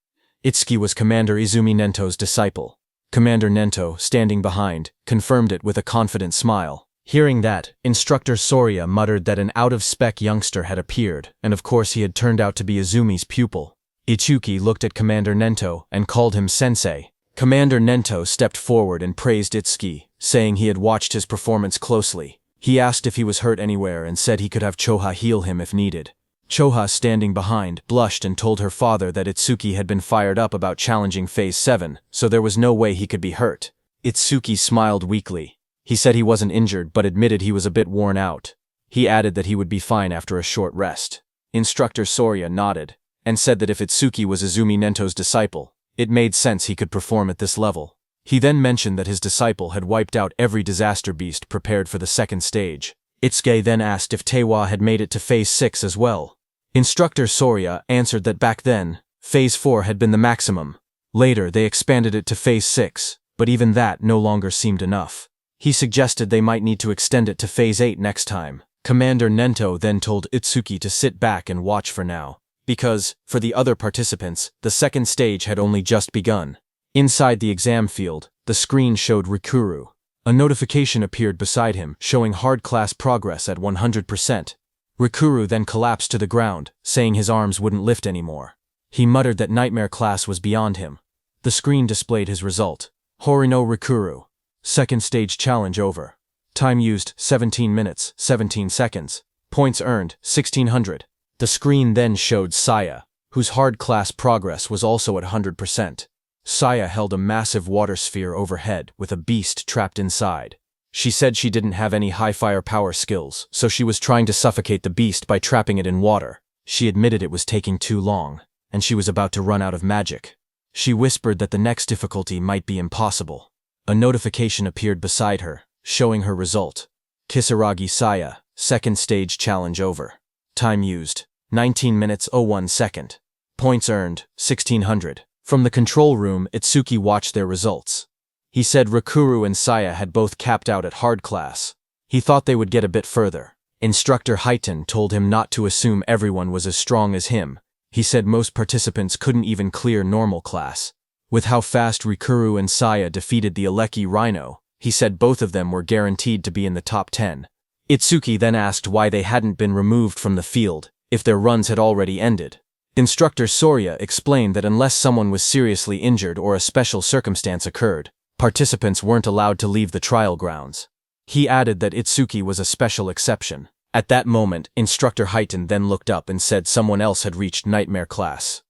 [SPEAKER 1] Itsuki was Commander Izumi Nento's disciple. Commander Nento, standing behind, confirmed it with a confident smile. Hearing that, Instructor Soria muttered that an out-of-spec youngster had appeared, and of course he had turned out to be Izumi's pupil. Itsuki looked at Commander Nento and called him sensei. Commander Nento stepped forward and praised Itsuki, saying he had watched his performance closely. He asked if he was hurt anywhere and said he could have Choha heal him if needed. Choha, standing behind, blushed and told her father that Itsuki had been fired up about challenging Phase 7, so there was no way he could be hurt. Itsuki smiled weakly. He said he wasn't injured but admitted he was a bit worn out. He added that he would be fine after a short rest. Instructor Soria nodded, and said that if Itsuki was Izumi Nento's disciple, it made sense he could perform at this level. He then mentioned that his disciple had wiped out every disaster beast prepared for the second stage. Itsuki then asked if Tewa had made it to Phase 6 as well. Instructor Soria answered that back then, Phase 4 had been the maximum. Later they expanded it to Phase 6, but even that no longer seemed enough. He suggested they might need to extend it to Phase 8 next time. Commander Nento then told Itsuki to sit back and watch for now, because, for the other participants, the second stage had only just begun. Inside the exam field, the screen showed Rikuru. A notification appeared beside him, showing hard class progress at 100%. Rikuru then collapsed to the ground, saying his arms wouldn't lift anymore. He muttered that nightmare class was beyond him. The screen displayed his result. Horino Rikuru. Second stage challenge over. Time used, 17 minutes, 17 seconds. Points earned, 1600. The screen then showed Saya, whose hard class progress was also at 100%. Saya held a massive water sphere overhead with a beast trapped inside. She said she didn't have any high firepower skills, so she was trying to suffocate the beast by trapping it in water. She admitted it was taking too long, and she was about to run out of magic. She whispered that the next difficulty might be impossible. A notification appeared beside her, showing her result. Kisaragi Saya, second stage challenge over. Time used, 19 minutes 01 second. Points earned, 1600. From the control room, Itsuki watched their results. He said Rakuru and Saya had both capped out at hard class. He thought they would get a bit further. Instructor Highton told him not to assume everyone was as strong as him. He said most participants couldn't even clear normal class. With how fast Rakuru and Saya defeated the Aleki Rhino, he said both of them were guaranteed to be in the top 10. Itsuki then asked why they hadn't been removed from the field, if their runs had already ended. Instructor Sorya explained that unless someone was seriously injured or a special circumstance occurred, participants weren't allowed to leave the trial grounds. He added that Itsuki was a special exception. At that moment, Instructor Highton then looked up and said someone else had reached Nightmare class.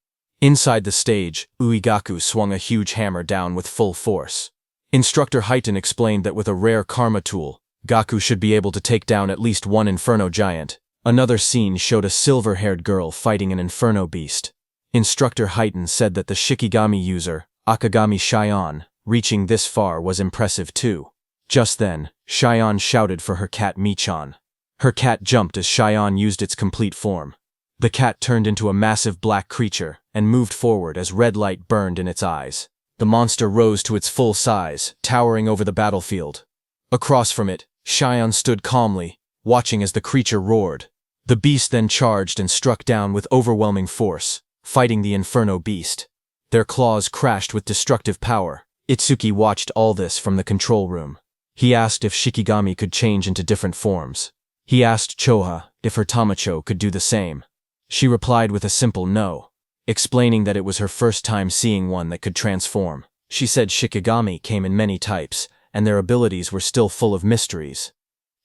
[SPEAKER 1] Inside the stage, Uegaku swung a huge hammer down with full force. Instructor Highton explained that with a rare karma tool, Gaku should be able to take down at least one Inferno Giant. Another scene showed a silver-haired girl fighting an Inferno Beast. Instructor Highton said that the Shikigami user, Akagami Shion, reaching this far was impressive too. Just then, Shion shouted for her cat Michan. Her cat jumped as Shion used its complete form. The cat turned into a massive black creature and moved forward as red light burned in its eyes. The monster rose to its full size, towering over the battlefield. Across from it, Shion stood calmly, watching as the creature roared. The beast then charged and struck down with overwhelming force, fighting the Inferno Beast. Their claws crashed with destructive power. Itsuki watched all this from the control room. He asked if Shikigami could change into different forms. He asked Choha if her Tamacho could do the same. She replied with a simple no, explaining that it was her first time seeing one that could transform. She said Shikigami came in many types, and their abilities were still full of mysteries.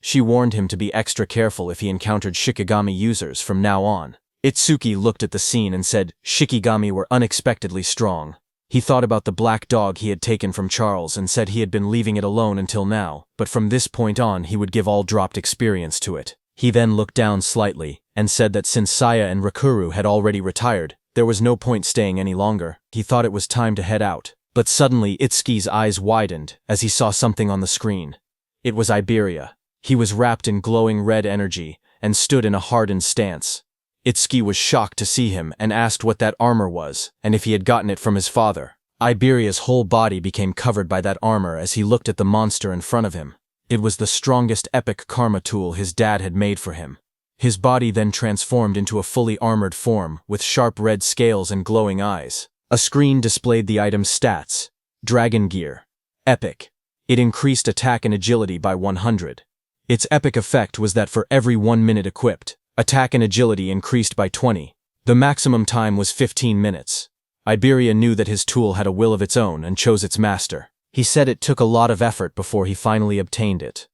[SPEAKER 1] She warned him to be extra careful if he encountered Shikigami users from now on. Itsuki looked at the scene and said Shikigami were unexpectedly strong. He thought about the black dog he had taken from Charles and said he had been leaving it alone until now, but from this point on he would give all dropped experience to it. He then looked down slightly and said that since Saya and Rakuru had already retired, there was no point staying any longer. He thought it was time to head out. But suddenly Itsuki's eyes widened as he saw something on the screen. It was Iberia. He was wrapped in glowing red energy and stood in a hardened stance. Itsuki was shocked to see him and asked what that armor was and if he had gotten it from his father. Iberia's whole body became covered by that armor as he looked at the monster in front of him. It was the strongest epic karma tool his dad had made for him. His body then transformed into a fully armored form with sharp red scales and glowing eyes. A screen displayed the item's stats. Dragon Gear. Epic. It increased attack and agility by 100. Its epic effect was that for every 1 minute equipped, attack and agility increased by 20. The maximum time was 15 minutes. Iberia knew that his tool had a will of its own and chose its master. He said it took a lot of effort before he finally obtained it.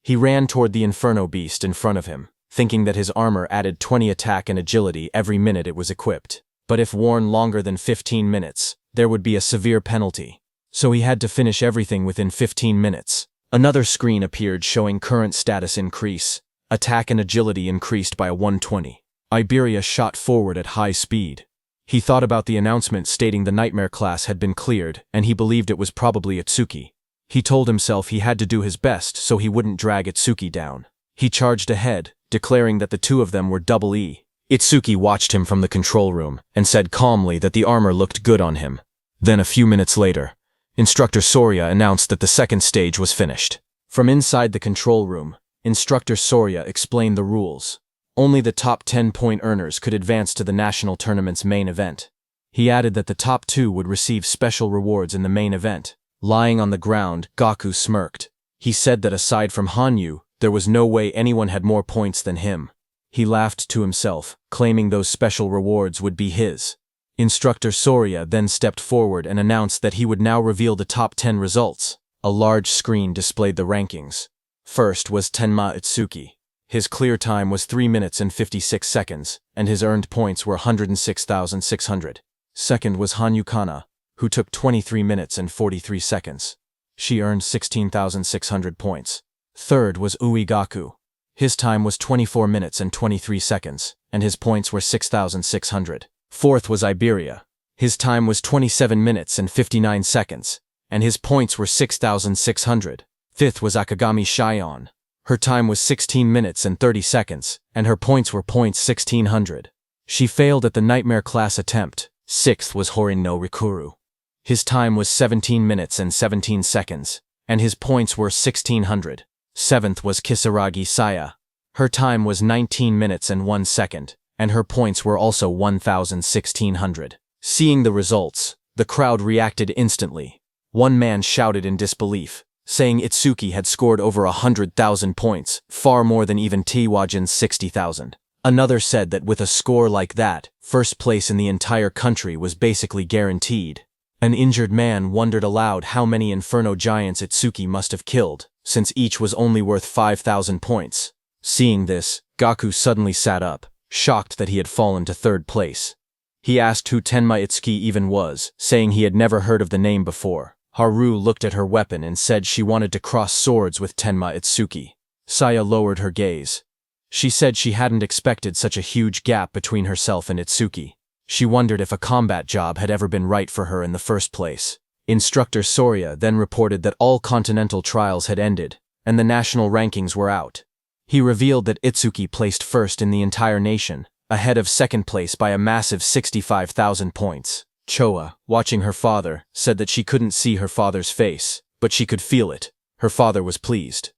[SPEAKER 1] He ran toward the Inferno Beast in front of him, thinking that his armor added 20 attack and agility every minute it was equipped. But if worn longer than 15 minutes, there would be a severe penalty. So he had to finish everything within 15 minutes. Another screen appeared showing current status increase. Attack and agility increased by 120. Iberia shot forward at high speed. He thought about the announcement stating the Nightmare class had been cleared, and he believed it was probably Itsuki. He told himself he had to do his best so he wouldn't drag Itsuki down. He charged ahead, declaring that the two of them were double E. Itsuki watched him from the control room and said calmly that the armor looked good on him. Then a few minutes later, Instructor Sorya announced that the second stage was finished. From inside the control room, Instructor Sorya explained the rules. Only the top 10-point earners could advance to the national tournament's main event. He added that the top 2 would receive special rewards in the main event. Lying on the ground, Gaku smirked. He said that aside from Hanyu, there was no way anyone had more points than him. He laughed to himself, claiming those special rewards would be his. Instructor Sorya then stepped forward and announced that he would now reveal the top 10 results. A large screen displayed the rankings. First was Tenma Itsuki. His clear time was 3 minutes and 56 seconds, and his earned points were 106,600. Second was Hanyu Kana, who took 23 minutes and 43 seconds. She earned 16,600 points. Third was Uegaku. His time was 24 minutes and 23 seconds, and his points were 6,600. Fourth was Iberia. His time was 27 minutes and 59 seconds, and his points were 6,600. Fifth was Akagami Shion. Her time was 16 minutes and 30 seconds, and her points were points 1600. She failed at the Nightmare class attempt. Sixth was Horin no Rikuru. His time was 17 minutes and 17 seconds, and his points were 1600. Seventh was Kisaragi Saya. Her time was 19 minutes and 1 second, and her points were also 1,1600. Seeing the results, the crowd reacted instantly. One man shouted in disbelief, saying Itsuki had scored over 100,000 points, far more than even Tiwajin's 60,000. Another said that with a score like that, first place in the entire country was basically guaranteed. An injured man wondered aloud how many Inferno Giants Itsuki must have killed, since each was only worth 5,000 points. Seeing this, Gaku suddenly sat up, shocked that he had fallen to third place. He asked who Tenma Itsuki even was, saying he had never heard of the name before. Haru looked at her weapon and said she wanted to cross swords with Tenma Itsuki. Saya lowered her gaze. She said she hadn't expected such a huge gap between herself and Itsuki. She wondered if a combat job had ever been right for her in the first place. Instructor Soria then reported that all continental trials had ended, and the national rankings were out. He revealed that Itsuki placed first in the entire nation, ahead of second place by a massive 65,000 points. Choa, watching her father, said that she couldn't see her father's face, but she could feel it. Her father was pleased.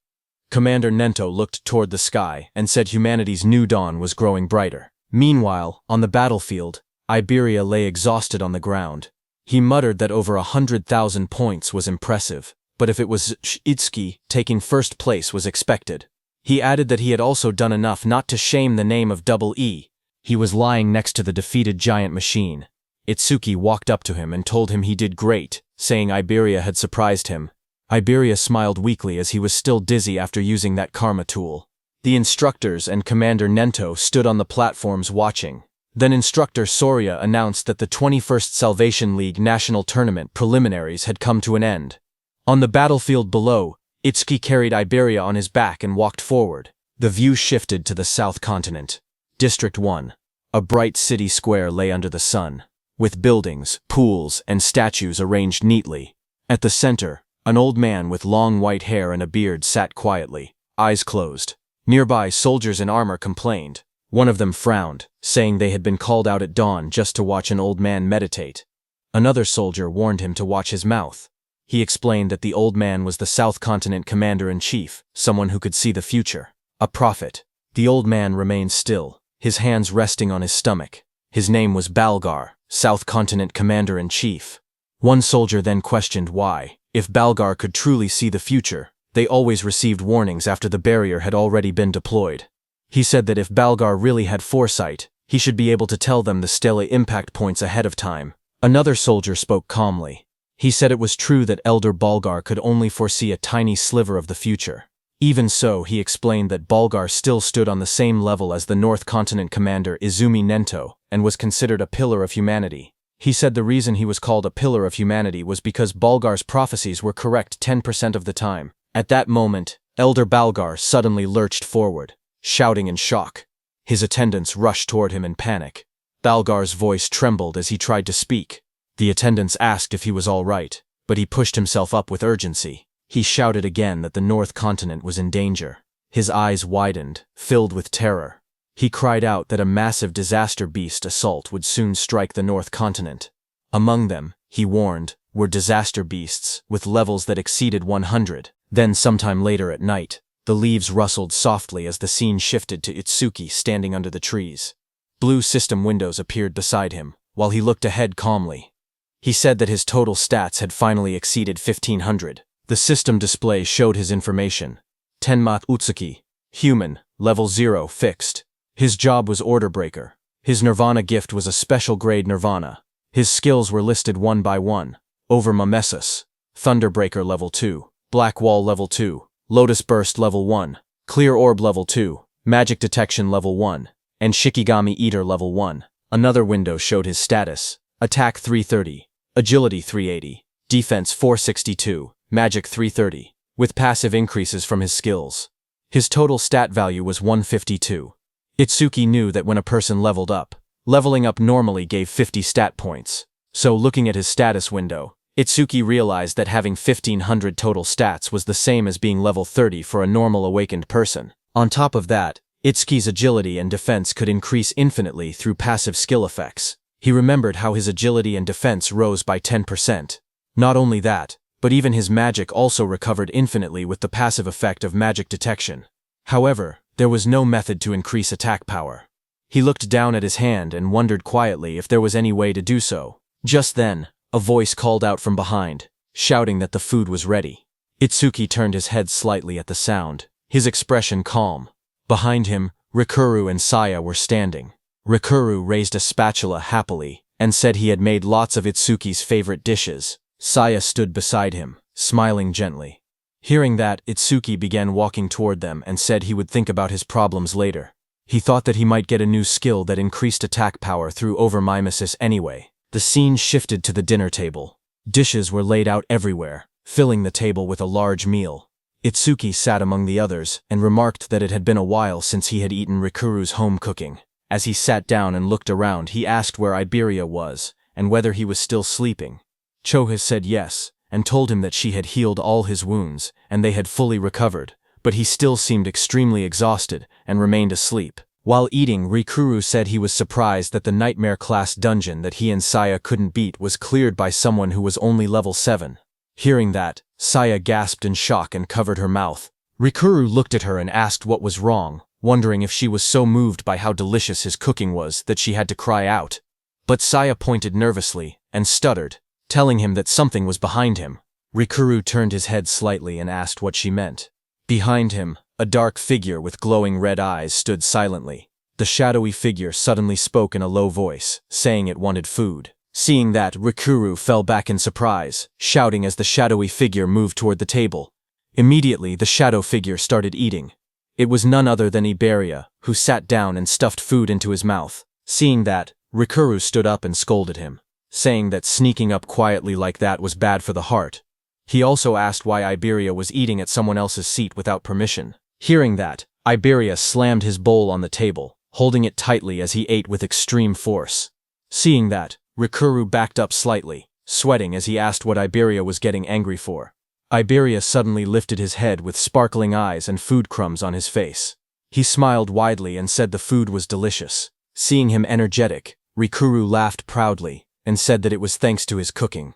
[SPEAKER 1] Commander Nento looked toward the sky and said humanity's new dawn was growing brighter. Meanwhile, on the battlefield, Iberia lay exhausted on the ground. He muttered that over 100,000 points was impressive, but if it was Itsuki, taking first place was expected. He added that he had also done enough not to shame the name of Double E. He was lying next to the defeated giant machine. Itsuki walked up to him and told him he did great, saying Iberia had surprised him. Iberia smiled weakly as he was still dizzy after using that karma tool. The instructors and Commander Nento stood on the platforms watching. Then Instructor Soria announced that the 21st Salvation League National Tournament preliminaries had come to an end. On the battlefield below, Itsuki carried Iberia on his back and walked forward. The view shifted to the South Continent. District 1. A bright city square lay under the sun, with buildings, pools, and statues arranged neatly. At the center, an old man with long white hair and a beard sat quietly, eyes closed. Nearby, soldiers in armor complained. One of them frowned, saying they had been called out at dawn just to watch an old man meditate. Another soldier warned him to watch his mouth. He explained that the old man was the South Continent Commander-in-Chief, someone who could see the future. A prophet. The old man remained still, his hands resting on his stomach. His name was Balgar, South Continent Commander-in-Chief. One soldier then questioned why, if Balgar could truly see the future, they always received warnings after the barrier had already been deployed. He said that if Balgar really had foresight, he should be able to tell them the Stele impact points ahead of time. Another soldier spoke calmly. He said it was true that Elder Balgar could only foresee a tiny sliver of the future. Even so, he explained that Balgar still stood on the same level as the North Continent Commander Izumi Nento, and was considered a pillar of humanity. He said the reason he was called a pillar of humanity was because Balgar's prophecies were correct 10% of the time. At that moment, Elder Balgar suddenly lurched forward, shouting in shock. His attendants rushed toward him in panic. Balgar's voice trembled as he tried to speak. The attendants asked if he was all right, but he pushed himself up with urgency. He shouted again that the North Continent was in danger. His eyes widened, filled with terror. He cried out that a massive disaster beast assault would soon strike the North Continent. Among them, he warned, were disaster beasts with levels that exceeded 100. Then sometime later at night, the leaves rustled softly as the scene shifted to Itsuki standing under the trees. Blue system windows appeared beside him, while he looked ahead calmly. He said that his total stats had finally exceeded 1,500. The system display showed his information. Tenma Utsuki. Human, level 0, fixed. His job was Order Breaker. His Nirvana gift was a special grade Nirvana. His skills were listed one by one. Over Mimesis. Thunderbreaker level 2. Black Wall level 2. Lotus Burst level 1, Clear Orb level 2, Magic Detection level 1, and Shikigami Eater level 1. Another window showed his status. Attack 330, Agility 380, Defense 462, Magic 330, with passive increases from his skills. His total stat value was 152. Itsuki knew that when a person leveled up, leveling up normally gave 50 stat points. So looking at his status window, Itsuki realized that having 1500 total stats was the same as being level 30 for a normal awakened person. On top of that, Itsuki's agility and defense could increase infinitely through passive skill effects. He remembered how his agility and defense rose by 10%. Not only that, but even his magic also recovered infinitely with the passive effect of magic detection. However, there was no method to increase attack power. He looked down at his hand and wondered quietly if there was any way to do so. Just then, a voice called out from behind, shouting that the food was ready. Itsuki turned his head slightly at the sound, his expression calm. Behind him, Rikuru and Saya were standing. Rikuru raised a spatula happily and said he had made lots of Itsuki's favorite dishes. Saya stood beside him, smiling gently. Hearing that, Itsuki began walking toward them and said he would think about his problems later. He thought that he might get a new skill that increased attack power through overmimesis anyway. The scene shifted to the dinner table. Dishes were laid out everywhere, filling the table with a large meal. Itsuki sat among the others and remarked that it had been a while since he had eaten Rikuru's home cooking. As he sat down and looked around, he asked where Iberia was and whether he was still sleeping. Choha said yes, and told him that she had healed all his wounds and they had fully recovered, but he still seemed extremely exhausted and remained asleep. While eating, Rikuru said he was surprised that the nightmare-class dungeon that he and Saya couldn't beat was cleared by someone who was only level 7. Hearing that, Saya gasped in shock and covered her mouth. Rikuru looked at her and asked what was wrong, wondering if she was so moved by how delicious his cooking was that she had to cry out. But Saya pointed nervously and stuttered, telling him that something was behind him. Rikuru turned his head slightly and asked what she meant. Behind him, a dark figure with glowing red eyes stood silently. The shadowy figure suddenly spoke in a low voice, saying it wanted food. Seeing that, Rikuru fell back in surprise, shouting as the shadowy figure moved toward the table. Immediately, the shadow figure started eating. It was none other than Iberia, who sat down and stuffed food into his mouth. Seeing that, Rikuru stood up and scolded him, saying that sneaking up quietly like that was bad for the heart. He also asked why Iberia was eating at someone else's seat without permission. Hearing that, Iberia slammed his bowl on the table, holding it tightly as he ate with extreme force. Seeing that, Rikuru backed up slightly, sweating as he asked what Iberia was getting angry for. Iberia suddenly lifted his head with sparkling eyes and food crumbs on his face. He smiled widely and said the food was delicious. Seeing him energetic, Rikuru laughed proudly and said that it was thanks to his cooking.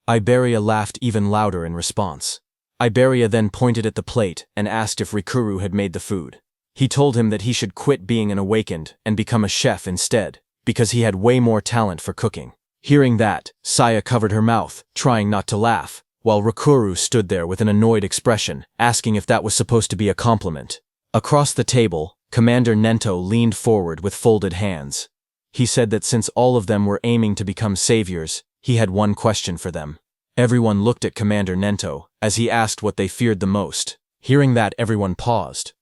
[SPEAKER 1] Iberia laughed even louder in response. Iberia then pointed at the plate and asked if Rikuru had made the food. He told him that he should quit being an awakened and become a chef instead, because he had way more talent for cooking. Hearing that, Saya covered her mouth, trying not to laugh, while Rikuru stood there with an annoyed expression, asking if that was supposed to be a compliment. Across the table, Commander Nento leaned forward with folded hands. He said that since all of them were aiming to become saviors, he had one question for them. Everyone looked at Commander Nento as he asked what they feared the most. Hearing that, everyone paused.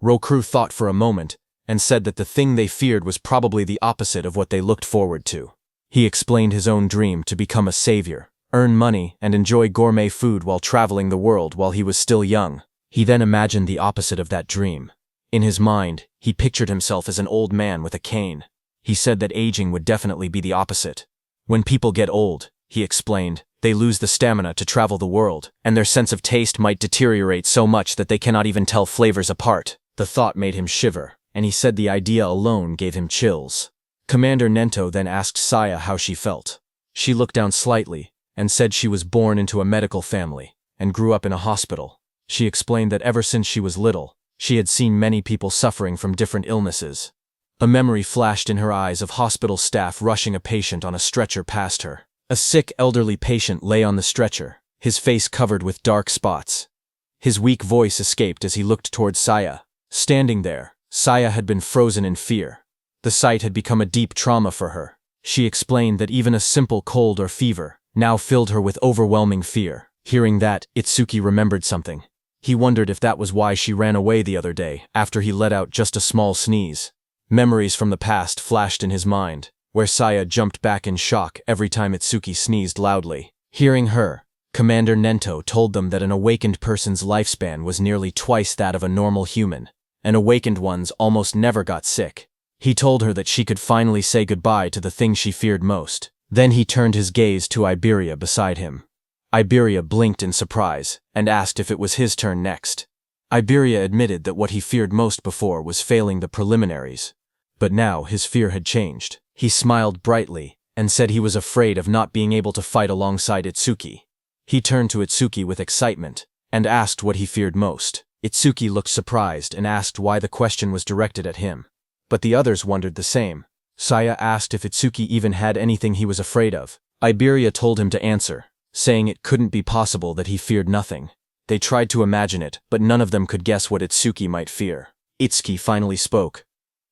[SPEAKER 1] Rokuru thought for a moment and said that the thing they feared was probably the opposite of what they looked forward to. He explained his own dream to become a savior, earn money, and enjoy gourmet food while traveling the world while he was still young. He then imagined the opposite of that dream. In his mind, he pictured himself as an old man with a cane. He said that aging would definitely be the opposite. When people get old, he explained, they lose the stamina to travel the world, and their sense of taste might deteriorate so much that they cannot even tell flavors apart. The thought made him shiver, and he said the idea alone gave him chills. Commander Nento then asked Saya how she felt. She looked down slightly and said she was born into a medical family and grew up in a hospital. She explained that ever since she was little, she had seen many people suffering from different illnesses. A memory flashed in her eyes of hospital staff rushing a patient on a stretcher past her. A sick elderly patient lay on the stretcher, his face covered with dark spots. His weak voice escaped as he looked towards Saya. Standing there, Saya had been frozen in fear. The sight had become a deep trauma for her. She explained that even a simple cold or fever now filled her with overwhelming fear. Hearing that, Itsuki remembered something. He wondered if that was why she ran away the other day after he let out just a small sneeze. Memories from the past flashed in his mind, where Saya jumped back in shock every time Itsuki sneezed loudly. Hearing her, Commander Nento told them that an awakened person's lifespan was nearly twice that of a normal human, and awakened ones almost never got sick. He told her that she could finally say goodbye to the thing she feared most. Then he turned his gaze to Iberia beside him. Iberia blinked in surprise and asked if it was his turn next. Iberia admitted that what he feared most before was failing the preliminaries. But now his fear had changed. He smiled brightly and said he was afraid of not being able to fight alongside Itsuki. He turned to Itsuki with excitement and asked what he feared most. Itsuki looked surprised and asked why the question was directed at him. But the others wondered the same. Saya asked if Itsuki even had anything he was afraid of. Iberia told him to answer, saying it couldn't be possible that he feared nothing. They tried to imagine it, but none of them could guess what Itsuki might fear. Itsuki finally spoke.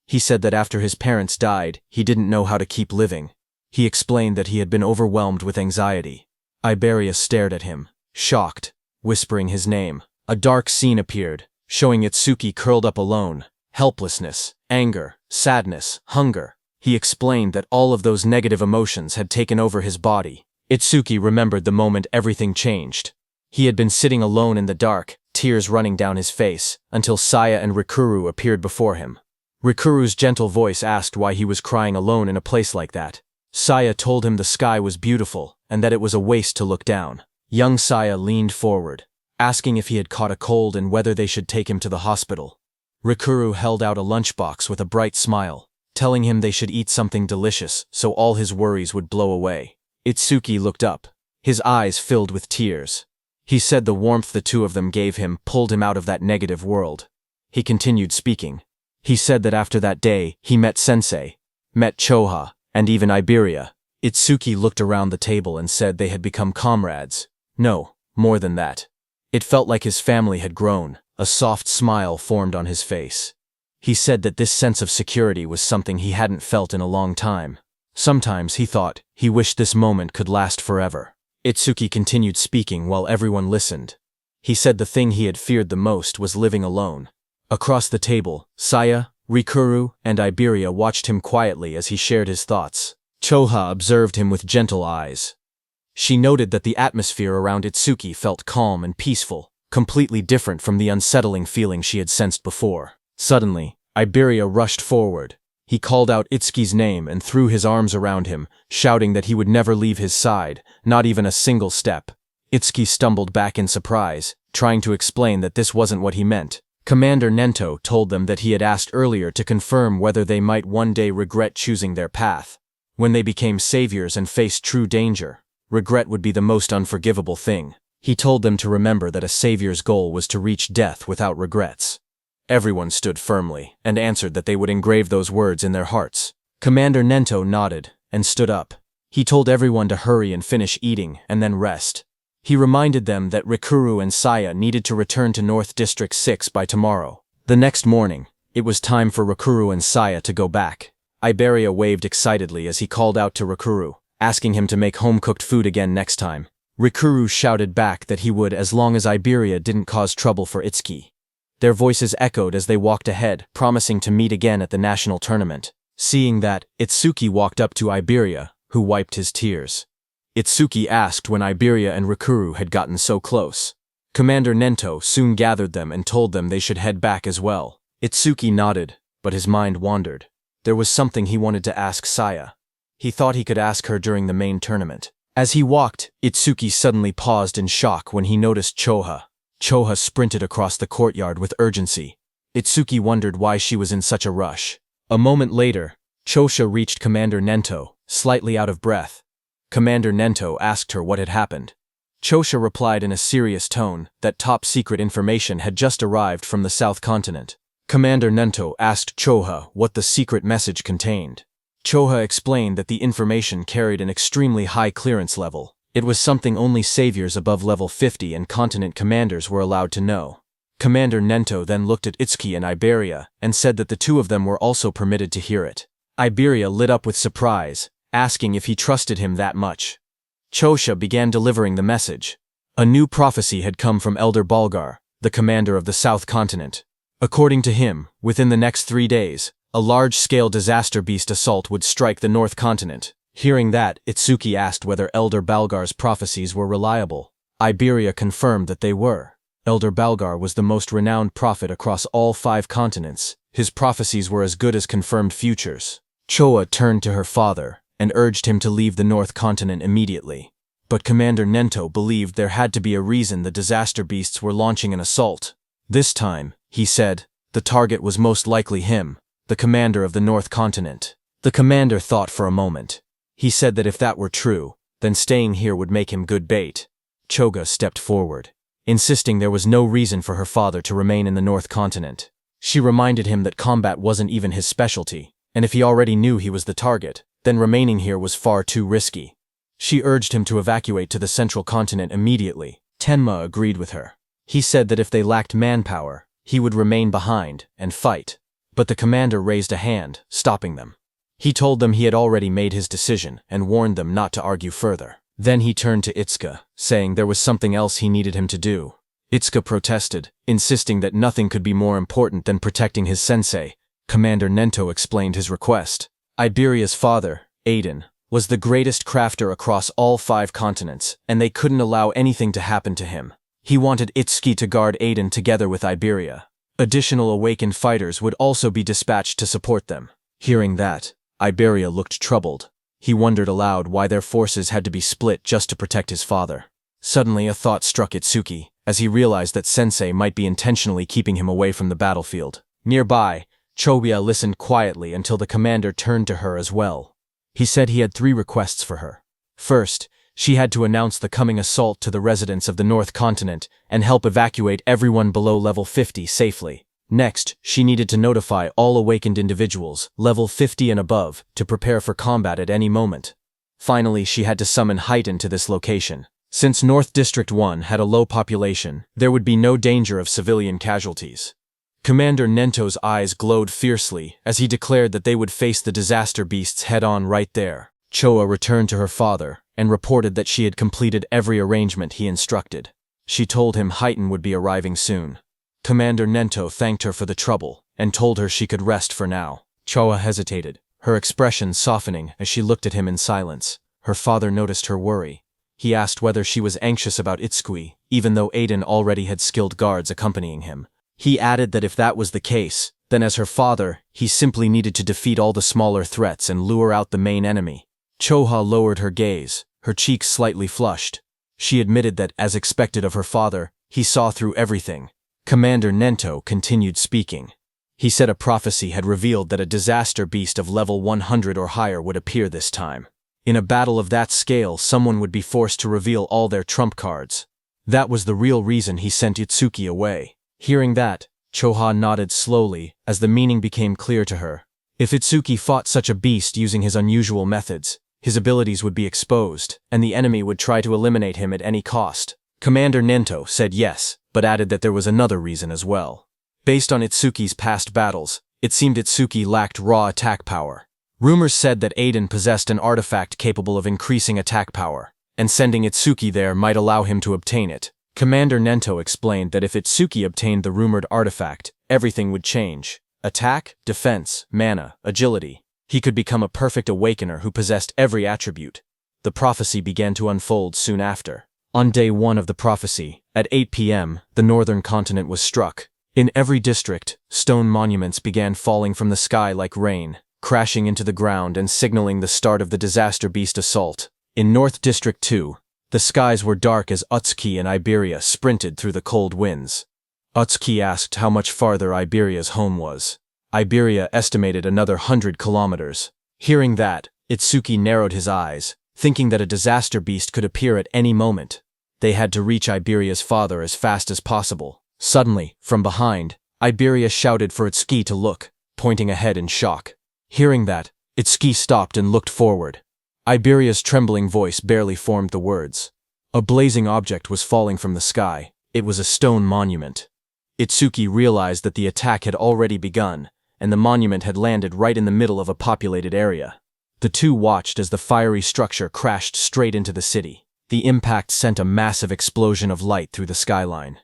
[SPEAKER 1] He said that after his parents died, he didn't know how to keep living. He explained that he had been overwhelmed with anxiety. Iberia stared at him, shocked, whispering his name. A dark scene appeared, showing Itsuki curled up alone. Helplessness, anger, sadness, hunger. He explained that all of those negative emotions had taken over his body. Itsuki remembered the moment everything changed. He had been sitting alone in the dark, tears running down his face, until Saya and Rikuru appeared before him. Rikuru's gentle voice asked why he was crying alone in a place like that. Saya told him the sky was beautiful and that it was a waste to look down. Young Saya leaned forward, asking if he had caught a cold and whether they should take him to the hospital. Rikuru held out a lunchbox with a bright smile, telling him they should eat something delicious so all his worries would blow away. Itsuki looked up, his eyes filled with tears. He said the warmth the two of them gave him pulled him out of that negative world. He continued speaking. He said that after that day, he met Sensei, met Choha, and even Iberia. Itsuki looked around the table and said they had become comrades. No, more than that. It felt like his family had grown. A soft smile formed on his face. He said that this sense of security was something he hadn't felt in a long time. Sometimes he thought he wished this moment could last forever. Itsuki continued speaking while everyone listened. He said the thing he had feared the most was living alone. Across the table, Saya, Rikuru, and Iberia watched him quietly as he shared his thoughts. Choha observed him with gentle eyes. She noted that the atmosphere around Itsuki felt calm and peaceful, completely different from the unsettling feeling she had sensed before. Suddenly, Iberia rushed forward. He called out Itsuki's name and threw his arms around him, shouting that he would never leave his side, not even a single step. Itsuki stumbled back in surprise, trying to explain that this wasn't what he meant. Commander Nento told them that he had asked earlier to confirm whether they might one day regret choosing their path. When they became saviors and faced true danger, regret would be the most unforgivable thing. He told them to remember that a savior's goal was to reach death without regrets. Everyone stood firmly and answered that they would engrave those words in their hearts. Commander Nento nodded and stood up. He told everyone to hurry and finish eating and then rest. He reminded them that Rikuru and Saya needed to return to North District 6 by tomorrow. The next morning, it was time for Rikuru and Saya to go back. Iberia waved excitedly as he called out to Rikuru, asking him to make home-cooked food again next time. Rikuru shouted back that he would as long as Iberia didn't cause trouble for Itsuki. Their voices echoed as they walked ahead, promising to meet again at the national tournament. Seeing that, Itsuki walked up to Iberia, who wiped his tears. Itsuki asked when Iberia and Rikuru had gotten so close. Commander Nento soon gathered them and told them they should head back as well. Itsuki nodded, but his mind wandered. There was something he wanted to ask Saya. He thought he could ask her during the main tournament. As he walked, Itsuki suddenly paused in shock when he noticed Choha. Choha sprinted across the courtyard with urgency. Itsuki wondered why she was in such a rush. A moment later, Chosha reached Commander Nento, slightly out of breath. Commander Nento asked her what had happened. Chosha replied in a serious tone that top-secret information had just arrived from the South Continent. Commander Nento asked Choha what the secret message contained. Choha explained that the information carried an extremely high clearance level. It was something only saviors above level 50 and continent commanders were allowed to know. Commander Nento then looked at Itsuki and Iberia and said that the two of them were also permitted to hear it. Iberia lit up with surprise, asking if he trusted him that much. Chosha began delivering the message. A new prophecy had come from Elder Balgar, the commander of the South Continent. According to him, within the next 3 days, a large-scale disaster beast assault would strike the North Continent. Hearing that, Itsuki asked whether Elder Balgar's prophecies were reliable. Iberia confirmed that they were. Elder Balgar was the most renowned prophet across all 5 continents. His prophecies were as good as confirmed futures. Choa turned to her father and urged him to leave the North Continent immediately. But Commander Nento believed there had to be a reason the disaster beasts were launching an assault. This time, he said, the target was most likely him, the commander of the North Continent. The commander thought for a moment. He said that if that were true, then staying here would make him good bait. Choga stepped forward, insisting there was no reason for her father to remain in the North Continent. She reminded him that combat wasn't even his specialty, and if he already knew he was the target, then remaining here was far too risky. She urged him to evacuate to the Central Continent immediately. Tenma agreed with her. He said that if they lacked manpower, he would remain behind and fight. But the commander raised a hand, stopping them. He told them he had already made his decision and warned them not to argue further. Then he turned to Itsuka, saying there was something else he needed him to do. Itsuka protested, insisting that nothing could be more important than protecting his sensei. Commander Nento explained his request. Iberia's father, Aiden, was the greatest crafter across all 5 continents, and they couldn't allow anything to happen to him. He wanted Itsuki to guard Aiden together with Iberia. Additional awakened fighters would also be dispatched to support them. Hearing that, Iberia looked troubled. He wondered aloud why their forces had to be split just to protect his father. Suddenly a thought struck Itsuki, as he realized that Sensei might be intentionally keeping him away from the battlefield. Nearby, Chobia listened quietly until the commander turned to her as well. He said he had 3 requests for her. First, she had to announce the coming assault to the residents of the North Continent and help evacuate everyone below level 50 safely. Next, she needed to notify all awakened individuals, level 50 and above, to prepare for combat at any moment. Finally, she had to summon Heighten to this location. Since North District 1 had a low population, there would be no danger of civilian casualties. Commander Nento's eyes glowed fiercely as he declared that they would face the disaster beasts head-on right there. Choa returned to her father and reported that she had completed every arrangement he instructed. She told him Heighten would be arriving soon. Commander Nento thanked her for the trouble and told her she could rest for now. Choa hesitated, her expression softening as she looked at him in silence. Her father noticed her worry. He asked whether she was anxious about Itsui, even though Aiden already had skilled guards accompanying him. He added that if that was the case, then as her father, he simply needed to defeat all the smaller threats and lure out the main enemy. Choha lowered her gaze, her cheeks slightly flushed. She admitted that, as expected of her father, he saw through everything. Commander Nento continued speaking. He said a prophecy had revealed that a disaster beast of level 100 or higher would appear this time. In a battle of that scale, someone would be forced to reveal all their trump cards. That was the real reason he sent Itsuki away. Hearing that, Choha nodded slowly as the meaning became clear to her. If Itsuki fought such a beast using his unusual methods, his abilities would be exposed, and the enemy would try to eliminate him at any cost. Commander Nento said yes, but added that there was another reason as well. Based on Itsuki's past battles, it seemed Itsuki lacked raw attack power. Rumors said that Aiden possessed an artifact capable of increasing attack power, and sending Itsuki there might allow him to obtain it. Commander Nento explained that if Itsuki obtained the rumored artifact, everything would change. Attack, defense, mana, agility. He could become a perfect awakener who possessed every attribute. The prophecy began to unfold soon after. On day 1 of the prophecy, at 8 p.m., the northern continent was struck. In every district, stone monuments began falling from the sky like rain, crashing into the ground and signaling the start of the disaster beast assault. In North District 2, the skies were dark as Utsuki and Iberia sprinted through the cold winds. Utsuki asked how much farther Iberia's home was. Iberia estimated another 100 kilometers. Hearing that, Itsuki narrowed his eyes, thinking that a disaster beast could appear at any moment. They had to reach Iberia's father as fast as possible. Suddenly, from behind, Iberia shouted for Itsuki to look, pointing ahead in shock. Hearing that, Itsuki stopped and looked forward. Iberia's trembling voice barely formed the words. A blazing object was falling from the sky. It was a stone monument. Itsuki realized that the attack had already begun, and the monument had landed right in the middle of a populated area. The two watched as the fiery structure crashed straight into the city. The impact sent a massive explosion of light through the skyline.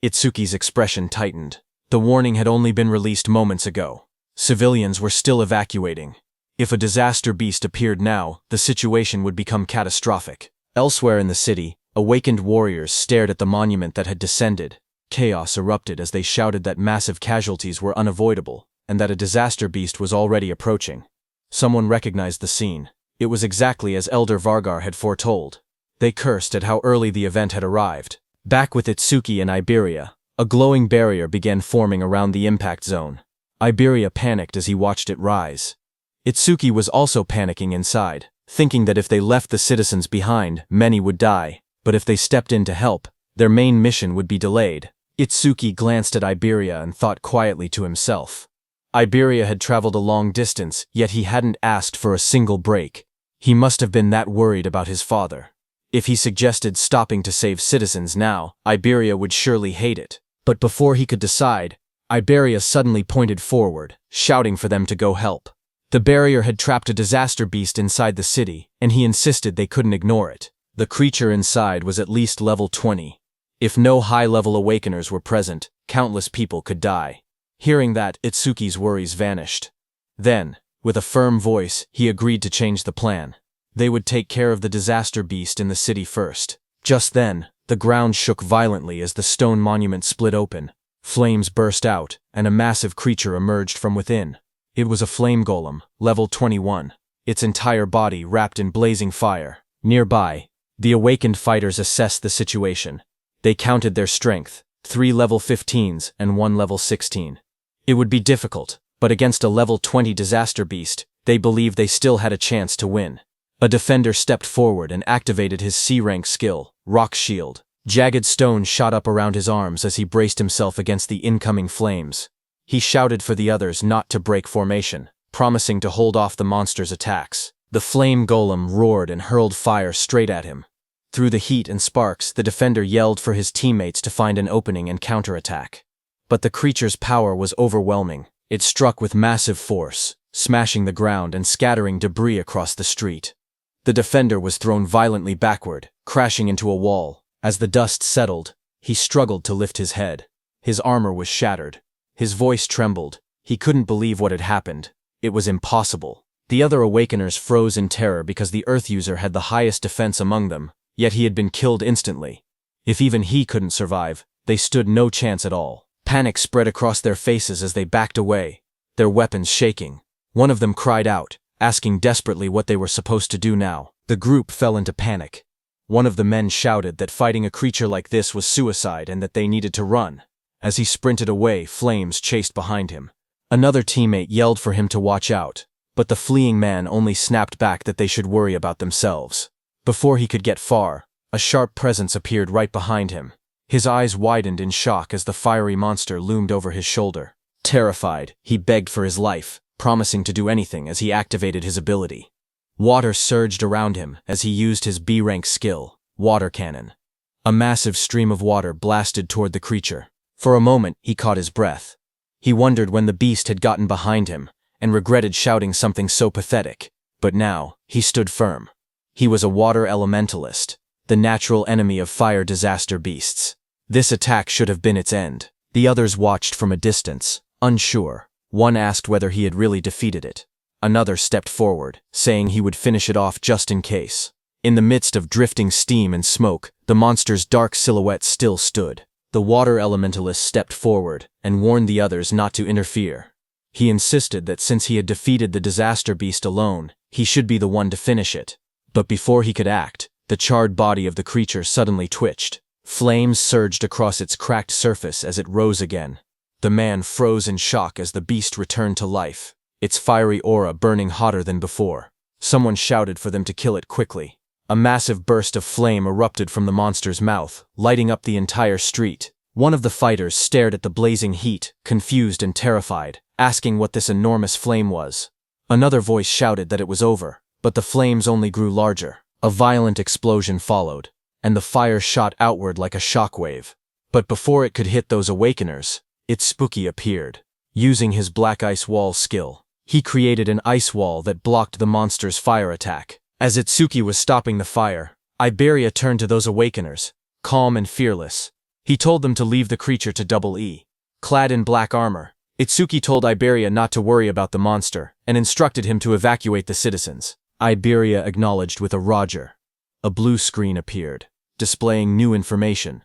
[SPEAKER 1] Itsuki's expression tightened. The warning had only been released moments ago. Civilians were still evacuating. If a disaster beast appeared now, the situation would become catastrophic. Elsewhere in the city, awakened warriors stared at the monument that had descended. Chaos erupted as they shouted that massive casualties were unavoidable, and that a disaster beast was already approaching. Someone recognized the scene. It was exactly as Elder Vargar had foretold. They cursed at how early the event had arrived. Back with Itsuki and Iberia, a glowing barrier began forming around the impact zone. Iberia panicked as he watched it rise. Itsuki was also panicking inside, thinking that if they left the citizens behind, many would die, but if they stepped in to help, their main mission would be delayed. Itsuki glanced at Iberia and thought quietly to himself. Iberia had traveled a long distance, yet he hadn't asked for a single break. He must have been that worried about his father. If he suggested stopping to save citizens now, Iberia would surely hate it. But before he could decide, Iberia suddenly pointed forward, shouting for them to go help. The barrier had trapped a disaster beast inside the city, and he insisted they couldn't ignore it. The creature inside was at least level 20. If no high-level awakeners were present, countless people could die. Hearing that, Itsuki's worries vanished. Then, with a firm voice, he agreed to change the plan. They would take care of the disaster beast in the city first. Just then, the ground shook violently as the stone monument split open. Flames burst out, and a massive creature emerged from within. It was a flame golem, level 21, its entire body wrapped in blazing fire. Nearby, the awakened fighters assessed the situation. They counted their strength, 3 level 15s and 1 level 16. It would be difficult, but against a level 20 disaster beast, they believed they still had a chance to win. A defender stepped forward and activated his C-rank skill, Rock Shield. Jagged stone shot up around his arms as he braced himself against the incoming flames. He shouted for the others not to break formation, promising to hold off the monster's attacks. The flame golem roared and hurled fire straight at him. Through the heat and sparks, the defender yelled for his teammates to find an opening and counterattack. But the creature's power was overwhelming. It struck with massive force, smashing the ground and scattering debris across the street. The defender was thrown violently backward, crashing into a wall. As the dust settled, he struggled to lift his head. His armor was shattered. His voice trembled. He couldn't believe what had happened. It was impossible. The other awakeners froze in terror because the Earth user had the highest defense among them, yet he had been killed instantly. If even he couldn't survive, they stood no chance at all. Panic spread across their faces as they backed away, their weapons shaking. One of them cried out, asking desperately what they were supposed to do now. The group fell into panic. One of the men shouted that fighting a creature like this was suicide and that they needed to run. As he sprinted away, flames chased behind him. Another teammate yelled for him to watch out, but the fleeing man only snapped back that they should worry about themselves. Before he could get far, a sharp presence appeared right behind him. His eyes widened in shock as the fiery monster loomed over his shoulder. Terrified, he begged for his life, promising to do anything as he activated his ability. Water surged around him as he used his B-rank skill, Water Cannon. A massive stream of water blasted toward the creature. For a moment, he caught his breath. He wondered when the beast had gotten behind him, and regretted shouting something so pathetic. But now, he stood firm. He was a water elementalist, the natural enemy of fire disaster beasts. This attack should have been its end. The others watched from a distance, unsure. One asked whether he had really defeated it. Another stepped forward, saying he would finish it off just in case. In the midst of drifting steam and smoke, the monster's dark silhouette still stood. The water elementalist stepped forward and warned the others not to interfere. He insisted that since he had defeated the disaster beast alone, he should be the one to finish it. But before he could act, the charred body of the creature suddenly twitched. Flames surged across its cracked surface as it rose again. The man froze in shock as the beast returned to life, its fiery aura burning hotter than before. Someone shouted for them to kill it quickly. A massive burst of flame erupted from the monster's mouth, lighting up the entire street. One of the fighters stared at the blazing heat, confused and terrified, asking what this enormous flame was. Another voice shouted that it was over, but the flames only grew larger. A violent explosion followed, and the fire shot outward like a shockwave. But before it could hit those awakeners, Itsuki appeared. Using his Black Ice Wall skill, he created an ice wall that blocked the monster's fire attack. As Itsuki was stopping the fire, Iberia turned to those awakeners, calm and fearless. He told them to leave the creature to Double E. Clad in black armor, Itsuki told Iberia not to worry about the monster and instructed him to evacuate the citizens. Iberia acknowledged with a Roger. A blue screen appeared, displaying new information.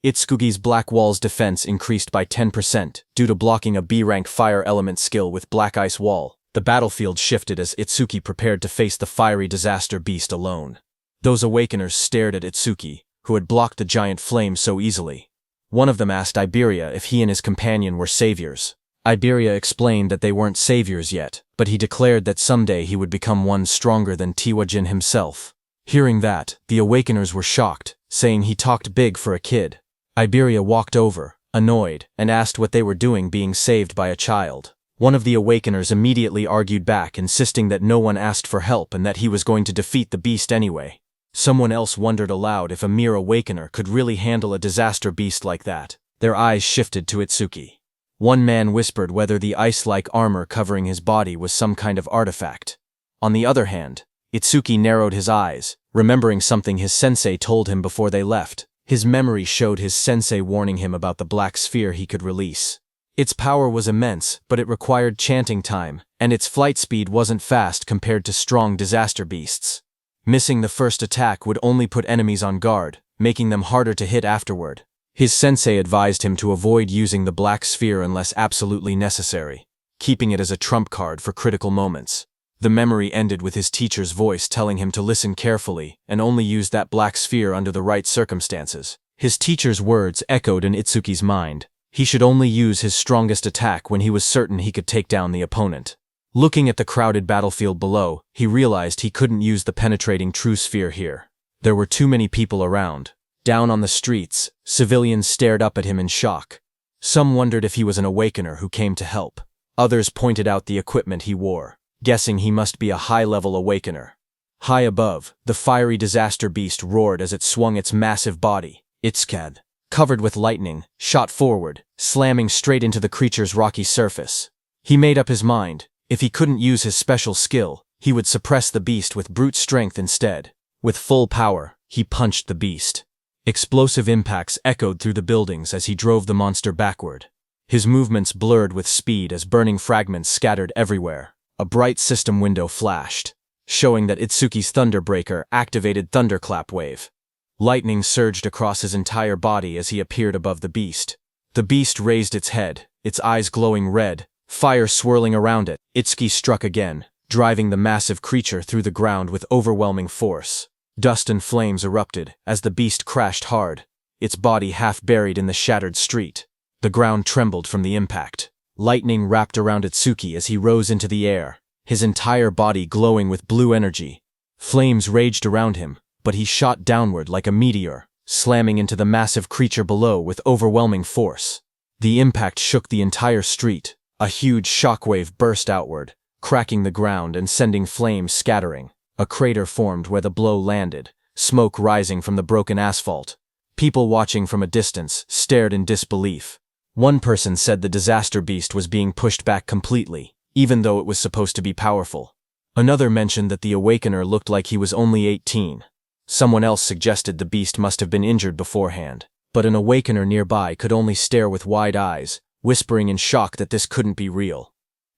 [SPEAKER 1] Itsuki's Black Wall's defense increased by 10% due to blocking a B-rank fire element skill with Black Ice Wall. The battlefield shifted as Itsuki prepared to face the fiery disaster beast alone. Those awakeners stared at Itsuki, who had blocked the giant flame so easily. One of them asked Iberia if he and his companion were saviors. Iberia explained that they weren't saviors yet, but he declared that someday he would become one stronger than Tiwajin himself. Hearing that, the awakeners were shocked, saying he talked big for a kid. Iberia walked over, annoyed, and asked what they were doing being saved by a child. One of the awakeners immediately argued back, insisting that no one asked for help and that he was going to defeat the beast anyway. Someone else wondered aloud if a mere awakener could really handle a disaster beast like that. Their eyes shifted to Itsuki. One man whispered whether the ice-like armor covering his body was some kind of artifact. On the other hand, Itsuki narrowed his eyes, remembering something his sensei told him before they left. His memory showed his sensei warning him about the black sphere he could release. Its power was immense, but it required chanting time, and its flight speed wasn't fast compared to strong disaster beasts. Missing the first attack would only put enemies on guard, making them harder to hit afterward. His sensei advised him to avoid using the black sphere unless absolutely necessary, keeping it as a trump card for critical moments. The memory ended with his teacher's voice telling him to listen carefully and only use that black sphere under the right circumstances. His teacher's words echoed in Itsuki's mind. He should only use his strongest attack when he was certain he could take down the opponent. Looking at the crowded battlefield below, he realized he couldn't use the penetrating true sphere here. There were too many people around. Down on the streets, civilians stared up at him in shock. Some wondered if he was an awakener who came to help. Others pointed out the equipment he wore, guessing he must be a high-level awakener. High above, the fiery disaster beast roared as it swung its massive body. Itskad, covered with lightning, shot forward, slamming straight into the creature's rocky surface. He made up his mind. If he couldn't use his special skill, he would suppress the beast with brute strength instead. With full power, he punched the beast. Explosive impacts echoed through the buildings as he drove the monster backward. His movements blurred with speed as burning fragments scattered everywhere. A bright system window flashed, showing that Itsuki's Thunderbreaker activated Thunderclap Wave. Lightning surged across his entire body as he appeared above the beast. The beast raised its head, its eyes glowing red, fire swirling around it. Itsuki struck again, driving the massive creature through the ground with overwhelming force. Dust and flames erupted as the beast crashed hard, its body half buried in the shattered street. The ground trembled from the impact. Lightning wrapped around Itsuki as he rose into the air, his entire body glowing with blue energy. Flames raged around him, but he shot downward like a meteor, slamming into the massive creature below with overwhelming force. The impact shook the entire street. A huge shockwave burst outward, cracking the ground and sending flames scattering. A crater formed where the blow landed, smoke rising from the broken asphalt. People watching from a distance stared in disbelief. One person said the disaster beast was being pushed back completely, even though it was supposed to be powerful. Another mentioned that the awakener looked like he was only 18. Someone else suggested the beast must have been injured beforehand, but an awakener nearby could only stare with wide eyes, whispering in shock that this couldn't be real.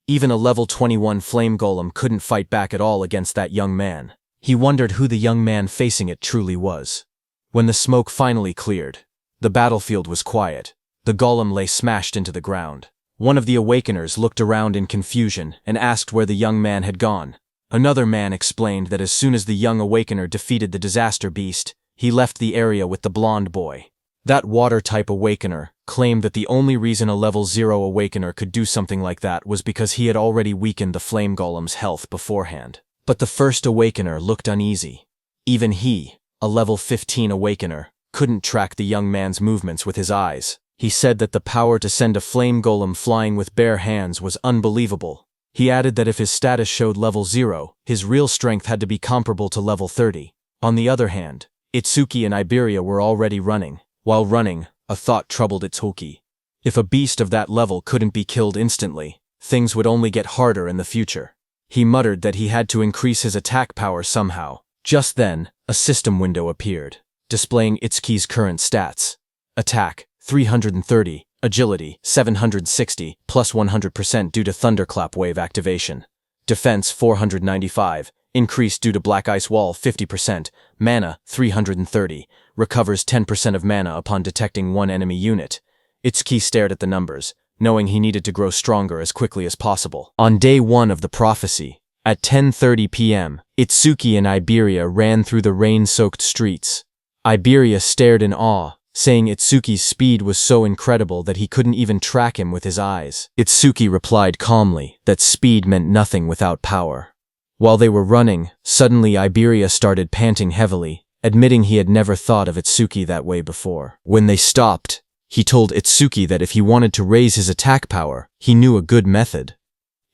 [SPEAKER 1] Even a level 21 flame golem couldn't fight back at all against that young man. He wondered who the young man facing it truly was. When the smoke finally cleared, the battlefield was quiet. The golem lay smashed into the ground. One of the awakeners looked around in confusion and asked where the young man had gone. Another man explained that as soon as the young awakener defeated the disaster beast, he left the area with the blonde boy. That water-type awakener claimed that the only reason a level 0 awakener could do something like that was because he had already weakened the flame golem's health beforehand. But the first awakener looked uneasy. Even he, a level 15 awakener, couldn't track the young man's movements with his eyes. He said that the power to send a flame golem flying with bare hands was unbelievable. He added that if his status showed level 0, his real strength had to be comparable to level 30. On the other hand, Itsuki and Iberia were already running. While running, a thought troubled Itsuki. If a beast of that level couldn't be killed instantly, things would only get harder in the future. He muttered that he had to increase his attack power somehow. Just then, a system window appeared, displaying Itsuki's current stats. Attack, 330, Agility, 760, plus 100% due to Thunderclap Wave activation. Defense, 495, increased due to Black Ice Wall, 50%, Mana, 330, recovers 10% of mana upon detecting one enemy unit. Itsuki stared at the numbers, knowing he needed to grow stronger as quickly as possible. On day 1 of the prophecy, At 10:30 p.m., Itsuki and Iberia ran through the rain-soaked streets. Iberia stared in awe, saying Itsuki's speed was so incredible that he couldn't even track him with his eyes. Itsuki replied calmly that speed meant nothing without power. While they were running, suddenly Iberia started panting heavily, admitting he had never thought of Itsuki that way before. When they stopped, he told Itsuki that if he wanted to raise his attack power, he knew a good method.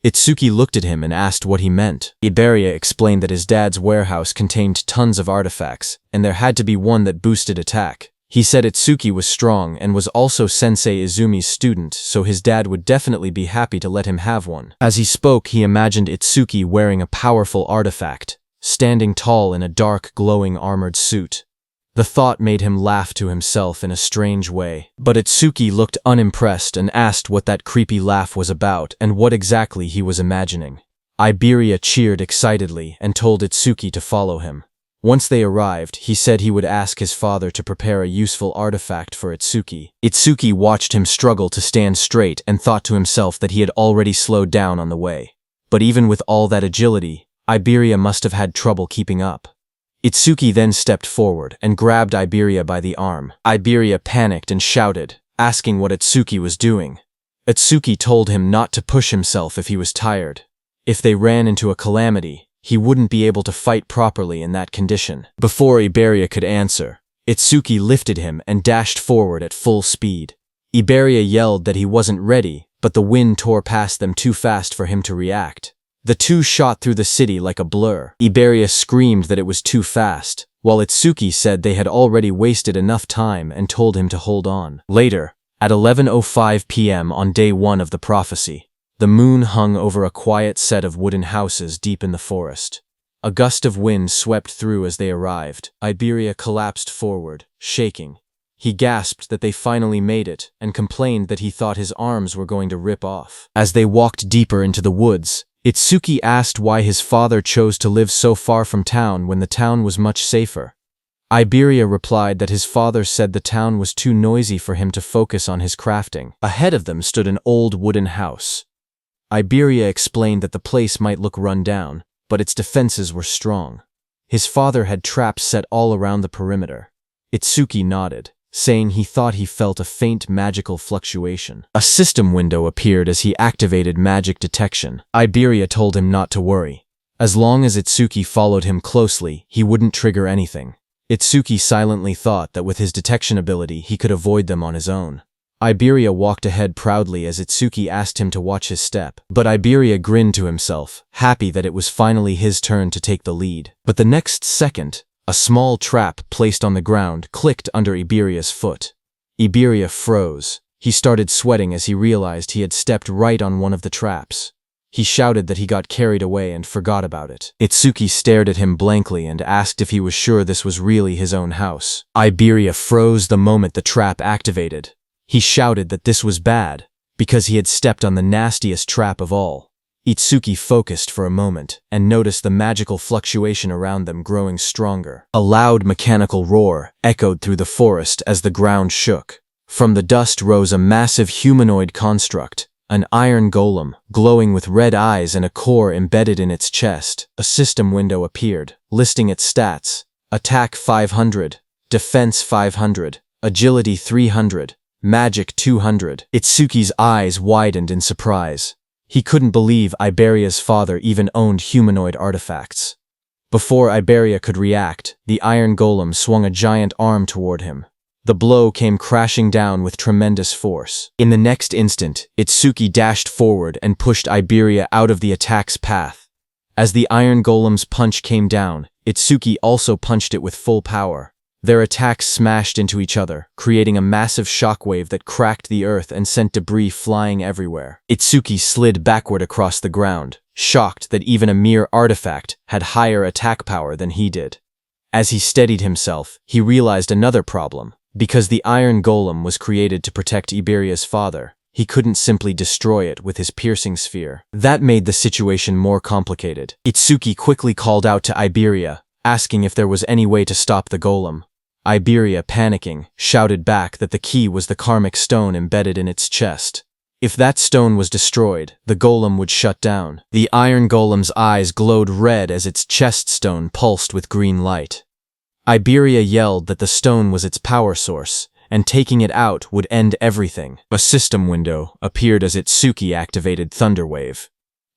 [SPEAKER 1] Itsuki looked at him and asked what he meant. Iberia explained that his dad's warehouse contained tons of artifacts, and there had to be one that boosted attack. He said Itsuki was strong and was also Sensei Izumi's student, so his dad would definitely be happy to let him have one. As he spoke, he imagined Itsuki wearing a powerful artifact, standing tall in a dark, glowing armored suit. The thought made him laugh to himself in a strange way. But Itsuki looked unimpressed and asked what that creepy laugh was about and what exactly he was imagining. Iberia cheered excitedly and told Itsuki to follow him. Once they arrived, he said he would ask his father to prepare a useful artifact for Itsuki. Itsuki watched him struggle to stand straight and thought to himself that he had already slowed down on the way. But even with all that agility, Iberia must have had trouble keeping up. Itsuki then stepped forward and grabbed Iberia by the arm. Iberia panicked and shouted, asking what Itsuki was doing. Itsuki told him not to push himself if he was tired. If they ran into a calamity, he wouldn't be able to fight properly in that condition. Before Iberia could answer, Itsuki lifted him and dashed forward at full speed. Iberia yelled that he wasn't ready, but the wind tore past them too fast for him to react. The two shot through the city like a blur. Iberia screamed that it was too fast, while Itsuki said they had already wasted enough time and told him to hold on. Later, at 11:05 p.m. on day 1 of the prophecy, the moon hung over a quiet set of wooden houses deep in the forest. A gust of wind swept through as they arrived. Iberia collapsed forward, shaking. He gasped that they finally made it and complained that he thought his arms were going to rip off. As they walked deeper into the woods, Itsuki asked why his father chose to live so far from town when the town was much safer. Iberia replied that his father said the town was too noisy for him to focus on his crafting. Ahead of them stood an old wooden house. Iberia explained that the place might look run down, but its defenses were strong. His father had traps set all around the perimeter. Itsuki nodded, saying he thought he felt a faint magical fluctuation. A system window appeared as he activated magic detection. Iberia told him not to worry. As long as Itsuki followed him closely, he wouldn't trigger anything. Itsuki silently thought that with his detection ability he could avoid them on his own. Iberia walked ahead proudly as Itsuki asked him to watch his step. But Iberia grinned to himself, happy that it was finally his turn to take the lead. But the next second, a small trap placed on the ground clicked under Iberia's foot. Iberia froze. He started sweating as he realized he had stepped right on one of the traps. He shouted that he got carried away and forgot about it. Itsuki stared at him blankly and asked if he was sure this was really his own house. Iberia froze the moment the trap activated. He shouted that this was bad, because he had stepped on the nastiest trap of all. Itsuki focused for a moment and noticed the magical fluctuation around them growing stronger. A loud mechanical roar echoed through the forest as the ground shook. From the dust rose a massive humanoid construct, an iron golem, glowing with red eyes and a core embedded in its chest. A system window appeared, listing its stats: Attack 500, Defense 500, Agility 300, Magic 200. Itsuki's eyes widened in surprise. He couldn't believe Iberia's father even owned humanoid artifacts. Before Iberia could react, the iron golem swung a giant arm toward him. The blow came crashing down with tremendous force. In the next instant, Itsuki dashed forward and pushed Iberia out of the attack's path. As the iron golem's punch came down, Itsuki also punched it with full power. Their attacks smashed into each other, creating a massive shockwave that cracked the earth and sent debris flying everywhere. Itsuki slid backward across the ground, shocked that even a mere artifact had higher attack power than he did. As he steadied himself, he realized another problem. Because the iron golem was created to protect Iberia's father, he couldn't simply destroy it with his piercing sphere. That made the situation more complicated. Itsuki quickly called out to Iberia, asking if there was any way to stop the golem. Iberia, panicking, shouted back that the key was the karmic stone embedded in its chest. If that stone was destroyed, the golem would shut down. The iron golem's eyes glowed red as its chest stone pulsed with green light. Iberia yelled that the stone was its power source, and taking it out would end everything. A system window appeared as Itsuki activated Thunderwave.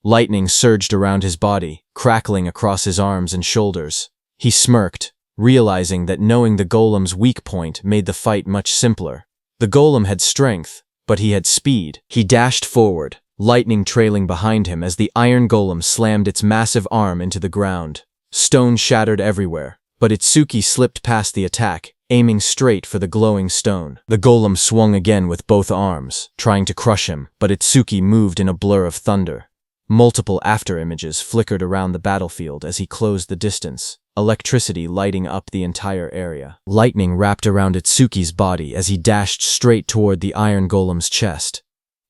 [SPEAKER 1] Lightning surged around his body, crackling across his arms and shoulders. He smirked, realizing that knowing the golem's weak point made the fight much simpler. The golem had strength, but he had speed. He dashed forward, lightning trailing behind him as the iron golem slammed its massive arm into the ground. Stone shattered everywhere, but Itsuki slipped past the attack, aiming straight for the glowing stone. The golem swung again with both arms, trying to crush him, but Itsuki moved in a blur of thunder. Multiple afterimages flickered around the battlefield as he closed the distance, electricity lighting up the entire area. Lightning wrapped around Itsuki's body as he dashed straight toward the iron golem's chest.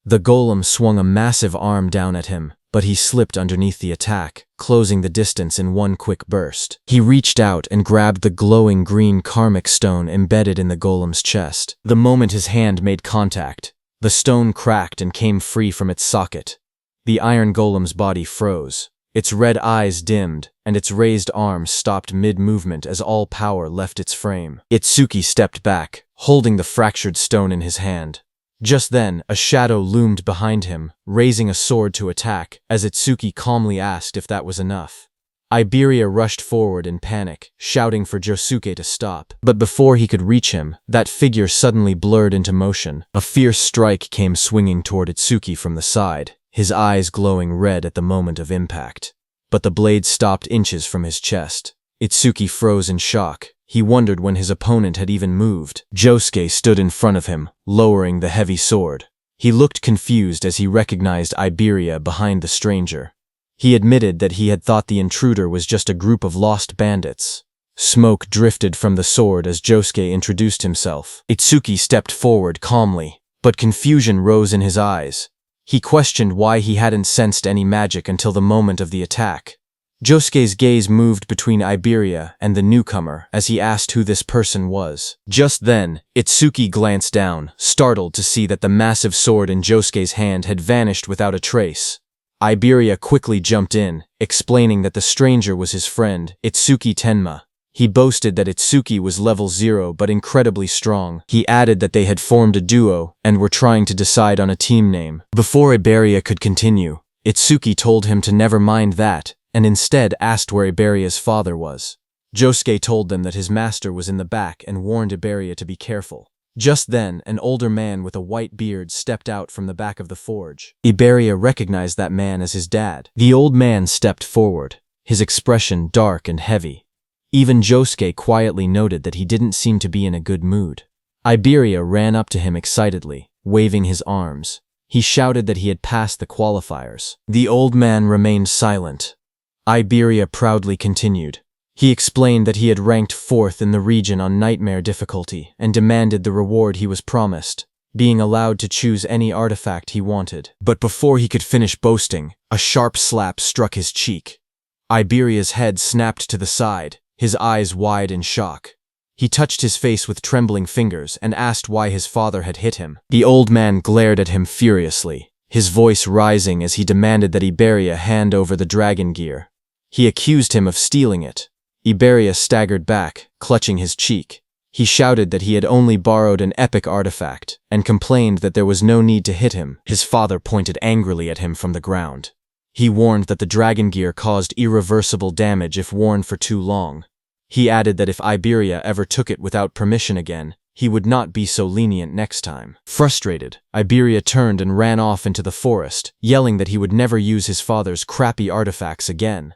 [SPEAKER 1] The golem swung a massive arm down at him, but he slipped underneath the attack, closing the distance in one quick burst. He reached out and grabbed the glowing green karmic stone embedded in the golem's chest. The moment his hand made contact, the stone cracked and came free from its socket. The iron golem's body froze. Its red eyes dimmed, and its raised arms stopped mid-movement as all power left its frame. Itsuki stepped back, holding the fractured stone in his hand. Just then, a shadow loomed behind him, raising a sword to attack, as Itsuki calmly asked if that was enough. Iberia rushed forward in panic, shouting for Josuke to stop. But before he could reach him, that figure suddenly blurred into motion. A fierce strike came swinging toward Itsuki from the side, his eyes glowing red at the moment of impact. But the blade stopped inches from his chest. Itsuki froze in shock. He wondered when his opponent had even moved. Josuke stood in front of him, lowering the heavy sword. He looked confused as he recognized Iberia behind the stranger. He admitted that he had thought the intruder was just a group of lost bandits. Smoke drifted from the sword as Josuke introduced himself. Itsuki stepped forward calmly, but confusion rose in his eyes. He questioned why he hadn't sensed any magic until the moment of the attack. Josuke's gaze moved between Iberia and the newcomer as he asked who this person was. Just then, Itsuki glanced down, startled to see that the massive sword in Josuke's hand had vanished without a trace. Iberia quickly jumped in, explaining that the stranger was his friend, Itsuki Tenma. He boasted that Itsuki was level 0 but incredibly strong. He added that they had formed a duo and were trying to decide on a team name. Before Iberia could continue, Itsuki told him to never mind that, and instead asked where Iberia's father was. Josuke told them that his master was in the back and warned Iberia to be careful. Just then, an older man with a white beard stepped out from the back of the forge. Iberia recognized that man as his dad. The old man stepped forward, his expression dark and heavy. Even Josuke quietly noted that he didn't seem to be in a good mood. Iberia ran up to him excitedly, waving his arms. He shouted that he had passed the qualifiers. The old man remained silent. Iberia proudly continued. He explained that he had ranked 4th in the region on nightmare difficulty and demanded the reward he was promised, being allowed to choose any artifact he wanted. But before he could finish boasting, a sharp slap struck his cheek. Iberia's head snapped to the side, his eyes wide in shock. He touched his face with trembling fingers and asked why his father had hit him. The old man glared at him furiously, his voice rising as he demanded that Iberia hand over the dragon gear. He accused him of stealing it. Iberia staggered back, clutching his cheek. He shouted that he had only borrowed an epic artifact, and complained that there was no need to hit him. His father pointed angrily at him from the ground. He warned that the dragon gear caused irreversible damage if worn for too long. He added that if Iberia ever took it without permission again, he would not be so lenient next time. Frustrated, Iberia turned and ran off into the forest, yelling that he would never use his father's crappy artifacts again.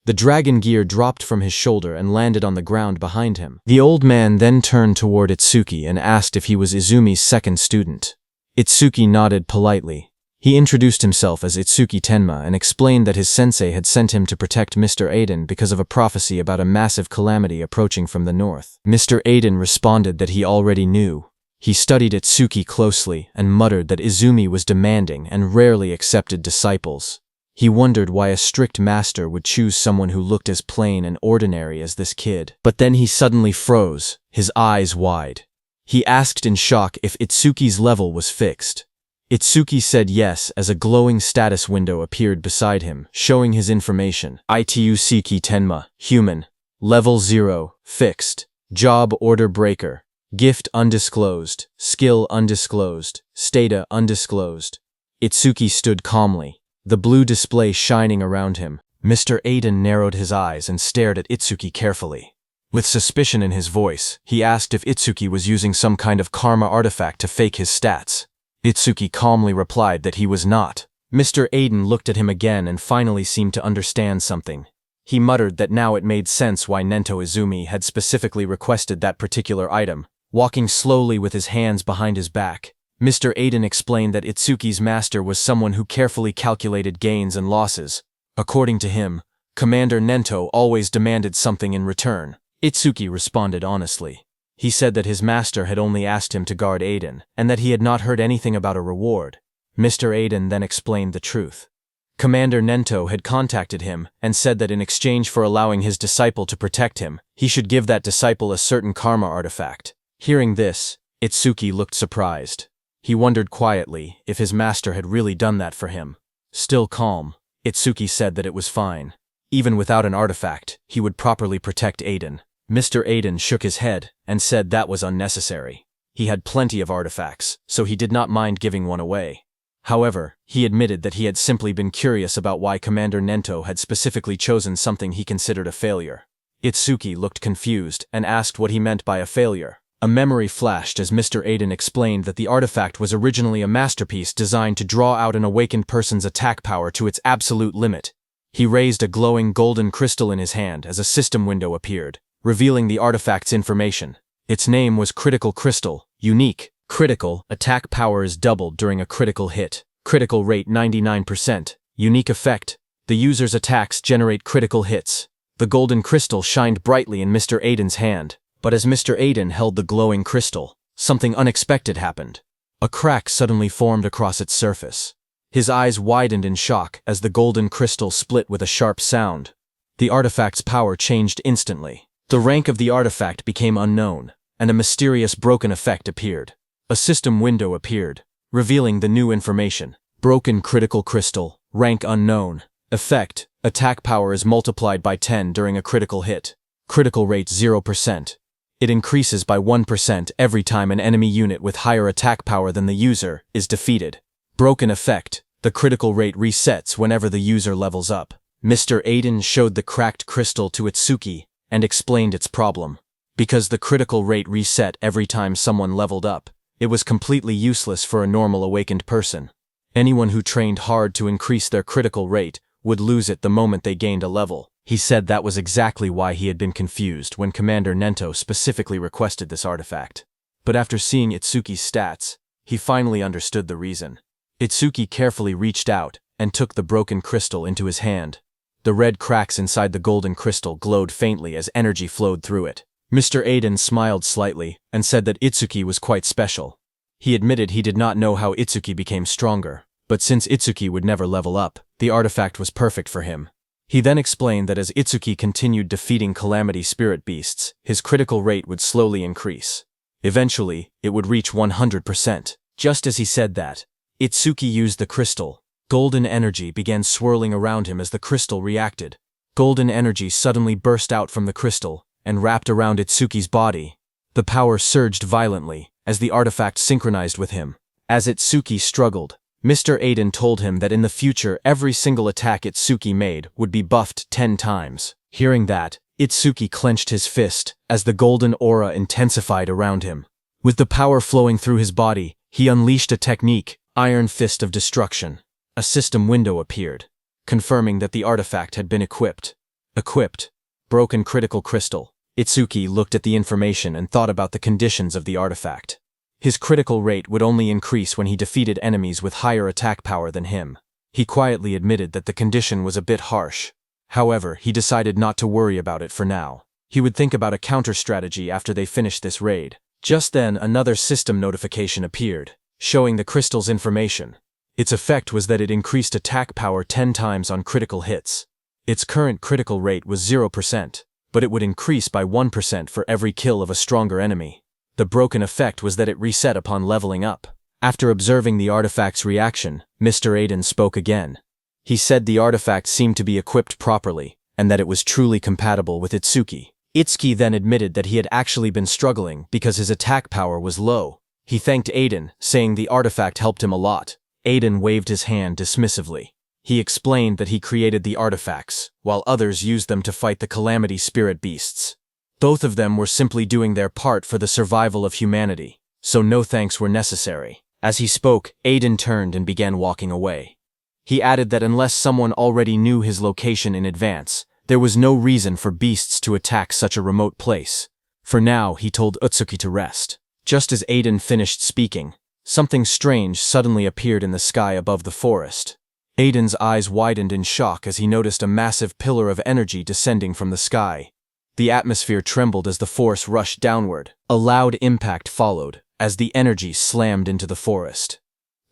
[SPEAKER 1] The dragon gear dropped from his shoulder and landed on the ground behind him. The old man then turned toward Itsuki and asked if he was Izumi's second student. Itsuki nodded politely. He introduced himself as Itsuki Tenma and explained that his sensei had sent him to protect Mr. Aiden because of a prophecy about a massive calamity approaching from the north. Mr. Aiden responded that he already knew. He studied Itsuki closely and muttered that Izumi was demanding and rarely accepted disciples. He wondered why a strict master would choose someone who looked as plain and ordinary as this kid. But then he suddenly froze, his eyes wide. He asked in shock if Itsuki's level was fixed. Itsuki said yes as a glowing status window appeared beside him, showing his information. Itusuki Tenma, human. Level 0, fixed. Job order breaker. Gift undisclosed. Skill undisclosed. Stata undisclosed. Itsuki stood calmly, the blue display shining around him. Mr. Aiden narrowed his eyes and stared at Itsuki carefully. With suspicion in his voice, he asked if Itsuki was using some kind of karma artifact to fake his stats. Itsuki calmly replied that he was not. Mr. Aiden looked at him again and finally seemed to understand something. He muttered that now it made sense why Nento Izumi had specifically requested that particular item. Walking slowly with his hands behind his back, Mr. Aiden explained that Itsuki's master was someone who carefully calculated gains and losses. According to him, Commander Nento always demanded something in return. Itsuki responded honestly. He said that his master had only asked him to guard Aiden, and that he had not heard anything about a reward. Mr. Aiden then explained the truth. Commander Nento had contacted him and said that in exchange for allowing his disciple to protect him, he should give that disciple a certain karma artifact. Hearing this, Itsuki looked surprised. He wondered quietly if his master had really done that for him. Still calm, Itsuki said that it was fine. Even without an artifact, he would properly protect Aiden. Mr. Aiden shook his head and said that was unnecessary. He had plenty of artifacts, so he did not mind giving one away. However, he admitted that he had simply been curious about why Commander Nento had specifically chosen something he considered a failure. Itsuki looked confused and asked what he meant by a failure. A memory flashed as Mr. Aiden explained that the artifact was originally a masterpiece designed to draw out an awakened person's attack power to its absolute limit. He raised a glowing golden crystal in his hand as a system window appeared, revealing the artifact's information. Its name was Critical Crystal, unique. Critical, attack power is doubled during a critical hit. Critical rate 99%. Unique effect, the user's attacks generate critical hits. The golden crystal shined brightly in Mr. Aiden's hand, but as Mr. Aiden held the glowing crystal, something unexpected happened. A crack suddenly formed across its surface. His eyes widened in shock as the golden crystal split with a sharp sound. The artifact's power changed instantly. The rank of the artifact became unknown, and a mysterious broken effect appeared. A system window appeared, revealing the new information. Broken critical crystal, rank unknown. Effect, attack power is multiplied by 10 during a critical hit. Critical rate 0%. It increases by 1% every time an enemy unit with higher attack power than the user is defeated. Broken effect, the critical rate resets whenever the user levels up. Mr. Aiden showed the cracked crystal to Itsuki and explained its problem. Because the critical rate reset every time someone leveled up, it was completely useless for a normal awakened person. Anyone who trained hard to increase their critical rate would lose it the moment they gained a level. He said that was exactly why he had been confused when Commander Nento specifically requested this artifact. But after seeing Itsuki's stats, he finally understood the reason. Itsuki carefully reached out and took the broken crystal into his hand. The red cracks inside the golden crystal glowed faintly as energy flowed through it. Mr. Aiden smiled slightly and said that Itsuki was quite special. He admitted he did not know how Itsuki became stronger, but since Itsuki would never level up, the artifact was perfect for him. He then explained that as Itsuki continued defeating Calamity Spirit Beasts, his critical rate would slowly increase. Eventually, it would reach 100%. Just as he said that, Itsuki used the crystal. Golden energy began swirling around him as the crystal reacted. Golden energy suddenly burst out from the crystal and wrapped around Itsuki's body. The power surged violently as the artifact synchronized with him. As Itsuki struggled, Mr. Aiden told him that in the future every single attack Itsuki made would be buffed 10 times. Hearing that, Itsuki clenched his fist as the golden aura intensified around him. With the power flowing through his body, he unleashed a technique, Iron Fist of Destruction. A system window appeared, confirming that the artifact had been equipped. Equipped. Broken critical crystal. Itsuki looked at the information and thought about the conditions of the artifact. His critical rate would only increase when he defeated enemies with higher attack power than him. He quietly admitted that the condition was a bit harsh. However, he decided not to worry about it for now. He would think about a counter-strategy after they finished this raid. Just then, another system notification appeared, showing the crystal's information. Its effect was that it increased attack power 10 times on critical hits. Its current critical rate was 0%, but it would increase by 1% for every kill of a stronger enemy. The broken effect was that it reset upon leveling up. After observing the artifact's reaction, Mr. Aiden spoke again. He said the artifact seemed to be equipped properly, and that it was truly compatible with Itsuki. Itsuki then admitted that he had actually been struggling because his attack power was low. He thanked Aiden, saying the artifact helped him a lot. Aiden waved his hand dismissively. He explained that he created the artifacts, while others used them to fight the Calamity Spirit beasts. Both of them were simply doing their part for the survival of humanity, so no thanks were necessary. As he spoke, Aiden turned and began walking away. He added that unless someone already knew his location in advance, there was no reason for beasts to attack such a remote place. For now, he told Itsuki to rest. Just as Aiden finished speaking, something strange suddenly appeared in the sky above the forest. Aiden's eyes widened in shock as he noticed a massive pillar of energy descending from the sky. The atmosphere trembled as the force rushed downward. A loud impact followed, as the energy slammed into the forest.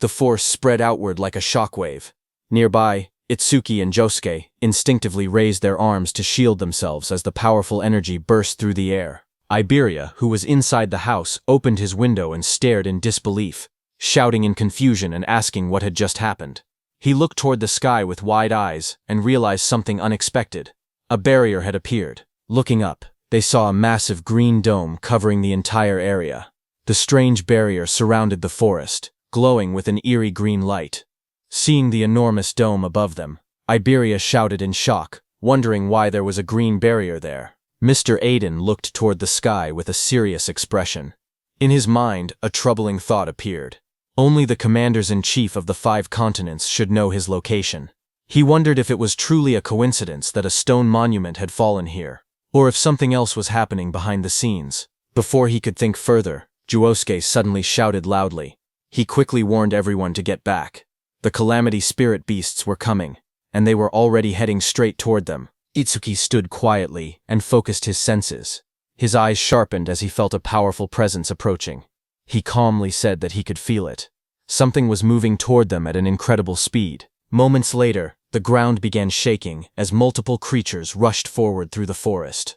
[SPEAKER 1] The force spread outward like a shockwave. Nearby, Itsuki and Josuke instinctively raised their arms to shield themselves as the powerful energy burst through the air. Iberia, who was inside the house, opened his window and stared in disbelief, shouting in confusion and asking what had just happened. He looked toward the sky with wide eyes and realized something unexpected. A barrier had appeared. Looking up, they saw a massive green dome covering the entire area. The strange barrier surrounded the forest, glowing with an eerie green light. Seeing the enormous dome above them, Iberia shouted in shock, wondering why there was a green barrier there. Mr. Aiden looked toward the sky with a serious expression. In his mind, a troubling thought appeared. Only the commanders-in-chief of the 5 continents should know his location. He wondered if it was truly a coincidence that a stone monument had fallen here, or if something else was happening behind the scenes. Before he could think further, Josuke suddenly shouted loudly. He quickly warned everyone to get back. The Calamity Spirit beasts were coming, and they were already heading straight toward them. Itsuki stood quietly and focused his senses. His eyes sharpened as he felt a powerful presence approaching. He calmly said that he could feel it. Something was moving toward them at an incredible speed. Moments later, the ground began shaking as multiple creatures rushed forward through the forest.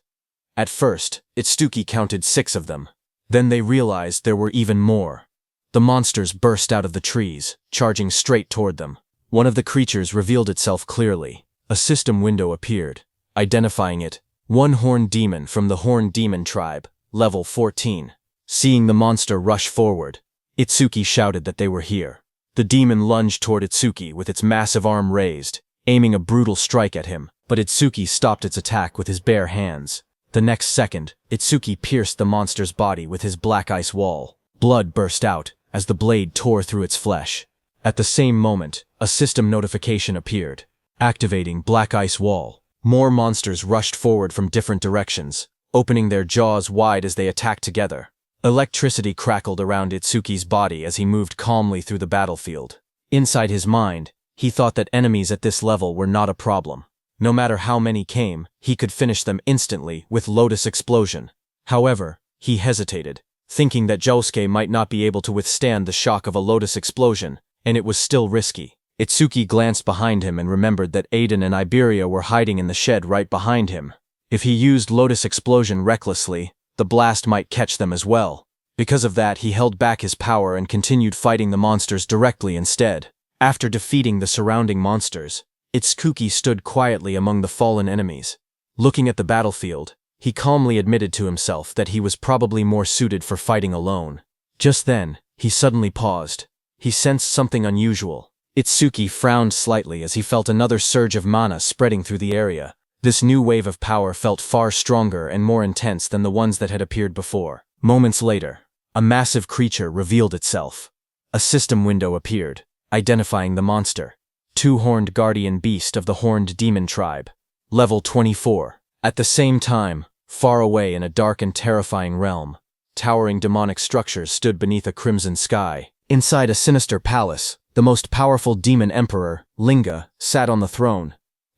[SPEAKER 1] At first, Itsuki counted 6 of them. Then they realized there were even more. The monsters burst out of the trees, charging straight toward them. One of the creatures revealed itself clearly. A system window appeared, identifying it, one horned demon from the Horned Demon tribe, level 14. Seeing the monster rush forward, Itsuki shouted that they were here. The demon lunged toward Itsuki with its massive arm raised, aiming a brutal strike at him, but Itsuki stopped its attack with his bare hands. The next second, Itsuki pierced the monster's body with his black ice wall. Blood burst out as the blade tore through its flesh. At the same moment, a system notification appeared. Activating Black Ice Wall. More monsters rushed forward from different directions, opening their jaws wide as they attacked together. Electricity crackled around Itsuki's body as he moved calmly through the battlefield. Inside his mind, he thought that enemies at this level were not a problem. No matter how many came, he could finish them instantly with Lotus Explosion. However, he hesitated, thinking that Josuke might not be able to withstand the shock of a Lotus Explosion, and it was still risky. Itsuki glanced behind him and remembered that Aiden and Iberia were hiding in the shed right behind him. If he used Lotus Explosion recklessly, the blast might catch them as well. Because of that, he held back his power and continued fighting the monsters directly instead. After defeating the surrounding monsters, Itsuki stood quietly among the fallen enemies. Looking at the battlefield, he calmly admitted to himself that he was probably more suited for fighting alone. Just then, he suddenly paused. He sensed something unusual. Itsuki frowned slightly as he felt another surge of mana spreading through the area. This new wave of power felt far stronger and more intense than the ones that had appeared before. Moments later, a massive creature revealed itself. A system window appeared, identifying the monster. Two-horned guardian beast of the Horned Demon tribe. Level 24. At the same time, far away in a dark and terrifying realm, towering demonic structures stood beneath a crimson sky. Inside a sinister palace, the most powerful demon emperor, Linga, sat on the throne.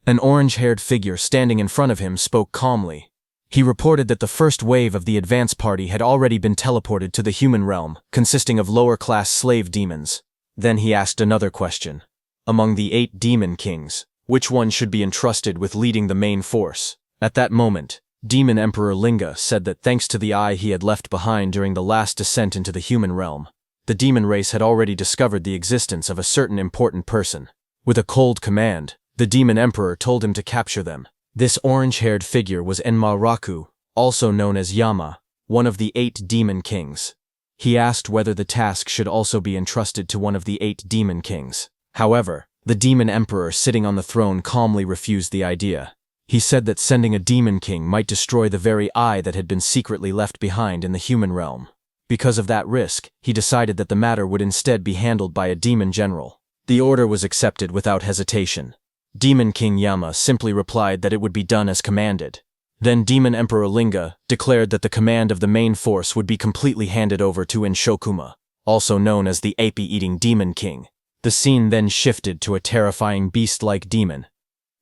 [SPEAKER 1] An orange-haired figure standing in front of him spoke calmly. He reported that the first wave of the advance party had already been teleported to the human realm, consisting of lower-class slave demons. Then he asked another question. Among the 8 demon kings, which one should be entrusted with leading the main force? At that moment, Demon Emperor Linga said that thanks to the eye he had left behind during the last descent into the human realm, the demon race had already discovered the existence of a certain important person. With a cold command, the demon emperor told him to capture them. This orange-haired figure was Enma, also known as Yama, one of the 8 demon kings. He asked whether the task should also be entrusted to one of the 8 demon kings. However, the demon emperor sitting on the throne calmly refused the idea. He said that sending a demon king might destroy the very eye that had been secretly left behind in the human realm. Because of that risk, he decided that the matter would instead be handled by a demon general. The order was accepted without hesitation. Demon King Yama simply replied that it would be done as commanded. Then Demon Emperor Linga declared that the command of the main force would be completely handed over to Inshokuma, also known as the ape-eating demon king. The scene then shifted to a terrifying beast-like demon.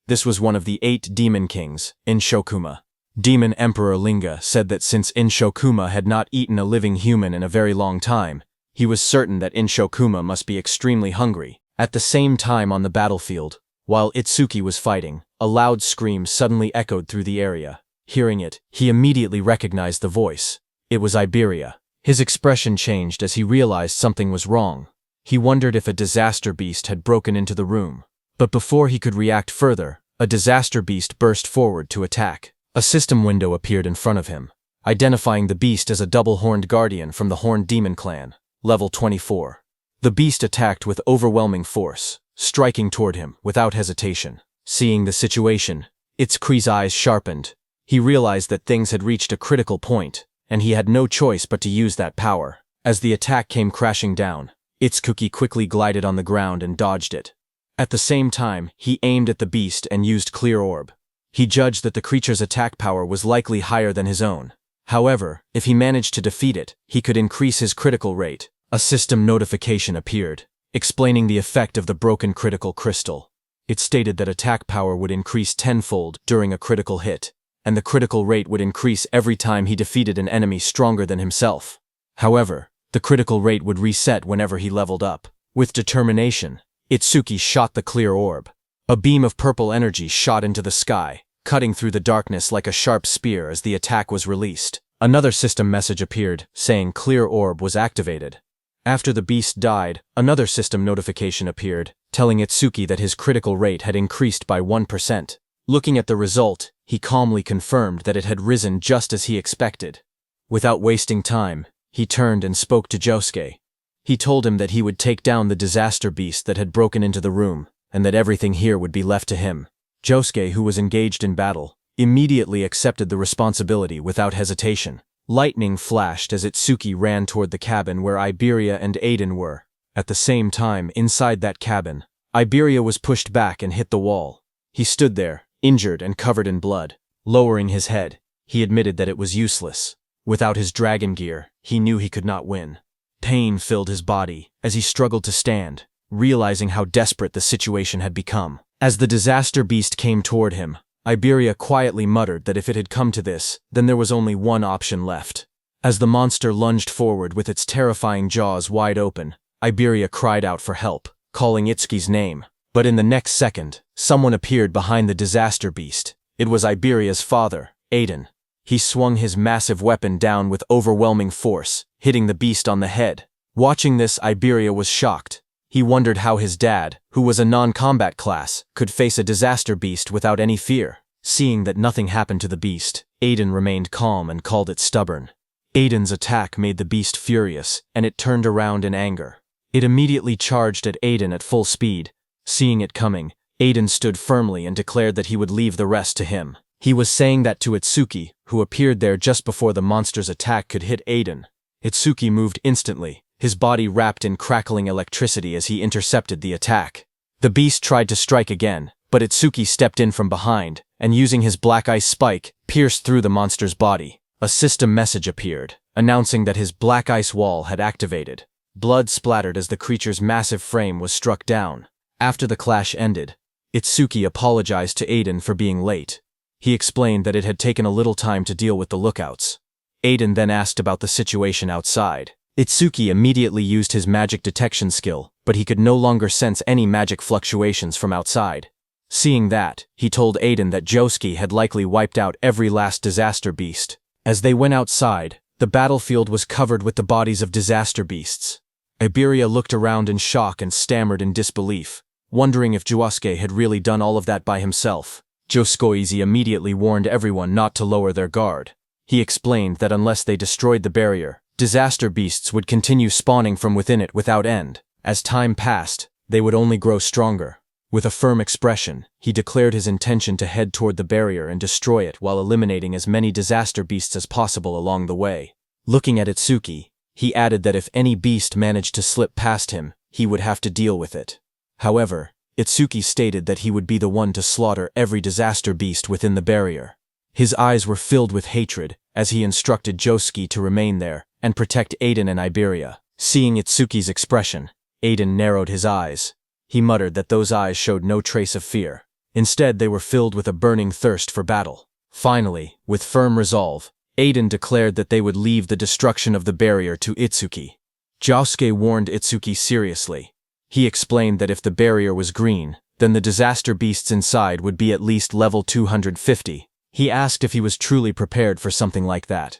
[SPEAKER 1] This was one of the 8 demon kings, Inshokuma. Demon Emperor Linga said that since Inshokuma had not eaten a living human in a very long time, he was certain that Inshokuma must be extremely hungry. At the same time on the battlefield, while Itsuki was fighting, a loud scream suddenly echoed through the area. Hearing it, he immediately recognized the voice. It was Iberia. His expression changed as he realized something was wrong. He wondered if a disaster beast had broken into the room. But before he could react further, a disaster beast burst forward to attack. A system window appeared in front of him, identifying the beast as a double-horned guardian from the Horned Demon Clan, level 24. The beast attacked with overwhelming force, striking toward him without hesitation. Seeing the situation, Itsuki's eyes sharpened. He realized that things had reached a critical point, and he had no choice but to use that power. As the attack came crashing down, Itsuki quickly glided on the ground and dodged it. At the same time, he aimed at the beast and used Clear Orb. He judged that the creature's attack power was likely higher than his own. However, if he managed to defeat it, he could increase his critical rate. A system notification appeared, explaining the effect of the broken critical crystal. It stated that attack power would increase tenfold during a critical hit, and the critical rate would increase every time he defeated an enemy stronger than himself. However, the critical rate would reset whenever he leveled up. With determination, Itsuki shot the Clear Orb. A beam of purple energy shot into the sky, cutting through the darkness like a sharp spear as the attack was released. Another system message appeared, saying Clear Orb was activated. After the beast died, another system notification appeared, telling Itsuki that his critical rate had increased by 1%. Looking at the result, he calmly confirmed that it had risen just as he expected. Without wasting time, he turned and spoke to Josuke. He told him that he would take down the disaster beast that had broken into the room, and that everything here would be left to him. Josuke, who was engaged in battle, immediately accepted the responsibility without hesitation. Lightning flashed as Itsuki ran toward the cabin where Iberia and Aiden were. At the same time, inside that cabin, Iberia was pushed back and hit the wall. He stood there, injured and covered in blood. Lowering his head, he admitted that it was useless. Without his dragon gear, he knew he could not win. Pain filled his body as he struggled to stand, realizing how desperate the situation had become. As the disaster beast came toward him, Iberia quietly muttered that if it had come to this, then there was only one option left. As the monster lunged forward with its terrifying jaws wide open, Iberia cried out for help, calling Itsuki's name. But in the next second, someone appeared behind the disaster beast. It was Iberia's father, Aiden. He swung his massive weapon down with overwhelming force, hitting the beast on the head. Watching this, Iberia was shocked. He wondered how his dad, who was a non-combat class, could face a disaster beast without any fear. Seeing that nothing happened to the beast, Aiden remained calm and called it stubborn. Aiden's attack made the beast furious, and it turned around in anger. It immediately charged at Aiden at full speed. Seeing it coming, Aiden stood firmly and declared that he would leave the rest to him. He was saying that to Itsuki, who appeared there just before the monster's attack could hit Aiden. Itsuki moved instantly, his body wrapped in crackling electricity as he intercepted the attack. The beast tried to strike again, but Itsuki stepped in from behind, and using his black ice spike, pierced through the monster's body. A system message appeared, announcing that his black ice wall had activated. Blood splattered as the creature's massive frame was struck down. After the clash ended, Itsuki apologized to Aiden for being late. He explained that it had taken a little time to deal with the lookouts. Aiden then asked about the situation outside. Itsuki immediately used his magic detection skill, but he could no longer sense any magic fluctuations from outside. Seeing that, he told Aiden that Josuke had likely wiped out every last disaster beast. As they went outside, the battlefield was covered with the bodies of disaster beasts. Iberia looked around in shock and stammered in disbelief, wondering if Josuke had really done all of that by himself. Josuke immediately warned everyone not to lower their guard. He explained that unless they destroyed the barrier, disaster beasts would continue spawning from within it without end. As time passed, they would only grow stronger. With a firm expression, he declared his intention to head toward the barrier and destroy it while eliminating as many disaster beasts as possible along the way. Looking at Itsuki, he added that if any beast managed to slip past him, he would have to deal with it. However, Itsuki stated that he would be the one to slaughter every disaster beast within the barrier. His eyes were filled with hatred as he instructed Josuke to remain there and protect Aiden and Iberia. Seeing Itsuki's expression, Aiden narrowed his eyes. He muttered that those eyes showed no trace of fear. Instead, they were filled with a burning thirst for battle. Finally, with firm resolve, Aiden declared that they would leave the destruction of the barrier to Itsuki. Josuke warned Itsuki seriously. He explained that if the barrier was green, then the disaster beasts inside would be at least level 250. He asked if he was truly prepared for something like that.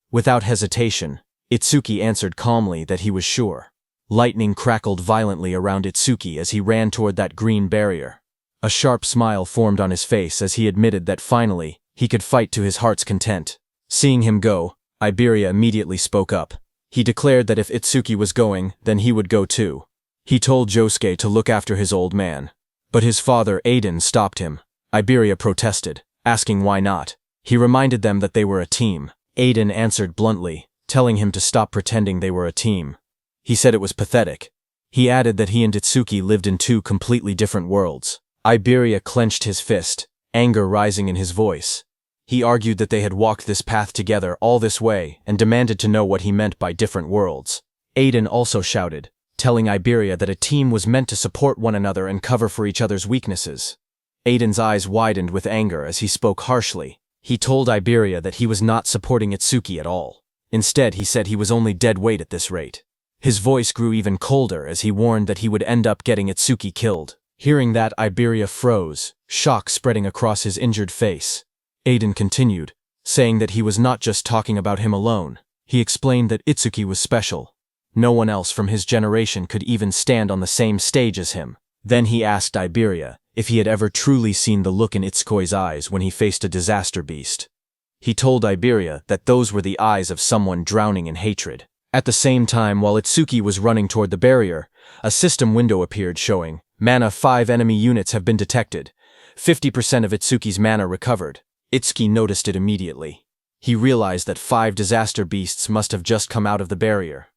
[SPEAKER 1] Without hesitation, Itsuki answered calmly that he was sure. Lightning crackled violently around Itsuki as he ran toward that green barrier. A sharp smile formed on his face as he admitted that finally, he could fight to his heart's content. Seeing him go, Iberia immediately spoke up. He declared that if Itsuki was going, then he would go too. He told Josuke to look after his old man. But his father, Aiden, stopped him. Iberia protested, asking why not. He reminded them that they were a team. Aiden answered bluntly, telling him to stop pretending they were a team. He said it was pathetic. He added that he and Itsuki lived in two completely different worlds. Iberia clenched his fist, anger rising in his voice. He argued that they had walked this path together all this way and demanded to know what he meant by different worlds. Aiden also shouted, telling Iberia that a team was meant to support one another and cover for each other's weaknesses. Aiden's eyes widened with anger as he spoke harshly. He told Iberia that he was not supporting Itsuki at all. Instead, he said he was only dead weight at this rate. His voice grew even colder as he warned that he would end up getting Itsuki killed. Hearing that, Iberia froze, shock spreading across his injured face. Aiden continued, saying that he was not just talking about him alone. He explained that Itsuki was special. No one else from his generation could even stand on the same stage as him. Then he asked Iberia if he had ever truly seen the look in Itsuki's eyes when he faced a disaster beast. He told Iberia that those were the eyes of someone drowning in hatred. At the same time, while Itsuki was running toward the barrier, a system window appeared showing, "Mana 5 enemy units have been detected. 50% of Itsuki's mana recovered." Itsuki noticed it immediately. He realized that 5 disaster beasts must have just come out of the barrier.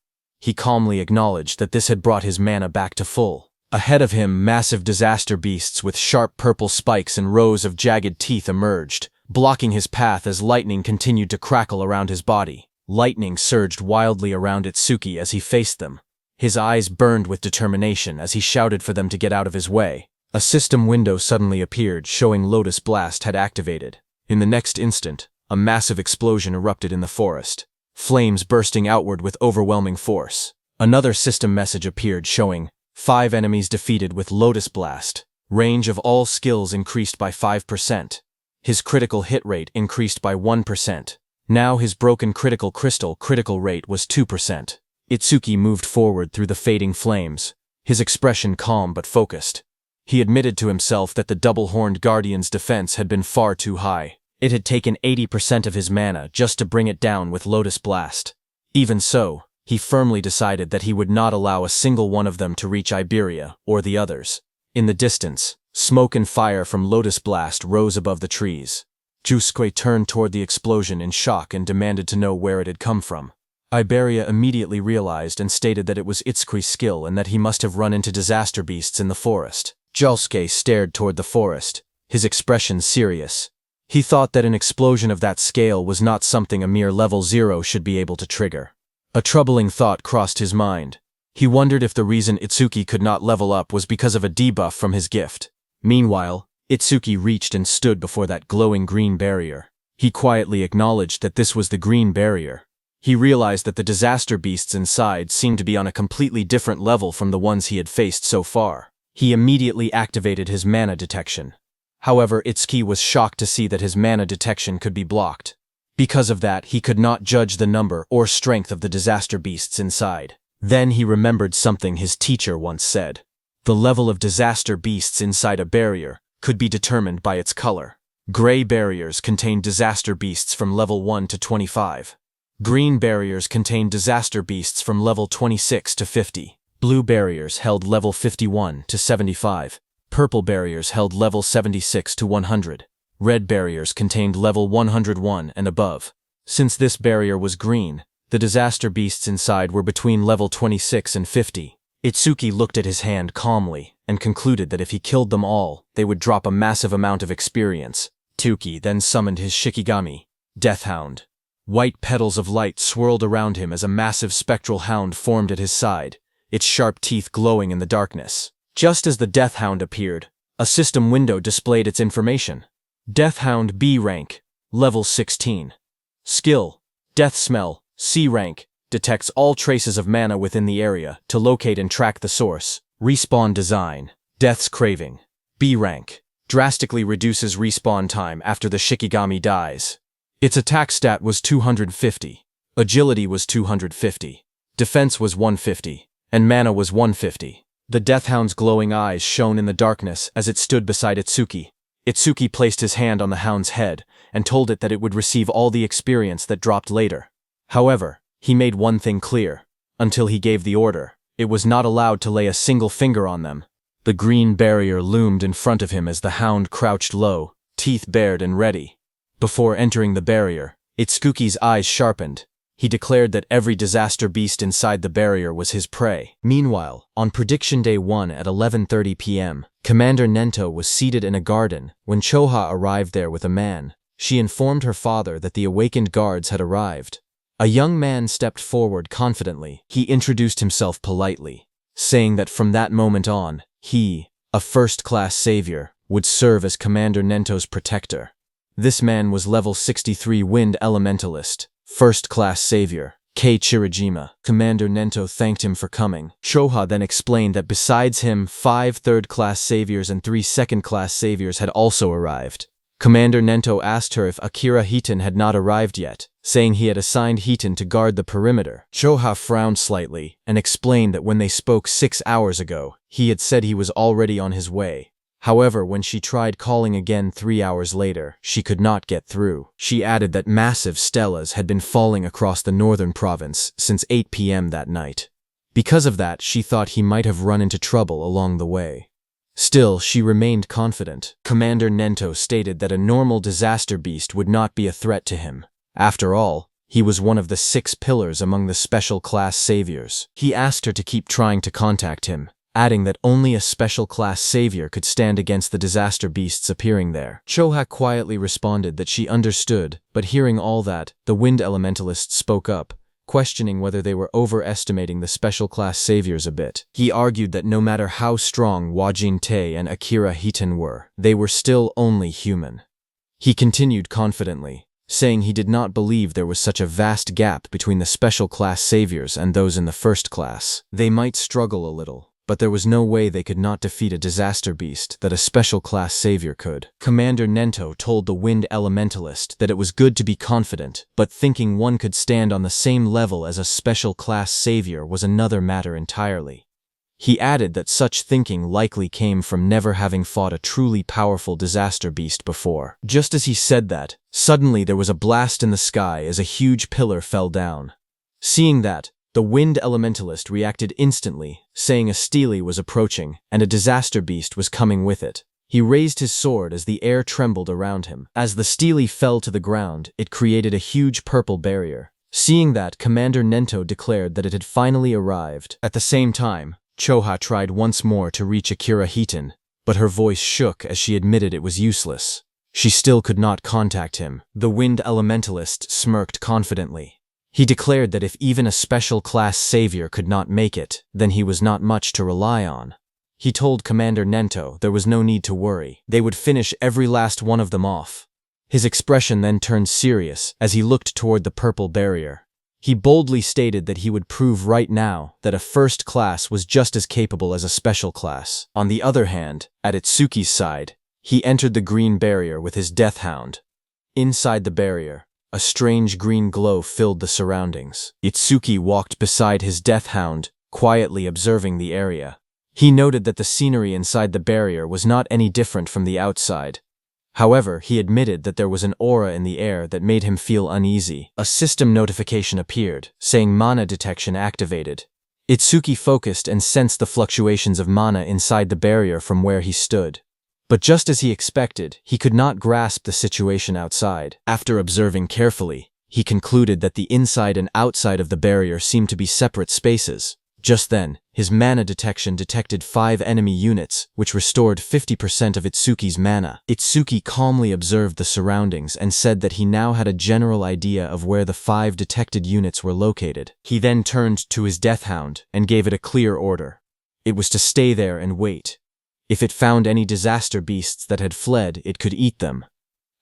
[SPEAKER 1] He calmly acknowledged that this had brought his mana back to full. Ahead of him, massive disaster beasts with sharp purple spikes and rows of jagged teeth emerged, blocking his path as lightning continued to crackle around his body. Lightning surged wildly around Itsuki as he faced them. His eyes burned with determination as he shouted for them to get out of his way. A system window suddenly appeared, showing Lotus Blast had activated. In the next instant, a massive explosion erupted in the forest, flames bursting outward with overwhelming force. Another system message appeared showing, 5 enemies defeated with Lotus Blast. Range of all skills increased by 5%. His critical hit rate increased by 1%. Now his broken critical critical rate was 2%. Itsuki moved forward through the fading flames, his expression calm but focused. He admitted to himself that the double-horned guardian's defense had been far too high. It had taken 80% of his mana just to bring it down with Lotus Blast. Even so, he firmly decided that he would not allow a single one of them to reach Iberia or the others. In the distance, smoke and fire from Lotus Blast rose above the trees. Josuke turned toward the explosion in shock and demanded to know where it had come from. Iberia immediately realized and stated that it was Itsuki's skill and that he must have run into disaster beasts in the forest. Josuke stared toward the forest, his expression serious. He thought that an explosion of that scale was not something a mere level 0 should be able to trigger. A troubling thought crossed his mind. He wondered if the reason Itsuki could not level up was because of a debuff from his gift. Meanwhile, Itsuki reached and stood before that glowing green barrier. He quietly acknowledged that this was the green barrier. He realized that the disaster beasts inside seemed to be on a completely different level from the ones he had faced so far. He immediately activated his mana detection. However, Itsuki was shocked to see that his mana detection could be blocked. Because of that, he could not judge the number or strength of the disaster beasts inside. Then he remembered something his teacher once said. The level of disaster beasts inside a barrier could be determined by its color. Gray barriers contain disaster beasts from level 1 to 25. Green barriers contain disaster beasts from level 26 to 50. Blue barriers held level 51 to 75. Purple barriers held level 76 to 100. Red barriers contained level 101 and above. Since this barrier was green, the disaster beasts inside were between level 26 and 50. Itsuki looked at his hand calmly and concluded that if he killed them all, they would drop a massive amount of experience. Tuki then summoned his Shikigami, Death Hound. White petals of light swirled around him as a massive spectral hound formed at his side, its sharp teeth glowing in the darkness. Just as the Death Hound appeared, a system window displayed its information. Death Hound B rank, level 16. Skill, Death Smell, C rank, detects all traces of mana within the area to locate and track the source. Respawn design, Death's Craving, B rank, drastically reduces respawn time after the Shikigami dies. Its attack stat was 250, agility was 250, defense was 150, and mana was 150. The Death Hound's glowing eyes shone in the darkness as it stood beside Itsuki. Itsuki placed his hand on the hound's head and told it that it would receive all the experience that dropped later. However, he made one thing clear. Until he gave the order, it was not allowed to lay a single finger on them. The green barrier loomed in front of him as the hound crouched low, teeth bared and ready. Before entering the barrier, Itsuki's eyes sharpened. He declared that every disaster beast inside the barrier was his prey. Meanwhile, on Prediction Day 1 at 11:30 p.m., Commander Nento was seated in a garden when Choha arrived there with a man. She informed her father that the awakened guards had arrived. A young man stepped forward confidently. He introduced himself politely, saying that from that moment on, he, a first-class savior, would serve as Commander Nento's protector. This man was level 63 Wind Elementalist, first-class savior, Kei Chirijima. Commander Nento thanked him for coming. Choha then explained that besides him, 5 third-class saviors and 3 second-class saviors had also arrived. Commander Nento asked her if Akira Hiton had not arrived yet, saying he had assigned Hiton to guard the perimeter. Choha frowned slightly and explained that when they spoke 6 hours ago, he had said he was already on his way. However, when she tried calling again 3 hours later, she could not get through. She added that massive stelas had been falling across the northern province since 8 p.m. that night. Because of that, she thought he might have run into trouble along the way. Still, she remained confident. Commander Nento stated that a normal disaster beast would not be a threat to him. After all, he was one of the 6 pillars among the special class saviors. He asked her to keep trying to contact him, adding that only a special class savior could stand against the disaster beasts appearing there. Choha quietly responded that she understood, but hearing all that, the Wind Elementalist spoke up, questioning whether they were overestimating the special class saviors a bit. He argued that no matter how strong Wajin Tei and Akira Hiton were, they were still only human. He continued confidently, saying he did not believe there was such a vast gap between the special class saviors and those in the first class. They might struggle a little, but there was no way they could not defeat a disaster beast that a special class savior could. Commander Nento told the Wind Elementalist that it was good to be confident, but thinking one could stand on the same level as a special class savior was another matter entirely. He added that such thinking likely came from never having fought a truly powerful disaster beast before. Just as he said that, suddenly there was a blast in the sky as a huge pillar fell down. Seeing that, the Wind Elementalist reacted instantly, saying a stele was approaching, and a disaster beast was coming with it. He raised his sword as the air trembled around him. As the stele fell to the ground, it created a huge purple barrier. Seeing that, Commander Nento declared that it had finally arrived. At the same time, Choha tried once more to reach Akira Hiton, but her voice shook as she admitted it was useless. She still could not contact him. The Wind Elementalist smirked confidently. He declared that if even a special class savior could not make it, then he was not much to rely on. He told Commander Nento there was no need to worry. They would finish every last one of them off. His expression then turned serious as he looked toward the purple barrier. He boldly stated that he would prove right now that a first class was just as capable as a special class. On the other hand, at Itsuki's side, he entered the green barrier with his Death Hound. Inside the barrier, A strange green glow filled the surroundings. Itsuki walked beside his death hound, quietly observing the area. He noted that the scenery inside the barrier was not any different from the outside. However, he admitted that there was an aura in the air that made him feel uneasy. A system notification appeared, saying mana detection activated. Itsuki focused and sensed the fluctuations of mana inside the barrier from where he stood. But just as he expected, he could not grasp the situation outside. After observing carefully, he concluded that the inside and outside of the barrier seemed to be separate spaces. Just then, his mana detection detected 5 enemy units, which restored 50% of Itsuki's mana. Itsuki calmly observed the surroundings and said that he now had a general idea of where the 5 detected units were located. He then turned to his death hound and gave it a clear order. It was to stay there and wait. If it found any disaster beasts that had fled, it could eat them.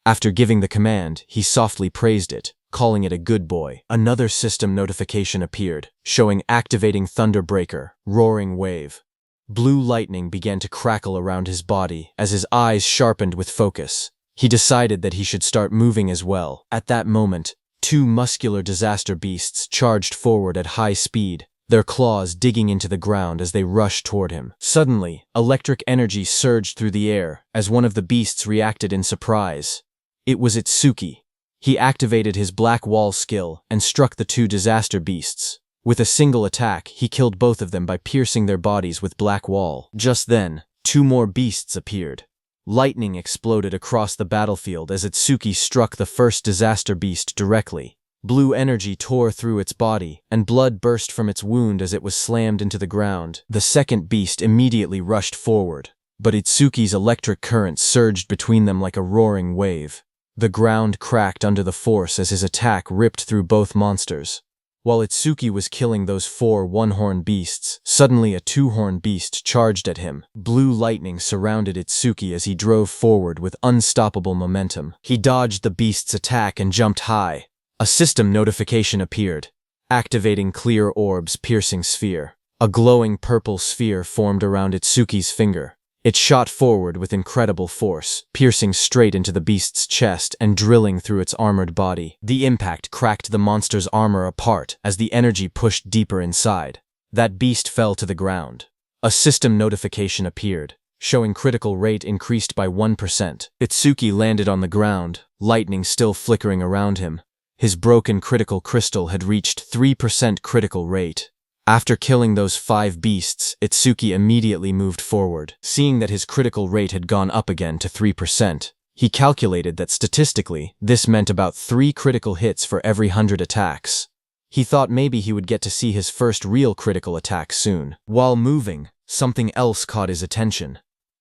[SPEAKER 1] After giving the command, he softly praised it, calling it a good boy. Another system notification appeared, showing activating Thunderbreaker, roaring wave. Blue lightning began to crackle around his body as his eyes sharpened with focus. He decided that he should start moving as well. At that moment, 2 muscular disaster beasts charged forward at high speed, their claws digging into the ground as they rushed toward him. Suddenly, electric energy surged through the air as one of the beasts reacted in surprise. It was Itsuki. He activated his Black Wall skill and struck the 2 disaster beasts. With a single attack, he killed both of them by piercing their bodies with Black Wall. Just then, 2 more beasts appeared. Lightning exploded across the battlefield as Itsuki struck the first disaster beast directly. Blue energy tore through its body, and blood burst from its wound as it was slammed into the ground. The second beast immediately rushed forward, but Itsuki's electric current surged between them like a roaring wave. The ground cracked under the force as his attack ripped through both monsters. While Itsuki was killing those 4 one-horned beasts, suddenly a 2-horned beast charged at him. Blue lightning surrounded Itsuki as he drove forward with unstoppable momentum. He dodged the beast's attack and jumped high. A system notification appeared, activating clear orbs piercing sphere. A glowing purple sphere formed around Itsuki's finger. It shot forward with incredible force, piercing straight into the beast's chest and drilling through its armored body. The impact cracked the monster's armor apart as the energy pushed deeper inside. That beast fell to the ground. A system notification appeared, showing critical rate increased by 1%. Itsuki landed on the ground, lightning still flickering around him. His broken critical crystal had reached 3% critical rate. After killing those 5 beasts, Itsuki immediately moved forward. Seeing that his critical rate had gone up again to 3%, he calculated that statistically, this meant about 3 critical hits for every 100 attacks. He thought maybe he would get to see his first real critical attack soon. While moving, something else caught his attention.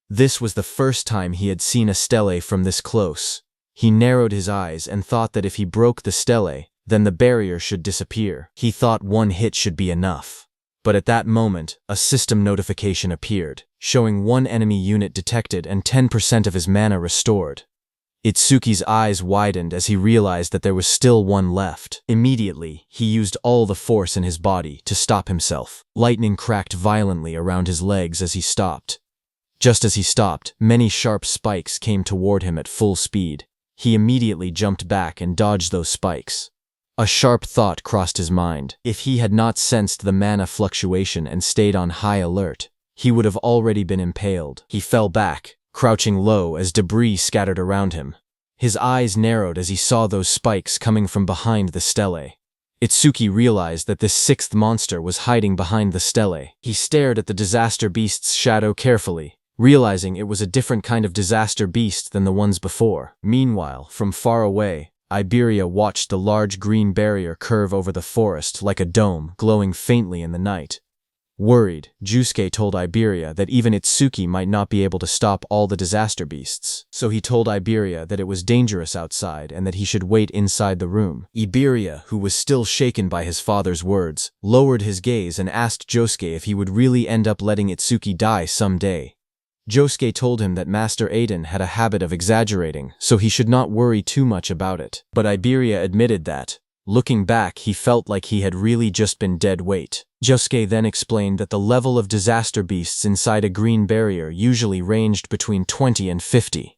[SPEAKER 1] This was the first time he had seen a stele from this close. He narrowed his eyes and thought that if he broke the stele, then the barrier should disappear. He thought 1 hit should be enough. But at that moment, a system notification appeared, showing 1 enemy unit detected and 10% of his mana restored. Itsuki's eyes widened as he realized that there was still 1 left. Immediately, he used all the force in his body to stop himself. Lightning cracked violently around his legs as he stopped. Just as he stopped, many sharp spikes came toward him at full speed. He immediately jumped back and dodged those spikes. A sharp thought crossed his mind. If he had not sensed the mana fluctuation and stayed on high alert, he would have already been impaled. He fell back, crouching low as debris scattered around him. His eyes narrowed as he saw those spikes coming from behind the stele. Itsuki realized that this 6th monster was hiding behind the stele. He stared at the disaster beast's shadow carefully, realizing it was a different kind of disaster beast than the ones before. Meanwhile, from far away, Iberia watched the large green barrier curve over the forest like a dome, glowing faintly in the night. Worried, Jusuke told Iberia that even Itsuki might not be able to stop all the disaster beasts. So he told Iberia that it was dangerous outside and that he should wait inside the room. Iberia, who was still shaken by his father's words, lowered his gaze and asked Josuke if he would really end up letting Itsuki die someday. Josuke told him that Master Aiden had a habit of exaggerating, so he should not worry too much about it. But Iberia admitted that, looking back, he felt like he had really just been dead weight. Josuke then explained that the level of disaster beasts inside a green barrier usually ranged between 20 and 50.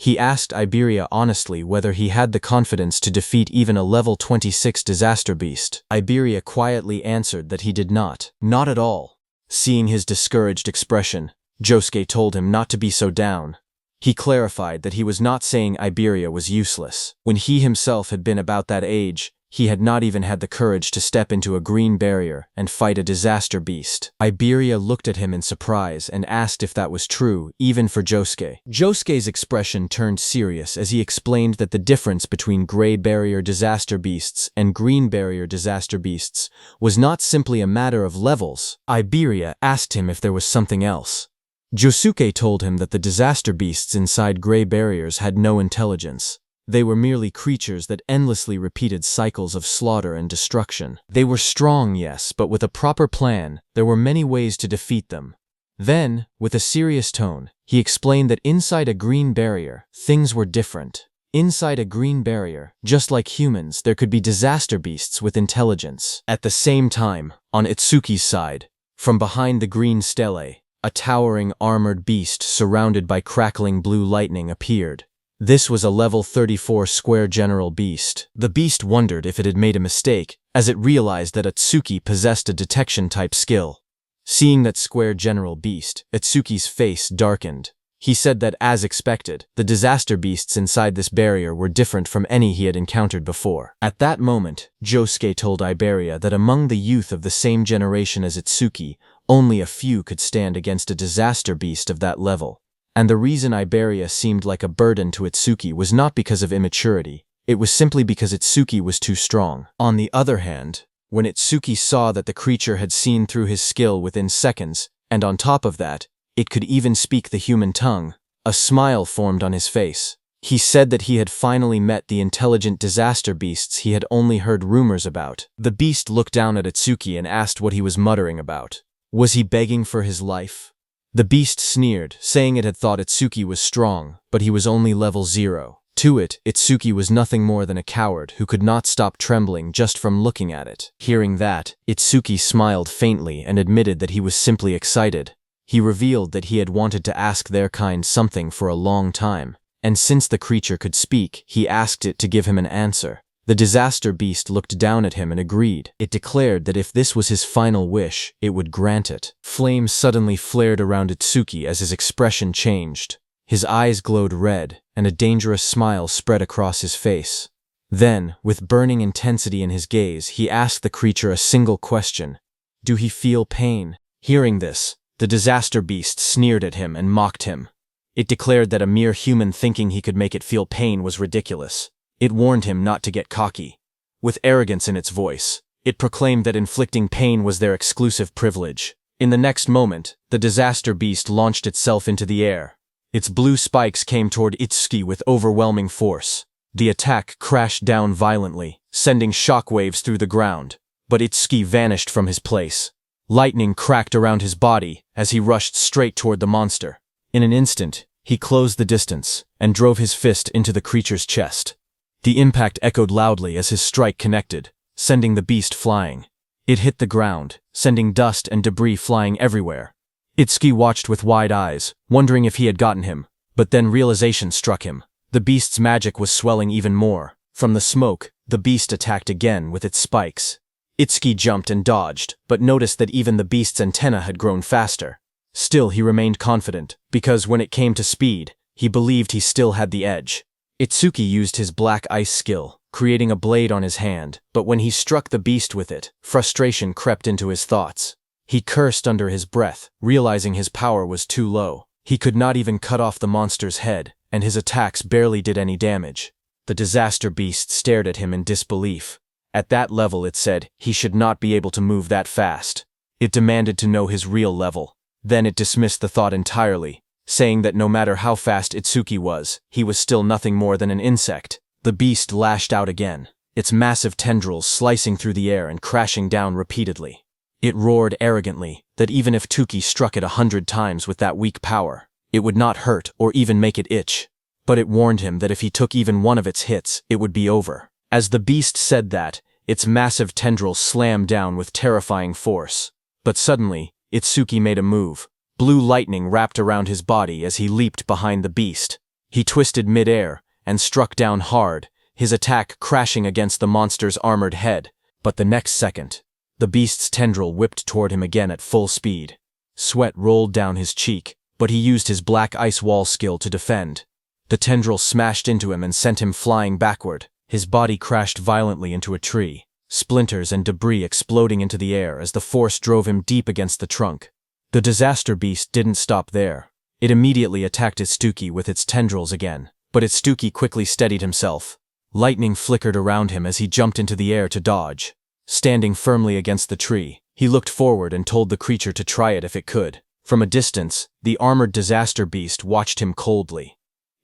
[SPEAKER 1] He asked Iberia honestly whether he had the confidence to defeat even a level 26 disaster beast. Iberia quietly answered that he did not. Not at all. Seeing his discouraged expression, Josuke told him not to be so down. He clarified that he was not saying Iberia was useless. When he himself had been about that age, he had not even had the courage to step into a green barrier and fight a disaster beast. Iberia looked at him in surprise and asked if that was true, even for Josuke. Josuke's expression turned serious as he explained that the difference between gray barrier disaster beasts and green barrier disaster beasts was not simply a matter of levels. Iberia asked him if there was something else. Josuke told him that the disaster beasts inside gray barriers had no intelligence. They were merely creatures that endlessly repeated cycles of slaughter and destruction. They were strong, yes, but with a proper plan, there were many ways to defeat them. Then, with a serious tone, he explained that inside a green barrier, things were different. Inside a green barrier, just like humans, there could be disaster beasts with intelligence. At the same time, on Itsuki's side, from behind the green stele, a towering armored beast surrounded by crackling blue lightning appeared. This was a level 34 square general beast. The beast wondered if it had made a mistake, as it realized that Itsuki possessed a detection-type skill. Seeing that square general beast, Itsuki's face darkened. He said that, as expected, the disaster beasts inside this barrier were different from any he had encountered before. At that moment, Josuke told Iberia that among the youth of the same generation as Itsuki, only a few could stand against a disaster beast of that level. And the reason Iberia seemed like a burden to Itsuki was not because of immaturity, it was simply because Itsuki was too strong. On the other hand, when Itsuki saw that the creature had seen through his skill within seconds, and on top of that, it could even speak the human tongue, a smile formed on his face. He said that he had finally met the intelligent disaster beasts he had only heard rumors about. The beast looked down at Itsuki and asked what he was muttering about. Was he begging for his life? The beast sneered, saying it had thought Itsuki was strong, but he was only level 0. To it, Itsuki was nothing more than a coward who could not stop trembling just from looking at it. Hearing that, Itsuki smiled faintly and admitted that he was simply excited. He revealed that he had wanted to ask their kind something for a long time, and since the creature could speak, he asked it to give him an answer. The disaster beast looked down at him and agreed. It declared that if this was his final wish, it would grant it. Flames suddenly flared around Itsuki as his expression changed. His eyes glowed red, and a dangerous smile spread across his face. Then, with burning intensity in his gaze, he asked the creature a single question. Do he feel pain? Hearing this, the disaster beast sneered at him and mocked him. It declared that a mere human thinking he could make it feel pain was ridiculous. It warned him not to get cocky. With arrogance in its voice, it proclaimed that inflicting pain was their exclusive privilege. In the next moment, the disaster beast launched itself into the air. Its blue spikes came toward Itsuki with overwhelming force. The attack crashed down violently, sending shockwaves through the ground, but Itsuki vanished from his place. Lightning cracked around his body as he rushed straight toward the monster. In an instant, he closed the distance and drove his fist into the creature's chest. The impact echoed loudly as his strike connected, sending the beast flying. It hit the ground, sending dust and debris flying everywhere. Itsuki watched with wide eyes, wondering if he had gotten him, but then realization struck him. The beast's magic was swelling even more. From the smoke, the beast attacked again with its spikes. Itsuki jumped and dodged, but noticed that even the beast's antenna had grown faster. Still, he remained confident, because when it came to speed, he believed he still had the edge. Itsuki used his black ice skill, creating a blade on his hand, but when he struck the beast with it, frustration crept into his thoughts. He cursed under his breath, realizing his power was too low. He could not even cut off the monster's head, and his attacks barely did any damage. The disaster beast stared at him in disbelief. At that level, it said, he should not be able to move that fast. It demanded to know his real level. Then it dismissed the thought entirely, saying that no matter how fast Itsuki was, he was still nothing more than an insect. The beast lashed out again, its massive tendrils slicing through the air and crashing down repeatedly. It roared arrogantly that even if Tuki struck it 100 times with that weak power, it would not hurt or even make it itch. But it warned him that if he took even one of its hits, it would be over. As the beast said that, its massive tendrils slammed down with terrifying force. But suddenly, Itsuki made a move. Blue lightning wrapped around his body as he leaped behind the beast. He twisted mid-air and struck down hard, his attack crashing against the monster's armored head. But the next second, the beast's tendril whipped toward him again at full speed. Sweat rolled down his cheek, but he used his black ice wall skill to defend. The tendril smashed into him and sent him flying backward. His body crashed violently into a tree, splinters and debris exploding into the air as the force drove him deep against the trunk. The disaster beast didn't stop there. It immediately attacked Itsuki with its tendrils again, but Itsuki quickly steadied himself. Lightning flickered around him as he jumped into the air to dodge. Standing firmly against the tree, he looked forward and told the creature to try it if it could. From a distance, the armored disaster beast watched him coldly.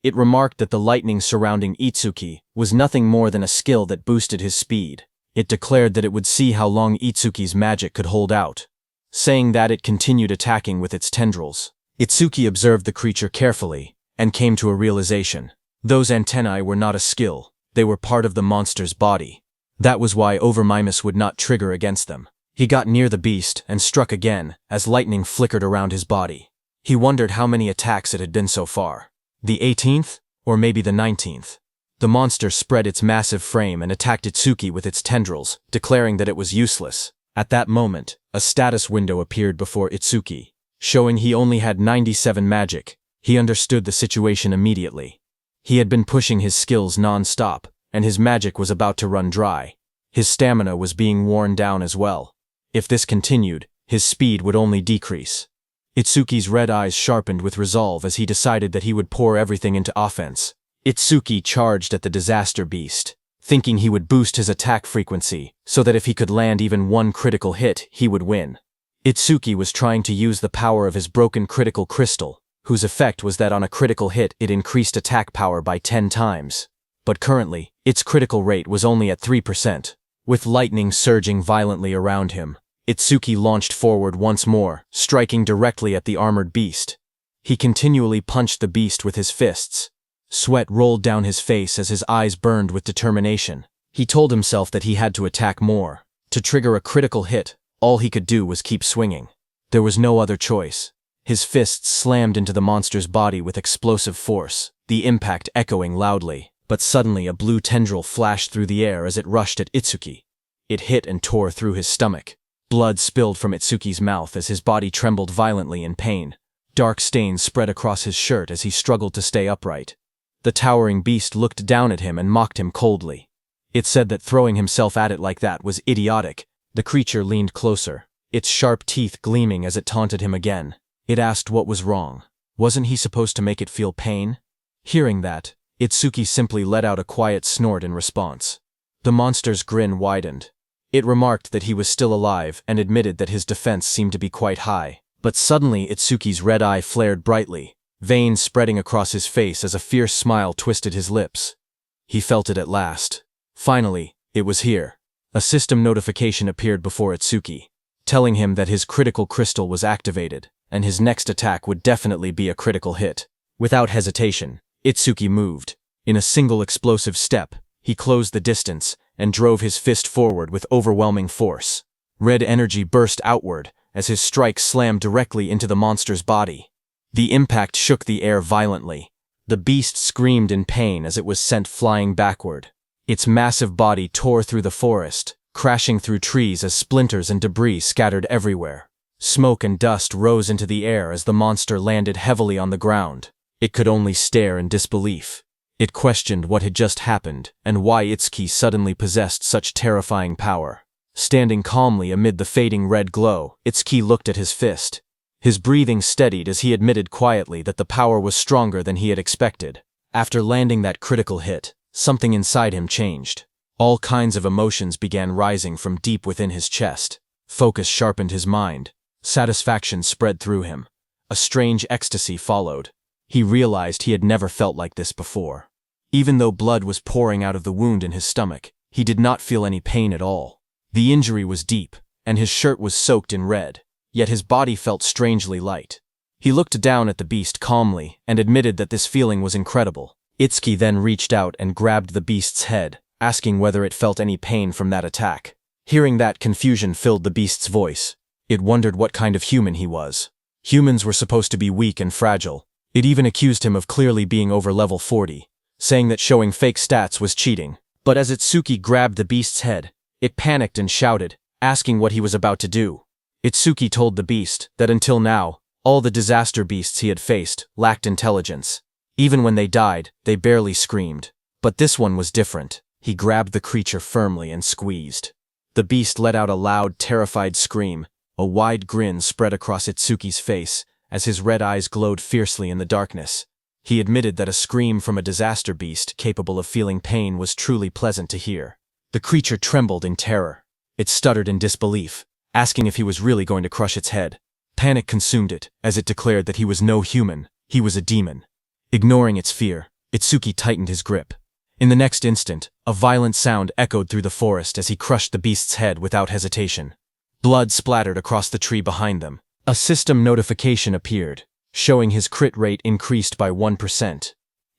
[SPEAKER 1] It remarked that the lightning surrounding Itsuki was nothing more than a skill that boosted his speed. It declared that it would see how long Itsuki's magic could hold out. Saying that, it continued attacking with its tendrils. Itsuki observed the creature carefully and came to a realization. Those antennae were not a skill, they were part of the monster's body. That was why Overmimus would not trigger against them. He got near the beast and struck again as lightning flickered around his body. He wondered how many attacks it had been so far. The 18th? Or maybe the 19th? The monster spread its massive frame and attacked Itsuki with its tendrils, declaring that it was useless. At that moment, a status window appeared before Itsuki, showing he only had 97 magic. He understood the situation immediately. He had been pushing his skills non-stop, and his magic was about to run dry. His stamina was being worn down as well. If this continued, his speed would only decrease. Itsuki's red eyes sharpened with resolve as he decided that he would pour everything into offense. Itsuki charged at the disaster beast, thinking he would boost his attack frequency so that if he could land even one critical hit, he would win. Itsuki was trying to use the power of his broken critical crystal, whose effect was that on a critical hit it increased attack power by 10 times. But currently, its critical rate was only at 3%. With lightning surging violently around him, Itsuki launched forward once more, striking directly at the armored beast. He continually punched the beast with his fists. Sweat rolled down his face as his eyes burned with determination. He told himself that he had to attack more. To trigger a critical hit, all he could do was keep swinging. There was no other choice. His fists slammed into the monster's body with explosive force, the impact echoing loudly. But suddenly a blue tendril flashed through the air as it rushed at Itsuki. It hit and tore through his stomach. Blood spilled from Itsuki's mouth as his body trembled violently in pain. Dark stains spread across his shirt as he struggled to stay upright. The towering beast looked down at him and mocked him coldly. It said that throwing himself at it like that was idiotic. The creature leaned closer, its sharp teeth gleaming as it taunted him again. It asked what was wrong. Wasn't he supposed to make it feel pain? Hearing that, Itsuki simply let out a quiet snort in response. The monster's grin widened. It remarked that he was still alive and admitted that his defense seemed to be quite high. But suddenly Itsuki's red eye flared brightly, veins spreading across his face as a fierce smile twisted his lips. He felt it at last. Finally, it was here. A system notification appeared before Itsuki, telling him that his critical crystal was activated, and his next attack would definitely be a critical hit. Without hesitation, Itsuki moved. In a single explosive step, he closed the distance and drove his fist forward with overwhelming force. Red energy burst outward as his strike slammed directly into the monster's body. The impact shook the air violently. The beast screamed in pain as it was sent flying backward. Its massive body tore through the forest, crashing through trees as splinters and debris scattered everywhere. Smoke and dust rose into the air as the monster landed heavily on the ground. It could only stare in disbelief. It questioned what had just happened and why Itsuki suddenly possessed such terrifying power. Standing calmly amid the fading red glow, Itsuki looked at his fist. His breathing steadied as he admitted quietly that the power was stronger than he had expected. After landing that critical hit, something inside him changed. All kinds of emotions began rising from deep within his chest. Focus sharpened his mind. Satisfaction spread through him. A strange ecstasy followed. He realized he had never felt like this before. Even though blood was pouring out of the wound in his stomach, he did not feel any pain at all. The injury was deep, and his shirt was soaked in red, yet his body felt strangely light. He looked down at the beast calmly and admitted that this feeling was incredible. Itsuki then reached out and grabbed the beast's head, asking whether it felt any pain from that attack. Hearing that, confusion filled the beast's voice. It wondered what kind of human he was. Humans were supposed to be weak and fragile. It even accused him of clearly being over level 40, saying that showing fake stats was cheating. But as Itsuki grabbed the beast's head, it panicked and shouted, asking what he was about to do. Itsuki told the beast that until now, all the disaster beasts he had faced lacked intelligence. Even when they died, they barely screamed. But this one was different. He grabbed the creature firmly and squeezed. The beast let out a loud, terrified scream. A wide grin spread across Itsuki's face as his red eyes glowed fiercely in the darkness. He admitted that a scream from a disaster beast capable of feeling pain was truly pleasant to hear. The creature trembled in terror. It stuttered in disbelief, asking if he was really going to crush its head. Panic consumed it as it declared that he was no human, he was a demon. Ignoring its fear, Itsuki tightened his grip. In the next instant, a violent sound echoed through the forest as he crushed the beast's head without hesitation. Blood splattered across the tree behind them. A system notification appeared, showing his crit rate increased by 1%.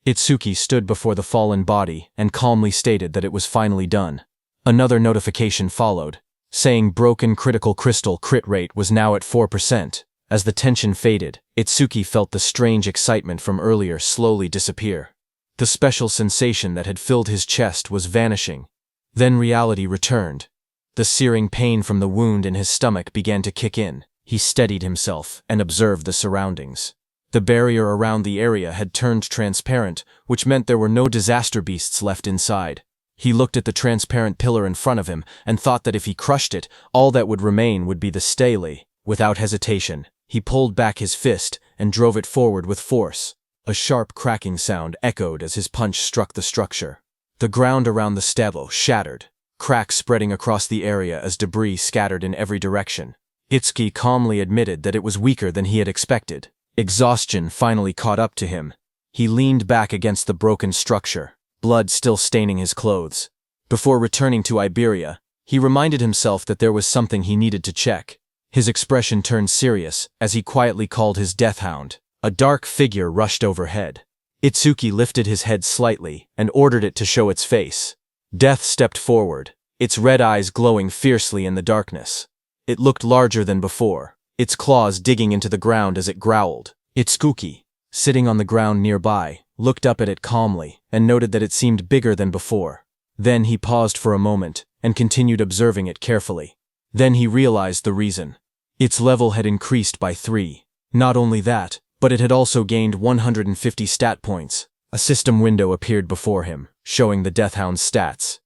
[SPEAKER 1] Itsuki stood before the fallen body and calmly stated that it was finally done. Another notification followed, saying broken critical crystal crit rate was now at 4%. As the tension faded, Itsuki felt the strange excitement from earlier slowly disappear. The special sensation that had filled his chest was vanishing. Then reality returned. The searing pain from the wound in his stomach began to kick in. He steadied himself and observed the surroundings. The barrier around the area had turned transparent, which meant there were no disaster beasts left inside. He looked at the transparent pillar in front of him and thought that if he crushed it, all that would remain would be the stele. Without hesitation, he pulled back his fist and drove it forward with force. A sharp cracking sound echoed as his punch struck the structure. The ground around the stele shattered, cracks spreading across the area as debris scattered in every direction. Itsuki calmly admitted that it was weaker than he had expected. Exhaustion finally caught up to him. He leaned back against the broken structure, blood still staining his clothes. Before returning to Iberia, he reminded himself that there was something he needed to check. His expression turned serious as he quietly called his death hound. A dark figure rushed overhead. Itsuki lifted his head slightly and ordered it to show its face. Death stepped forward, its red eyes glowing fiercely in the darkness. It looked larger than before, its claws digging into the ground as it growled. Itsuki, sitting on the ground nearby, looked up at it calmly and noted that it seemed bigger than before. Then he paused for a moment and continued observing it carefully. Then he realized the reason. Its level had increased by 3. Not only that, but it had also gained 150 stat points. A system window appeared before him, showing the Deathhound's stats.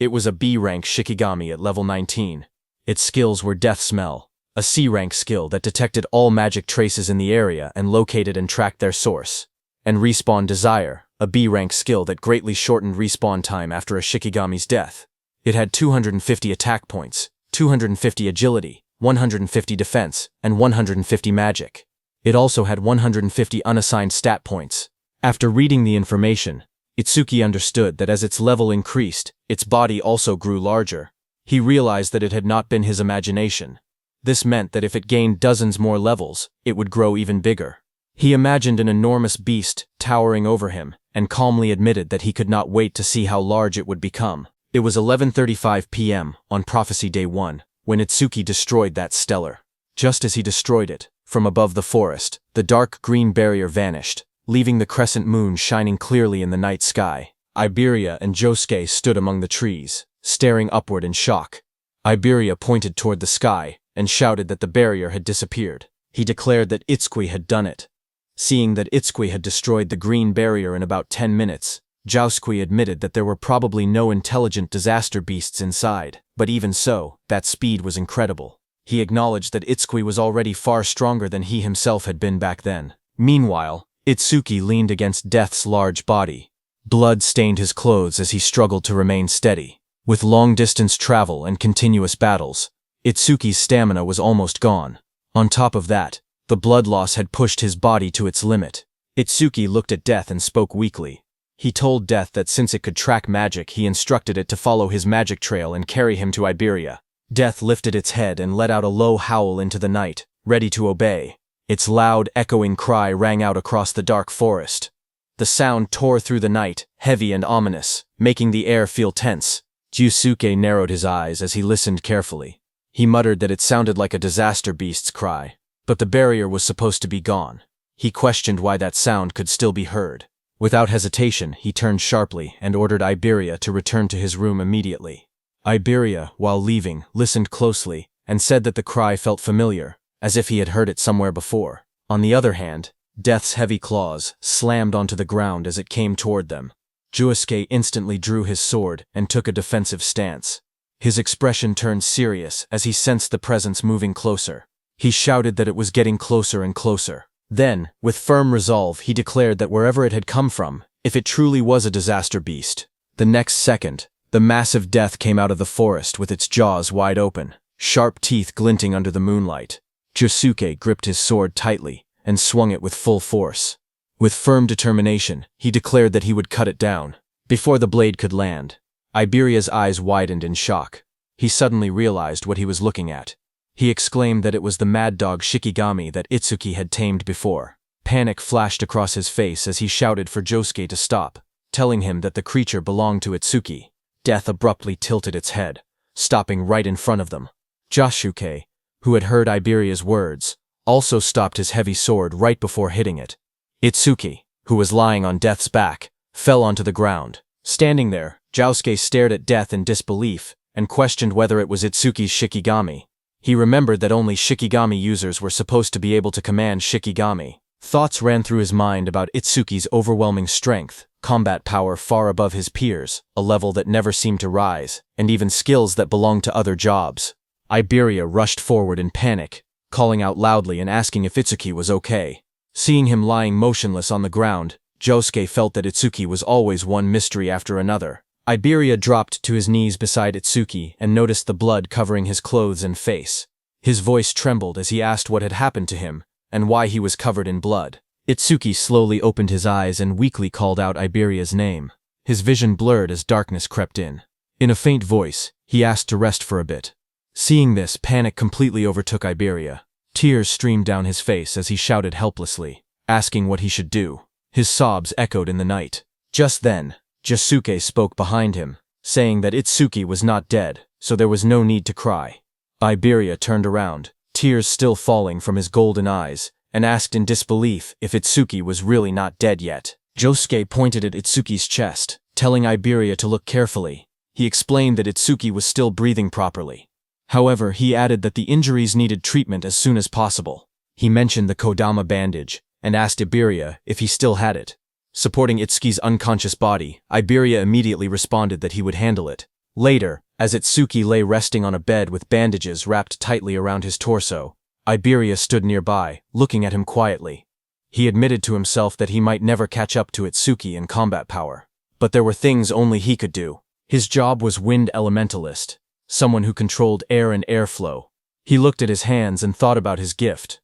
[SPEAKER 1] It was a B-rank Shikigami at level 19. Its skills were Death Smell, a C-rank skill that detected all magic traces in the area and located and tracked their source. And Respawn Desire, a B-rank skill that greatly shortened respawn time after a Shikigami's death. It had 250 attack points, 250 agility, 150 defense, and 150 magic. It also had 150 unassigned stat points. After reading the information, Itsuki understood that as its level increased, its body also grew larger. He realized that it had not been his imagination. This meant that if it gained dozens more levels, it would grow even bigger. He imagined an enormous beast towering over him and calmly admitted that he could not wait to see how large it would become. It was 11:35 p.m. on Prophecy Day 1 when Itsuki destroyed that stellar. Just as he destroyed it, from above the forest, the dark green barrier vanished, leaving the crescent moon shining clearly in the night sky. Iberia and Josuke stood among the trees, staring upward in shock. Iberia pointed toward the sky and shouted that the barrier had disappeared. He declared that Itsuki had done it. Seeing that Itsuki had destroyed the green barrier in about 10 minutes, Josuke admitted that there were probably no intelligent disaster beasts inside, but even so, that speed was incredible. He acknowledged that Itsuki was already far stronger than he himself had been back then. Meanwhile, Itsuki leaned against Death's large body. Blood stained his clothes as he struggled to remain steady. With long-distance travel and continuous battles, Itsuki's stamina was almost gone. On top of that, the blood loss had pushed his body to its limit. Itsuki looked at Death and spoke weakly. He told Death that since it could track magic, he instructed it to follow his magic trail and carry him to Iberia. Death lifted its head and let out a low howl into the night, ready to obey. Its loud, echoing cry rang out across the dark forest. The sound tore through the night, heavy and ominous, making the air feel tense. Josuke narrowed his eyes as he listened carefully. He muttered that it sounded like a disaster beast's cry, but the barrier was supposed to be gone. He questioned why that sound could still be heard. Without hesitation, he turned sharply and ordered Iberia to return to his room immediately. Iberia, while leaving, listened closely and said that the cry felt familiar, as if he had heard it somewhere before. On the other hand, Death's heavy claws slammed onto the ground as it came toward them. Josuke instantly drew his sword and took a defensive stance. His expression turned serious as he sensed the presence moving closer. He shouted that it was getting closer and closer. Then, with firm resolve, he declared that wherever it had come from, if it truly was a disaster beast. The next second, the massive Death came out of the forest with its jaws wide open, sharp teeth glinting under the moonlight. Josuke gripped his sword tightly and swung it with full force. With firm determination, he declared that he would cut it down. Before the blade could land, Iberia's eyes widened in shock. He suddenly realized what he was looking at. He exclaimed that it was the mad dog Shikigami that Itsuki had tamed before. Panic flashed across his face as he shouted for Josuke to stop, telling him that the creature belonged to Itsuki. Death abruptly tilted its head, stopping right in front of them. Josuke, who had heard Iberia's words, also stopped his heavy sword right before hitting it. Itsuki, who was lying on Death's back, fell onto the ground. Standing there, Josuke stared at Death in disbelief and questioned whether it was Itsuki's Shikigami. He remembered that only Shikigami users were supposed to be able to command Shikigami. Thoughts ran through his mind about Itsuki's overwhelming strength, combat power far above his peers, a level that never seemed to rise, and even skills that belonged to other jobs. Iberia rushed forward in panic, calling out loudly and asking if Itsuki was okay. Seeing him lying motionless on the ground, Josuke felt that Itsuki was always one mystery after another. Iberia dropped to his knees beside Itsuki and noticed the blood covering his clothes and face. His voice trembled as he asked what had happened to him and why he was covered in blood. Itsuki slowly opened his eyes and weakly called out Iberia's name. His vision blurred as darkness crept in. In a faint voice, he asked to rest for a bit. Seeing this, panic completely overtook Iberia. Tears streamed down his face as he shouted helplessly, asking what he should do. His sobs echoed in the night. Just then, Josuke spoke behind him, saying that Itsuki was not dead, so there was no need to cry. Iberia turned around, tears still falling from his golden eyes, and asked in disbelief if Itsuki was really not dead yet. Josuke pointed at Itsuki's chest, telling Iberia to look carefully. He explained that Itsuki was still breathing properly. However, he added that the injuries needed treatment as soon as possible. He mentioned the Kodama bandage, and asked Iberia if he still had it. Supporting Itsuki's unconscious body, Iberia immediately responded that he would handle it. Later, as Itsuki lay resting on a bed with bandages wrapped tightly around his torso, Iberia stood nearby, looking at him quietly. He admitted to himself that he might never catch up to Itsuki in combat power. But there were things only he could do. His job was Wind Elementalist, someone who controlled air and airflow. He looked at his hands and thought about his gift.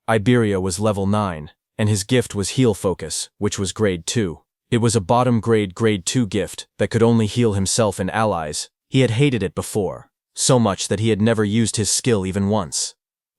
[SPEAKER 1] Iberia was level 9, and his gift was Heal Focus, which was grade 2. It was a bottom grade 2 gift that could only heal himself and allies. He had hated it before, so much that he had never used his skill even once.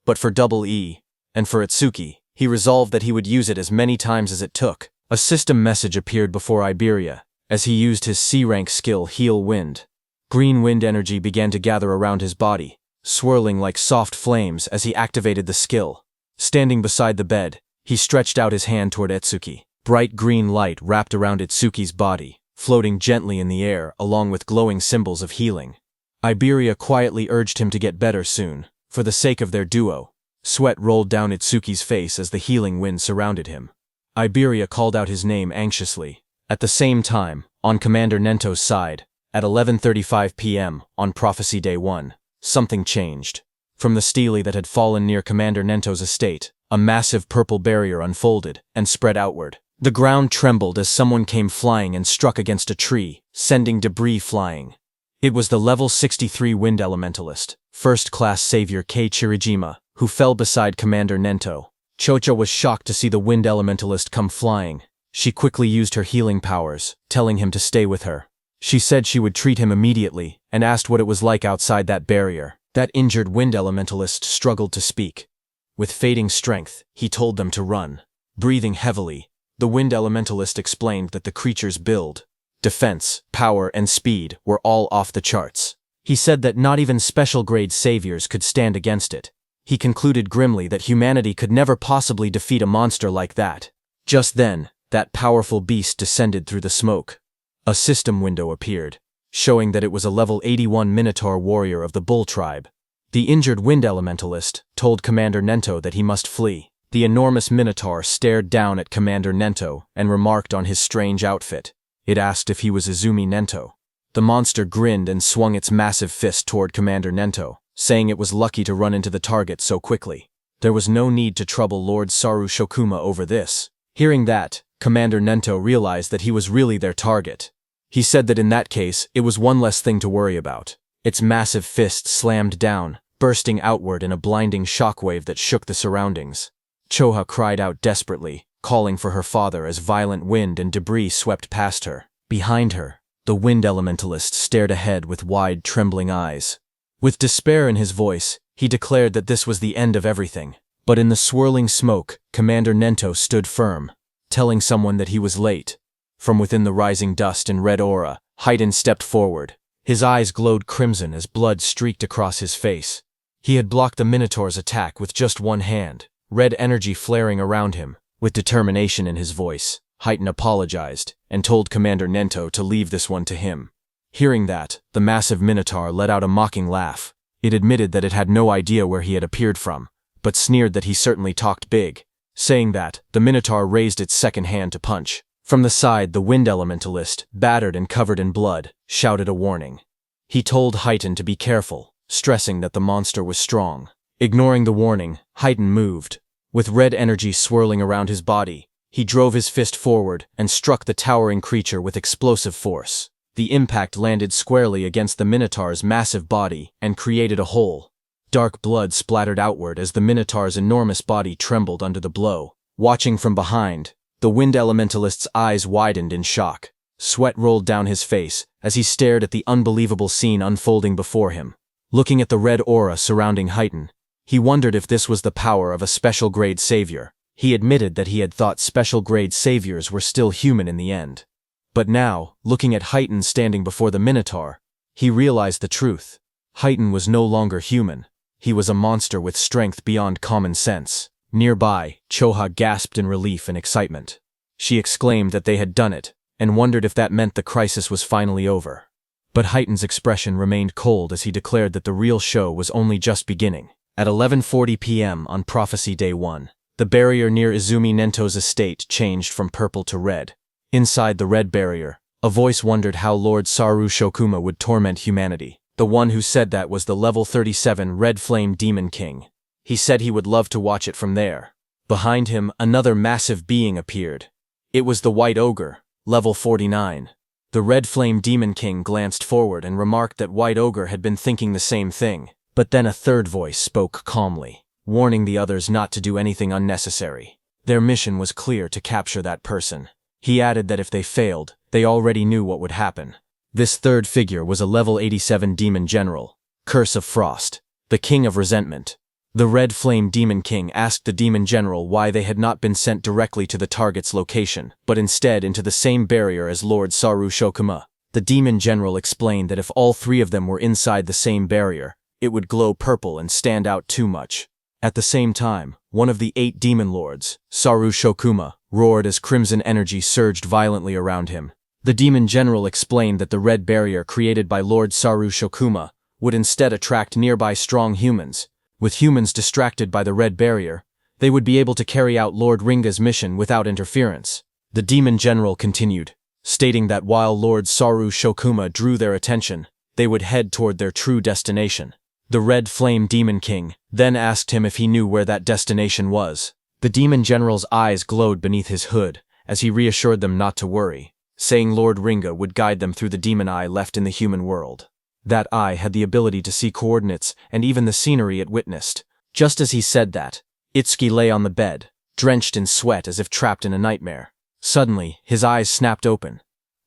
[SPEAKER 1] But for Double E, and for Itsuki, he resolved that he would use it as many times as it took. A system message appeared before Iberia, as he used his C-rank skill Heal Wind. Green wind energy began to gather around his body, swirling like soft flames as he activated the skill. Standing beside the bed, he stretched out his hand toward Itsuki. Bright green light wrapped around Itsuki's body, floating gently in the air along with glowing symbols of healing. Iberia quietly urged him to get better soon, for the sake of their duo. Sweat rolled down Itsuki's face as the healing wind surrounded him. Iberia called out his name anxiously. At the same time, on Commander Nento's side, at 11:35 p.m. on Prophecy Day 1, something changed. From the stele that had fallen near Commander Nento's estate, a massive purple barrier unfolded and spread outward. The ground trembled as someone came flying and struck against a tree, sending debris flying. It was the level 63 Wind Elementalist, first-class savior Kei Chirijima, who fell beside Commander Nento. Chocho was shocked to see the Wind Elementalist come flying. She quickly used her healing powers, telling him to stay with her. She said she would treat him immediately, and asked what it was like outside that barrier. That injured Wind Elementalist struggled to speak. With fading strength, he told them to run. Breathing heavily, the Wind Elementalist explained that the creature's build, defense, power, and speed were all off the charts. He said that not even special-grade saviors could stand against it. He concluded grimly that humanity could never possibly defeat a monster like that. Just then, that powerful beast descended through the smoke. A system window appeared, showing that it was a level 81 Minotaur warrior of the Bull tribe. The injured wind elementalist told Commander Nento that he must flee. The enormous Minotaur stared down at Commander Nento and remarked on his strange outfit. It asked if he was Izumi Nento. The monster grinned and swung its massive fist toward Commander Nento, saying it was lucky to run into the target so quickly. There was no need to trouble Lord Saru Shokuma over this. Hearing that, Commander Nento realized that he was really their target. He said that in that case, it was one less thing to worry about. Its massive fist slammed down, bursting outward in a blinding shockwave that shook the surroundings. Choha cried out desperately, calling for her father as violent wind and debris swept past her. Behind her, the wind elementalist stared ahead with wide, trembling eyes. With despair in his voice, he declared that this was the end of everything. But in the swirling smoke, Commander Nento stood firm, telling someone that he was late. From within the rising dust and red aura, Haydn stepped forward. His eyes glowed crimson as blood streaked across his face. He had blocked the Minotaur's attack with just one hand, red energy flaring around him. With determination in his voice, Haydn apologized and told Commander Nento to leave this one to him. Hearing that, the massive Minotaur let out a mocking laugh. It admitted that it had no idea where he had appeared from, but sneered that he certainly talked big. Saying that, the Minotaur raised its second hand to punch. From the side, the wind elementalist, battered and covered in blood, shouted a warning. He told Haydn to be careful, stressing that the monster was strong. Ignoring the warning, Haydn moved. With red energy swirling around his body, he drove his fist forward and struck the towering creature with explosive force. The impact landed squarely against the Minotaur's massive body and created a hole. Dark blood splattered outward as the Minotaur's enormous body trembled under the blow. Watching from behind, the wind elementalist's eyes widened in shock. Sweat rolled down his face as he stared at the unbelievable scene unfolding before him. Looking at the red aura surrounding Haydn, he wondered if this was the power of a special-grade savior. He admitted that he had thought special-grade saviors were still human in the end. But now, looking at Haydn standing before the Minotaur, he realized the truth. Haydn was no longer human. He was a monster with strength beyond common sense. Nearby, Choha gasped in relief and excitement. She exclaimed that they had done it, and wondered if that meant the crisis was finally over. But Haydn's expression remained cold as he declared that the real show was only just beginning. At 11:40 p.m. on Prophecy Day 1, the barrier near Izumi Nento's estate changed from purple to red. Inside the red barrier, a voice wondered how Lord Saru Shokuma would torment humanity. The one who said that was the level 37 Red Flame Demon King. He said he would love to watch it from there. Behind him, another massive being appeared. It was the White Ogre, level 49. The Red Flame Demon King glanced forward and remarked that White Ogre had been thinking the same thing. But then a third voice spoke calmly, warning the others not to do anything unnecessary. Their mission was clear: to capture that person. He added that if they failed, they already knew what would happen. This third figure was a level 87 Demon General, Curse of Frost, the King of Resentment. The Red Flame Demon King asked the Demon General why they had not been sent directly to the target's location, but instead into the same barrier as Lord Saru Shokuma. The Demon General explained that if all three of them were inside the same barrier, it would glow purple and stand out too much. At the same time, one of the 8 Demon Lords, Saru Shokuma, roared as crimson energy surged violently around him. The Demon General explained that the red barrier created by Lord Saru Shokuma would instead attract nearby strong humans. With humans distracted by the red barrier, they would be able to carry out Lord Ringa's mission without interference. The Demon General continued, stating that while Lord Saru Shokuma drew their attention, they would head toward their true destination. The Red Flame Demon King then asked him if he knew where that destination was. The Demon General's eyes glowed beneath his hood as he reassured them not to worry, saying Lord Ringa would guide them through the demon eye left in the human world. That eye had the ability to see coordinates and even the scenery it witnessed. Just as he said that, Itsuki lay on the bed, drenched in sweat as if trapped in a nightmare. Suddenly, his eyes snapped open.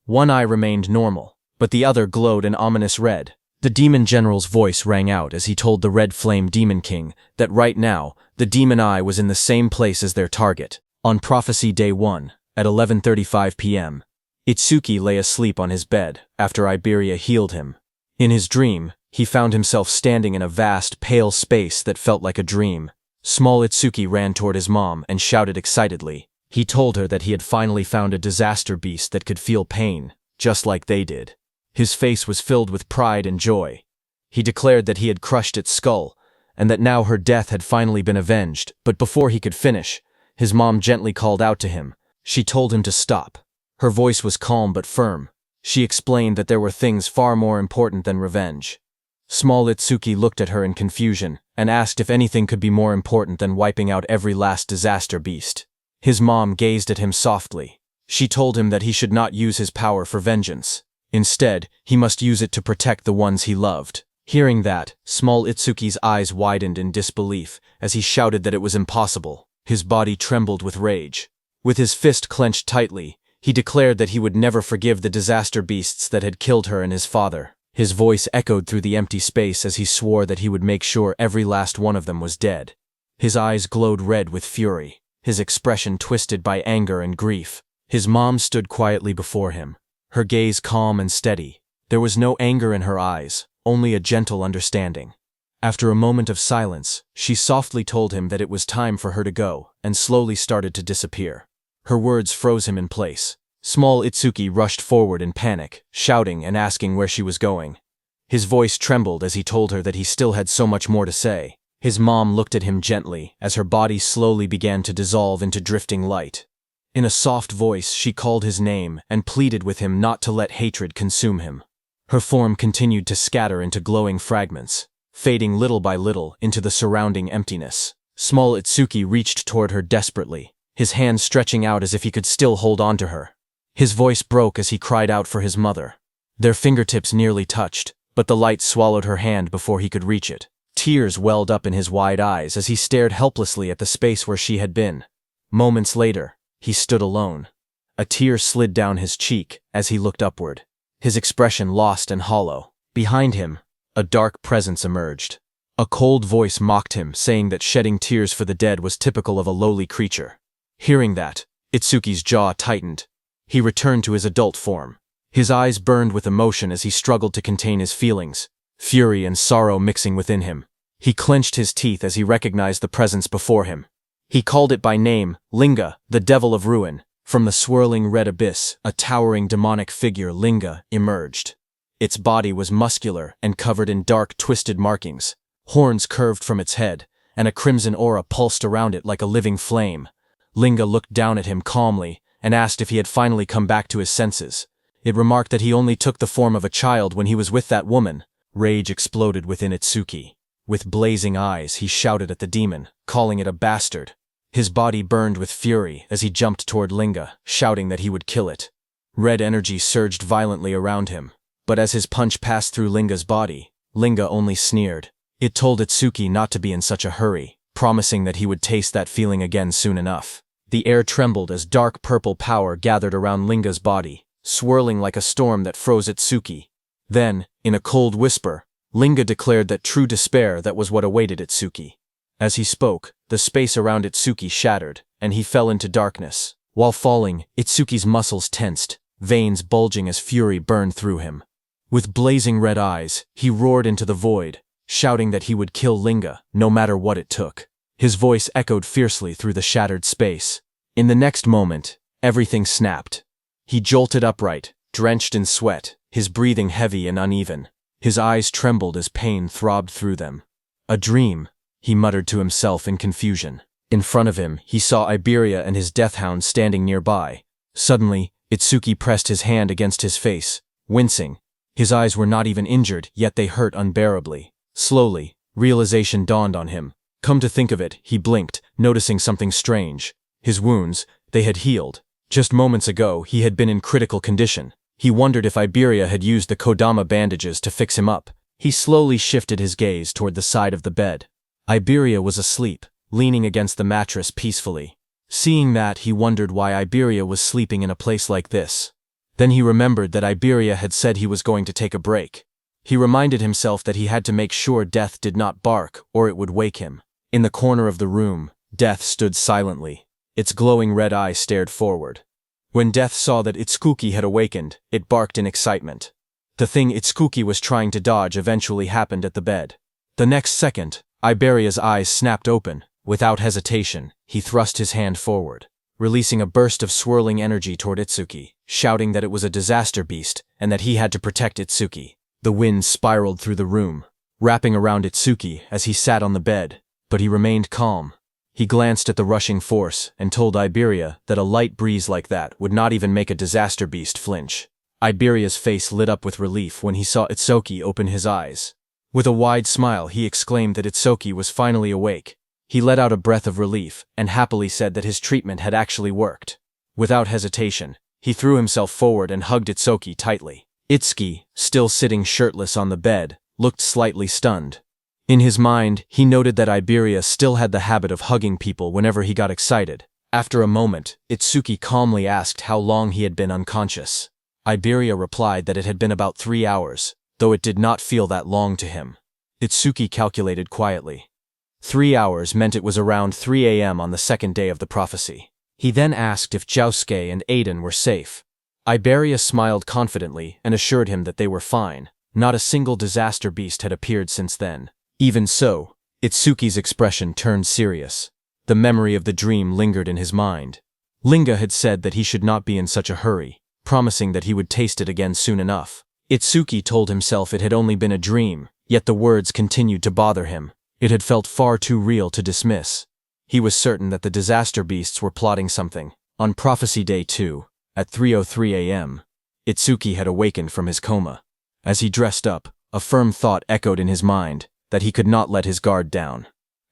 [SPEAKER 1] One eye remained normal, but the other glowed an ominous red. The Demon General's voice rang out as he told the Red Flame Demon King that right now, the demon eye was in the same place as their target. On Prophecy Day 1, at 11:35 p.m., Itsuki lay asleep on his bed after Iberia healed him. In his dream, he found himself standing in a vast, pale space that felt like a dream. Small Itsuki ran toward his mom and shouted excitedly. He told her that he had finally found a disaster beast that could feel pain, just like they did. His face was filled with pride and joy. He declared that he had crushed its skull, and that now her death had finally been avenged, but before he could finish, his mom gently called out to him. She told him to stop. Her voice was calm but firm. She explained that there were things far more important than revenge. Small Itsuki looked at her in confusion and asked if anything could be more important than wiping out every last disaster beast. His mom gazed at him softly. She told him that he should not use his power for vengeance. Instead, he must use it to protect the ones he loved. Hearing that, Small Itsuki's eyes widened in disbelief as he shouted that it was impossible. His body trembled with rage. With his fist clenched tightly, he declared that he would never forgive the disaster beasts that had killed her and his father. His voice echoed through the empty space as he swore that he would make sure every last one of them was dead. His eyes glowed red with fury, his expression twisted by anger and grief. His mom stood quietly before him, her gaze calm and steady. There was no anger in her eyes, only a gentle understanding. After a moment of silence, she softly told him that it was time for her to go, and slowly started to disappear. Her words froze him in place. Small Itsuki rushed forward in panic, shouting and asking where she was going. His voice trembled as he told her that he still had so much more to say. His mom looked at him gently as her body slowly began to dissolve into drifting light. In a soft voice, she called his name and pleaded with him not to let hatred consume him. Her form continued to scatter into glowing fragments, fading little by little into the surrounding emptiness. Small Itsuki reached toward her desperately, his hands stretching out as if he could still hold on to her. His voice broke as he cried out for his mother. Their fingertips nearly touched, but the light swallowed her hand before he could reach it. Tears welled up in his wide eyes as he stared helplessly at the space where she had been. Moments later, he stood alone. A tear slid down his cheek as he looked upward, his expression lost and hollow. Behind him, a dark presence emerged. A cold voice mocked him, saying that shedding tears for the dead was typical of a lowly creature. Hearing that, Itsuki's jaw tightened. He returned to his adult form. His eyes burned with emotion as he struggled to contain his feelings, fury and sorrow mixing within him. He clenched his teeth as he recognized the presence before him. He called it by name, Linga, the devil of ruin. From the swirling red abyss, a towering demonic figure, Linga, emerged. Its body was muscular and covered in dark, twisted markings. Horns curved from its head, and a crimson aura pulsed around it like a living flame. Linga looked down at him calmly and asked if he had finally come back to his senses. It remarked that he only took the form of a child when he was with that woman. Rage exploded within Itsuki. With blazing eyes, he shouted at the demon, calling it a bastard. His body burned with fury as he jumped toward Linga, shouting that he would kill it. Red energy surged violently around him, but as his punch passed through Linga's body, Linga only sneered. It told Itsuki not to be in such a hurry, promising that he would taste that feeling again soon enough. The air trembled as dark purple power gathered around Linga's body, swirling like a storm that froze Itsuki. Then, in a cold whisper, Linga declared that true despair that was what awaited Itsuki. As he spoke, the space around Itsuki shattered, and he fell into darkness. While falling, Itsuki's muscles tensed, veins bulging as fury burned through him. With blazing red eyes, he roared into the void, shouting that he would kill Linga, no matter what it took. His voice echoed fiercely through the shattered space. In the next moment, everything snapped. He jolted upright, drenched in sweat, his breathing heavy and uneven. His eyes trembled as pain throbbed through them. A dream, he muttered to himself in confusion. In front of him, he saw Iberia and his death hound standing nearby. Suddenly, Itsuki pressed his hand against his face, wincing. His eyes were not even injured, yet they hurt unbearably. Slowly, realization dawned on him. Come to think of it, he blinked, noticing something strange. His wounds, they had healed. Just moments ago, he had been in critical condition. He wondered if Iberia had used the Kodama bandages to fix him up. He slowly shifted his gaze toward the side of the bed. Iberia was asleep, leaning against the mattress peacefully. Seeing that, he wondered why Iberia was sleeping in a place like this. Then he remembered that Iberia had said he was going to take a break. He reminded himself that he had to make sure Death did not bark, or it would wake him. In the corner of the room, Death stood silently. Its glowing red eye stared forward. When Death saw that Itsuki had awakened, it barked in excitement. The thing Itsuki was trying to dodge eventually happened at the bed. The next second, Iberia's eyes snapped open. Without hesitation, he thrust his hand forward, releasing a burst of swirling energy toward Itsuki, shouting that it was a disaster beast and that he had to protect Itsuki. The wind spiraled through the room, wrapping around Itsuki as he sat on the bed, but he remained calm. He glanced at the rushing force and told Iberia that a light breeze like that would not even make a disaster beast flinch. Iberia's face lit up with relief when he saw Itsuki open his eyes. With a wide smile, he exclaimed that Itsuki was finally awake. He let out a breath of relief and happily said that his treatment had actually worked. Without hesitation, he threw himself forward and hugged Itsuki tightly. Itsuki, still sitting shirtless on the bed, looked slightly stunned. In his mind, he noted that Iberia still had the habit of hugging people whenever he got excited. After a moment, Itsuki calmly asked how long he had been unconscious. Iberia replied that it had been about 3 hours, though it did not feel that long to him. Itsuki calculated quietly. 3 hours meant it was around 3 a.m. on the second day of the prophecy. He then asked if Josuke and Aiden were safe. Iberia smiled confidently and assured him that they were fine. Not a single disaster beast had appeared since then. Even so, Itsuki's expression turned serious. The memory of the dream lingered in his mind. Linga had said that he should not be in such a hurry, promising that he would taste it again soon enough. Itsuki told himself it had only been a dream, yet the words continued to bother him. It had felt far too real to dismiss. He was certain that the disaster beasts were plotting something. On Prophecy Day 2, at 3:03 a.m., Itsuki had awakened from his coma. As he dressed up, a firm thought echoed in his mind, that he could not let his guard down.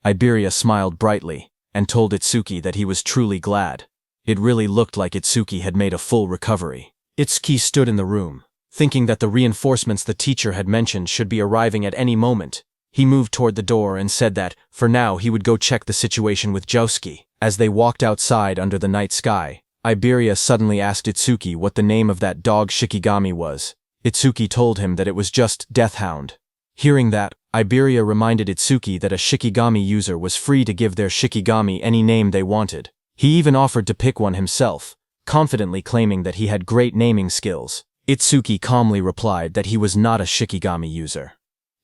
[SPEAKER 1] Iberia smiled brightly, and told Itsuki that he was truly glad. It really looked like Itsuki had made a full recovery. Itsuki stood in the room, thinking that the reinforcements the teacher had mentioned should be arriving at any moment. He moved toward the door and said that, for now, he would go check the situation with Josuke. As they walked outside under the night sky, Iberia suddenly asked Itsuki what the name of that dog Shikigami was. Itsuki told him that it was just Deathhound. Hearing that, Iberia reminded Itsuki that a Shikigami user was free to give their Shikigami any name they wanted. He even offered to pick one himself, confidently claiming that he had great naming skills. Itsuki calmly replied that he was not a Shikigami user.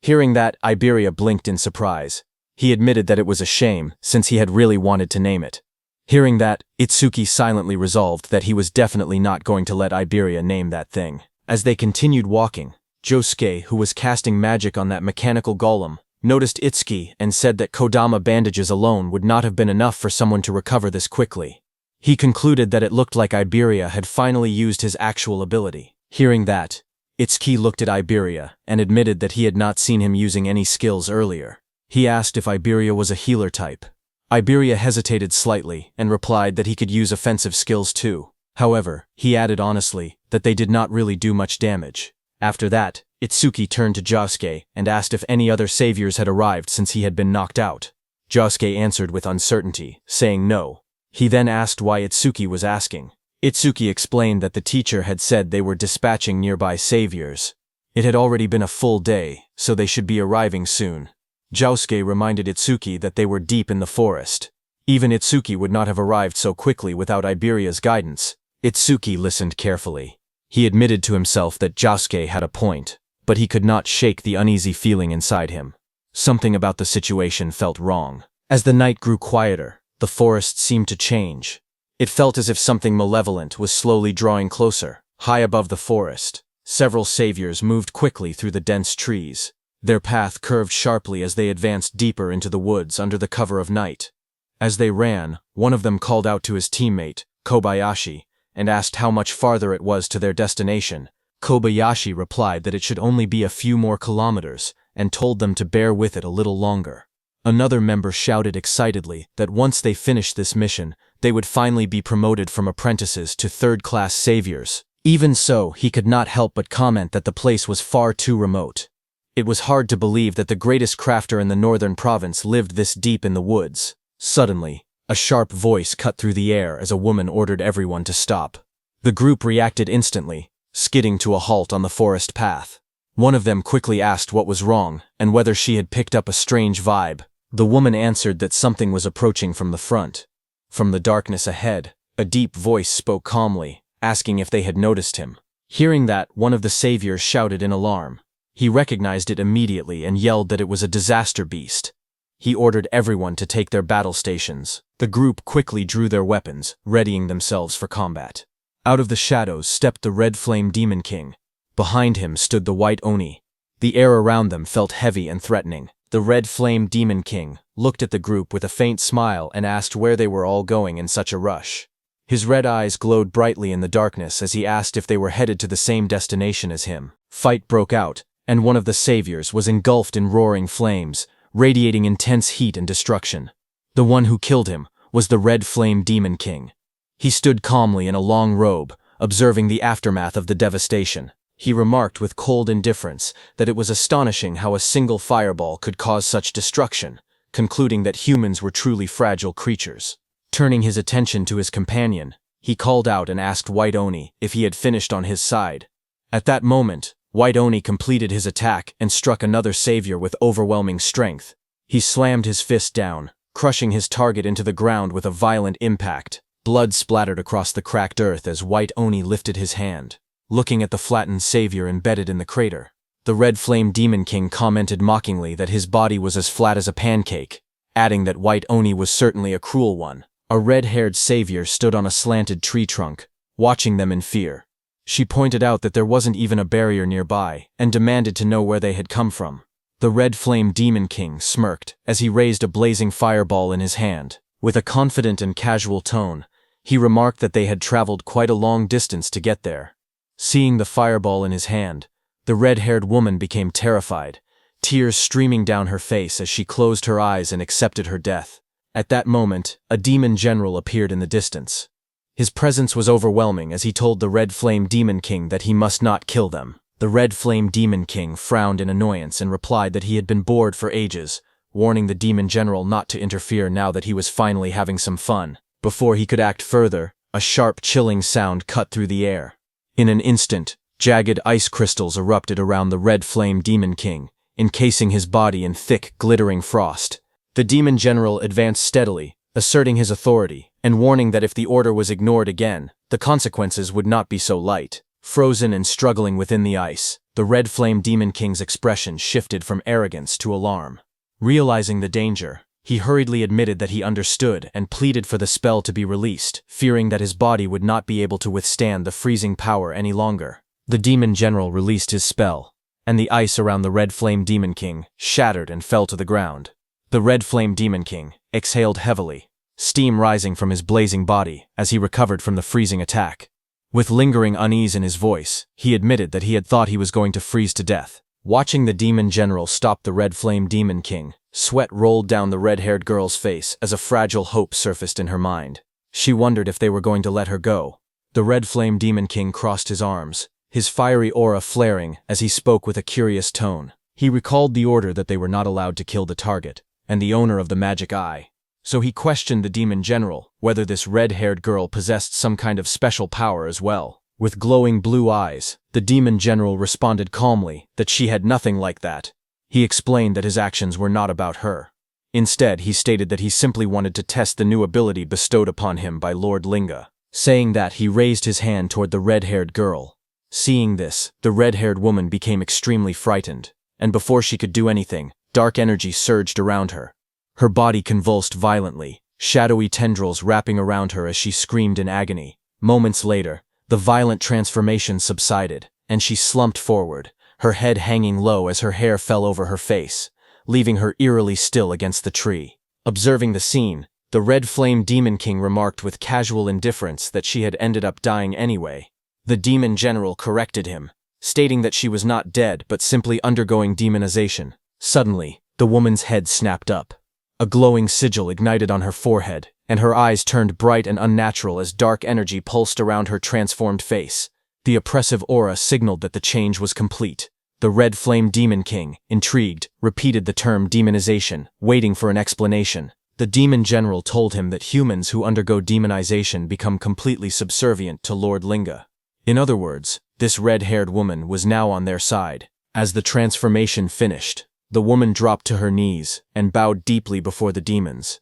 [SPEAKER 1] Hearing that, Iberia blinked in surprise. He admitted that it was a shame, since he had really wanted to name it. Hearing that, Itsuki silently resolved that he was definitely not going to let Iberia name that thing. As they continued walking, Josuke, who was casting magic on that mechanical golem, noticed Itsuki and said that Kodama bandages alone would not have been enough for someone to recover this quickly. He concluded that it looked like Iberia had finally used his actual ability. Hearing that, Itsuki looked at Iberia and admitted that he had not seen him using any skills earlier. He asked if Iberia was a healer type. Iberia hesitated slightly and replied that he could use offensive skills too. However, he added honestly that they did not really do much damage. After that, Itsuki turned to Josuke and asked if any other saviors had arrived since he had been knocked out. Josuke answered with uncertainty, saying no. He then asked why Itsuki was asking. Itsuki explained that the teacher had said they were dispatching nearby saviors. It had already been a full day, so they should be arriving soon. Josuke reminded Itsuki that they were deep in the forest. Even Itsuki would not have arrived so quickly without Iberia's guidance. Itsuki listened carefully. He admitted to himself that Josuke had a point, but he could not shake the uneasy feeling inside him. Something about the situation felt wrong. As the night grew quieter, the forest seemed to change. It felt as if something malevolent was slowly drawing closer. High above the forest, several saviors moved quickly through the dense trees. Their path curved sharply as they advanced deeper into the woods under the cover of night. As they ran, one of them called out to his teammate, Kobayashi, and asked how much farther it was to their destination. Kobayashi replied that it should only be a few more kilometers, and told them to bear with it a little longer. Another member shouted excitedly that once they finished this mission, they would finally be promoted from apprentices to third-class saviors. Even so, he could not help but comment that the place was far too remote. It was hard to believe that the greatest crafter in the northern province lived this deep in the woods. Suddenly, a sharp voice cut through the air as a woman ordered everyone to stop. The group reacted instantly, skidding to a halt on the forest path. One of them quickly asked what was wrong and whether she had picked up a strange vibe. The woman answered that something was approaching from the front. From the darkness ahead, a deep voice spoke calmly, asking if they had noticed him. Hearing that, one of the saviors shouted in alarm. He recognized it immediately and yelled that it was a disaster beast. He ordered everyone to take their battle stations. The group quickly drew their weapons, readying themselves for combat. Out of the shadows stepped the Red Flame Demon King. Behind him stood the White Oni. The air around them felt heavy and threatening. The Red Flame Demon King looked at the group with a faint smile and asked where they were all going in such a rush. His red eyes glowed brightly in the darkness as he asked if they were headed to the same destination as him. Fight broke out, and one of the saviors was engulfed in roaring flames, radiating intense heat and destruction. The one who killed him was the Red Flame Demon King. He stood calmly in a long robe, observing the aftermath of the devastation. He remarked with cold indifference that it was astonishing how a single fireball could cause such destruction, concluding that humans were truly fragile creatures. Turning his attention to his companion, he called out and asked White Oni if he had finished on his side. At that moment, White Oni completed his attack and struck another savior with overwhelming strength. He slammed his fist down, crushing his target into the ground with a violent impact. Blood splattered across the cracked earth as White Oni lifted his hand, looking at the flattened savior embedded in the crater. The Red Flame Demon King commented mockingly that his body was as flat as a pancake, adding that White Oni was certainly a cruel one. A red-haired savior stood on a slanted tree trunk, watching them in fear. She pointed out that there wasn't even a barrier nearby, and demanded to know where they had come from. The Red Flame Demon King smirked as he raised a blazing fireball in his hand. With a confident and casual tone, he remarked that they had traveled quite a long distance to get there. Seeing the fireball in his hand, the red-haired woman became terrified, tears streaming down her face as she closed her eyes and accepted her death. At that moment, a demon general appeared in the distance. His presence was overwhelming as he told the Red Flame Demon King that he must not kill them. The Red Flame Demon King frowned in annoyance and replied that he had been bored for ages, warning the demon general not to interfere now that he was finally having some fun. Before he could act further, a sharp, chilling sound cut through the air. In an instant, jagged ice crystals erupted around the Red Flame Demon King, encasing his body in thick, glittering frost. The demon general advanced steadily, asserting his authority, and warning that if the order was ignored again, the consequences would not be so light. Frozen and struggling within the ice, the Red Flame Demon King's expression shifted from arrogance to alarm. Realizing the danger, he hurriedly admitted that he understood and pleaded for the spell to be released, fearing that his body would not be able to withstand the freezing power any longer. The demon general released his spell, and the ice around the Red Flame Demon King shattered and fell to the ground. The Red Flame Demon King exhaled heavily, steam rising from his blazing body as he recovered from the freezing attack. With lingering unease in his voice, he admitted that he had thought he was going to freeze to death. Watching the demon general stop the Red Flame Demon King, sweat rolled down the red-haired girl's face as a fragile hope surfaced in her mind. She wondered if they were going to let her go. The Red Flame Demon King crossed his arms, his fiery aura flaring as he spoke with a curious tone. He recalled the order that they were not allowed to kill the target, and the owner of the magic eye. So he questioned the demon general whether this red-haired girl possessed some kind of special power as well. With glowing blue eyes, the demon general responded calmly that she had nothing like that. He explained that his actions were not about her. Instead, he stated that he simply wanted to test the new ability bestowed upon him by Lord Linga. Saying that, he raised his hand toward the red-haired girl. Seeing this, the red-haired woman became extremely frightened, and before she could do anything, dark energy surged around her. Her body convulsed violently, shadowy tendrils wrapping around her as she screamed in agony. Moments later, the violent transformation subsided, and she slumped forward, her head hanging low as her hair fell over her face, leaving her eerily still against the tree. Observing the scene, the Red Flame Demon King remarked with casual indifference that she had ended up dying anyway. The demon general corrected him, stating that she was not dead but simply undergoing demonization. Suddenly, the woman's head snapped up. A glowing sigil ignited on her forehead, and her eyes turned bright and unnatural as dark energy pulsed around her transformed face. The oppressive aura signaled that the change was complete. The Red Flame Demon King, intrigued, repeated the term demonization, waiting for an explanation. The demon general told him that humans who undergo demonization become completely subservient to Lord Linga. In other words, this red-haired woman was now on their side. As the transformation finished, the woman dropped to her knees and bowed deeply before the demons.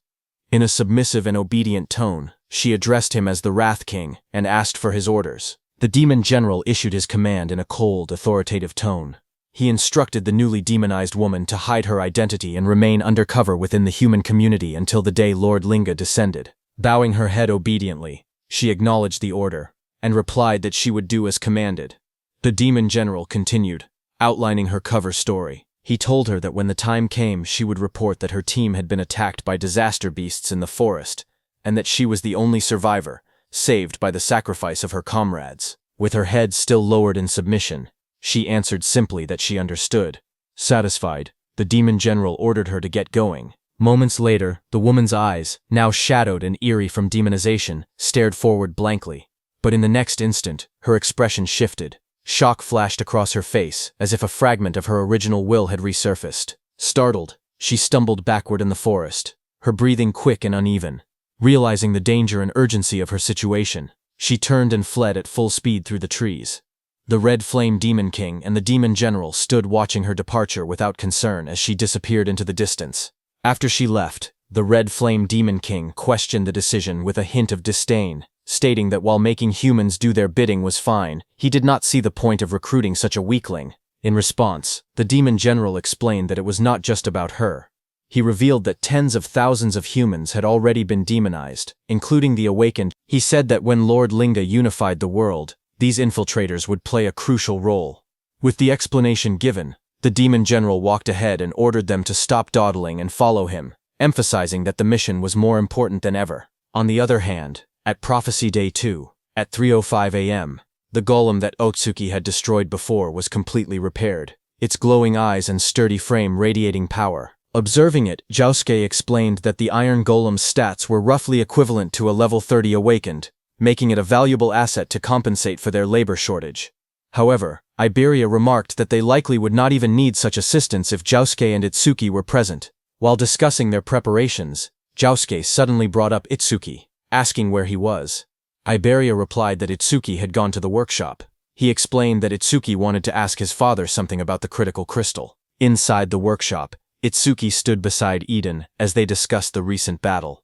[SPEAKER 1] In a submissive and obedient tone, she addressed him as the Wrath King and asked for his orders. The demon general issued his command in a cold, authoritative tone. He instructed the newly demonized woman to hide her identity and remain undercover within the human community until the day Lord Linga descended. Bowing her head obediently, she acknowledged the order and replied that she would do as commanded. The demon general continued, outlining her cover story. He told her that when the time came, she would report that her team had been attacked by disaster beasts in the forest, and that she was the only survivor, saved by the sacrifice of her comrades. With her head still lowered in submission, she answered simply that she understood. Satisfied, the demon general ordered her to get going. Moments later, the woman's eyes, now shadowed and eerie from demonization, stared forward blankly. But in the next instant, her expression shifted. Shock flashed across her face, as if a fragment of her original will had resurfaced. Startled, she stumbled backward in the forest, her breathing quick and uneven. Realizing the danger and urgency of her situation, she turned and fled at full speed through the trees. The Red Flame Demon King and the Demon General stood watching her departure without concern as she disappeared into the distance. After she left, the Red Flame Demon King questioned the decision with a hint of disdain, stating that while making humans do their bidding was fine, he did not see the point of recruiting such a weakling. In response, the Demon General explained that it was not just about her. He revealed that tens of thousands of humans had already been demonized, including the Awakened. He said that when Lord Linga unified the world, these infiltrators would play a crucial role. With the explanation given, the Demon General walked ahead and ordered them to stop dawdling and follow him, emphasizing that the mission was more important than ever. On the other hand, at Prophecy Day 2, at 3:05 a.m., the golem that Otsuki had destroyed before was completely repaired, its glowing eyes and sturdy frame radiating power. Observing it, Josuke explained that the Iron Golem's stats were roughly equivalent to a level 30 Awakened, making it a valuable asset to compensate for their labor shortage. However, Iberia remarked that they likely would not even need such assistance if Josuke and Itsuki were present. While discussing their preparations, Josuke suddenly brought up Itsuki, asking where he was. Iberia replied that Itsuki had gone to the workshop. He explained that Itsuki wanted to ask his father something about the critical crystal. Inside the workshop, Itsuki stood beside Eden as they discussed the recent battle.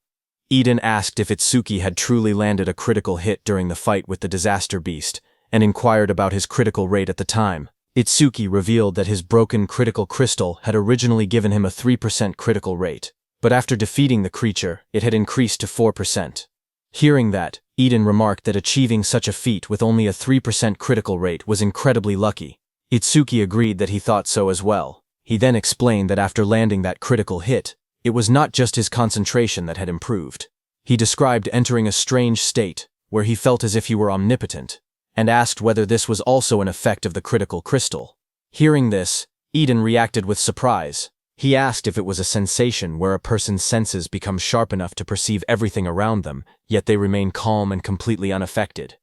[SPEAKER 1] Eden asked if Itsuki had truly landed a critical hit during the fight with the disaster beast, and inquired about his critical rate at the time. Itsuki revealed that his broken critical crystal had originally given him a 3% critical rate, but after defeating the creature, it had increased to 4%. Hearing that, Eden remarked that achieving such a feat with only a 3% critical rate was incredibly lucky. Itsuki agreed that he thought so as well. He then explained that after landing that critical hit, it was not just his concentration that had improved. He described entering a strange state, where he felt as if he were omnipotent, and asked whether this was also an effect of the critical crystal. Hearing this, Eden reacted with surprise. He asked if it was a sensation where a person's senses become sharp enough to perceive everything around them, yet they remain calm and completely unaffected.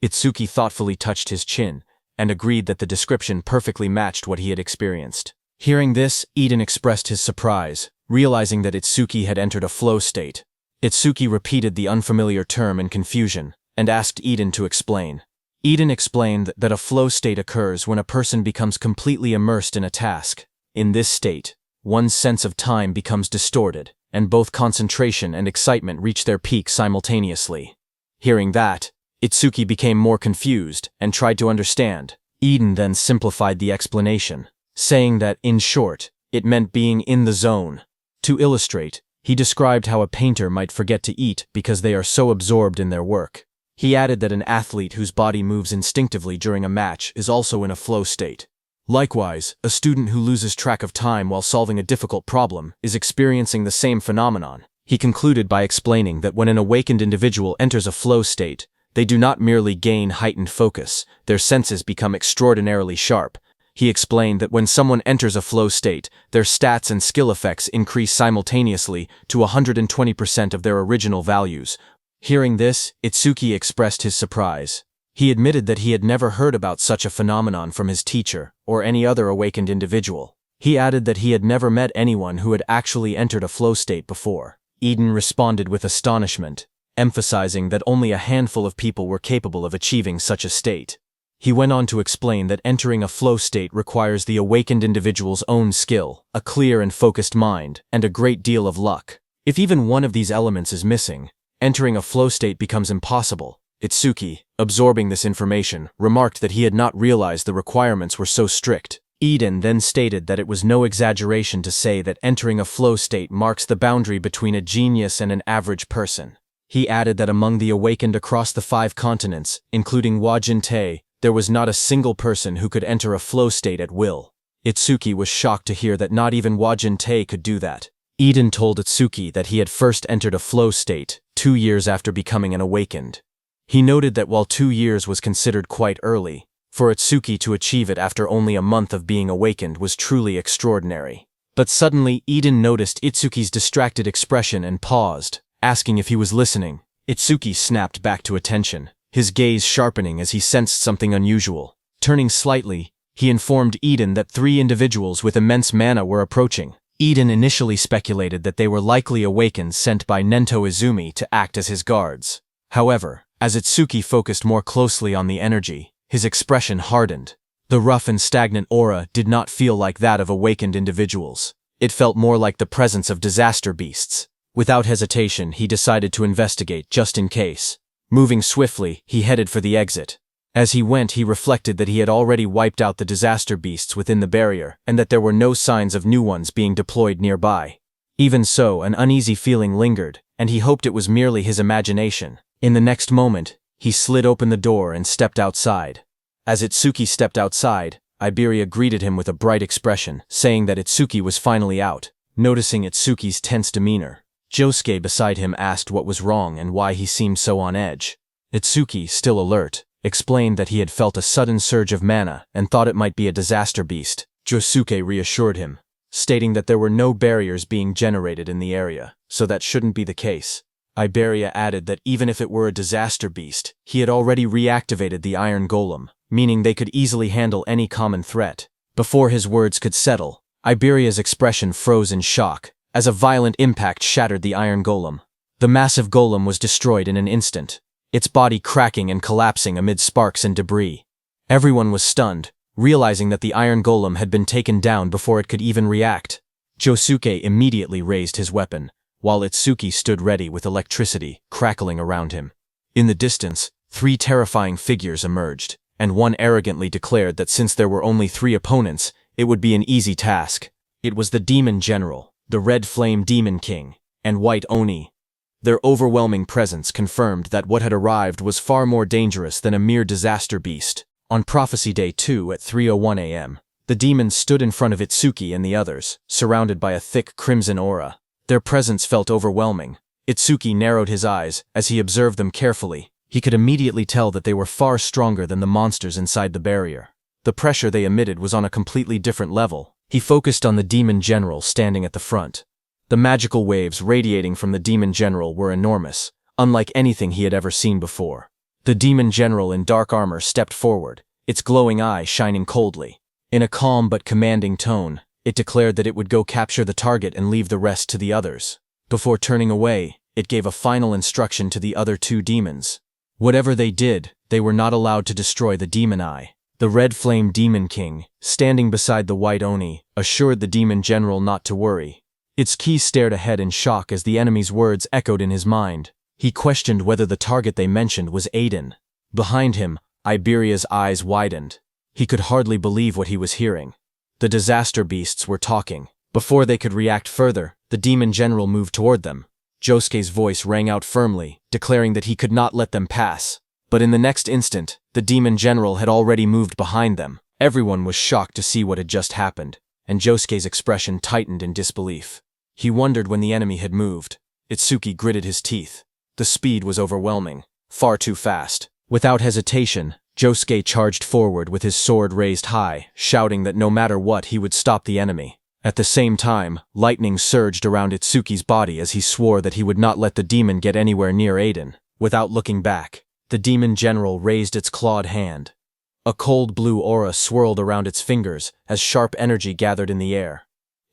[SPEAKER 1] Itsuki thoughtfully touched his chin, and agreed that the description perfectly matched what he had experienced. Hearing this, Eden expressed his surprise, realizing that Itsuki had entered a flow state. Itsuki repeated the unfamiliar term in confusion, and asked Eden to explain. Eden explained that a flow state occurs when a person becomes completely immersed in a task. In this state, one's sense of time becomes distorted, and both concentration and excitement reach their peak simultaneously. Hearing that, Itsuki became more confused and tried to understand. Eden then simplified the explanation, saying that, in short, it meant being in the zone. To illustrate, he described how a painter might forget to eat because they are so absorbed in their work. He added that an athlete whose body moves instinctively during a match is also in a flow state. Likewise, a student who loses track of time while solving a difficult problem is experiencing the same phenomenon. He concluded by explaining that when an awakened individual enters a flow state, they do not merely gain heightened focus, their senses become extraordinarily sharp. He explained that when someone enters a flow state, their stats and skill effects increase simultaneously to 120% of their original values. Hearing this, Itsuki expressed his surprise. He admitted that he had never heard about such a phenomenon from his teacher or any other awakened individual. He added that he had never met anyone who had actually entered a flow state before. Eden responded with astonishment, emphasizing that only a handful of people were capable of achieving such a state. He went on to explain that entering a flow state requires the awakened individual's own skill, a clear and focused mind, and a great deal of luck. If even one of these elements is missing, entering a flow state becomes impossible. Itsuki, absorbing this information, remarked that he had not realized the requirements were so strict. Eden then stated that it was no exaggeration to say that entering a flow state marks the boundary between a genius and an average person. He added that among the awakened across the 5 continents, including Wajin-Tae, there was not a single person who could enter a flow state at will. Itsuki was shocked to hear that not even Wajin-Tae could do that. Eden told Itsuki that he had first entered a flow state 2 years after becoming an awakened. He noted that while 2 years was considered quite early, for Itsuki to achieve it after only a month of being awakened was truly extraordinary. But suddenly Eden noticed Itsuki's distracted expression and paused, asking if he was listening. Itsuki snapped back to attention, his gaze sharpening as he sensed something unusual. Turning slightly, he informed Eden that 3 individuals with immense mana were approaching. Eden initially speculated that they were likely awakened sent by Nento Izumi to act as his guards. However, as Itsuki focused more closely on the energy, his expression hardened. The rough and stagnant aura did not feel like that of awakened individuals. It felt more like the presence of disaster beasts. Without hesitation, he decided to investigate just in case. Moving swiftly, he headed for the exit. As he went, he reflected that he had already wiped out the disaster beasts within the barrier, and that there were no signs of new ones being deployed nearby. Even so, an uneasy feeling lingered, and he hoped it was merely his imagination. In the next moment, he slid open the door and stepped outside. As Itsuki stepped outside, Iberia greeted him with a bright expression, saying that Itsuki was finally out. Noticing Itsuki's tense demeanor, Josuke beside him asked what was wrong and why he seemed so on edge. Itsuki, still alert, explained that he had felt a sudden surge of mana and thought it might be a disaster beast. Josuke reassured him, stating that there were no barriers being generated in the area, so that shouldn't be the case. Iberia added that even if it were a disaster beast, he had already reactivated the Iron Golem, meaning they could easily handle any common threat. Before his words could settle, Iberia's expression froze in shock, as a violent impact shattered the Iron Golem. The massive golem was destroyed in an instant, its body cracking and collapsing amid sparks and debris. Everyone was stunned, realizing that the Iron Golem had been taken down before it could even react. Josuke immediately raised his weapon, while Itsuki stood ready with electricity crackling around him. In the distance, 3 terrifying figures emerged, and one arrogantly declared that since there were only 3 opponents, it would be an easy task. It was the Demon General, the Red Flame Demon King, and White Oni. Their overwhelming presence confirmed that what had arrived was far more dangerous than a mere disaster beast. On Prophecy Day 2 at 3:01 a.m., the demons stood in front of Itsuki and the others, surrounded by a thick crimson aura. Their presence felt overwhelming. Itsuki narrowed his eyes as he observed them carefully. He could immediately tell that they were far stronger than the monsters inside the barrier. The pressure they emitted was on a completely different level. He focused on the Demon General standing at the front. The magical waves radiating from the Demon General were enormous, unlike anything he had ever seen before. The Demon General in dark armor stepped forward, its glowing eye shining coldly. In a calm but commanding tone, it declared that it would go capture the target and leave the rest to the others. Before turning away, it gave a final instruction to the other 2 demons. Whatever they did, they were not allowed to destroy the Demon Eye. The Red Flame Demon King, standing beside the White Oni, assured the Demon General not to worry. Itsuki stared ahead in shock as the enemy's words echoed in his mind. He questioned whether the target they mentioned was Aiden. Behind him, Iberia's eyes widened. He could hardly believe what he was hearing. The disaster beasts were talking. Before they could react further, the Demon General moved toward them. Josuke's voice rang out firmly, declaring that he could not let them pass. But in the next instant, the Demon General had already moved behind them. Everyone was shocked to see what had just happened, and Josuke's expression tightened in disbelief. He wondered when the enemy had moved. Itsuki gritted his teeth. The speed was overwhelming, far too fast. Without hesitation, Josuke charged forward with his sword raised high, shouting that no matter what he would stop the enemy. At the same time, lightning surged around Itsuki's body as he swore that he would not let the demon get anywhere near Aiden. Without looking back, the Demon General raised its clawed hand. A cold blue aura swirled around its fingers as sharp energy gathered in the air.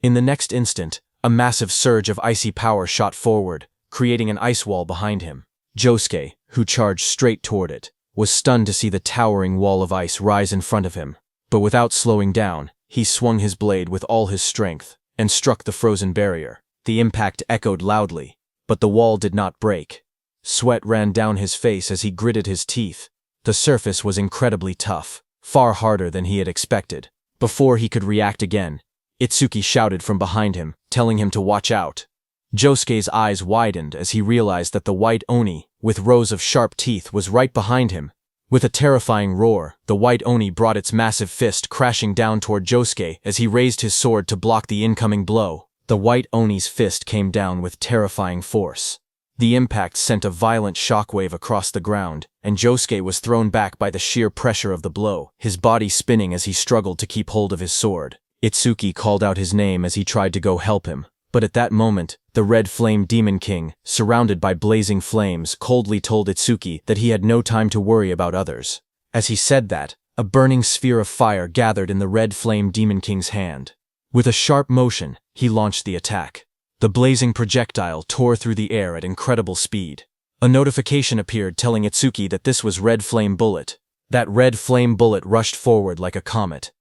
[SPEAKER 1] In the next instant, a massive surge of icy power shot forward, creating an ice wall behind him. Josuke, who charged straight toward it, was stunned to see the towering wall of ice rise in front of him. But without slowing down, he swung his blade with all his strength and struck the frozen barrier. The impact echoed loudly, but the wall did not break. Sweat ran down his face as he gritted his teeth. The surface was incredibly tough, far harder than he had expected. Before he could react again, Itsuki shouted from behind him, telling him to watch out. Josuke's eyes widened as he realized that the white Oni, with rows of sharp teeth, was right behind him. With a terrifying roar, the white Oni brought its massive fist crashing down toward Josuke as he raised his sword to block the incoming blow. The white Oni's fist came down with terrifying force. The impact sent a violent shockwave across the ground, and Josuke was thrown back by the sheer pressure of the blow, his body spinning as he struggled to keep hold of his sword. Itsuki called out his name as he tried to go help him, but at that moment, the Red Flame Demon King, surrounded by blazing flames, coldly told Itsuki that he had no time to worry about others. As he said that, a burning sphere of fire gathered in the Red Flame Demon King's hand. With a sharp motion, he launched the attack. The blazing projectile tore through the air at incredible speed. A notification appeared telling Itsuki that this was Red Flame Bullet. That Red Flame Bullet rushed forward like a comet.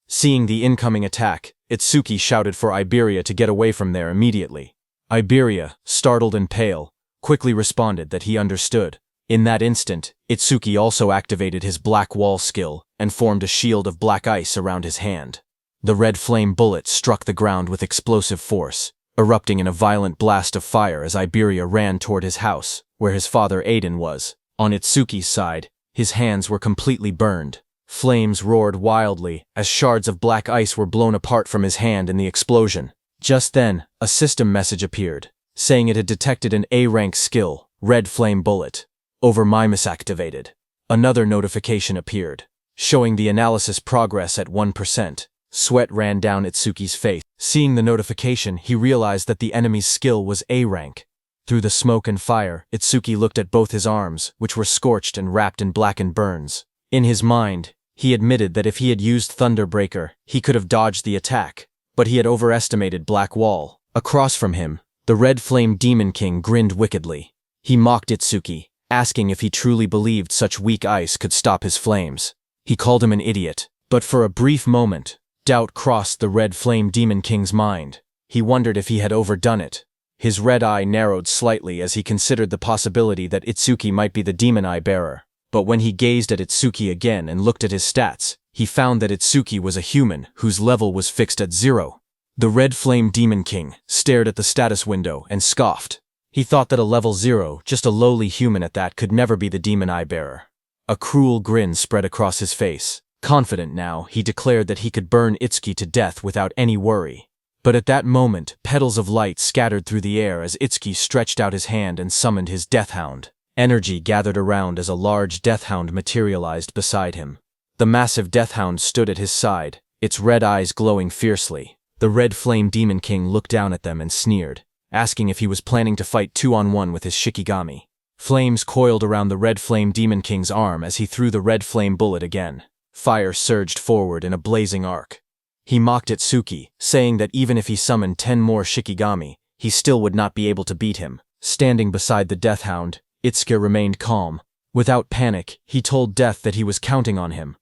[SPEAKER 1] Seeing the incoming attack, Itsuki shouted for Iberia to get away from there immediately. Iberia, startled and pale, quickly responded that he understood. In that instant, Itsuki also activated his Black Wall skill and formed a shield of black ice around his hand. The Red Flame Bullet struck the ground with explosive force, erupting in a violent blast of fire as Iberia ran toward his house, where his father Aiden was. On Itsuki's side, his hands were completely burned. Flames roared wildly as shards of black ice were blown apart from his hand in the explosion. Just then, a system message appeared, saying it had detected an A-rank skill, Red Flame Bullet. Overmimus activated. Another notification appeared, showing the analysis progress at 1%. Sweat ran down Itsuki's face. Seeing the notification, he realized that the enemy's skill was A-rank. Through the smoke and fire, Itsuki looked at both his arms, which were scorched and wrapped in blackened burns. In his mind, he admitted that if he had used Thunderbreaker, he could have dodged the attack, but he had overestimated Black Wall. Across from him, the Red Flame Demon King grinned wickedly. He mocked Itsuki, asking if he truly believed such weak ice could stop his flames. He called him an idiot, but for a brief moment, doubt crossed the Red Flame Demon King's mind. He wondered if he had overdone it. His red eye narrowed slightly as he considered the possibility that Itsuki might be the Demon Eye Bearer. But when he gazed at Itsuki again and looked at his stats, he found that Itsuki was a human whose level was fixed at 0. The Red Flame Demon King stared at the status window and scoffed. He thought that a level 0, just a lowly human at that, could never be the Demon Eye Bearer. A cruel grin spread across his face. Confident now, he declared that he could burn Itsuki to death without any worry. But at that moment, petals of light scattered through the air as Itsuki stretched out his hand and summoned his Death Hound. Energy gathered around as a large Death Hound materialized beside him. The massive Death Hound stood at his side, its red eyes glowing fiercely. The Red Flame Demon King looked down at them and sneered, asking if he was planning to fight 2-on-1 with his Shikigami. Flames coiled around the Red Flame Demon King's arm as he threw the Red Flame Bullet again. Fire surged forward in a blazing arc. He mocked Itsuki, saying that even if he summoned 10 more Shikigami, he still would not be able to beat him. Standing beside the Death Hound, Itsuki remained calm. Without panic, he told Death that he was counting on him.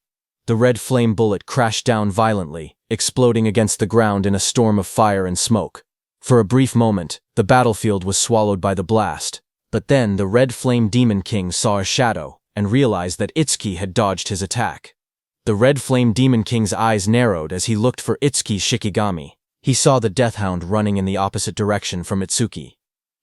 [SPEAKER 1] The Red Flame Bullet crashed down violently, exploding against the ground in a storm of fire and smoke. For a brief moment, the battlefield was swallowed by the blast, but then the Red Flame Demon King saw a shadow and realized that Itsuki had dodged his attack. The Red Flame Demon King's eyes narrowed as he looked for Itsuki's Shikigami. He saw the Death Hound running in the opposite direction from Itsuki.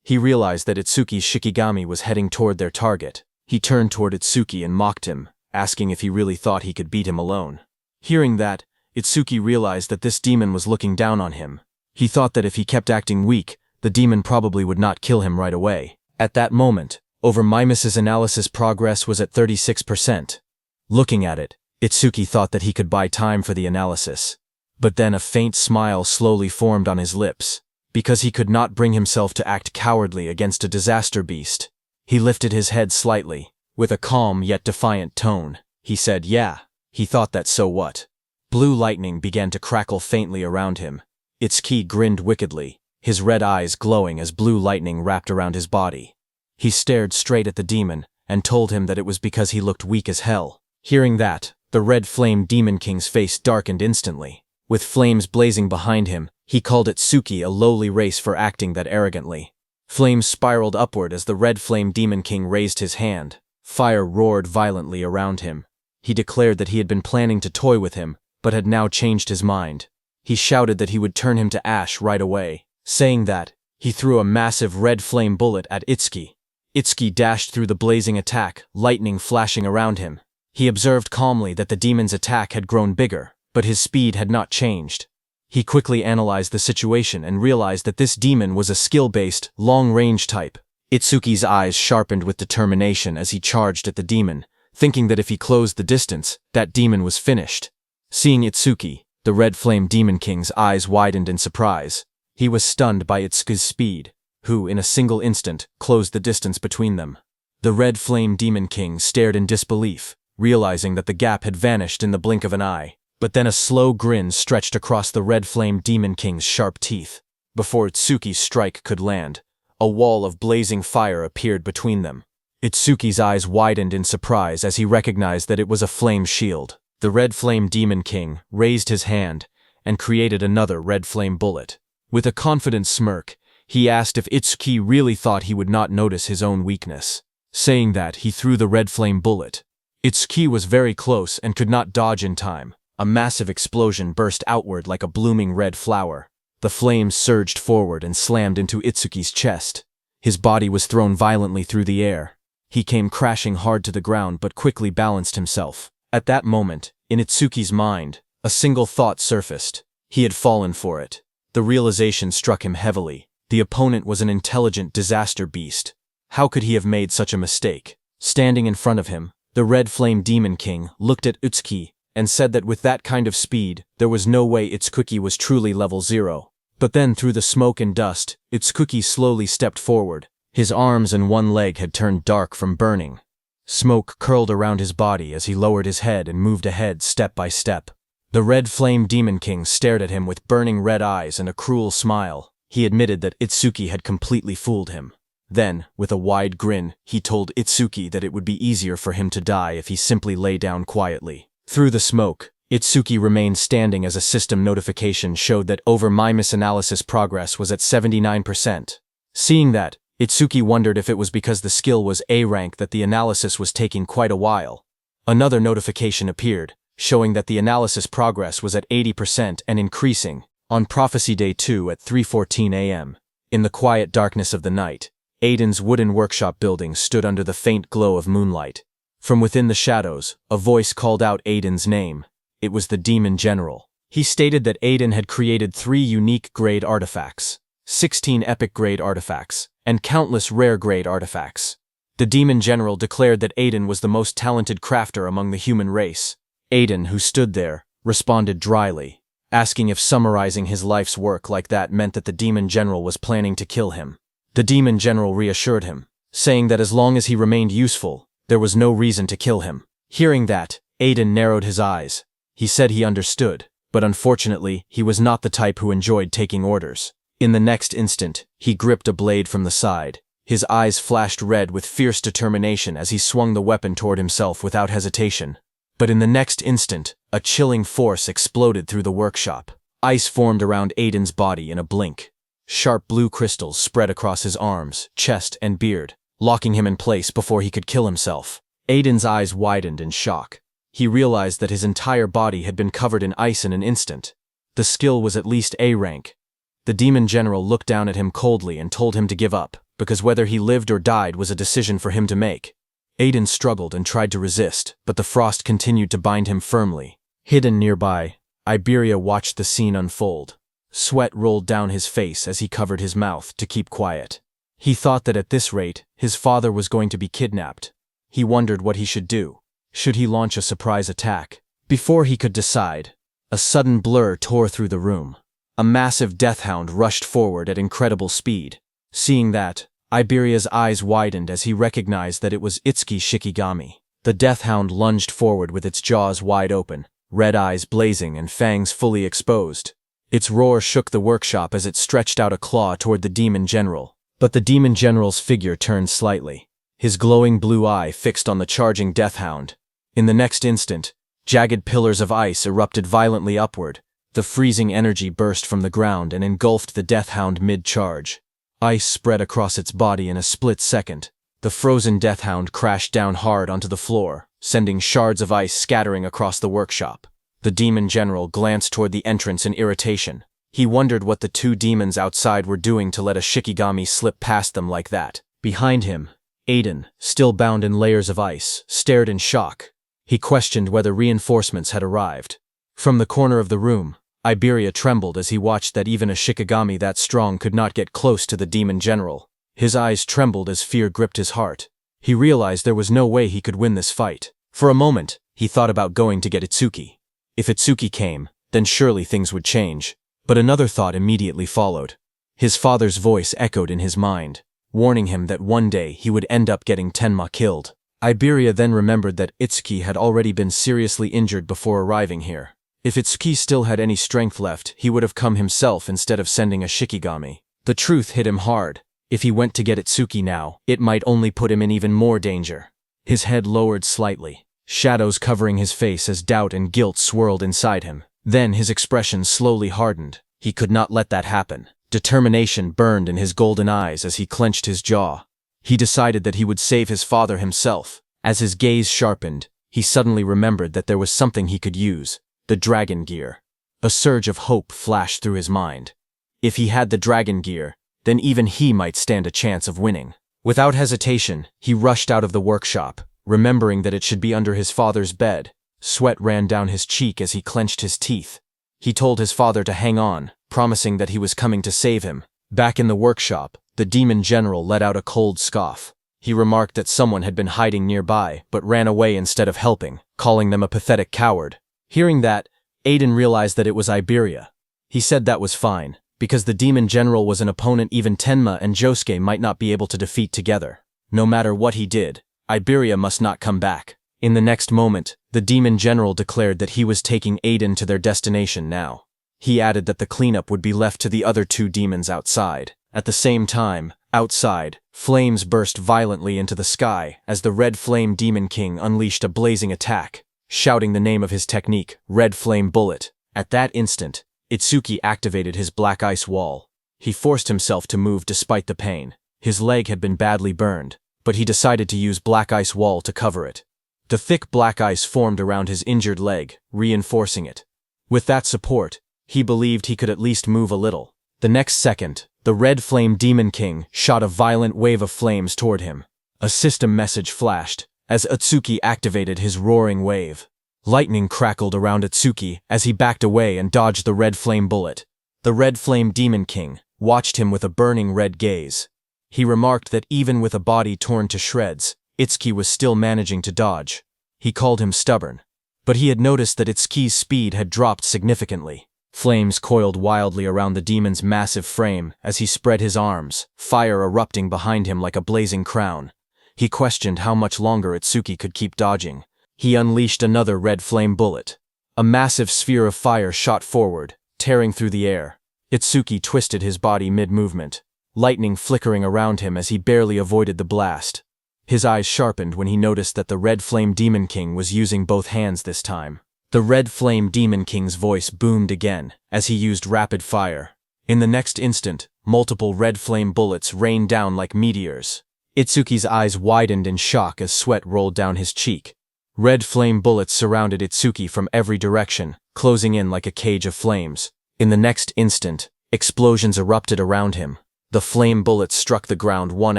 [SPEAKER 1] He realized that Itsuki's Shikigami was heading toward their target. He turned toward Itsuki and mocked him, asking if he really thought he could beat him alone. Hearing that, Itsuki realized that this demon was looking down on him. He thought that if he kept acting weak, the demon probably would not kill him right away. At that moment, Overmimus's analysis progress was at 36%. Looking at it, Itsuki thought that he could buy time for the analysis. But then a faint smile slowly formed on his lips. Because he could not bring himself to act cowardly against a disaster beast, he lifted his head slightly. With a calm yet defiant tone, he said, "Yeah." He thought that so what? Blue lightning began to crackle faintly around him. Itsuki grinned wickedly, his red eyes glowing as blue lightning wrapped around his body. He stared straight at the demon and told him that it was because he looked weak as hell. Hearing that, the Red Flame Demon King's face darkened instantly. With flames blazing behind him, he called Itsuki a lowly race for acting that arrogantly. Flames spiraled upward as the Red Flame Demon King raised his hand. Fire roared violently around him. He declared that he had been planning to toy with him, but had now changed his mind. He shouted that he would turn him to ash right away. Saying that, he threw a massive red flame bullet at Itsuki. Itsuki dashed through the blazing attack, lightning flashing around him. He observed calmly that the demon's attack had grown bigger, but his speed had not changed. He quickly analyzed the situation and realized that this demon was a skill-based, long-range type. Itsuki's eyes sharpened with determination as he charged at the demon, thinking that if he closed the distance, that demon was finished. Seeing Itsuki, the Red Flame Demon King's eyes widened in surprise. He was stunned by Itsuki's speed, who, in a single instant, closed the distance between them. The Red Flame Demon King stared in disbelief, realizing that the gap had vanished in the blink of an eye. But then a slow grin stretched across the Red Flame Demon King's sharp teeth. Before Itsuki's strike could land, a wall of blazing fire appeared between them. Itsuki's eyes widened in surprise as he recognized that it was a flame shield. The Red Flame Demon King raised his hand and created another red flame bullet. With a confident smirk, he asked if Itsuki really thought he would not notice his own weakness. Saying that, he threw the red flame bullet. Itsuki was very close and could not dodge in time. A massive explosion burst outward like a blooming red flower. The flames surged forward and slammed into Itsuki's chest. His body was thrown violently through the air. He came crashing hard to the ground but quickly balanced himself. At that moment, in Itsuki's mind, a single thought surfaced. He had fallen for it. The realization struck him heavily. The opponent was an intelligent disaster beast. How could he have made such a mistake? Standing in front of him, the Red Flame Demon King looked at Itsuki and said that with that kind of speed, there was no way Itsuki was truly level 0. But then through the smoke and dust, Itsuki slowly stepped forward. His arms and one leg had turned dark from burning. Smoke curled around his body as he lowered his head and moved ahead step by step. The Red Flame Demon King stared at him with burning red eyes and a cruel smile. He admitted that Itsuki had completely fooled him. Then, with a wide grin, he told Itsuki that it would be easier for him to die if he simply lay down quietly. Through the smoke, Itsuki remained standing as a system notification showed that my misanalysis progress was at 79%. Seeing that, Itsuki wondered if it was because the skill was A rank that the analysis was taking quite a while. Another notification appeared, showing that the analysis progress was at 80% and increasing. On Prophecy Day 2 at 3:14 a.m. In the quiet darkness of the night, Aiden's wooden workshop building stood under the faint glow of moonlight. From within the shadows, a voice called out Aiden's name. It was the Demon General. He stated that Aiden had created 3 unique grade artifacts, 16 epic grade artifacts, and countless rare grade artifacts. The Demon General declared that Aiden was the most talented crafter among the human race. Aiden, who stood there, responded dryly, asking if summarizing his life's work like that meant that the Demon General was planning to kill him. The Demon General reassured him, saying that as long as he remained useful, there was no reason to kill him. Hearing that, Aiden narrowed his eyes. He said he understood, but unfortunately, he was not the type who enjoyed taking orders. In the next instant, he gripped a blade from the side. His eyes flashed red with fierce determination as he swung the weapon toward himself without hesitation. But in the next instant, a chilling force exploded through the workshop. Ice formed around Aiden's body in a blink. Sharp blue crystals spread across his arms, chest, and beard, locking him in place before he could kill himself. Aiden's eyes widened in shock. He realized that his entire body had been covered in ice in an instant. The skill was at least A rank. The Demon General looked down at him coldly and told him to give up, because whether he lived or died was a decision for him to make. Aiden struggled and tried to resist, but the frost continued to bind him firmly. Hidden nearby, Iberia watched the scene unfold. Sweat rolled down his face as he covered his mouth to keep quiet. He thought that at this rate, his father was going to be kidnapped. He wondered what he should do. Should he launch a surprise attack? Before he could decide, a sudden blur tore through the room. A massive death hound rushed forward at incredible speed. Seeing that, Iberia's eyes widened as he recognized that it was Itsuki Shikigami. The death hound lunged forward with its jaws wide open, red eyes blazing and fangs fully exposed. Its roar shook the workshop as it stretched out a claw toward the Demon General. But the Demon General's figure turned slightly, his glowing blue eye fixed on the charging death hound. In the next instant, jagged pillars of ice erupted violently upward. The freezing energy burst from the ground and engulfed the death hound mid-charge. Ice spread across its body in a split second. The frozen deathhound crashed down hard onto the floor, sending shards of ice scattering across the workshop. The demon general glanced toward the entrance in irritation. He wondered what the two demons outside were doing to let a Shikigami slip past them like that. Behind him, Aiden, still bound in layers of ice, stared in shock. He questioned whether reinforcements had arrived. From the corner of the room, Iberia trembled as he watched that even a Shikigami that strong could not get close to the demon general. His eyes trembled as fear gripped his heart. He realized there was no way he could win this fight. For a moment, he thought about going to get Itsuki. If Itsuki came, then surely things would change. But another thought immediately followed. His father's voice echoed in his mind, warning him that one day he would end up getting Tenma killed. Iberia then remembered that Itsuki had already been seriously injured before arriving here. If Itsuki still had any strength left, he would have come himself instead of sending a Shikigami. The truth hit him hard. If he went to get Itsuki now, it might only put him in even more danger. His head lowered slightly, shadows covering his face as doubt and guilt swirled inside him. Then his expression slowly hardened. He could not let that happen. Determination burned in his golden eyes as he clenched his jaw. He decided that he would save his father himself. As his gaze sharpened, he suddenly remembered that there was something he could use. The dragon gear. A surge of hope flashed through his mind. If he had the dragon gear, then even he might stand a chance of winning. Without hesitation, he rushed out of the workshop, remembering that it should be under his father's bed. Sweat ran down his cheek as he clenched his teeth. He told his father to hang on, promising that he was coming to save him. Back in the workshop, the demon general let out a cold scoff. He remarked that someone had been hiding nearby, but ran away instead of helping, calling them a pathetic coward. Hearing that, Aiden realized that it was Iberia. He said that was fine, because the demon general was an opponent even Tenma and Josuke might not be able to defeat together. No matter what he did, Iberia must not come back. In the next moment, the demon general declared that he was taking Aiden to their destination now. He added that the cleanup would be left to the other two demons outside. At the same time, outside, flames burst violently into the sky as the Red Flame Demon King unleashed a blazing attack, shouting the name of his technique, Red Flame Bullet. At that instant, Itsuki activated his black ice wall. He forced himself to move despite the pain. His leg had been badly burned, but he decided to use black ice wall to cover it. The thick black ice formed around his injured leg, reinforcing it. With that support, he believed he could at least move a little. The next second, the Red Flame Demon King shot a violent wave of flames toward him. A system message flashed as Itsuki activated his roaring wave. Lightning crackled around Itsuki as he backed away and dodged the Red Flame bullet. The Red Flame Demon King watched him with a burning red gaze. He remarked that even with a body torn to shreds, Itsuki was still managing to dodge. He called him stubborn. But he had noticed that Itsuki's speed had dropped significantly. Flames coiled wildly around the demon's massive frame as he spread his arms, fire erupting behind him like a blazing crown. He questioned how much longer Itsuki could keep dodging. He unleashed another red flame bullet. A massive sphere of fire shot forward, tearing through the air. Itsuki twisted his body mid-movement, lightning flickering around him as he barely avoided the blast. His eyes sharpened when he noticed that the Red Flame Demon King was using both hands this time. The Red Flame Demon King's voice boomed again as he used rapid fire. In the next instant, multiple red flame bullets rained down like meteors. Itsuki's eyes widened in shock as sweat rolled down his cheek. Red flame bullets surrounded Itsuki from every direction, closing in like a cage of flames. In the next instant, explosions erupted around him. The flame bullets struck the ground one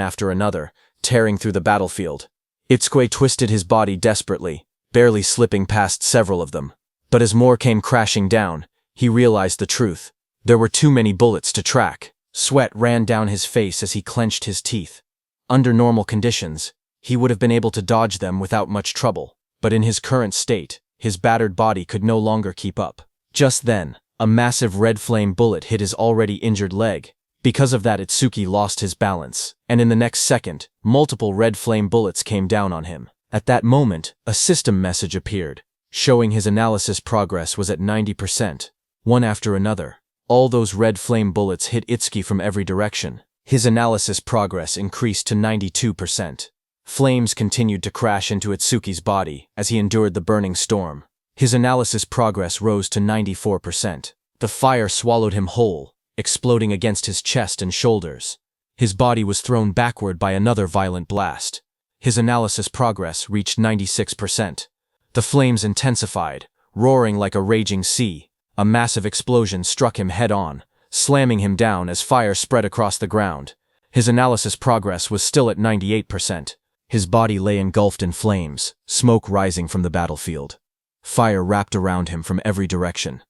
[SPEAKER 1] after another, tearing through the battlefield. Itsuki twisted his body desperately, barely slipping past several of them. But as more came crashing down, he realized the truth. There were too many bullets to track. Sweat ran down his face as he clenched his teeth. Under normal conditions, he would have been able to dodge them without much trouble. But in his current state, his battered body could no longer keep up. Just then, a massive red flame bullet hit his already injured leg. Because of that, Itsuki lost his balance, and in the next second, multiple red flame bullets came down on him. At that moment, a system message appeared, showing his analysis progress was at 90%. One after another, all those red flame bullets hit Itsuki from every direction. His analysis progress increased to 92%. Flames continued to crash into Itsuki's body as he endured the burning storm. His analysis progress rose to 94%. The fire swallowed him whole, exploding against his chest and shoulders. His body was thrown backward by another violent blast. His analysis progress reached 96%. The flames intensified, roaring like a raging sea. A massive explosion struck him head-on, slamming him down as fire spread across the ground. His analysis progress was still at 98%. His body lay engulfed in flames, smoke rising from the battlefield. Fire wrapped around him from every direction.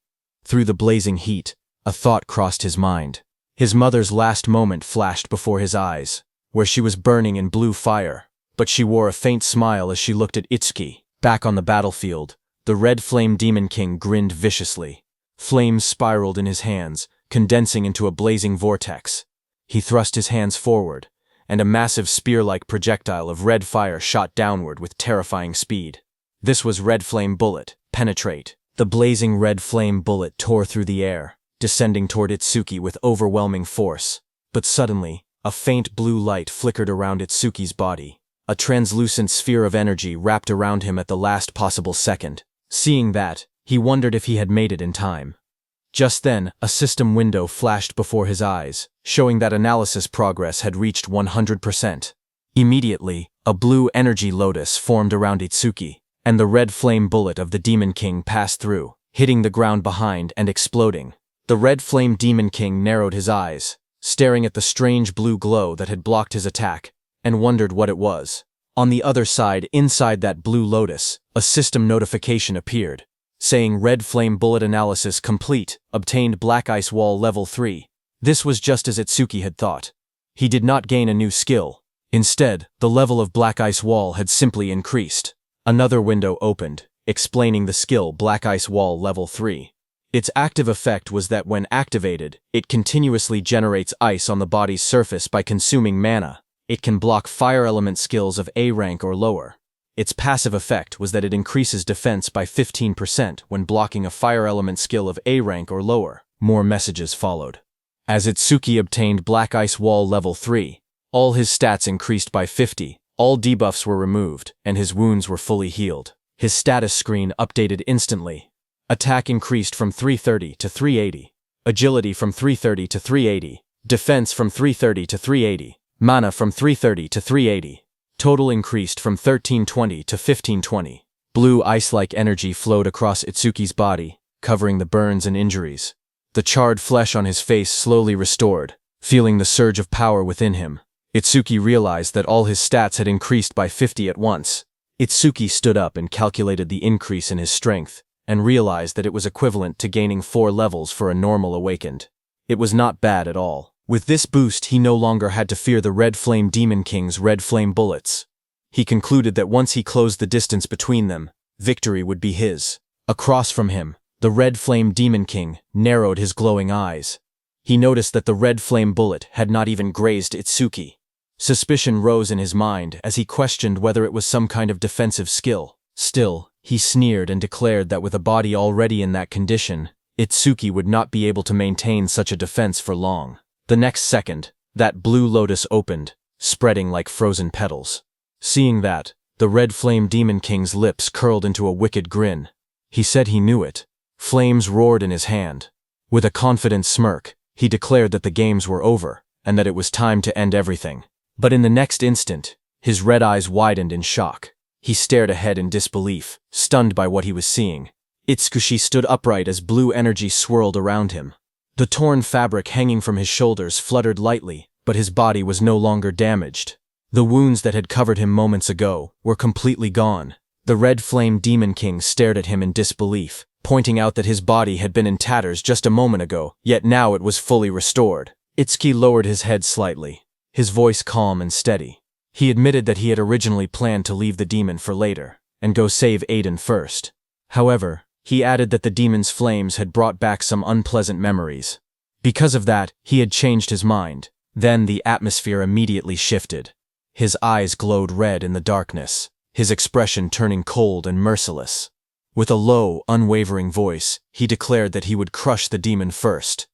[SPEAKER 1] Through the blazing heat, a thought crossed his mind. His mother's last moment flashed before his eyes, where she was burning in blue fire, but she wore a faint smile as she looked at Itsuki. Back on the battlefield, the red flame demon king grinned viciously. Flames spiraled in his hands, condensing into a blazing vortex. He thrust his hands forward, and a massive spear-like projectile of red fire shot downward with terrifying speed. This was Red Flame Bullet, Penetrate. The blazing red flame bullet tore through the air, descending toward Itsuki with overwhelming force. But suddenly, a faint blue light flickered around Itsuki's body. A translucent sphere of energy wrapped around him at the last possible second. Seeing that, he wondered if he had made it in time. Just then, a system window flashed before his eyes, showing that analysis progress had reached 100%. Immediately, a blue energy lotus formed around Itsuki, and the red flame bullet of the Demon King passed through, hitting the ground behind and exploding. The red flame Demon King narrowed his eyes, staring at the strange blue glow that had blocked his attack, and wondered what it was. On the other side, inside that blue lotus, a system notification appeared, saying Red Flame Bullet Analysis Complete, obtained Black Ice Wall Level 3. This was just as Itsuki had thought. He did not gain a new skill. Instead, the level of Black Ice Wall had simply increased. Another window opened, explaining the skill Black Ice Wall Level 3. Its active effect was that when activated, it continuously generates ice on the body's surface by consuming mana. It can block fire element skills of A rank or lower. Its passive effect was that it increases defense by 15% when blocking a fire element skill of A rank or lower. More messages followed. As Itsuki obtained Black Ice Wall Level 3, all his stats increased by 50, all debuffs were removed, and his wounds were fully healed. His status screen updated instantly. Attack increased from 330 to 380. Agility from 330 to 380. Defense from 330 to 380. Mana from 330 to 380. Total increased from 1320 to 1520. Blue ice-like energy flowed across Itsuki's body, covering the burns and injuries. The charred flesh on his face slowly restored. Feeling the surge of power within him, Itsuki realized that all his stats had increased by 50 at once. Itsuki stood up and calculated the increase in his strength, and realized that it was equivalent to gaining 4 levels for a normal awakened. It was not bad at all. With this boost, he no longer had to fear the Red Flame Demon King's red flame bullets. He concluded that once he closed the distance between them, victory would be his. Across from him, the Red Flame Demon King narrowed his glowing eyes. He noticed that the red flame bullet had not even grazed Itsuki. Suspicion rose in his mind as he questioned whether it was some kind of defensive skill. Still, he sneered and declared that with a body already in that condition, Itsuki would not be able to maintain such a defense for long. The next second, that blue lotus opened, spreading like frozen petals. Seeing that, the Red Flame Demon King's lips curled into a wicked grin. He said he knew it. Flames roared in his hand. With a confident smirk, he declared that the games were over, and that it was time to end everything. But in the next instant, his red eyes widened in shock. He stared ahead in disbelief, stunned by what he was seeing. Itsuki stood upright as blue energy swirled around him. The torn fabric hanging from his shoulders fluttered lightly, but his body was no longer damaged. The wounds that had covered him moments ago were completely gone. The Red Flame Demon King stared at him in disbelief, pointing out that his body had been in tatters just a moment ago, yet now it was fully restored. Itsuki lowered his head slightly, his voice calm and steady. He admitted that he had originally planned to leave the demon for later, and go save Aiden first. However, he added that the demon's flames had brought back some unpleasant memories. Because of that, he had changed his mind. Then the atmosphere immediately shifted. His eyes glowed red in the darkness, his expression turning cold and merciless. With a low, unwavering voice, he declared that he would crush the demon first.